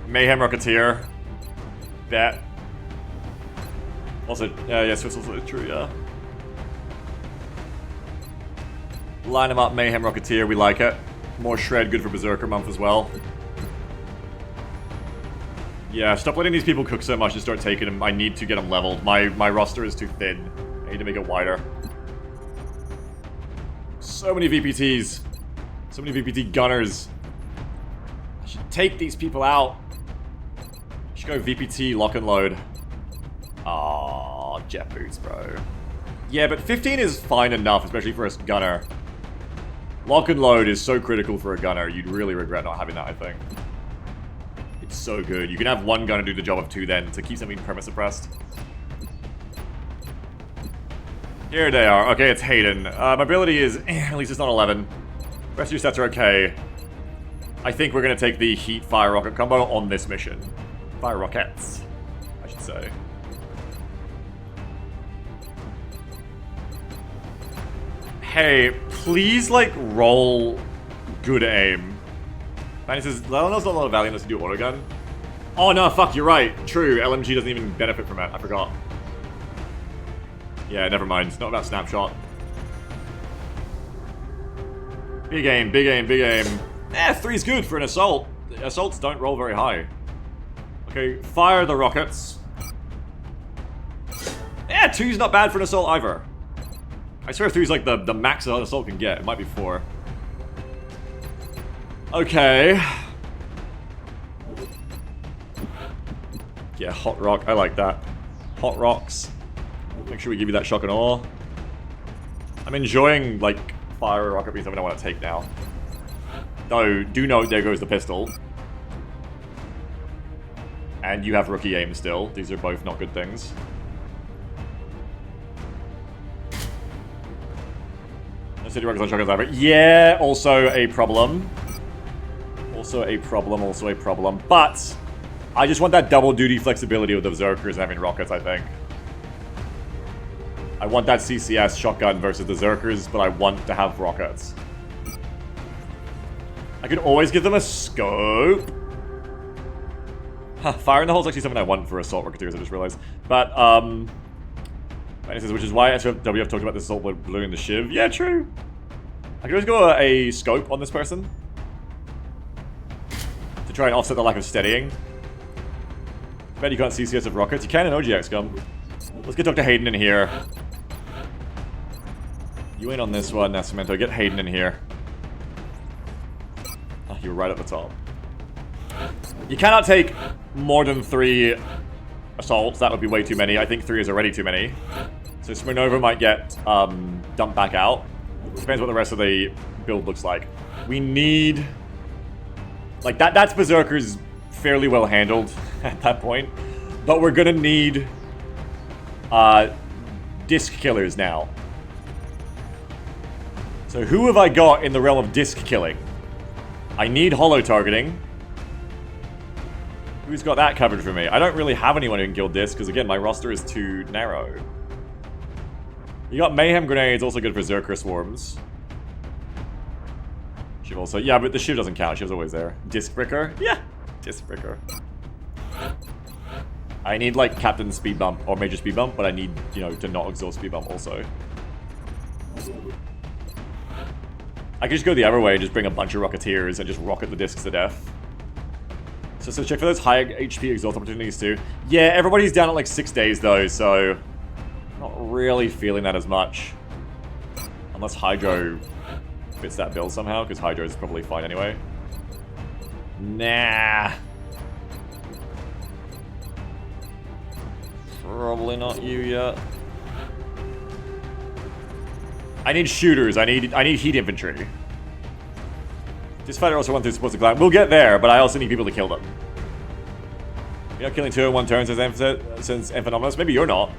Mayhem Rocketeer. Bet. Also, yeah, Swiss also true, yeah. Line him up, Mayhem Rocketeer, we like it. More Shred, good for Berserker month as well. Yeah, stop letting these people cook so much and start taking them. I need to get them leveled. My roster is too thin. I need to make it wider. So many VPTs. So many VPT gunners. I should take these people out. I should go VPT lock and load. Aww, jet boots, bro. Yeah, but 15 is fine enough, especially for a gunner. Lock and load is so critical for a gunner. You'd really regret not having that, I think. It's so good. You can have one gunner do the job of 2 then to keep something perma-suppressed. Here they are. Okay, it's Hayden. Mobility is, at least it's not 11. Rest of your stats are okay. I think we're going to take the Heat Fire Rocket combo on this mission. Fire Rockets, I should say. Hey, please, like, roll good aim. Manny says, Lelano's not a lot of value unless you do autogun. Oh, no, fuck, you're right. True, LMG doesn't even benefit from it. I forgot. Yeah, never mind. It's not about snapshot. Big aim, big aim, big aim. 3's good for an assault. Assaults don't roll very high. Okay, fire the rockets. 2's not bad for an assault either. I swear 3's like the max an assault can get. It might be 4. Okay. Yeah, hot rock. I like that. Hot rocks. Make sure we give you that shock and awe. I'm enjoying, like, fire rocket beats. I want to take now. Though, do note there goes the pistol. And you have rookie aim still. These are both not good things. No city rockets on shotguns either. Yeah, also a problem. Also a problem, also a problem. But I just want that double duty flexibility with the Berserkers and having rockets, I think. I want that CCS shotgun versus the Berserkers, but I want to have rockets. I could always give them a scope. Fire in the hole is actually something I want for Assault Rocketeers, I just realized. But, which is why SFW talked about this assault balloon the Shiv. Yeah, true. I could always go a scope on this person. To try and offset the lack of steadying. Bet you can't CCS of rockets. You can in OG XCOM. Let's get Dr. Hayden in here. You ain't on this one, Nascimento. Get Hayden in here. Oh, you were right at the top. You cannot take more than 3 assaults. That would be way too many. I think 3 is already too many. So Smirnova might get dumped back out. Depends what the rest of the build looks like. We need... Like, that's Berserkers fairly well handled at that point. But we're gonna need... disc killers now. So who have I got in the realm of disc killing? I need holo targeting. Who's got that covered for me? I don't really have anyone who can kill disc, because again, my roster is too narrow. You got Mayhem Grenades, also good for Berserker Swarms. Shiv also, yeah, but the Shiv doesn't count, Shiv's always there. Disc Bricker? Yeah, Disc Bricker. I need, like, Captain Speed Bump, or Major Speed Bump, but I need, you know, to not exhaust Speed Bump also. I could just go the other way and just bring a bunch of Rocketeers and just rocket the discs to death. So check for those high HP exhaust opportunities too. Yeah, everybody's down at like 6 days though, so not really feeling that as much. Unless Hydro fits that bill somehow, because Hydro's probably fine anyway. Nah. Probably not you yet. I need shooters. I need heat infantry. This fighter also went through supposed to climb. We'll get there, but I also need people to kill them. You're not killing 2 in 1 turn since Amphinomenus? Maybe you're not.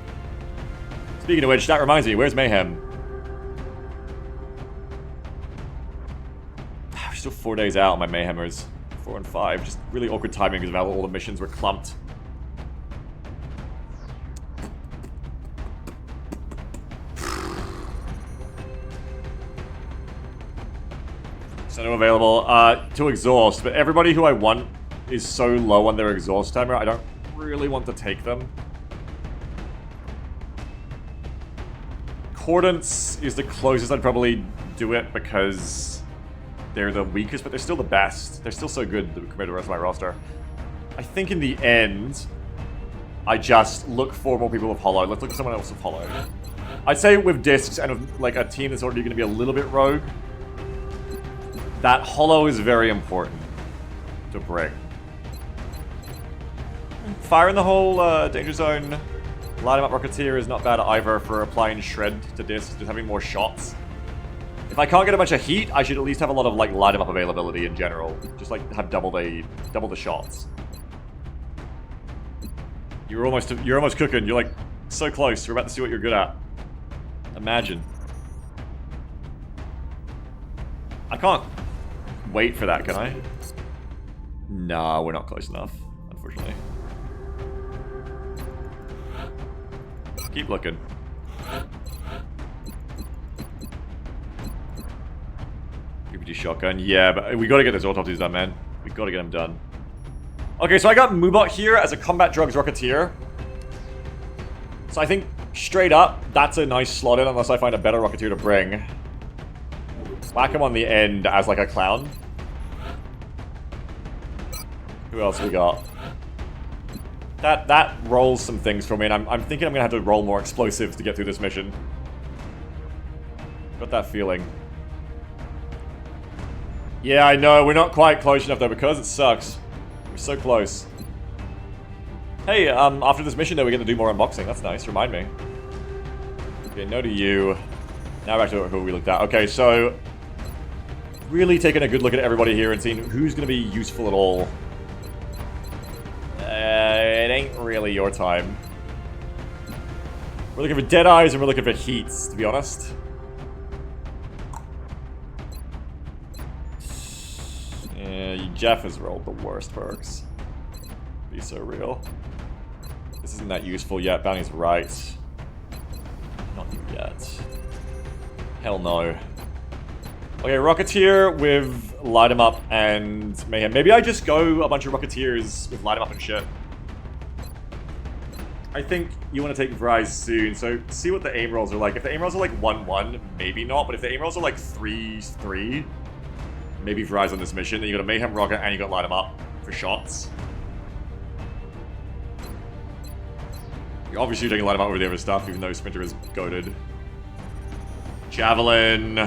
Speaking of which, that reminds me, where's Mayhem? We're still 4 days out on my Mayhemers. 4 and 5. Just really awkward timing because of how all the missions were clumped. So no available to exhaust, but everybody who I want is so low on their exhaust timer, I don't really want to take them. Cordance is the closest I'd probably do it because they're the weakest, but they're still the best. They're still so good compared to the rest of my roster. I think in the end, I just look for more people with Hollow. Let's look at someone else with Hollow. I'd say with discs and with like a team that's already going to be a little bit rogue, that Hollow is very important to bring. Fire in the whole danger zone. Light 'em up Rocketeer is not bad either for applying shred to discs, just having more shots. If I can't get a bunch of heat, I should at least have a lot of like light 'em up availability in general. Just like have double the shots. You're almost cooking. You're like so close. We're about to see what you're good at. Imagine. I can't wait for that, can I? Nah, we're not close enough, unfortunately. Keep looking. PPG shotgun, yeah, but we gotta get those autopsies done, man. We gotta get them done. Okay, so I got Moobot here as a combat drugs Rocketeer. So I think straight up, that's a nice slot in unless I find a better Rocketeer to bring. Whack him on the end as like a clown. Who else we got? That rolls some things for me, and I'm thinking I'm gonna have to roll more explosives to get through this mission. Got that feeling. Yeah, I know, we're not quite close enough though, because it sucks. We're so close. Hey, after this mission though, we're gonna do more unboxing. That's nice, remind me. Okay, no to you. Now back to who we looked at. Okay, so really taking a good look at everybody here and seeing who's gonna be useful at all. It ain't really your time. We're looking for dead eyes and we're looking for heats, to be honest. Yeah, Jeff has rolled the worst perks. Be so real. This isn't that useful yet. Bounty's right. Not you yet. Hell no. Okay, Rocketeer with Light 'em Up and Mayhem. Maybe I just go a bunch of Rocketeers with Light 'em Up and shit. I think you want to take Vrise soon, so see what the aim rolls are like. If the aim rolls are like 1-1, maybe not, but if the aim rolls are like 3-3, maybe Vrise on this mission. Then you got a Mayhem Rocket and you got Light 'em Up for shots. You're obviously taking Light 'em Up over the other stuff, even though Sprinter is goated. Javelin.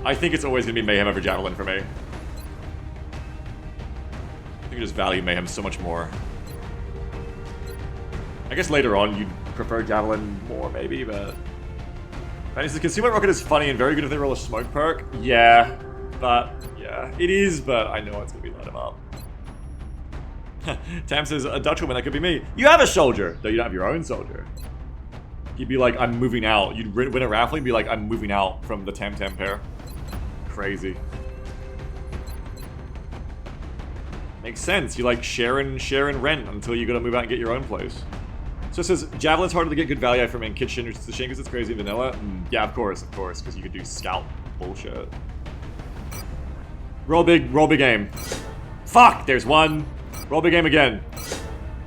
I think it's always going to be Mayhem over Javelin for me. I think I just value Mayhem so much more. I guess later on you'd prefer Javelin more, maybe, but... The Concealment Rocket is funny and very good if they roll a smoke perk. Yeah, but... Yeah, it is, but I know it's going to be Light 'em Up. Tam says, a Dutch woman, that could be me. You have a soldier, though you don't have your own soldier. You'd be like, I'm moving out. You'd win a raffle and be like, I'm moving out from the Tam pair. Crazy. Makes sense. You like share and rent until you gotta move out and get your own place. So it says, Javelin's harder to get good value from in Kitchen, which is a shame because it's crazy in vanilla. Yeah, of course, because you could do scout bullshit. Roll big aim. Fuck, there's one. Roll big aim again.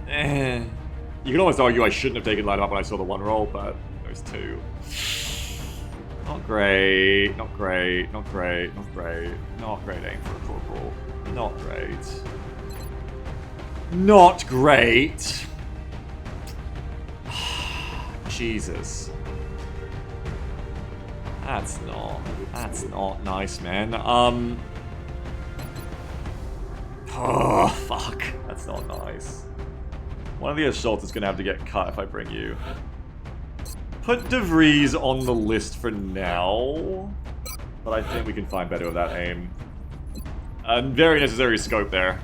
You can almost argue I shouldn't have taken Light 'em Up when I saw the one roll, but there's two. Not great, not great, not great, not great. Not great aim for a corporal. Not great. Not great. Jesus. That's not nice, man. Oh, fuck. That's not nice. One of the assaults is gonna have to get cut if I bring you. Put De Vries on the list for now. But I think we can find better with that aim. Very necessary scope there.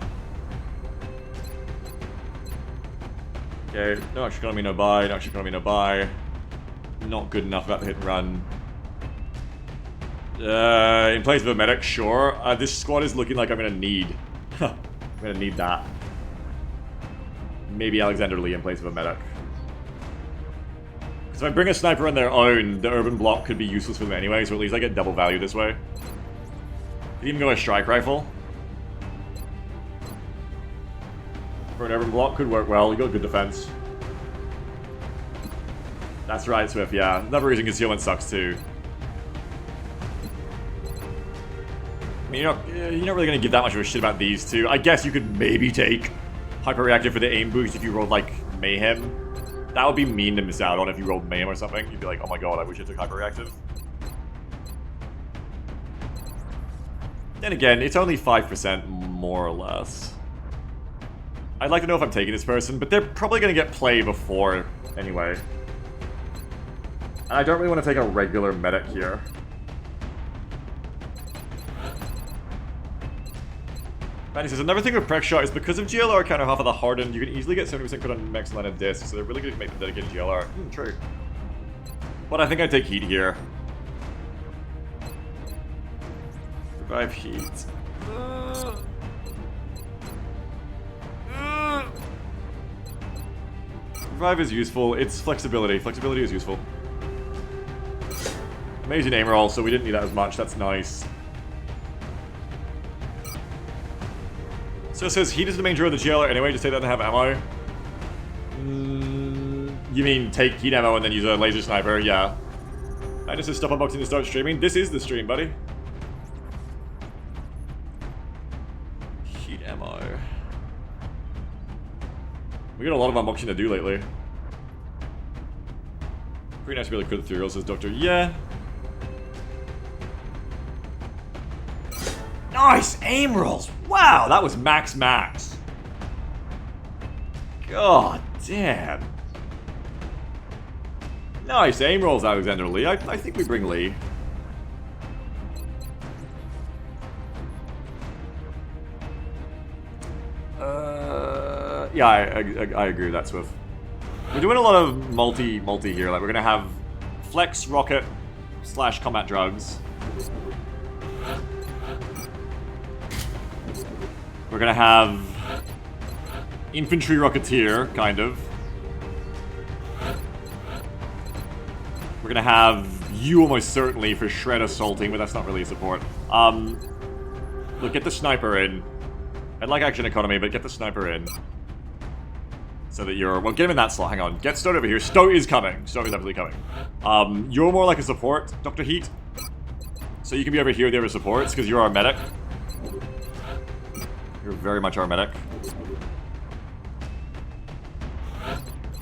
Okay, no extra economy, no buy, no extra economy, no buy. Not good enough about the hit and run. In place of a medic, sure. This squad is looking like I'm gonna need. I'm gonna need that. Maybe Alexander Lee in place of a medic. Because if I bring a sniper on their own, the urban block could be useless for them anyway, so at least I get double value this way. Could even go a strike rifle. For an urban block, could work well. You got good defense. That's right, Swift, yeah. Another reason concealment sucks too. I mean, you're not really going to give that much of a shit about these two. I guess you could maybe take Hyper-Reactive for the aim boost if you rolled, like, Mayhem. That would be mean to miss out on if you rolled Mayhem or something. You'd be like, oh my god, I wish I took Hyper-Reactive. Then again, it's only 5% more or less. I'd like to know if I'm taking this person, but they're probably going to get play before anyway. And I don't really want to take a regular medic here. Manny says, another thing with Prec Shot is because of GLR counter half of the hardened, you can easily get 70% crit on max line and disc, so they're really good to make them dedicated GLR. True. But I think I take heat here. Revive heat. Revive is useful. It's flexibility. Flexibility is useful. Amazing aim roll, so we didn't need that as much. That's nice. So it says heat is the main draw of the GLR anyway, just take that to have ammo. You mean take heat ammo and then use a laser sniper? Yeah. I just said stop unboxing to start streaming. This is the stream, buddy. Heat ammo. We got a lot of unboxing to do lately. Pretty nice to be able to crit through, says Doctor. Yeah. Nice aim rolls! Wow, that was max. God damn. Nice aim rolls, Alexander Lee. I think we bring Lee. Yeah, I agree with that, Swift. We're doing a lot of multi here. Like, we're gonna have flex, rocket, / combat drugs. We're gonna have infantry rocketeer, kind of. We're gonna have you almost certainly for shred assaulting, but that's not really a support. Look, get the sniper in. I'd like action economy, but get the sniper in. So that you're... Well, get him in that slot. Hang on. Get Stoat over here. Stoat is coming. Stoat is definitely coming. You're more like a support, Dr. Heat. So you can be over here with the other supports, because you're our medic. You're very much our medic.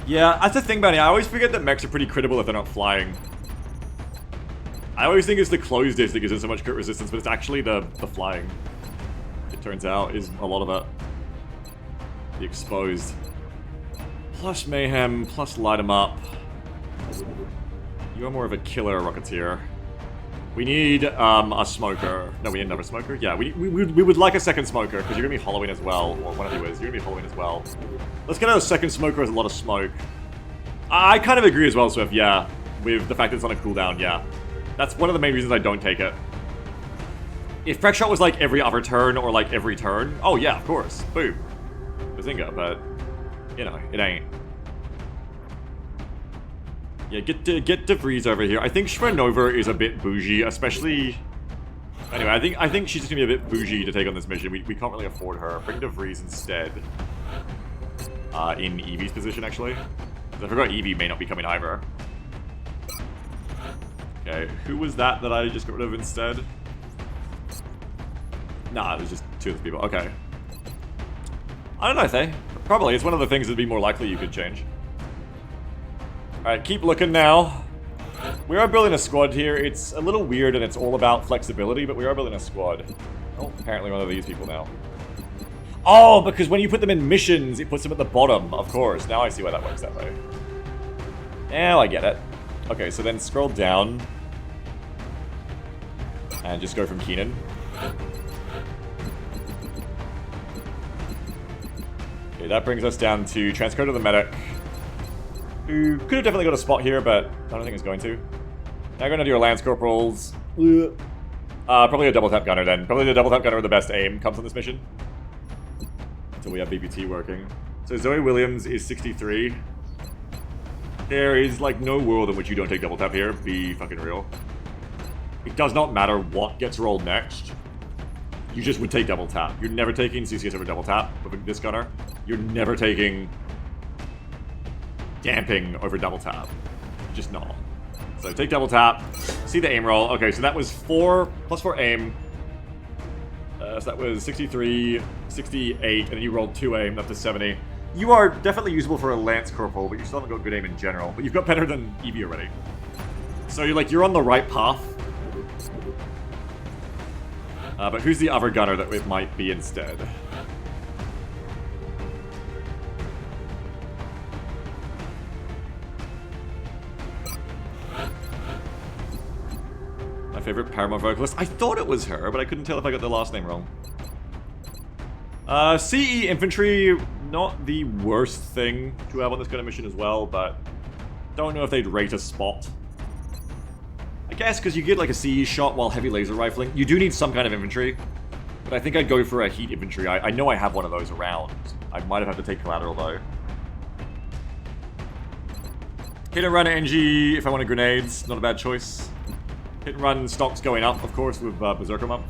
Yeah, that's the thing, Benny. I always forget that mechs are pretty critable if they're not flying. I always think it's the closed disc that gives it so much crit resistance, but it's actually the flying. It turns out is a lot of it. The exposed. Plus mayhem, plus light 'em up. You're more of a killer rocketeer. We need a smoker. No, we need another smoker? Yeah, we would like a second smoker, because you're going to be hollowing as well. Or one of you is. You're going to be hollowing as well. Let's get a second smoker with a lot of smoke. I kind of agree as well, Swift, yeah. With the fact that it's on a cooldown, yeah. That's one of the main reasons I don't take it. If Prec Shot was like every other turn or like every turn, oh yeah, of course. Boom. Bazinga, but, you know, it ain't. Yeah, get De Vries over here. I think Schwernova is a bit bougie, especially... Anyway, I think she's just gonna be a bit bougie to take on this mission. We can't really afford her. Bring De Vries instead. In Evie's position, actually. I forgot Evie may not be coming either. Okay, who was that I just got rid of instead? Nah, it was just two of the people. Okay. I don't know, Thay. Probably. It's one of the things that'd be more likely you could change. Alright, keep looking now. We are building a squad here. It's a little weird and it's all about flexibility, but we are building a squad. Oh, apparently one of these people now. Oh, because when you put them in missions, it puts them at the bottom, of course. Now I see why that works that way. Now I get it. Okay, so then scroll down. And just go from Keenan. Okay, that brings us down to transcode to the medic. Who could have definitely got a spot here, but I don't think it's going to. Now going to do your Lance Corporals. Probably a double tap gunner then. Probably the double tap gunner with the best aim comes on this mission. Until we have VPT working. So Zoe Williams is 63. There is like no world in which you don't take double tap here. Be fucking real. It does not matter what gets rolled next. You just would take double tap. You're never taking CCS over double tap with this gunner. You're never taking damping over double tap. Just not. So take double tap. See the aim roll. Okay, so that was 4 plus 4 aim. So that was 63, 68, and then you rolled 2 aim up to 70. You are definitely usable for a Lance Corporal, but you still haven't got good aim in general. But you've got better than Evie already. So you're on the right path. But who's the other gunner that it might be instead? My favorite Paramore vocalist. I thought it was her, but I couldn't tell if I got the last name wrong. CE Infantry, not the worst thing to have on this kind of mission as well, but don't know if they'd rate a spot. I guess because you get like a CE shot while heavy laser rifling. You do need some kind of infantry, but I think I'd go for a heat infantry. I know I have one of those around. I might have had to take collateral though. Hit and run NG if I wanted grenades, not a bad choice. Hit and run stocks going up, of course, with Berserker up.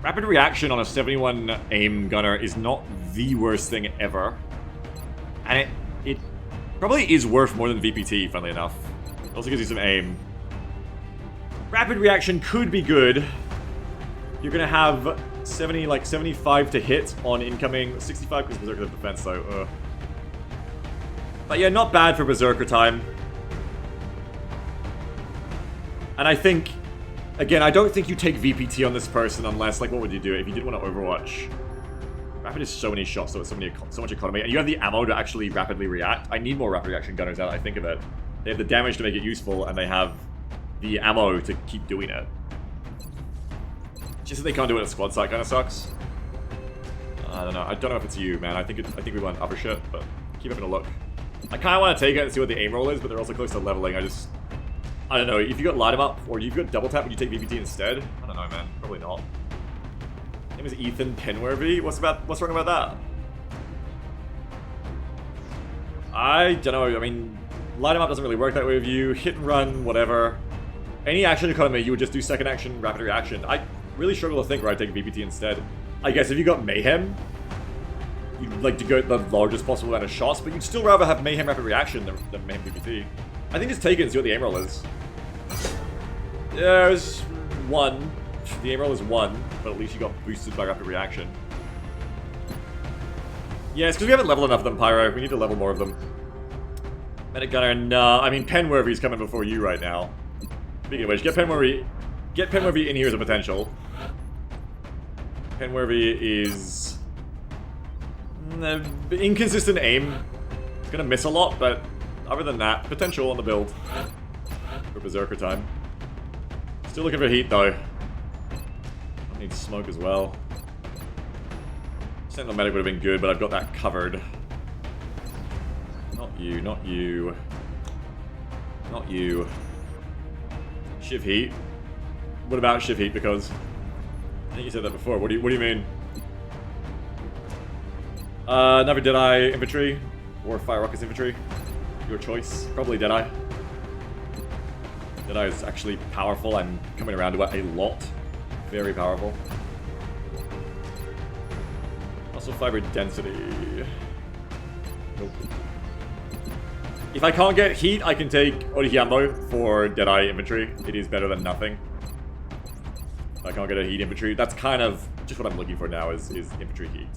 Rapid reaction on a 71 aim gunner is not the worst thing ever. And it probably is worth more than VPT, funnily enough. It also gives you some aim. Rapid reaction could be good. You're gonna have 75 to hit on incoming, 65 because Berserker has defense though. But yeah, not bad for Berserker time. And I think, again, I don't think you take VPT on this person unless, like, what would you do if you did want to Overwatch? Rapid is so many shots, so it's so much economy, and you have the ammo to actually rapidly react. I need more rapid reaction gunners now that I think of it. They have the damage to make it useful, and they have the ammo to keep doing it. Just that they can't do it at squad site kind of sucks. I don't know. I don't know if it's you, man. I think we want upper shit, but keep having a look. I kind of want to take it and see what the aim roll is, but they're also close to leveling. I don't know. If you got light 'em up, or if you've got double tap, would you take VPT instead? I don't know, man. Probably not. His name is Ethan Penworthy. What's wrong about that? I don't know. I mean, light 'em up doesn't really work that way with you. Hit and run, whatever. Any action economy, you would just do second action, rapid reaction. I really struggle to think where I'd take VPT instead. I guess if you got Mayhem, you'd like to go the largest possible amount of shots, but you'd still rather have Mayhem rapid reaction than Mayhem VPT. I think just take it and see what the aim roll is. Yeah, it was 1. The aim roll is 1, but at least you got boosted by rapid reaction. Yeah, it's because we haven't leveled enough of them, Pyro. We need to level more of them. Medic Gunner, nah. I mean, Penworthy's coming before you right now. Speaking of which, get Penworthy in here as a potential. Penworthy is inconsistent aim. Gonna miss a lot, but other than that, potential on the build for Berserker time. Still looking for heat though. I need smoke as well. Sentinel medic would have been good, but I've got that covered. Not you, not you. Not you. Shiv heat. What about Shiv heat? Because I think you said that before. What do you mean? Never Deadeye infantry or Fire Rockets infantry. Your choice. Probably Deadeye. Deadeye is actually powerful. I'm coming around to it a lot. Very powerful. Also fiber density. Nope. If I can't get heat, I can take Orihiyambo for Deadeye infantry. It is better than nothing. If I can't get a heat infantry, that's kind of just what I'm looking for now is infantry heat.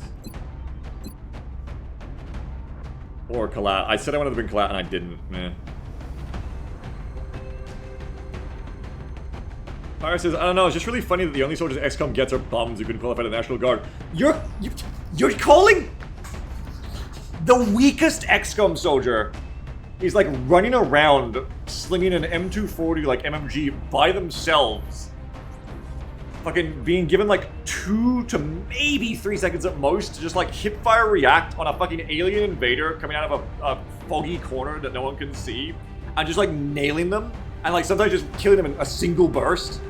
Or Collat. I said I wanted to bring Collat and I didn't. Meh. Fire says, I don't know, it's just really funny that the only soldiers XCOM gets are bums who couldn't qualify the National Guard. You're calling the weakest XCOM soldier is like running around slinging an M240 like MMG by themselves. Fucking being given like 2 to maybe 3 seconds at most to just like hipfire react on a fucking alien invader coming out of a foggy corner that no one can see and just like nailing them and like sometimes just killing them in a single burst.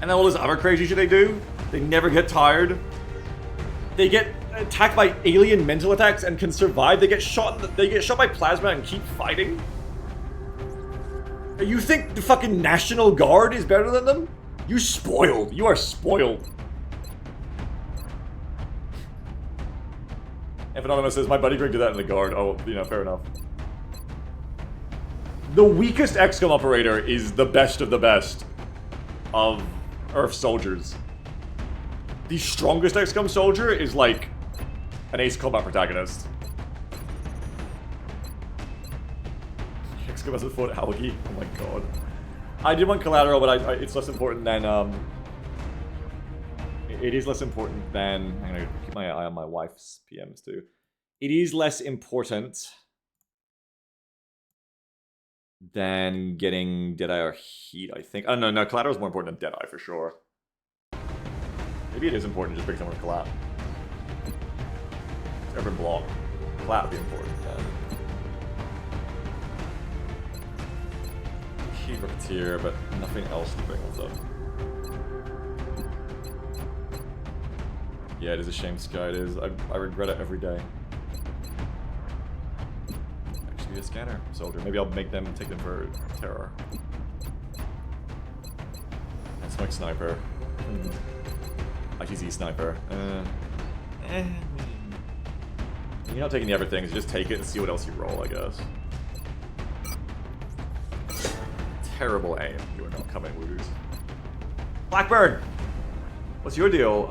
And then all this other crazy shit they do, they never get tired. They get attacked by alien mental attacks and can survive. They get shot by plasma and keep fighting. You think the fucking National Guard is better than them? You spoiled. You are spoiled. If Anonymous says, my buddy Greg did that in the Guard. Oh, you know, fair enough. The weakest XCOM operator is the best of the best of Earth soldiers. The strongest XCOM soldier is like an Ace Combat protagonist. XCOM has a fought Algae. Oh my god. I did want collateral, but it's less important than it is less important than I'm gonna keep my eye on my wife's PMs too. It is less important than getting Deadeye or Heat, I think. Oh, no, Collateral is more important than Deadeye for sure. Maybe it is important to just bring someone to Collat. Urban Block. Collat would be important. Heat Rocketeer, but nothing else to bring us up. Yeah, it is a shame, Sky. It is. I regret it every day. A scanner soldier. Maybe I'll make them take them for terror. And Smoke Sniper. ITZ Sniper. You're not taking the other things, you just take it and see what else you roll, I guess. Terrible aim. You are not coming, Woos. Blackburn! What's your deal?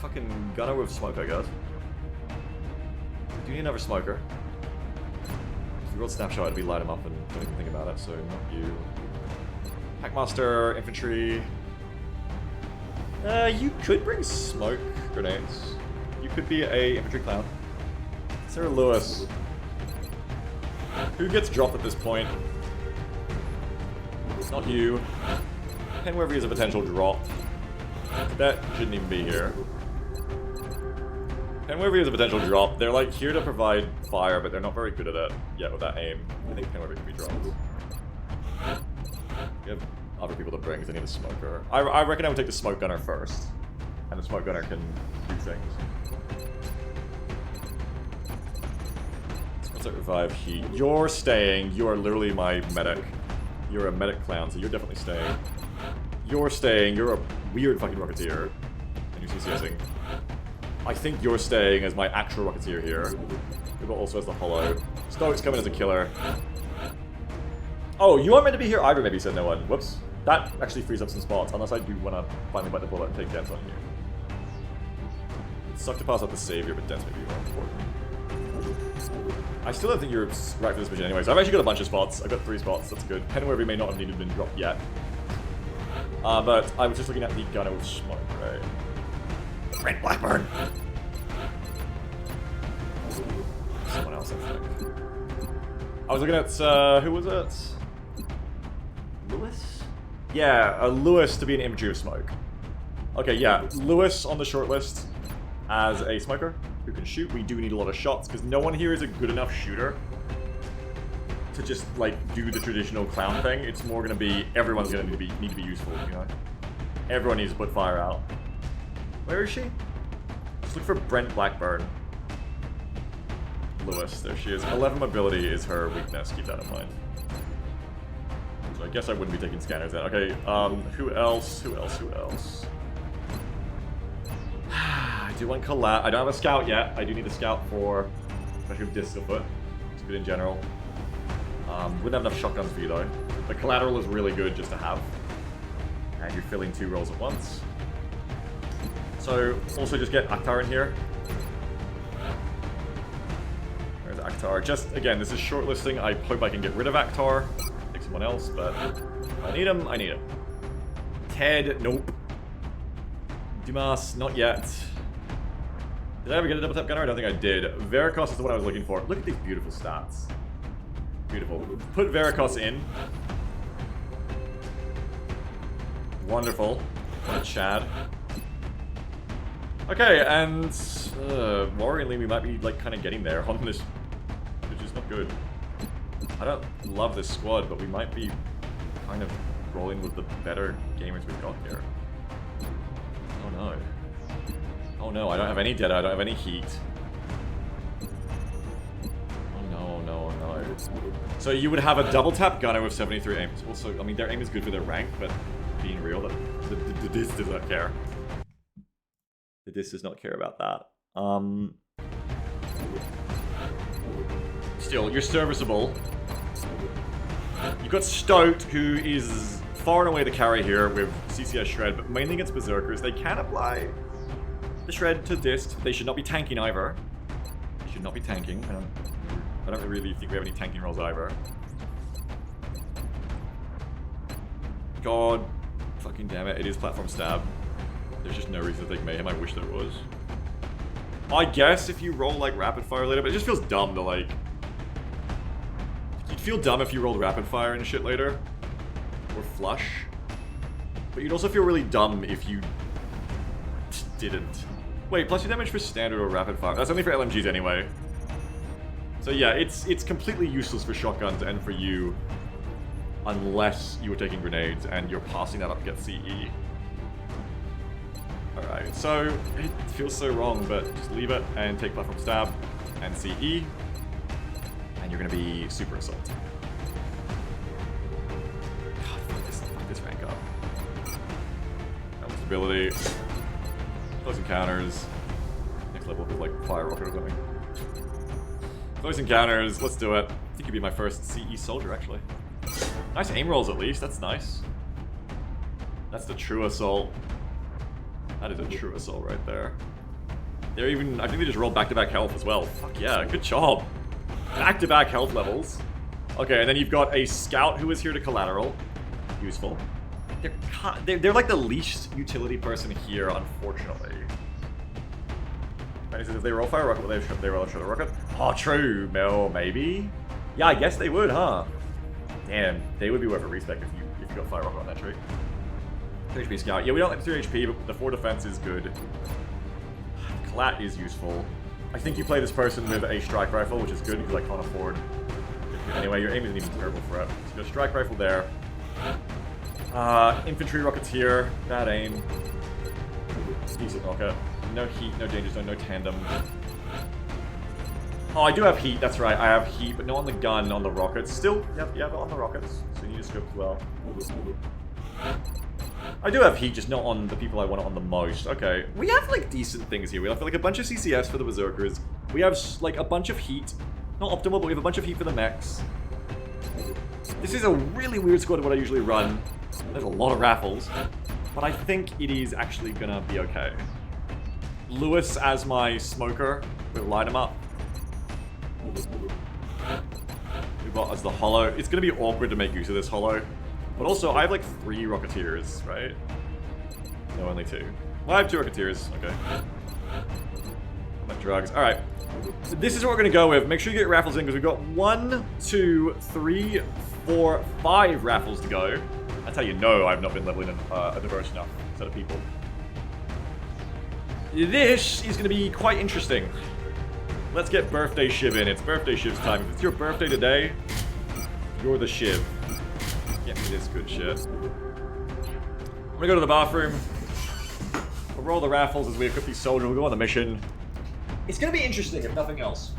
Fucking gunner with smoke, I guess. Do you need another smoker? Real snapshot, we light him up and don't even think about it, so not you. Packmaster, infantry. You could bring smoke grenades. You could be a infantry clown. Sarah Lewis. Who gets dropped at this point? Not you. Penwervy is a potential drop. That shouldn't even be here. Penwervy is a potential drop. They're like here to provide fire, but they're not very good at it yet with that aim. I think Penwervy can be dropped. We have other people to bring because they need a smoker. I reckon I would take the smoke gunner first. And the smoke gunner can do things. So once I revive heat. You're staying. You are literally my medic. You're a medic clown, so you're definitely staying. You're staying. You're a weird fucking Rocketeer. And you're CCSing. I think you're staying as my actual Rocketeer here. But also as the Hollow. Stoic's coming as a killer. Oh, you aren't meant to be here either, maybe said no one. Whoops. That actually frees up some spots, unless I do want to finally bite the bullet and take Dents on you. It sucked to pass up the Savior, but Dents may be more important. I still don't think you're right for this mission anyway, so I've actually got a bunch of spots. I've got 3 spots, that's good. Penwervy may not have needed been dropped yet. But I was just looking at the gunner with smoke, right? Red Blackburn! Someone else, I think. I was looking at, who was it? Lewis? Yeah, Lewis to be an infantry of smoke. Okay, yeah, Lewis on the shortlist as a smoker who can shoot. We do need a lot of shots because no one here is a good enough shooter to just like do the traditional clown thing. It's more going to be everyone's going to need to be useful, you know. Everyone needs to put fire out. Where is she? Just look for Brent Blackburn. Lewis, there she is. 11 mobility is her weakness. Keep that in mind. So I guess I wouldn't be taking scanners then. Okay, who else? Who else? do want collat. I don't have a scout yet. I do need a scout for, especially with disc afoot. It's good in general. Wouldn't have enough shotguns for you though. But collateral is really good just to have. And you're filling 2 rolls at once. So also just get Akhtar in here. There's Akhtar. Just again, this is shortlisting. I hope I can get rid of Akhtar. Take someone else, but if I need him, I need him. Ted, nope. Dumas, not yet. Did I ever get a double tap gunner? I don't think I did. Veracos is the one I was looking for. Look at these beautiful stats. Beautiful. Put Veracos in. Wonderful. What a Chad. Okay, and worryingly, we might be like kind of getting there on this, which is not good. I don't love this squad, but we might be kind of rolling with the better gamers we've got here. Oh no. Oh no, I don't have any Dead, I don't have any heat. Oh no, no, no. So you would have a double tap gunner with 73 aim. Also, I mean, their aim is good for their rank, but being real, the disc does not care. The disc does not care about that. Still, you're serviceable. You've got Stout, who is far and away the carry here with CCS Shred, but mainly against Berserkers. They can apply the Shred to disc. They should not be tanking either. They should not be tanking. I don't really think we have any tanking rolls either. God fucking damn it, it is platform stab. There's just no reason to take Mayhem, I wish there was. I guess if you roll like rapid fire later, but it just feels dumb to like... You'd feel dumb if you rolled rapid fire and shit later. Or flush. But you'd also feel really dumb if you didn't. Wait, plus your damage for standard or rapid fire. That's only for LMGs anyway. So yeah, it's completely useless for shotguns and for you. Unless you were taking grenades and you're passing that up to get CE. Alright, so it feels so wrong, but just leave it and take platform stab and CE. And you're gonna be super assault. God, fuck this rank up. That ability. Close encounters. Next level is like fire rocket or something. Close encounters, let's do it. I think you'd be my first CE soldier actually. Nice aim rolls at least, that's nice. That's the true assault. That is a true assault right there. They're even, I think they just rolled back-to-back health as well. Fuck yeah, good job. Back-to-back health levels. Okay, and then you've got a scout who is here to collateral. Useful. They're like the least utility person here, unfortunately. And he says if they roll fire rocket, will they roll a shot rocket? Oh, true. No, maybe. Yeah, I guess they would, huh? Damn, they would be worth a respec if you got fire rocket on that tree. 3 HP scout. Yeah, we don't like 3 HP, but the 4 defense is good. Collat is useful. I think you play this person with a strike rifle, which is good because I can't afford. Anyway, your aim isn't even terrible for it. So you got a strike rifle there. Infantry rockets here. Bad aim. Decent rocket. No heat, no danger zone, no tandem. Oh, I do have heat, that's right. I have heat, but not on the gun, on the rockets. Still, yeah, but on the rockets. So you need a scope as well. I do have heat, just not on the people I want it on the most. Okay, we have like decent things here. We have like a bunch of CCS for the Berserkers. We have like a bunch of heat. Not optimal, but we have a bunch of heat for the mechs. This is a really weird squad of what I usually run. There's a lot of raffles. But I think it is actually gonna be okay. Lewis as my smoker. We'll line him up. We've got as the hollow. It's gonna be awkward to make use of this hollow. But also, I have like 3 Rocketeers, right? No, only 2. Well, I have 2 Rocketeers. Okay. Like drugs. Alright. This is what we're gonna go with. Make sure you get raffles in, because we've got 1, 2, 3, 4, 5 raffles to go. That's how you know I've not been leveling a diverse enough set of people. This is gonna be quite interesting. Let's get birthday Shiv in. It's birthday Shiv's time. If it's your birthday today, you're the Shiv. Get me this good shit. I'm gonna go to the bathroom. We'll roll the raffles as we equip these soldiers. We'll go on the mission. It's gonna be interesting, if nothing else.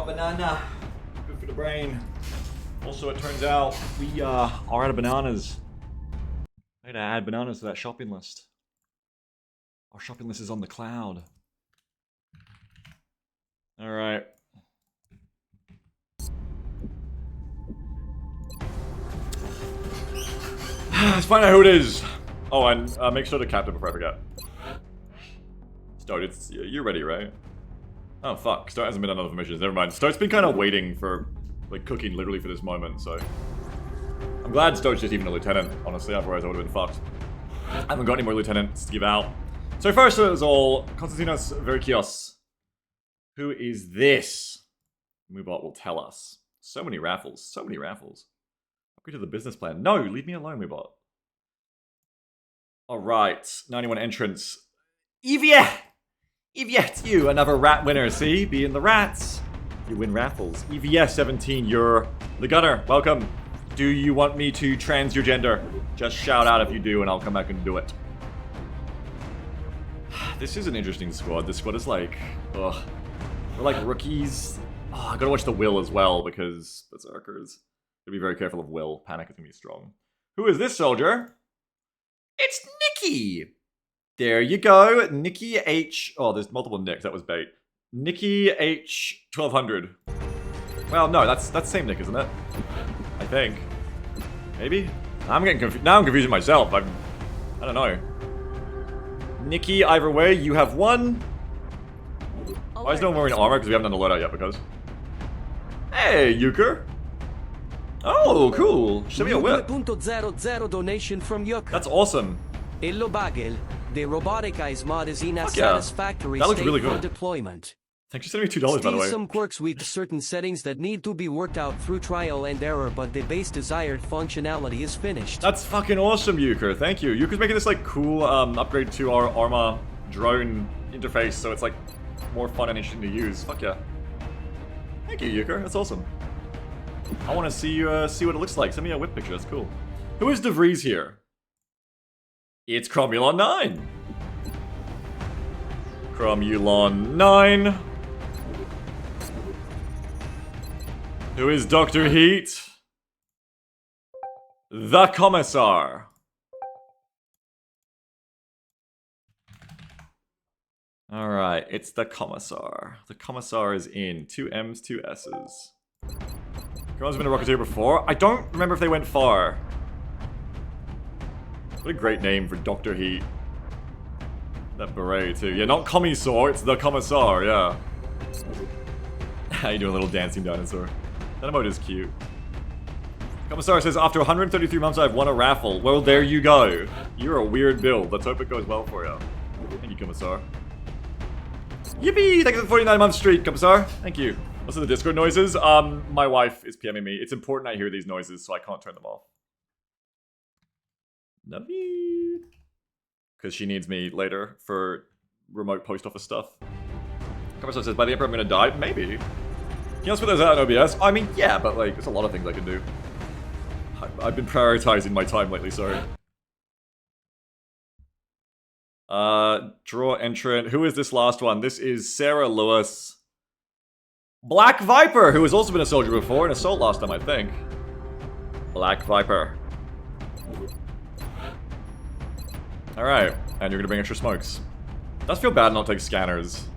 banana. Good for the brain. Also, it turns out we are out of bananas. I need to add bananas to that shopping list. Our shopping list is on the cloud. Alright. Let's find out who it is. Oh, and make sure to captain before I forget. Start, you're ready, right? Oh fuck, Start hasn't been on other missions, never mind. Start's been kind of waiting for, like, cooking literally for this moment, so... I'm glad Start's just even a lieutenant, honestly, otherwise I would have been fucked. I haven't got any more lieutenants to give out. So first of all, Konstantinos Verikios. Who is this? Moobot will tell us. So many raffles, so many raffles. Upgrade to the business plan. No, leave me alone, Moobot. Alright, 91 entrants. Evia! Evia, it's you, another rat winner, see? Being the rats. You win raffles. EVS 17, you're the gunner. Welcome. Do you want me to trans your gender? Just shout out if you do and I'll come back and do it. This is an interesting squad. This squad is like, ugh. We're like rookies. Oh, I gotta watch the Will as well because Berserkers. Gotta be very careful of Will. Panic is gonna be strong. Who is this soldier? It's Nikki! There you go. Nikki H. Oh, there's multiple Nicks. That was bait. Nikki H. 1200. Well, no, that's the same Nick, isn't it? I think. Maybe? I'm getting confused. Now I'm confusing myself. I don't know. Nikki, either way, you have won. Why is no one wearing armor? Because we haven't done the loadout yet, because... Hey, Euchre! Oh, cool! Show me a whip. 2.00 donation from Yucker. That's awesome. Illo Bagel, the robotic eyes mod is in a satisfactory state really for good. deployment. Thanks for sending me $2, by the way. Still some quirks with certain settings that need to be worked out through trial and error, but the base desired functionality is finished. That's fucking awesome, Euchre. Thank you. Euchre's making this, like, cool upgrade to our Arma drone interface, so it's, like, more fun and interesting to use. Fuck yeah. Thank you, Euchre. That's awesome. I want to see what it looks like. Send me a whip picture. That's cool. Who is DeVries here? It's Cromulon 9. Cromulon 9. Who is Dr. Heat? The Commissar. Alright, it's the Commissar. The Commissar is in. 2 M's, 2 S's. Everyone's been a Rocketeer before. I don't remember if they went far. What a great name for Dr. Heat. That beret too. Yeah, not Commissar, it's the Commissar, yeah. How you doing, little dancing dinosaur? That emote is cute. Commissar says, after 133 months I've won a raffle. Well, there you go. You're a weird build. Let's hope it goes well for you. Thank you, Commissar. Yippee! Thank you for the 49-month streak, Commissar. Thank you. What's the Discord noises? My wife is PMing me. It's important I hear these noises, so I can't turn them off. Navi. Because she needs me later for remote post office stuff. Commissar says, by the Emperor I'm gonna die? Maybe. Can you else put those out on OBS? I mean, yeah, but like, there's a lot of things I can do. I've been prioritizing my time lately, sorry. Draw entrant. Who is this last one? This is Sarah Lewis. Black Viper, who has also been a soldier before, in Assault last time, I think. Black Viper. Alright, and you're gonna bring extra smokes. It does feel bad not to take scanners.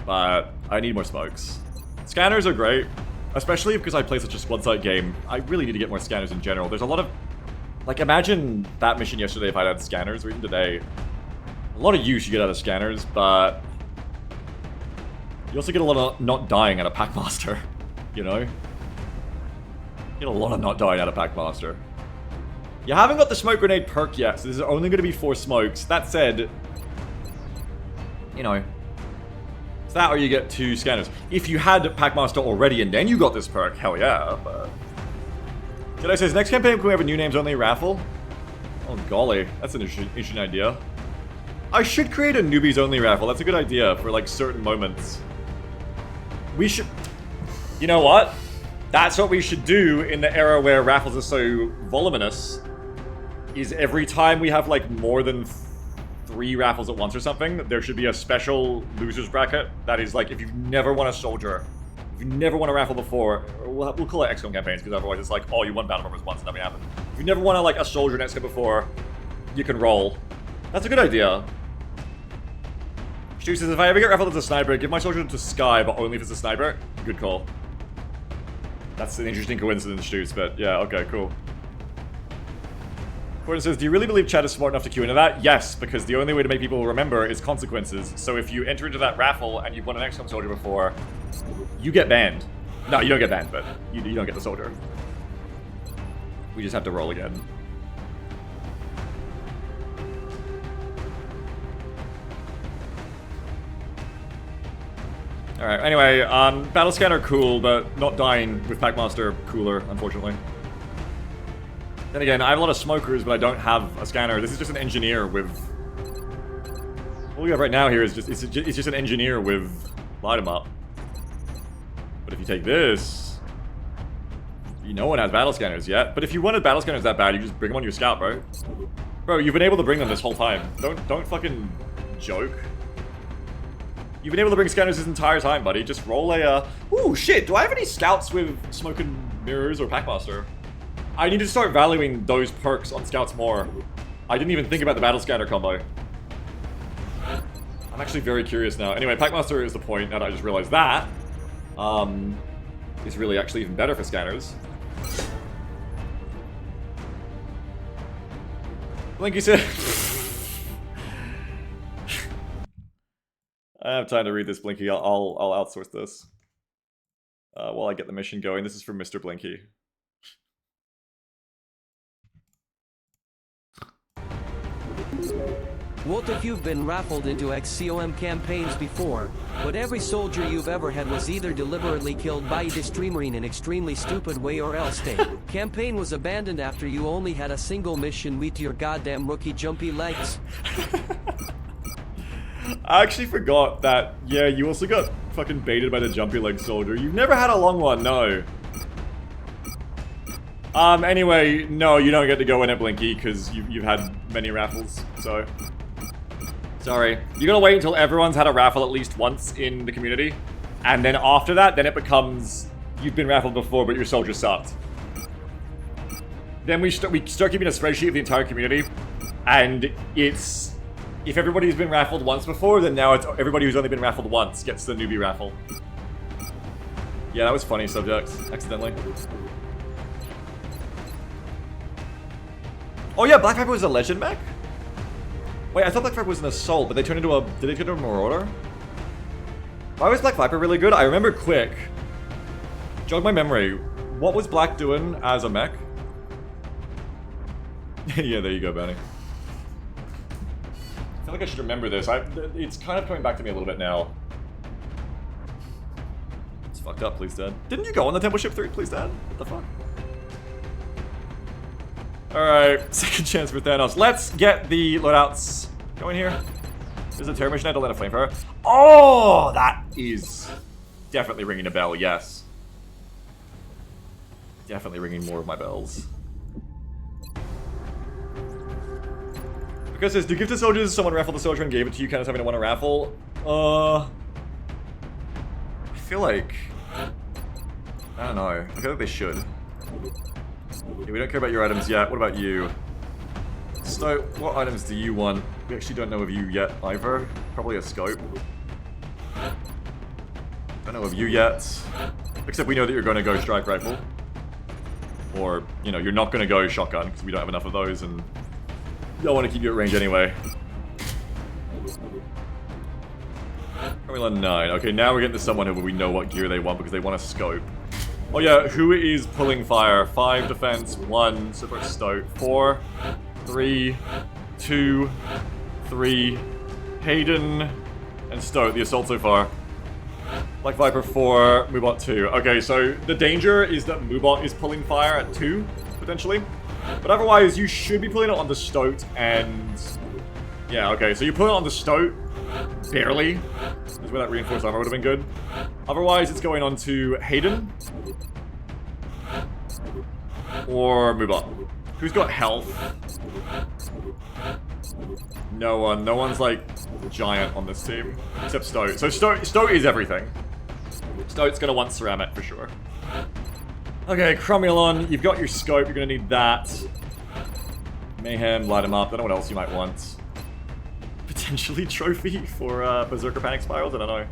But I need more smokes. Scanners are great, especially because I play such a squad site game. I really need to get more scanners in general. There's a lot of... Like, imagine that mission yesterday if I had scanners, or even today. A lot of use you get out of scanners, but... You also get a lot of not dying out of Packmaster, you know? You get a lot of not dying out of Packmaster. You haven't got the smoke grenade perk yet, so this is only going to be 4 smokes. That said, you know, it's that or you get 2 scanners. If you had Packmaster already and then you got this perk, hell yeah, but... Jedi says, next campaign can we have a new names only raffle? Oh golly, that's an interesting idea. I should create a newbies only raffle, that's a good idea for like certain moments. We should... You know what? That's what we should do in the era where raffles are so voluminous. Is every time we have like more than 3 raffles at once or something, there should be a special losers bracket that is like, if you've never won a soldier If you never won a raffle before, we'll call it XCOM campaigns, because otherwise it's like, oh, you won battle members once and nothing happened. If you never won a soldier in XCOM before, you can roll. That's a good idea. Stu says, if I ever get raffled as a sniper, give my soldier to Sky, but only if it's a sniper. Good call. That's an interesting coincidence, Stu, but yeah, okay, cool. Gordon says, do you really believe Chad is smart enough to queue into that? Yes, because the only way to make people remember is consequences. So if you enter into that raffle and you've won an XCOM soldier before, you get banned. No, you don't get banned, but you don't get the soldier. We just have to roll again. Alright, anyway, battle scanner cool, but not dying with Packmaster cooler, unfortunately. Then again, I have a lot of smokers, but I don't have a scanner. This is just an engineer with... All we have right now here is just... It's just an engineer with... Light 'em up. But if you take this... No one has battle scanners yet. But if you wanted battle scanners that bad, you just bring them on your scout, bro. Bro, you've been able to bring them this whole time. Don't fucking joke. You've been able to bring scanners this entire time, buddy. Just roll a... Ooh, shit! Do I have any scouts with smoking mirrors or Packmaster? I need to start valuing those perks on scouts more. I didn't even think about the battle scanner combo. I'm actually very curious now. Anyway, Packmaster is the point, now that I just realized that. Is really actually even better for scanners. Blinky said... I don't have time to read this, Blinky. I'll outsource this. While I get the mission going. This is from Mr. Blinky. What if you've been raffled into XCOM campaigns before, but every soldier you've ever had was either deliberately killed by the streamer in an extremely stupid way or else the campaign was abandoned after you only had a single mission with your goddamn rookie jumpy legs? I actually forgot that, yeah, you also got fucking baited by the jumpy leg soldier. You've never had a long one, no. Anyway, no, you don't get to go in it, Blinky, because you've had many raffles, so... Sorry. You gotta wait until everyone's had a raffle at least once in the community, and then after that, then it becomes... You've been raffled before, but your soldier sucked. Then we start keeping a spreadsheet of the entire community, and it's... If everybody's been raffled once before, then now it's everybody who's only been raffled once gets the newbie raffle. Yeah, that was funny, subject. Accidentally. Oh yeah, Black Viper was a legend mech? Wait, I thought Black Viper was an assault, but they turned into a... Did they turn into a marauder? Why was Black Viper really good? I remember Quick. Jog my memory. What was Black doing as a mech? Yeah, there you go, Benny. I feel like I should remember this. It's kind of coming back to me a little bit now. It's fucked up, please, Dad. Didn't you go on the Temple Ship 3, please, Dad? What the fuck? Alright, second chance for Thanos. Let's get the loadouts going here. There's a terror mission, I don't let a flamethrower. Oh, that is definitely ringing a bell, yes. Definitely ringing more of my bells. Because it says, do gift to soldiers, someone raffled a soldier and gave it to you, kind of having to win a raffle. I feel like... I don't know. I feel like they should. Yeah, we don't care about your items yet. What about you? So, what items do you want? We actually don't know of you yet either. Probably a scope. Don't know of you yet. Except we know that you're going to go strike rifle. Or, you know, you're not going to go shotgun, because we don't have enough of those, and... Don't want to keep you at range anyway. Formula 9. Okay, now we're getting to someone who we know what gear they want because they want a scope. Oh yeah, who is pulling fire? 5 defense, 1 super stoke, 4, 3, 2, 3, Hayden, and Stoke, the assault so far. Black Viper 4, Moobot 2. Okay, so the danger is that Moobot is pulling fire at 2, potentially. But otherwise, you should be pulling it on the Stoat and... Yeah, okay, so you put it on the Stoat, barely. That's where that reinforced armor would have been good. Otherwise, it's going on to Hayden. Or Moobot. Who's got health? No one. No one's, like, giant on this team. Except Stoat. So Stoat is everything. Stoat's gonna want ceramic for sure. Okay, Cromulon, you've got your scope, you're gonna need that. Mayhem, light him up, don't know what else you might want. Potentially trophy for Berserker Panic Spirals, I don't know.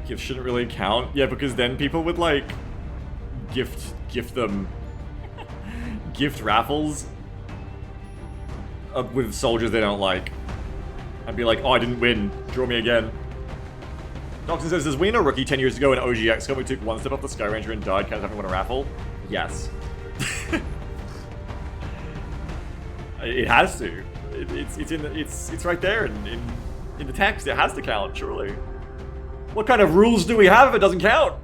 Gifts shouldn't really count. Yeah, because then people would like gift them gift raffles with soldiers they don't like. And be like, oh, I didn't win, draw me again. Doxon says, does we know rookie 10 years ago in OG XCOM we took one step off the Sky Ranger and died, can't have won a raffle? Yes. It has to. It's right there in the text. It has to count, surely. What kind of rules do we have if it doesn't count?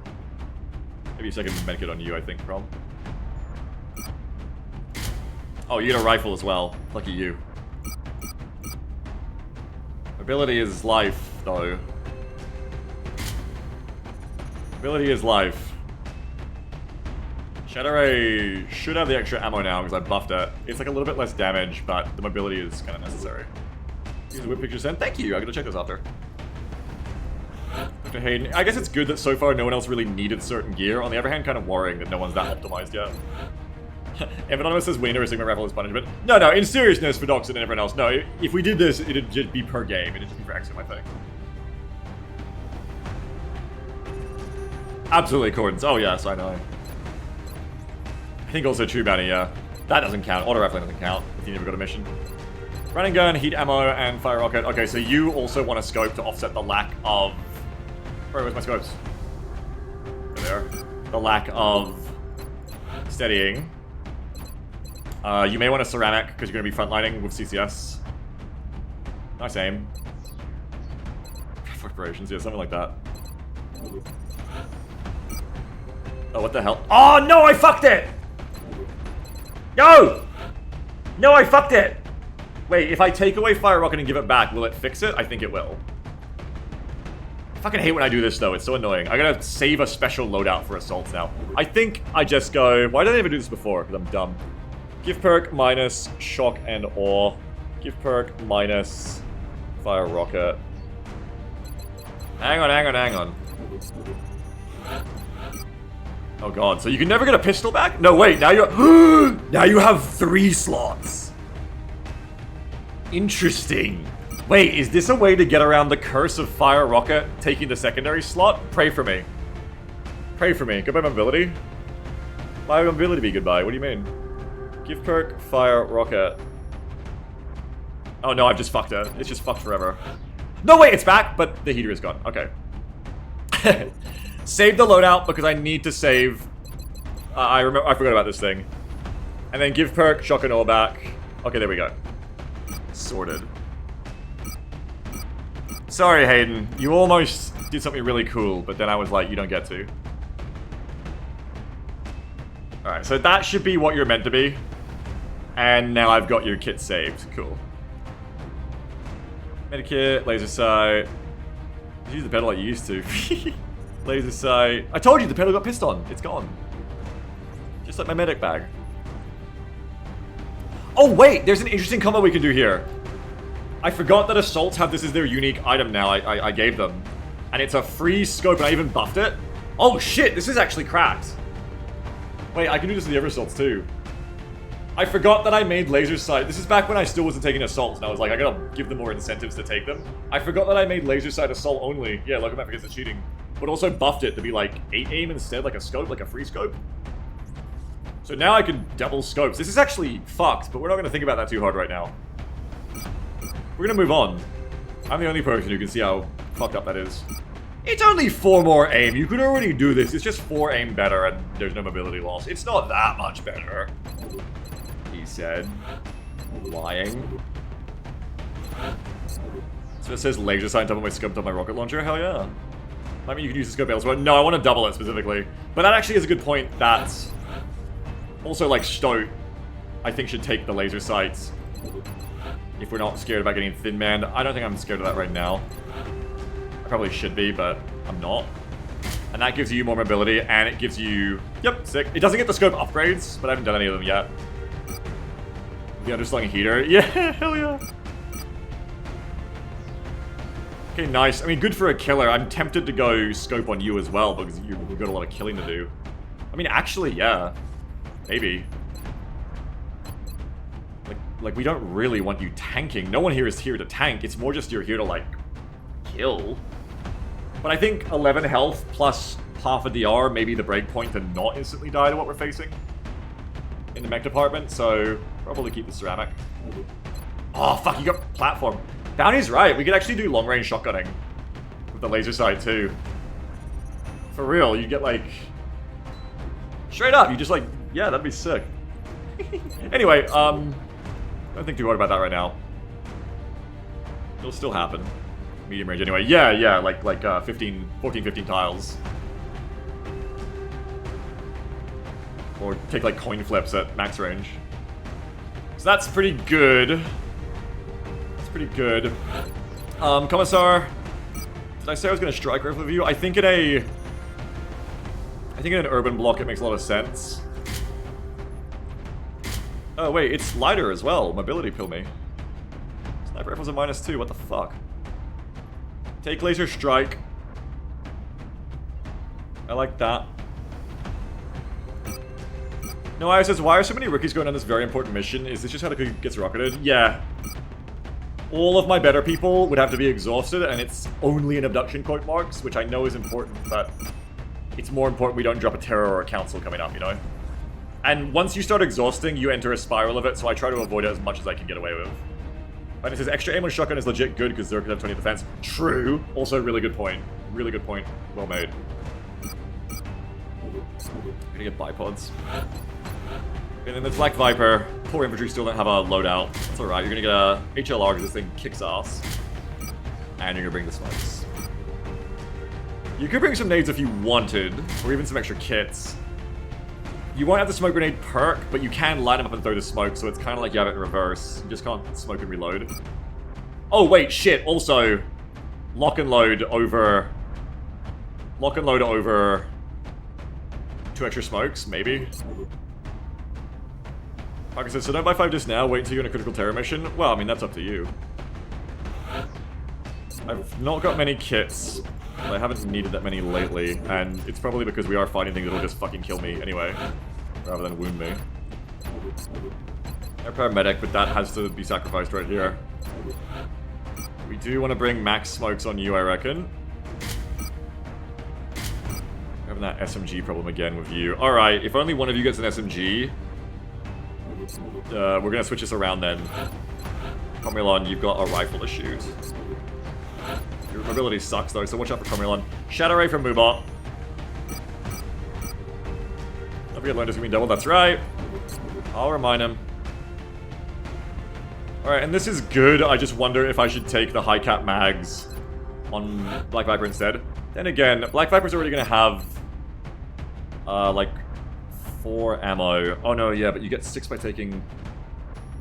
Maybe a second medkit on you, I think, Crom. Oh, you get a rifle as well. Lucky you. Ability is life, though. Ability is life. Shadow Ray should have the extra ammo now because I buffed it. It's like a little bit less damage, but the mobility is kind of necessary. Use the whip picture send. Thank you. I gotta check this after. Dr. Hayden. I guess it's good that so far no one else really needed certain gear. On the other hand, kind of worrying that no one's that optimized yet. Anonymous says Wiener is Sigma Raffle is punishment. No, in seriousness for Doxon and everyone else, no, if we did this, it'd just be per game. It'd just be for XCOM, I think. Absolutely, accordance. Oh, yes, I know. I think also True Bounty, yeah. That doesn't count. Auto Rifling doesn't count if you never got a mission. Running gun, heat ammo, and fire rocket. Okay, so you also want a scope to offset the lack of... Where where's my scopes? There. The lack of steadying. You may want a ceramic because you're going to be frontlining with CCS. Nice aim. Preparations, yeah, something like that. Oh, what the hell? Oh, no, I fucked it! No! No, I fucked it! Wait, if I take away Fire Rocket and give it back, will it fix it? I think it will. I fucking hate when I do this, though. It's so annoying. I gotta save a special loadout for assaults now. I think I just go... Why did I never do this before? Because I'm dumb. Give perk minus shock and awe. Give perk minus Fire Rocket. Hang on. Oh god, so you can never get a pistol back? No, wait, now you now you have 3 slots. Interesting. Wait, is this a way to get around the curse of Fire Rocket taking the secondary slot? Pray for me. Pray for me. Goodbye mobility? My mobility be goodbye, what do you mean? Give perk Fire Rocket. Oh no, I've just fucked it. It's just fucked forever. No, wait, it's back, but the heater is gone. Okay. Save the loadout because I need to save. I forgot about this thing. And then give perk shock and all back. Okay, there we go. Sorted. Sorry, Hayden. You almost did something really cool, but then I was like, you don't get to. Alright, so that should be what you're meant to be. And now I've got your kit saved. Cool. Medikit, laser sight. Use the pedal like you used to. Laser sight. I told you the pedal got pissed on. It's gone. Just like my medic bag. Oh wait, there's an interesting combo we can do here. I forgot that assaults have this as their unique item now. I gave them. And it's a free scope and I even buffed it. Oh shit, this is actually cracked. Wait, I can do this with the other assaults too. I forgot that I made laser sight. This is back when I still wasn't taking assaults, and I was like, I gotta give them more incentives to take them. I forgot that I made laser sight assault only. Yeah, look at that forgets the cheating. But also buffed it to be like 8 aim instead, like a scope, like a free scope. So now I can double scopes. This is actually fucked, but we're not gonna think about that too hard right now. We're gonna move on. I'm the only person who can see how fucked up that is. It's only 4 more aim. You could already do this. It's just 4 aim better, and there's no mobility loss. It's not that much better. He said. Lying. So it says laser sight on top of my scope on my rocket launcher? Hell yeah. I mean, you can use the scope elsewhere. No, I want to double it specifically. But that actually is a good point. That's also like Stoat, I think, should take the laser sights. If we're not scared about getting thin manned. I don't think I'm scared of that right now. I probably should be, but I'm not. And that gives you more mobility, and it gives you... Yep, sick. It doesn't get the scope upgrades, but I haven't done any of them yet. The underslung heater. Yeah, hell yeah. Okay, nice. I mean, good for a killer. I'm tempted to go scope on you as well, because you've got a lot of killing to do. I mean, actually, yeah. Maybe. Like, we don't really want you tanking. No one here is here to tank. It's more just you're here to, like, kill. But I think 11 health plus half a DR may be the breakpoint to not instantly die to what we're facing in the mech department, so probably keep the ceramic. Oh, fuck, you got platform. Bounty's right. We could actually do long-range shotgunning with the laser sight, too. For real, you get, like... Straight up, you just, like... Yeah, that'd be sick. Anyway, don't think too hard about that right now. It'll still happen. Medium range anyway. Yeah, like 14, 15 tiles. Or take, like, coin flips at max range. So that's pretty good. That's pretty good. Commissar, did I say I was going to strike rifle with you? I think in an urban block it makes a lot of sense. Oh wait, it's lighter as well. Mobility pill me. Sniper rifle's a -2, what the fuck? Take laser strike. I like that. No, I says, why are so many rookies going on this very important mission? Is this just how the cookie gets rocketed? Yeah. All of my better people would have to be exhausted, and it's only in abduction quote marks, which I know is important, but it's more important we don't drop a terror or a council coming up, you know? And once you start exhausting, you enter a spiral of it, so I try to avoid it as much as I can get away with. And it says, extra aim on shotgun is legit good because Zerg could have 20 defense. True. Also, really good point. Really good point. Well made. Gonna get bipods. And then the Black Viper. Poor infantry still don't have a loadout. That's alright, you're gonna get a HLR because this thing kicks ass. And you're gonna bring the smokes. You could bring some nades if you wanted, or even some extra kits. You won't have the smoke grenade perk, but you can line them up and throw the smoke, so it's kind of like you have it in reverse. You just can't smoke and reload. Oh wait, shit, also, lock and load over 2 extra smokes, maybe? Like I said, so don't buy 5 just now, wait until you're in a critical terror mission. Well, I mean, that's up to you. I've not got many kits, but I haven't needed that many lately, and it's probably because we are fighting things that'll just fucking kill me anyway, rather than wound me. Air paramedic, but that has to be sacrificed right here. We do want to bring max smokes on you, I reckon. Having that SMG problem again with you. Alright, if only one of you gets an SMG, we're gonna switch this around then. Comulon, you've got a rifle to shoot. Your mobility sucks though, so watch out for Comulon. Shadow Ray from Moobot. Don't forget Lone's gonna be double, that's right. I'll remind him. Alright, and this is good. I just wonder if I should take the high cap mags on Black Viper instead. Then again, Black Viper's already gonna have like 4 ammo. Oh no, yeah, but you get 6 by taking...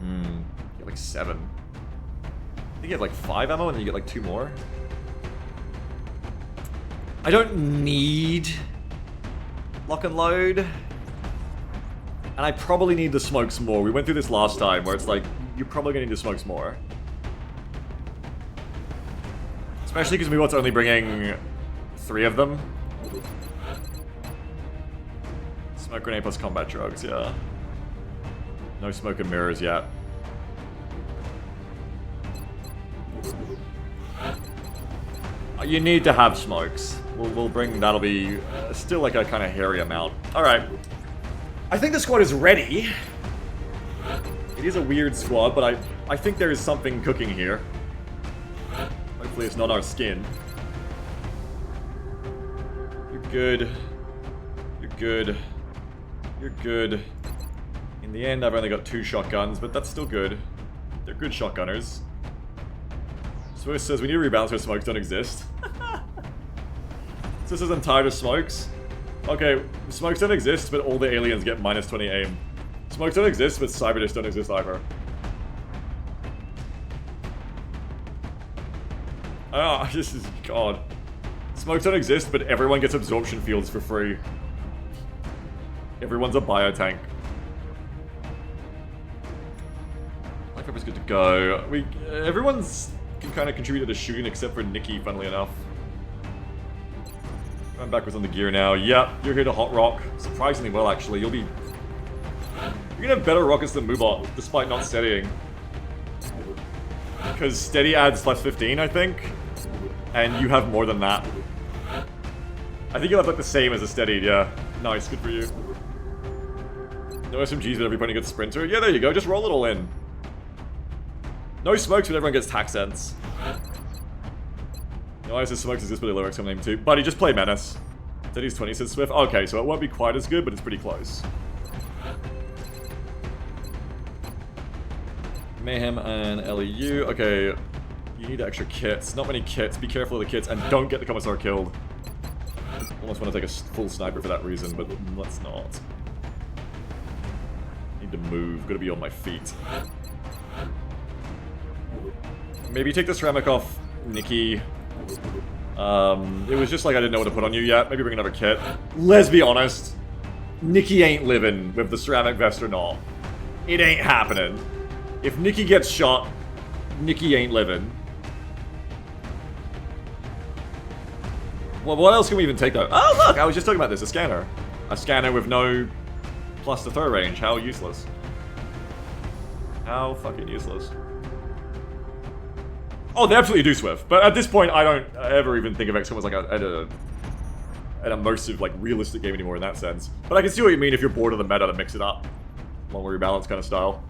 you get like 7. I think you get like 5 ammo and then you get like 2 more. I don't need lock and load. And I probably need the smokes more. We went through this last time where it's like, you're probably gonna need the smokes more. Especially because Moobot's only bringing 3 of them. Smoke grenade plus combat drugs, yeah. No smoke and mirrors yet. You need to have smokes. We'll bring, that'll be still like a kind of hairy amount. Alright. I think the squad is ready. It is a weird squad, but I think there is something cooking here. Hopefully it's not our skin. You're good. You're good. You're good. In the end, I've only got 2 shotguns, but that's still good. They're good shotgunners. Swiss says we need to rebalance where smokes don't exist. Swiss says I'm tired of smokes. Okay, smokes don't exist, but all the aliens get -20 aim. Smokes don't exist, but cyber discs don't exist either. Oh, this is... God. Smokes don't exist, but everyone gets absorption fields for free. Everyone's a biotank. Black Viper's good to go. Everyone's can kind of contributed to shooting except for Nikki, funnily enough. I'm backwards on the gear now. Yep, you're here to hot rock. Surprisingly well, actually. You're gonna have better rockets than Moobot, despite not steadying. Because steady adds plus 15, I think. And you have more than that. I think you'll have like the same as a steadied, yeah. Nice, good for you. No SMGs, but everybody gets Sprinter. Yeah, there you go, just roll it all in. No smokes, but everyone gets tax sense. No ISS smokes is just really low XCOM name too. Buddy, just play Menace. Steady's 20, says Swift. Okay, so it won't be quite as good, but it's pretty close. Mayhem and LEU. Okay, you need extra kits. Not many kits. Be careful of the kits, and don't get the Commissar killed. Almost want to take a full sniper for that reason, but let's not. Need to move. Gotta be on my feet. Maybe take the ceramic off Nikki. It was just like I didn't know what to put on you yet. Maybe bring another kit. Let's be honest. Nikki ain't living with the ceramic vest or not. It ain't happening. If Nikki gets shot, Nikki ain't living. Well, what else can we even take though? Oh look, I was just talking about this, a scanner. A scanner with no plus the throw range. How useless. How fucking useless. Oh, they absolutely do Swift, but at this point I don't ever even think of XCOM as like an immersive, like realistic game anymore in that sense. But I can see what you mean if you're bored of the meta to mix it up. Long rebalance kind of style.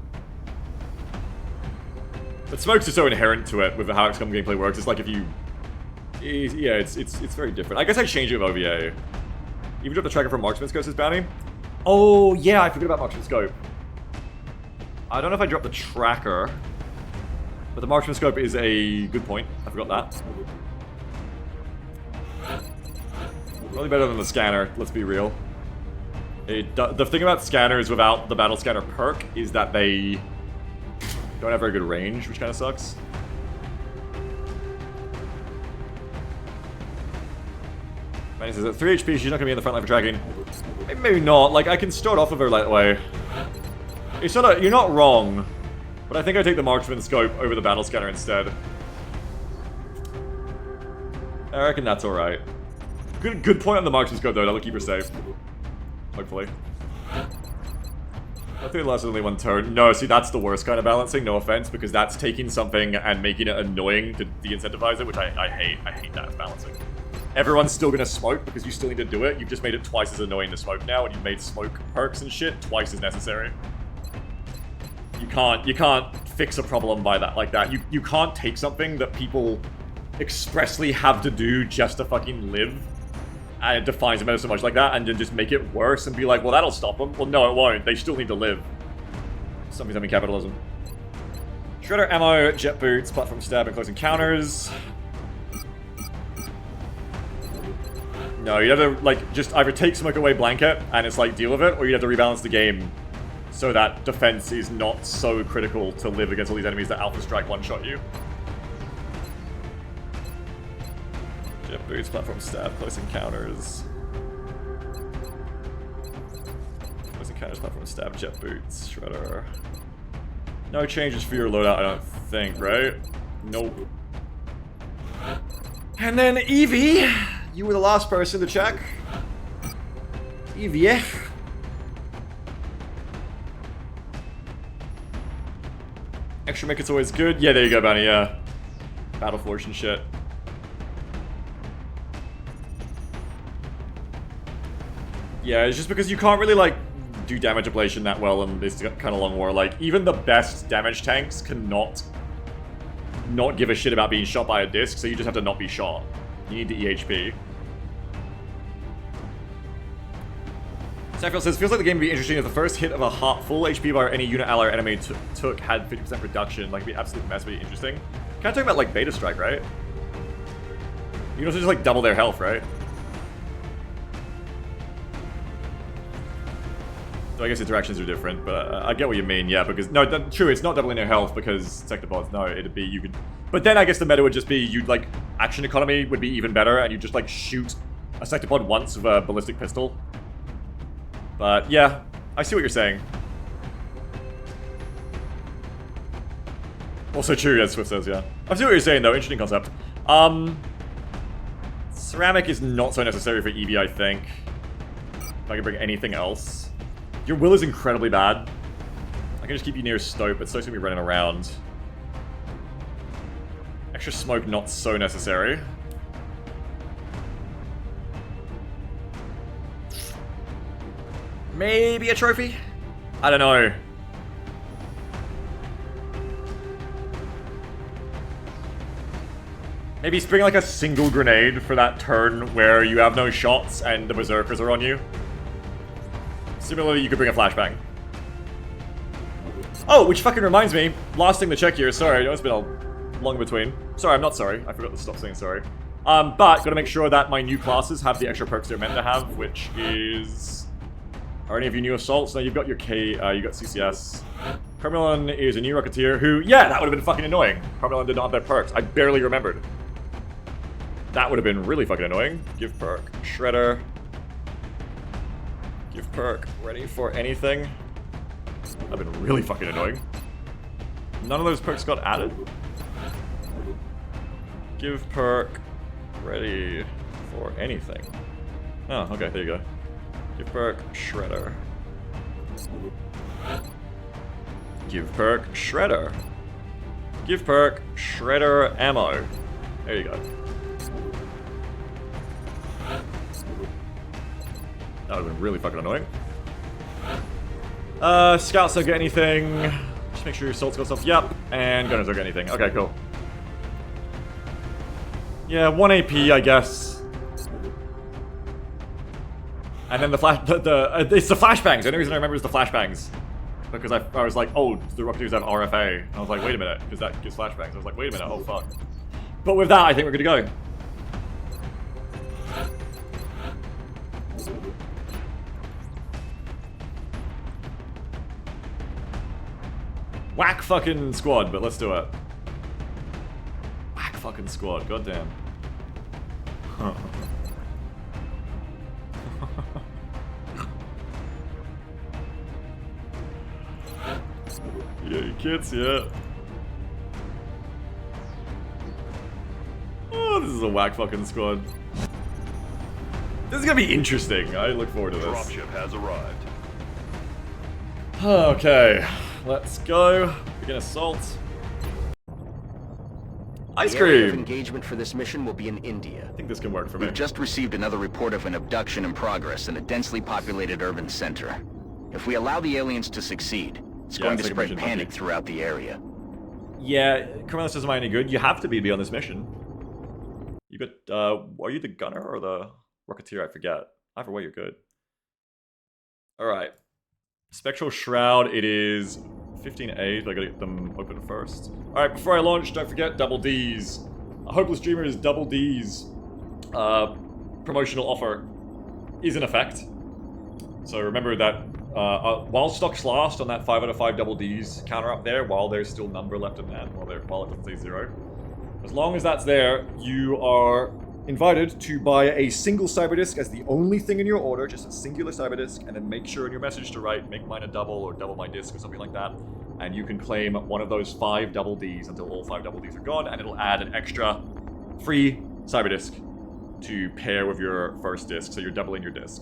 But smokes are so inherent to it with how XCOM gameplay works. It's like if you... Yeah, it's very different. I guess I change it with OVA. Even drop the tracker from Marksman Scope's bounty? Oh, yeah, I forgot about Marksman Scope. I don't know if I dropped the tracker. But the Marksman Scope is a good point. I forgot that. Probably better than the scanner, let's be real. The thing about scanners without the Battle Scanner perk is that they don't have very good range, which kind of sucks. Manny says at 3 HP, she's not going to be in the front line for tracking. Maybe not. Like, I can start off with her that way. It's not you're not wrong. But I think I take the Marksman Scope over the Battle Scanner instead. I reckon that's alright. Good point on the Marksman Scope though, that'll keep her safe. Hopefully. I think it lasts only one turn. No, see that's the worst kind of balancing, no offense, because that's taking something and making it annoying to de-incentivize it, which I hate. I hate that as balancing. Everyone's still gonna smoke because you still need to do it. You've just made it twice as annoying to smoke now, and you've made smoke perks and shit twice as necessary. You can't fix a problem by that like that. You can't take something that people expressly have to do just to fucking live, and it defines the meta so much like that, and then just make it worse and be like, well, that'll stop them. Well, no, it won't. They still need to live. Something's having capitalism. Shredder ammo, jet boots, platform stab, and close encounters. No, you have to, like, just either take smoke away blanket, and it's like, deal with it, or you have to rebalance the game so that defense is not so critical to live against all these enemies that Alpha Strike one-shot you. Jet boots, platform stab, close encounters. Close encounters, platform stab, jet boots, shredder. No changes for your loadout, I don't think, right? Nope. And then Evie, you were the last person to check. Evie. Extra make it's always good. Yeah, there you go, Bounty, yeah. Battle Forge and shit. Yeah, it's just because you can't really, like, do damage ablation that well in this kind of long war. Like, even the best damage tanks cannot not give a shit about being shot by a disc, so you just have to not be shot. You need the EHP. Sackville says, feels like the game would be interesting if the first hit of a full HP bar any unit ally or enemy took had 50% reduction. Like, it'd be an absolute mess, would be interesting. Kind of talking about, like, Beta Strike, right? You can also just, like, double their health, right? So I guess interactions are different, but I get what you mean, yeah, because... No, true, it's not doubling their health because Sectopods, no, it'd be, you could... But then I guess the meta would just be, you'd, like, action economy would be even better, and you just, like, shoot a Sectopod once with a ballistic pistol. But, yeah, I see what you're saying. Also true, as Swift says, yeah. I see what you're saying, though. Interesting concept. Ceramic is not so necessary for EV, I think. If I can bring anything else. Your will is incredibly bad. I can just keep you near Stope, but Stope's gonna be running around. Extra smoke, not so necessary. Maybe a trophy? I don't know. Maybe spring like a single grenade for that turn where you have no shots and the berserkers are on you. Similarly, you could bring a flashbang. Oh, which fucking reminds me, last thing to check here, sorry, I know it's been a long between. Sorry, I'm not sorry, I forgot to stop saying sorry. But, gotta make sure that my new classes have the extra perks they're meant to have, which is... Are any of you new assaults? No, you've got your K, you got CCS. Carmelon is a new Rocketeer who, yeah, that would have been fucking annoying. Carmelon did not have their perks, I barely remembered. That would have been really fucking annoying. Give perk, Shredder. Give perk, ready for anything. That would have been really fucking annoying. None of those perks got added. Give perk, ready for anything. Oh, okay, there you go. Give perk, Shredder. Give perk, Shredder. Give perk, Shredder ammo. There you go. That would have been really fucking annoying. Scouts don't get anything. Just make sure your assaults got stuff. Yep. And gunners don't get anything. Okay, cool. Yeah, 1 AP, I guess. And then the flash... it's the flashbangs. The only reason I remember is the flashbangs. Because I was like, oh, the Rocketeers have RFA. And I was like, wait a minute, because that gives flashbangs. I was like, wait a minute, oh fuck. But with that, I think we're good to go. Whack fucking squad, but let's do it. Whack fucking squad, goddamn. Yeah, you kids, yeah. Oh, this is a whack fucking squad. This is gonna be interesting. I look forward to this. Dropship has arrived. Okay, let's go. Begin assault. Ice The area of cream! engagement for this mission will be in India. I think this can work for me. We've just received another report of an abduction in progress in a densely populated urban center. If we allow the aliens to succeed, it's going to like a spread mission panic monkey. throughout the area. Yeah, Cornelis doesn't mind any good. You have to be on this mission. You got, are you the gunner or the Rocketeer? I forget. Either way, you're good. Alright. Spectral Shroud, it is 15A, but I gotta get them open first. Alright, before I launch, don't forget double D's. A Hopeless Dreamer's double D's promotional offer is in effect. So remember that while stocks last on that 5 out of 5 double D's counter up there, while there's still number left in that, while it doesn't say 0. As long as that's there, you are invited to buy a single Cyberdisc as the only thing in your order, just a singular Cyberdisc, and then make sure in your message to write, make mine a double or double my disc or something like that. And you can claim one of those 5 double Ds until all 5 double Ds are gone, and it'll add an extra free Cyberdisc to pair with your first disc, so you're doubling your disc.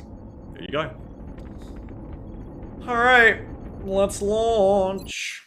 There you go. Alright, let's launch.